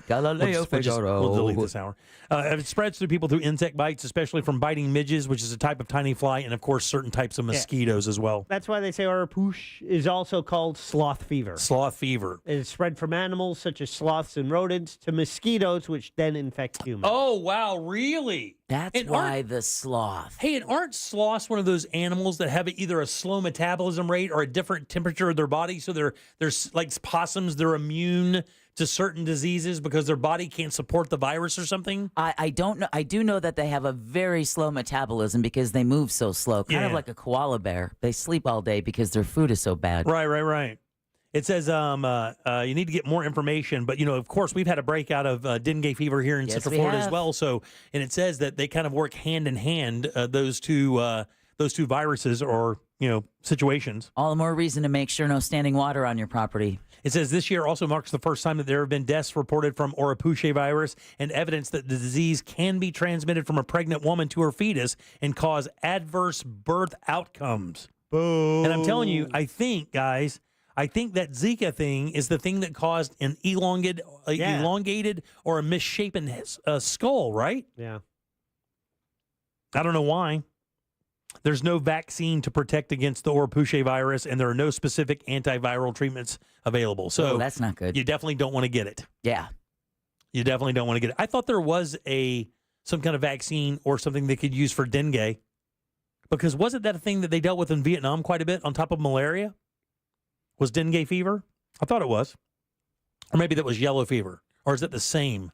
Galileo Figaro. We'll delete this hour. It spreads through people through insect bites, especially from biting midges, which is a type of tiny fly, and of course certain types of mosquitoes as well. That's why they say Orapooch is also called sloth fever. Sloth fever. It is spread from animals such as sloths and rodents to mosquitoes, which then infect humans. Oh, wow, really? That's why the sloth. Hey, and aren't sloths one of those animals that have either a slow metabolism rate or a different temperature of their body? So they're like possums, they're immune to certain diseases because their body can't support the virus or something? I don't know. I do know that they have a very slow metabolism because they move so slow, kind of like a koala bear. They sleep all day because their food is so bad. Right. It says you need to get more information, but of course we've had a breakout of dengue fever here in Central Florida as well. So, and it says that they kind of work hand in hand, those two viruses or situations. All the more reason to make sure no standing water on your property. It says this year also marks the first time that there have been deaths reported from Orapucce virus and evidence that the disease can be transmitted from a pregnant woman to her fetus and cause adverse birth outcomes. Boom. And I'm telling you, I think that Zika thing is the thing that caused an elongated or a misshapen skull, right? Yeah. I don't know why. There's no vaccine to protect against the Orapucce virus, and there are no specific antiviral treatments available. So that's not good. You definitely don't want to get it. Yeah. You definitely don't want to get it. I thought there was some kind of vaccine or something they could use for dengue, because wasn't that a thing that they dealt with in Vietnam quite a bit on top of malaria? Was dengue fever? I thought it was. Or maybe that was yellow fever. Or is it the same?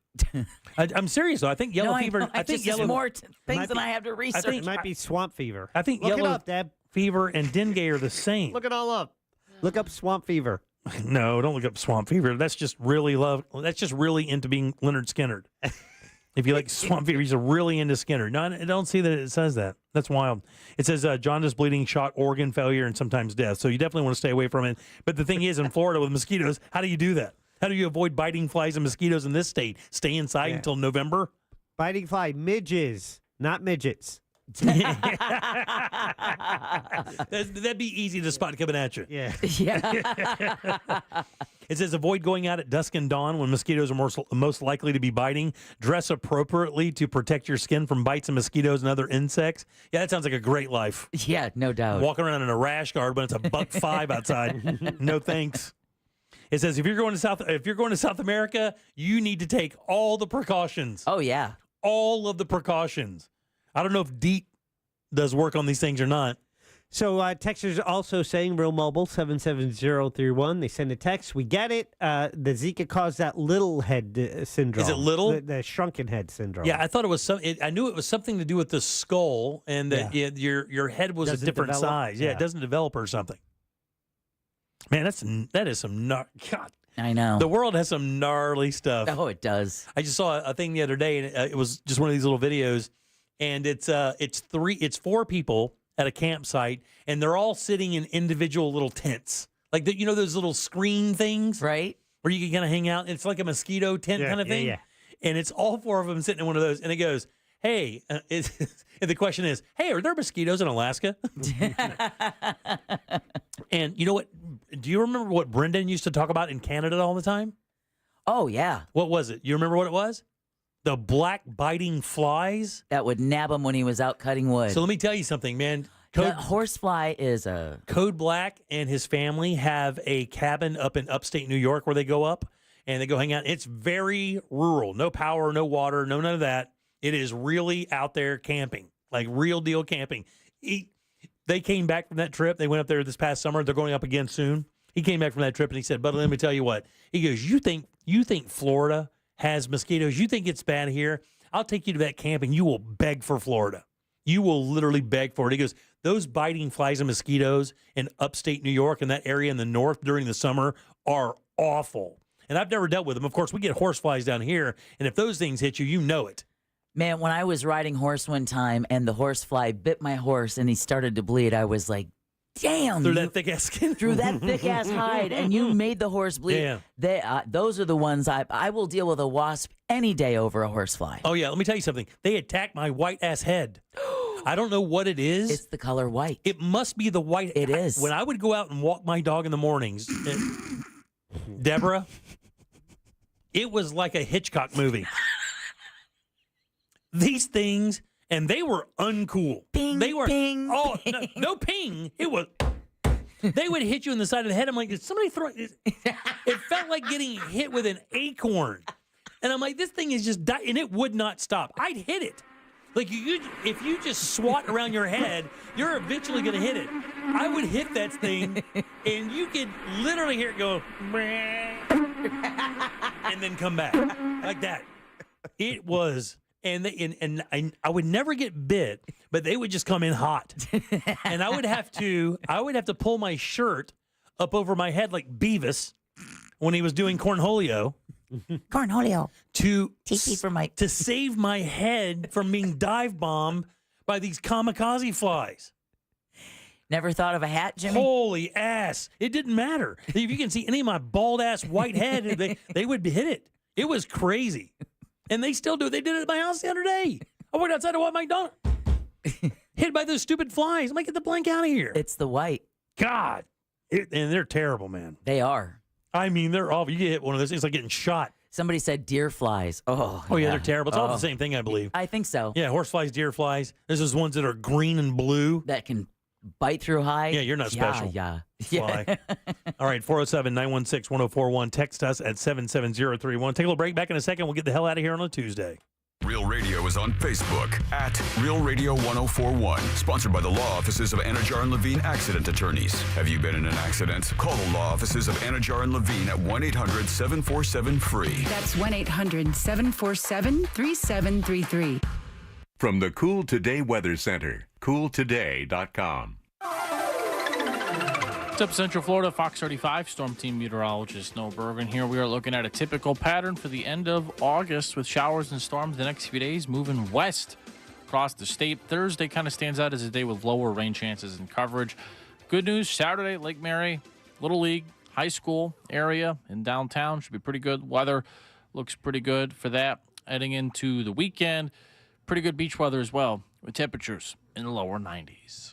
I'm serious, though. I think yellow fever. I think yellow more things than I have to research. It might be swamp fever. I think Look yellow it up, Deb. fever and dengue are the same. Look it all up. Look up swamp fever. No, don't look up swamp fever. That's just really into being Leonard Skinner. If you like swamp fever, he's really into Skinner. No, I don't see that it says that. That's wild. It says jaundice, bleeding, shock, organ failure, and sometimes death. So you definitely want to stay away from it. But the thing is, in Florida with mosquitoes, how do you do that? How do you avoid biting flies and mosquitoes in this state? Stay inside until November? Biting fly, midges, not midgets. That'd be easy to spot coming at you. Yeah. It says avoid going out at dusk and dawn when mosquitoes are most likely to be biting. Dress appropriately to protect your skin from bites of mosquitoes and other insects. Yeah, that sounds like a great life. Yeah, no doubt. Walking around in a rash guard when it's $1.05 outside. No thanks. It says if you're going to South America, you need to take all the precautions. Oh yeah, all of the precautions. I don't know if DEET does work on these things or not. So texters also saying real mobile 77031. They send a text. We get it. The Zika caused that little head syndrome. Is it little? The shrunken head syndrome. Yeah, I thought it was I knew it was something to do with the skull and that your head was a different size. Yeah, it doesn't develop or something. Man, that is some God. I know. The world has some gnarly stuff. Oh, it does. I just saw a thing the other day, and it was just one of these little videos, and it's 4 people at a campsite, and they're all sitting in individual little tents, like those little screen things, right? Where you can kind of hang out. It's like a mosquito tent kind of thing, and it's all 4 of them sitting in one of those, and it goes, "Hey," and the question is, "Hey, are there mosquitoes in Alaska?" And you know what? Do you remember what Brendan used to talk about in Canada all the time? Oh, yeah. What was it? You remember what it was? The black biting flies that would nab him when he was out cutting wood. So let me tell you something, man. The horsefly is a... Code Black and his family have a cabin up in upstate New York where they go up and they go hang out. It's very rural. No power, no water, no none of that. It is really out there camping, like real deal camping. They came back from that trip. They went up there this past summer. They're going up again soon. He came back from that trip and he said, "Buddy, let me tell you what." He goes, You think Florida has mosquitoes? You think it's bad here? I'll take you to that camp and you will beg for Florida. You will literally beg for it. He goes, those biting flies and mosquitoes in upstate New York and that area in the north during the summer are awful. And I've never dealt with them. Of course, we get horse flies down here, and if those things hit you, you know it. Man, when I was riding horse one time and the horsefly bit my horse and he started to bleed, I was like, damn. Through that thick-ass skin? Through that thick-ass hide, and you made the horse bleed. Yeah. Those are the ones I will deal with a wasp any day over a horsefly. Oh, yeah. Let me tell you something. They attacked my white-ass head. I don't know what it is. It's the color white. It must be the white. It is. When I would go out and walk my dog in the mornings, Deborah, it was like a Hitchcock movie. These things, and they were uncool. Ping, they were, ping. Oh, no ping. It was, they would hit you in the side of the head. I'm like, did somebody throw it? It felt like getting hit with an acorn. And I'm like, this thing is just dying, and it would not stop. I'd hit it. Like, if you just swat around your head, you're eventually going to hit it. I would hit that thing, and you could literally hear it go, and then come back like that. It was, and I would never get bit, but they would just come in hot, and I would have to pull my shirt up over my head like Beavis when he was doing Cornholio. Cornholio. To to save my head from being dive bombed by these kamikaze flies. Never thought of a hat, Jimmy? Holy ass. It didn't matter. If you can see any of my bald ass white head, they would hit it. It was crazy. And they still do it. They did it at my house the other day. I went outside to walk my dog. Hit by those stupid flies. I'm like, get the blank out of here. It's the white. God. And they're terrible, man. They are. I mean, they're awful. You get hit one of those, it's like getting shot. Somebody said deer flies. Oh, yeah, they're terrible. It's all the same thing, I believe. I think so. Yeah, horse flies, deer flies. There's those ones that are green and blue. That can bite through hide. Yeah, you're not special. Yeah. Fly. All right, 407-916-1041. Text us at 77031. Take a little break. Back in a second. We'll get the hell out of here on a Tuesday. Real Radio is on Facebook at Real Radio 1041. Sponsored by the law offices of Anajar and Levine Accident Attorneys. Have you been in an accident? Call the law offices of Anajar and Levine at 1-800-747-FREE. That's 1-800-747-3733. From the Cool Today Weather Center, cooltoday.com. What's up, Central Florida? Fox 35 Storm Team Meteorologist Noah Bergen here. We are looking at a typical pattern for the end of August with showers and storms the next few days moving west across the state. Thursday kind of stands out as a day with lower rain chances and coverage. Good news, Saturday, Lake Mary, Little League, high school area in downtown should be pretty good. Weather looks pretty good for that. Heading into the weekend, pretty good beach weather as well with temperatures in the lower 90s.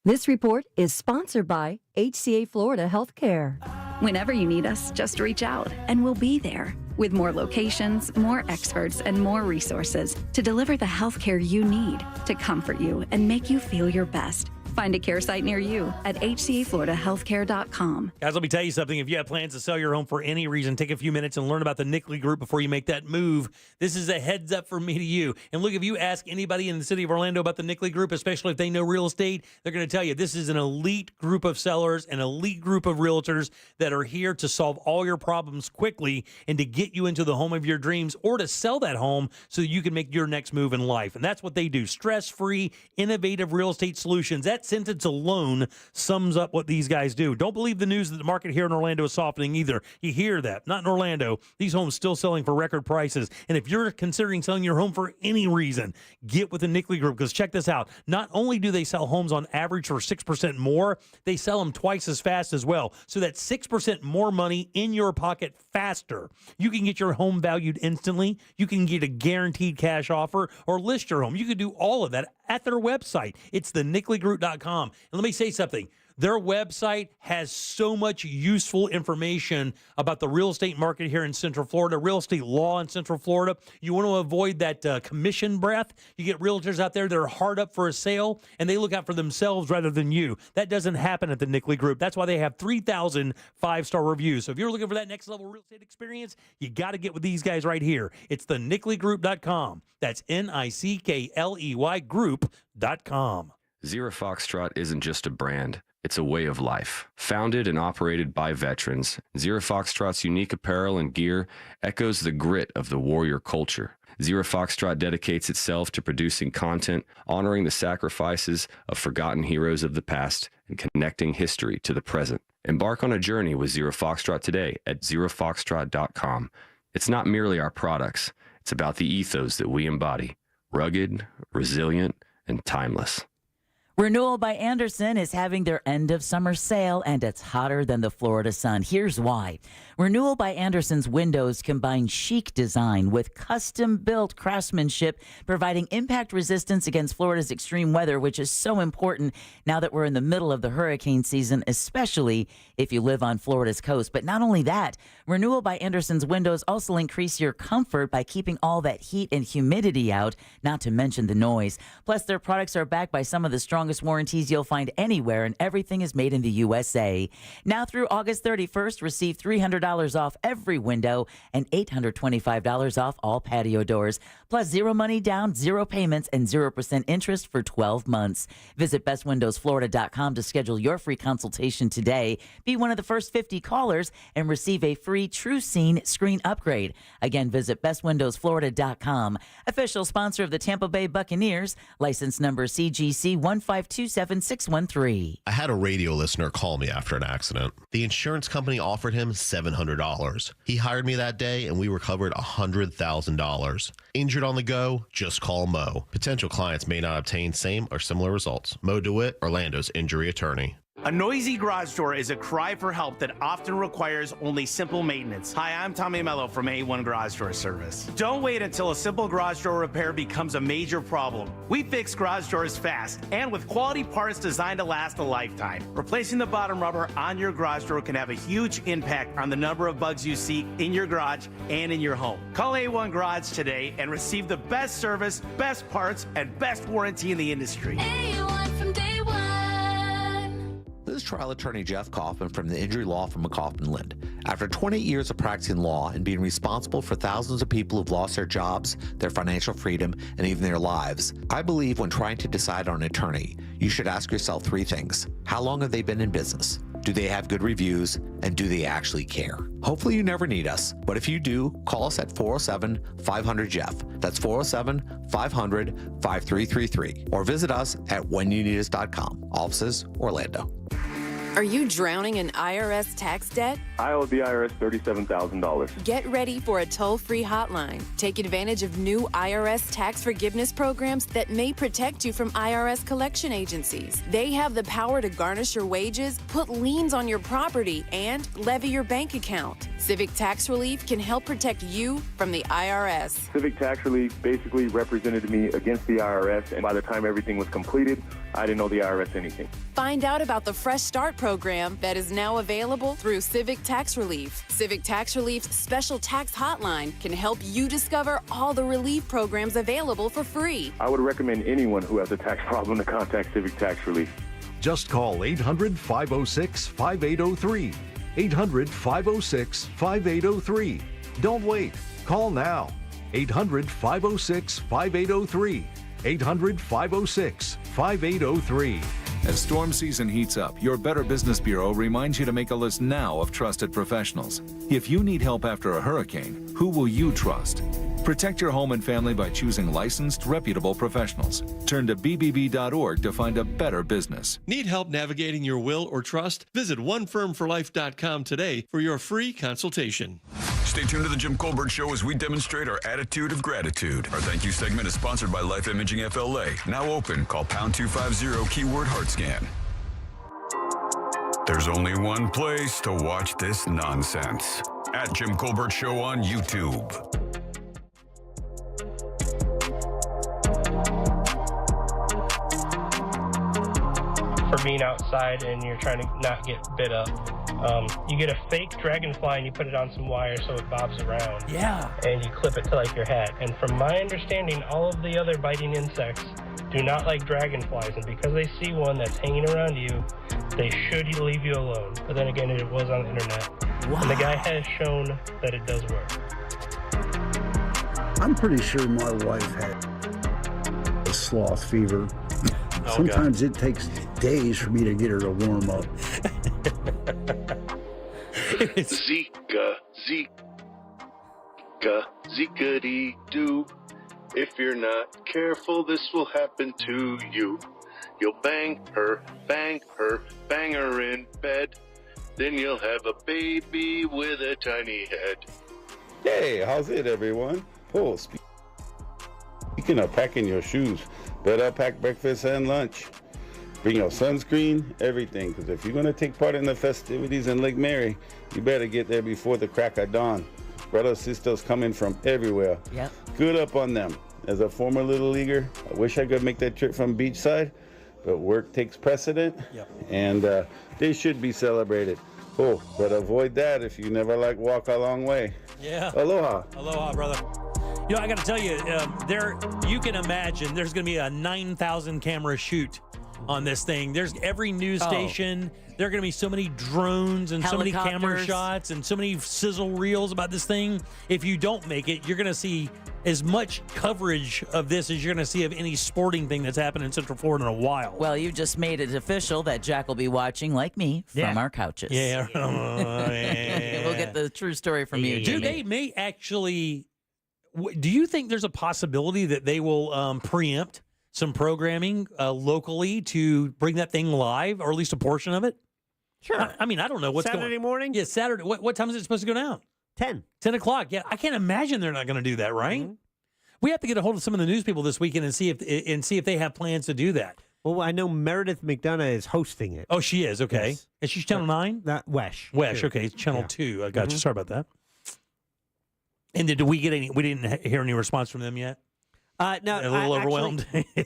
This report is sponsored by HCA Florida Healthcare. Whenever you need us, just reach out and we'll be there with more locations, more experts, and more resources to deliver the healthcare you need to comfort you and make you feel your best. Find a care site near you at hcafloridahealthcare.com. Guys, let me tell you something. If you have plans to sell your home for any reason, take a few minutes and learn about the Nickley Group before you make that move. This is a heads up from me to you. And look, if you ask anybody in the city of Orlando about the Nickley Group, especially if they know real estate, they're going to tell you this is an elite group of sellers, an elite group of realtors that are here to solve all your problems quickly and to get you into the home of your dreams or to sell that home so that you can make your next move in life. And that's what they do. Stress-free, innovative real estate solutions. That sentence alone sums up what these guys do. Don't believe the news that the market here in Orlando is softening either. You hear that. Not in Orlando. These homes still selling for record prices. And if you're considering selling your home for any reason, get with the Nickley Group, because check this out. Not only do they sell homes on average for 6% more, they sell them twice as fast as well. So that's 6% more money in your pocket faster. You can get your home valued instantly. You can get a guaranteed cash offer or list your home. You can do all of that at their website. It's thenickley.com. And let me say something. Their website has so much useful information about the real estate market here in Central Florida, real estate law in Central Florida. You want to avoid that commission breath. You get realtors out there that are hard up for a sale, and they look out for themselves rather than you. That doesn't happen at the Nickley Group. That's why they have 3,000 five-star reviews. So if you're looking for that next level real estate experience, you got to get with these guys right here. It's the NickleyGroup.com. That's NICKLEY Group.com. Zero Foxtrot isn't just a brand. It's a way of life. Founded and operated by veterans, Zero Foxtrot's unique apparel and gear echoes the grit of the warrior culture. Zero Foxtrot dedicates itself to producing content, honoring the sacrifices of forgotten heroes of the past, and connecting history to the present. Embark on a journey with Zero Foxtrot today at zerofoxtrot.com. It's not merely our products. It's about the ethos that we embody. Rugged, resilient, and timeless. Renewal by Andersen is having their end of summer sale, and it's hotter than the Florida sun. Here's why. Renewal by Andersen's windows combine chic design with custom-built craftsmanship, providing impact resistance against Florida's extreme weather, which is so important now that we're in the middle of the hurricane season, especially if you live on Florida's coast. But not only that, Renewal by Andersen's windows also increase your comfort by keeping all that heat and humidity out, not to mention the noise. Plus, their products are backed by some of the strongest warranties you'll find anywhere, and everything is made in the USA. Now through August 31st, receive $300 off every window and $825 off all patio doors. Plus 0 money down, 0 payments, and 0% interest for 12 months. Visit bestwindowsflorida.com to schedule your free consultation today. Be one of the first 50 callers and receive a free TrueScene screen upgrade. Again, visit bestwindowsflorida.com. Official sponsor of the Tampa Bay Buccaneers. License number CGC 1527613. I had a radio listener call me after an accident. The insurance company offered him $700. He hired me that day, and we recovered $100,000. Injured on the go? Just call Mo. Potential clients may not obtain same or similar results. Mo DeWitt, Orlando's injury attorney. A noisy garage door is a cry for help that often requires only simple maintenance. Hi, I'm Tommy Mello from A1 Garage Door Service. Don't wait until a simple garage door repair becomes a major problem. We fix garage doors fast and with quality parts designed to last a lifetime. Replacing the bottom rubber on your garage door can have a huge impact on the number of bugs you see in your garage and in your home. Call A1 Garage today and receive the best service, best parts, and best warranty in the industry. A1 from day one. This is trial attorney Jeff Kaufman from the injury law firm of Kaufman Lind. After 28 years of practicing law and being responsible for thousands of people who've lost their jobs, their financial freedom, and even their lives, I believe when trying to decide on an attorney, you should ask yourself 3 things. How long have they been in business? Do they have good reviews? And do they actually care? Hopefully you never need us, but if you do, call us at 407-500-JEFF. That's 407-500-5333. Or visit us at whenyouneedus.com. Offices, Orlando. Are you drowning in IRS tax debt? I owe the IRS $37,000. Get ready for a toll-free hotline. Take advantage of new IRS tax forgiveness programs that may protect you from IRS collection agencies. They have the power to garnish your wages, put liens on your property, and levy your bank account. Civic Tax Relief can help protect you from the IRS. Civic Tax Relief basically represented me against the IRS, and by the time everything was completed, I didn't owe the IRS anything. Find out about the Fresh Start program that is now available through Civic Tax Relief. Civic Tax Relief's special tax hotline can help you discover all the relief programs available for free. I would recommend anyone who has a tax problem to contact Civic Tax Relief. Just call 800-506-5803. 800-506-5803. Don't wait. Call now. 800-506-5803. 800-506-5803. As storm season heats up, your Better Business Bureau reminds you to make a list now of trusted professionals. If you need help after a hurricane, who will you trust? Protect your home and family by choosing licensed, reputable professionals. Turn to bbb.org to find a better business. Need help navigating your will or trust? Visit onefirmforlife.com today for your free consultation. Stay tuned to the Jim Colbert Show as we demonstrate our attitude of gratitude. Our thank you segment is sponsored by Life Imaging FLA. Now open. Call pound 250 keyword heart scan. There's only one place to watch this nonsense. At Jim Colbert Show on YouTube. being outside and you're trying to not get bit up. You get a fake dragonfly and you put it on some wire so it bobs around. Yeah. And you clip it to like your hat. And from my understanding, all of the other biting insects do not like dragonflies. And because they see one that's hanging around you, they should leave you alone. But then again, it was on the internet. Wow. And the guy has shown that it does work. I'm pretty sure my wife had a sloth fever. Sometimes it takes days for me to get her to warm up. Zika, Zika-dee-doo. If you're not careful, this will happen to you. You'll bang her, bang her in bed. Then you'll have a baby with a tiny head. Hey, how's it, everyone? Oh, speaking of packing your shoes, better pack breakfast and lunch. Bring your sunscreen, everything, because if you're going to take part in the festivities in Lake Mary, you better get there before the crack of dawn. Brothers, sisters coming from everywhere. Yep. Good up on them. As a former Little Leaguer, I wish I could make that trip from beachside, but work takes precedent, and they should be celebrated. Oh, but avoid that if you never walk a long way. Yeah. Aloha. Aloha, brother. You know, I got to tell you, you can imagine there's going to be a 9,000 camera shoot on this thing. There's every news station. There are going to be so many drones and so many camera Helicopters. shots and so many sizzle reels about this thing. If you don't make it, you're going to see as much coverage of this as you're going to see of any sporting thing that's happened in Central Florida in a while. Well, you just made it official that Jack will be watching, like me, from our couches. Yeah. We'll get the true story from you, Do Jimmy. they may actually? Do you think there's a possibility that they will preempt some programming locally to bring that thing live, or at least a portion of it? Sure. I mean, I don't know what's Saturday morning? Yeah, Saturday. What time is it supposed to go down? 10. 10 o'clock. Yeah, I can't imagine they're not going to do that, right? Mm-hmm. We have to get a hold of some of the news people this weekend and see if they have plans to do that. Well, I know Meredith McDonough is hosting it. Oh, she is. Okay. Yes. Is she Channel 9? Wesh. Wesh. Two. Okay. Channel Yeah. 2. I got you. Mhm. Sorry about that. And did we get any? We didn't hear any response from them yet. No, A little overwhelmed.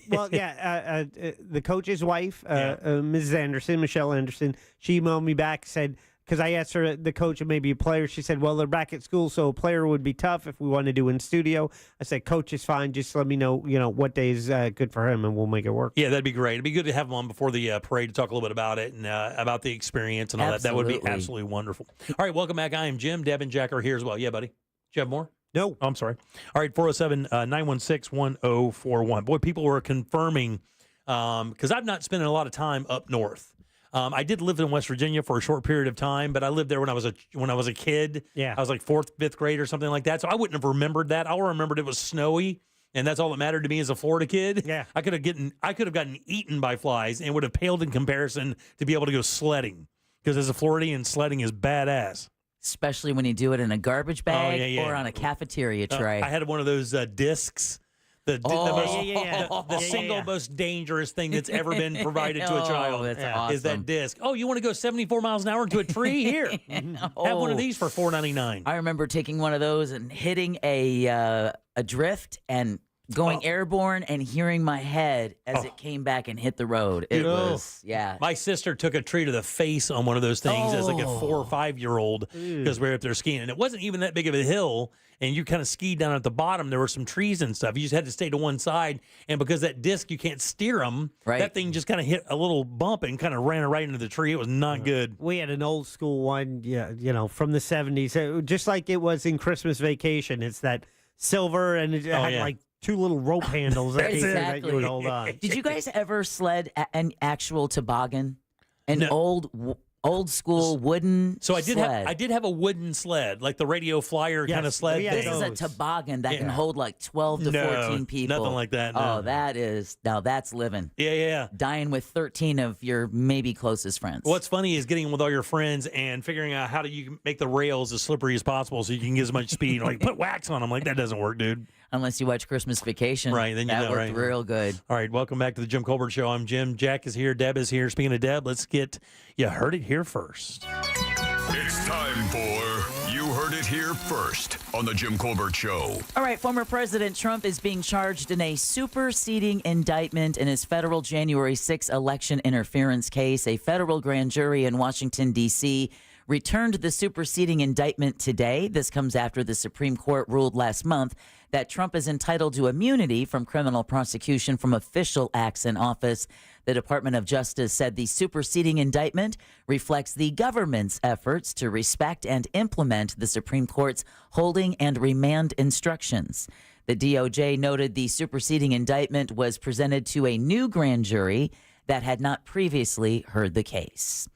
Well, yeah. The coach's wife, Mrs. Anderson, Michelle Anderson, she emailed me back, said, because I asked her, the coach and maybe a player, she said, well, they're back at school, so a player would be tough if we want to do in studio. I said, coach is fine. Just let me know, what day is good for him, and we'll make it work. Yeah, that'd be great. It'd be good to have him on before the parade to talk a little bit about it and about the experience and all that. That would be absolutely wonderful. All right, welcome back. I am Jim. Deb and Jack are here as well. Yeah, buddy. Do you have more? No. Oh, I'm sorry. All right, 407-916-1041. Boy, people were confirming, because I've not spent a lot of time up north. I did live in West Virginia for a short period of time, but I lived there when I was a kid. Yeah. I was like 4th, 5th grade or something like that. So I wouldn't have remembered that. I remembered it was snowy, and that's all that mattered to me as a Florida kid. Yeah. I could have gotten eaten by flies and would have paled in comparison to be able to go sledding. Because as a Floridian, sledding is badass. Especially when you do it in a garbage bag or on a cafeteria tray. I had one of those discs. The single most dangerous thing that's ever been provided to a child that's is that disc. Oh, you want to go 74 miles an hour into a tree? Here. Have one of these for $4.99. I remember taking one of those and hitting a drift and going airborne and hearing my head as it came back and hit the road. It was, My sister took a tree to the face on one of those things as like a 4 or 5 year old because we were up there skiing. And it wasn't even that big of a hill. And you kind of skied down at the bottom. There were some trees and stuff. You just had to stay to one side. And because that disc, you can't steer them, that thing just kind of hit a little bump and kind of ran right into the tree. It was not good. We had an old school one, from the 70s, just like it was in Christmas Vacation. It's that silver, and it had like 2 little rope handles that you would hold on. Did you guys ever sled an actual toboggan? An old school wooden sled? I did have a wooden sled, like the radio flyer kind of sled. This is a toboggan that can hold like 12 to 14 people. Nothing like that. No. Oh, that's living. Yeah. Dying with 13 of your maybe closest friends. What's funny is getting with all your friends and figuring out how do you make the rails as slippery as possible so you can get as much speed. Like, put wax on them. Like, that doesn't work, dude. Unless you watch Christmas Vacation. Right, then that worked real good. All right, welcome back to the Jim Colbert Show. I'm Jim. Jack is here. Deb is here. Speaking of Deb, let's get You Heard It Here first. It's time for You Heard it here first on The Jim Colbert Show. All right, former President Trump is being charged in a superseding indictment in his federal January 6 election interference case. A federal grand jury in Washington, D.C. returned the superseding indictment today. This comes after the Supreme Court ruled last month that Trump is entitled to immunity from criminal prosecution from official acts in office. The Department of Justice said the superseding indictment reflects the government's efforts to respect and implement the Supreme Court's holding and remand instructions. The DOJ noted the superseding indictment was presented to a new grand jury that had not previously heard the case.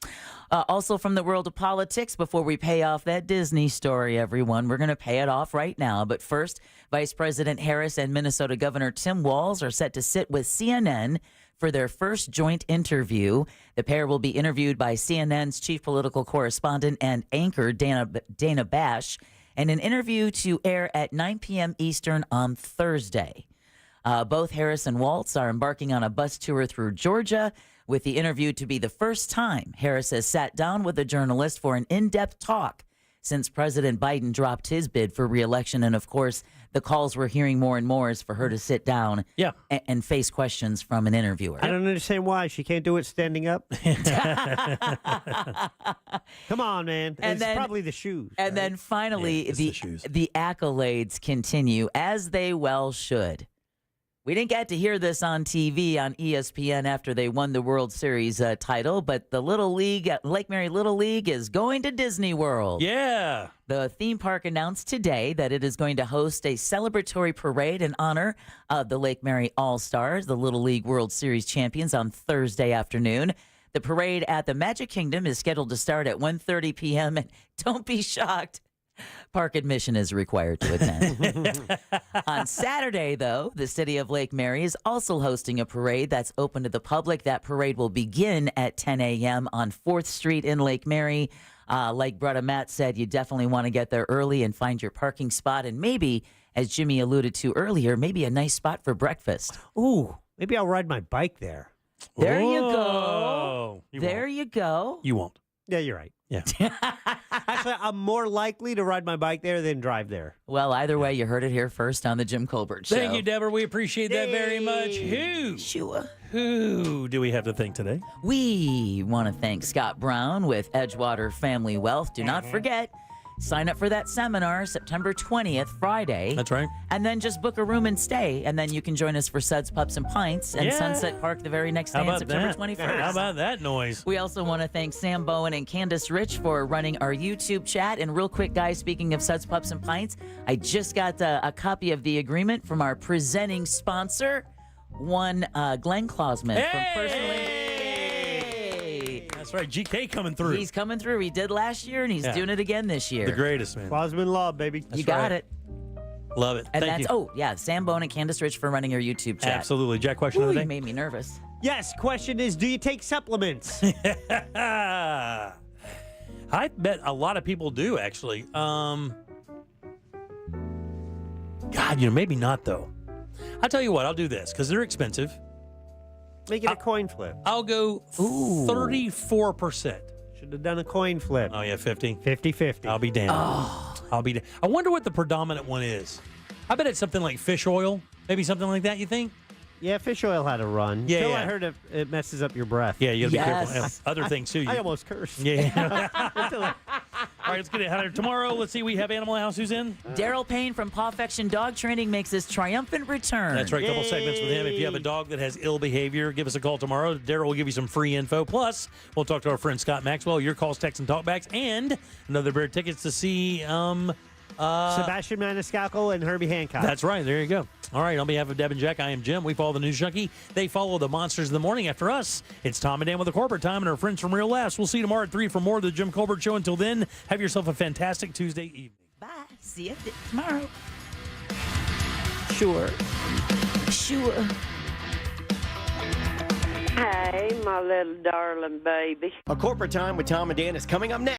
Also from the world of politics, before we pay off that Disney story, everyone, we're going to pay it off right now. But first, Vice President Harris and Minnesota Governor Tim Walz are set to sit with CNN for their first joint interview. The pair will be interviewed by CNN's chief political correspondent and anchor, Dana Bash, and an interview to air at 9 p.m. Eastern on Thursday. Both Harris and Walz are embarking on a bus tour through Georgia, with the interview to be the first time Harris has sat down with a journalist for an in-depth talk since President Biden dropped his bid for re-election. And, of course, the calls we're hearing more and more is for her to sit down and face questions from an interviewer. I don't understand why. She can't do it standing up. Come on, man. It's probably the shoes. And then finally, the accolades continue, as they well should. We didn't get to hear this on TV on ESPN after they won the World Series title, but the Little League, Lake Mary Little League, is going to Disney World. Yeah. The theme park announced today that it is going to host a celebratory parade in honor of the Lake Mary All-Stars, the Little League World Series champions, on Thursday afternoon. The parade at the Magic Kingdom is scheduled to start at 1:30 p.m. And don't be shocked, park admission is required to attend. On Saturday, though, the city of Lake Mary is also hosting a parade that's open to the public. That parade will begin at 10 a.m. on 4th Street in Lake Mary. Like Brother Matt said, you definitely want to get there early and find your parking spot. And maybe, as Jimmy alluded to earlier, maybe a nice spot for breakfast. Ooh, maybe I'll ride my bike there. There you go. You go. You won't. Yeah, you're right. Yeah. Actually, I'm more likely to ride my bike there than drive there. Well, either way, you heard it here first on the Jim Colbert Show. Thank you, Deborah. We appreciate that very much. Who do we have to thank today? We want to thank Scott Brown with Edgewater Family Wealth. Do not forget, sign up for that seminar September 20th, Friday. That's right. And then just book a room and stay. And then you can join us for Suds, Pups, and Pints and Sunset Park the very next day on September 21st. How about that noise? We also want to thank Sam Bowen and Candace Rich for running our YouTube chat. And real quick, guys, speaking of Suds, Pups, and Pints, I just got a copy of the agreement from our presenting sponsor, one Glenn Klausman from Personal. That's right. GK coming through. He's coming through. He did last year, and he's doing it again this year. The greatest, man. Klausman Law, baby. You got it. Love it. And Thank you. Sam Bone and Candace Rich for running your YouTube chat. Absolutely. Jack, question of the day? You made me nervous. Yes, question is, do you take supplements? I bet a lot of people do, actually. God, maybe not, though. I'll tell you what, I'll do this, because they're expensive. Make it a coin flip. I'll go 34%. Should have done a coin flip. Oh, yeah, 50? 50-50. I'll be damned. I'll be damned. I wonder what the predominant one is. I bet it's something like fish oil. Maybe something like that, you think? Yeah, fish oil had a run. Yeah, Until yeah. I heard it messes up your breath. Yeah, you got to be careful. Other things, too. I almost cursed. Yeah. All right, let's get it out of here. Tomorrow, let's see, we have Animal House. Who's in? Daryl Payne from Pawfection Dog Training makes his triumphant return. That's right, a couple segments with him. If you have a dog that has ill behavior, give us a call tomorrow. Daryl will give you some free info. Plus, we'll talk to our friend Scott Maxwell, your calls, texts, and talkbacks, and another pair of tickets to see Sebastian Maniscalco and Herbie Hancock. That's right. There you go. All right. On behalf of Deb and Jack, I am Jim. We follow the News Junkie. They follow the Monsters in the Morning. After us, it's Tom and Dan with the Corporate Time and our friends from Real Laughs. We'll see you tomorrow at 3 for more of the Jim Colbert Show. Until then, have yourself a fantastic Tuesday evening. Bye. See you tomorrow. Sure. Hey, my little darling baby. A Corporate Time with Tom and Dan is coming up next.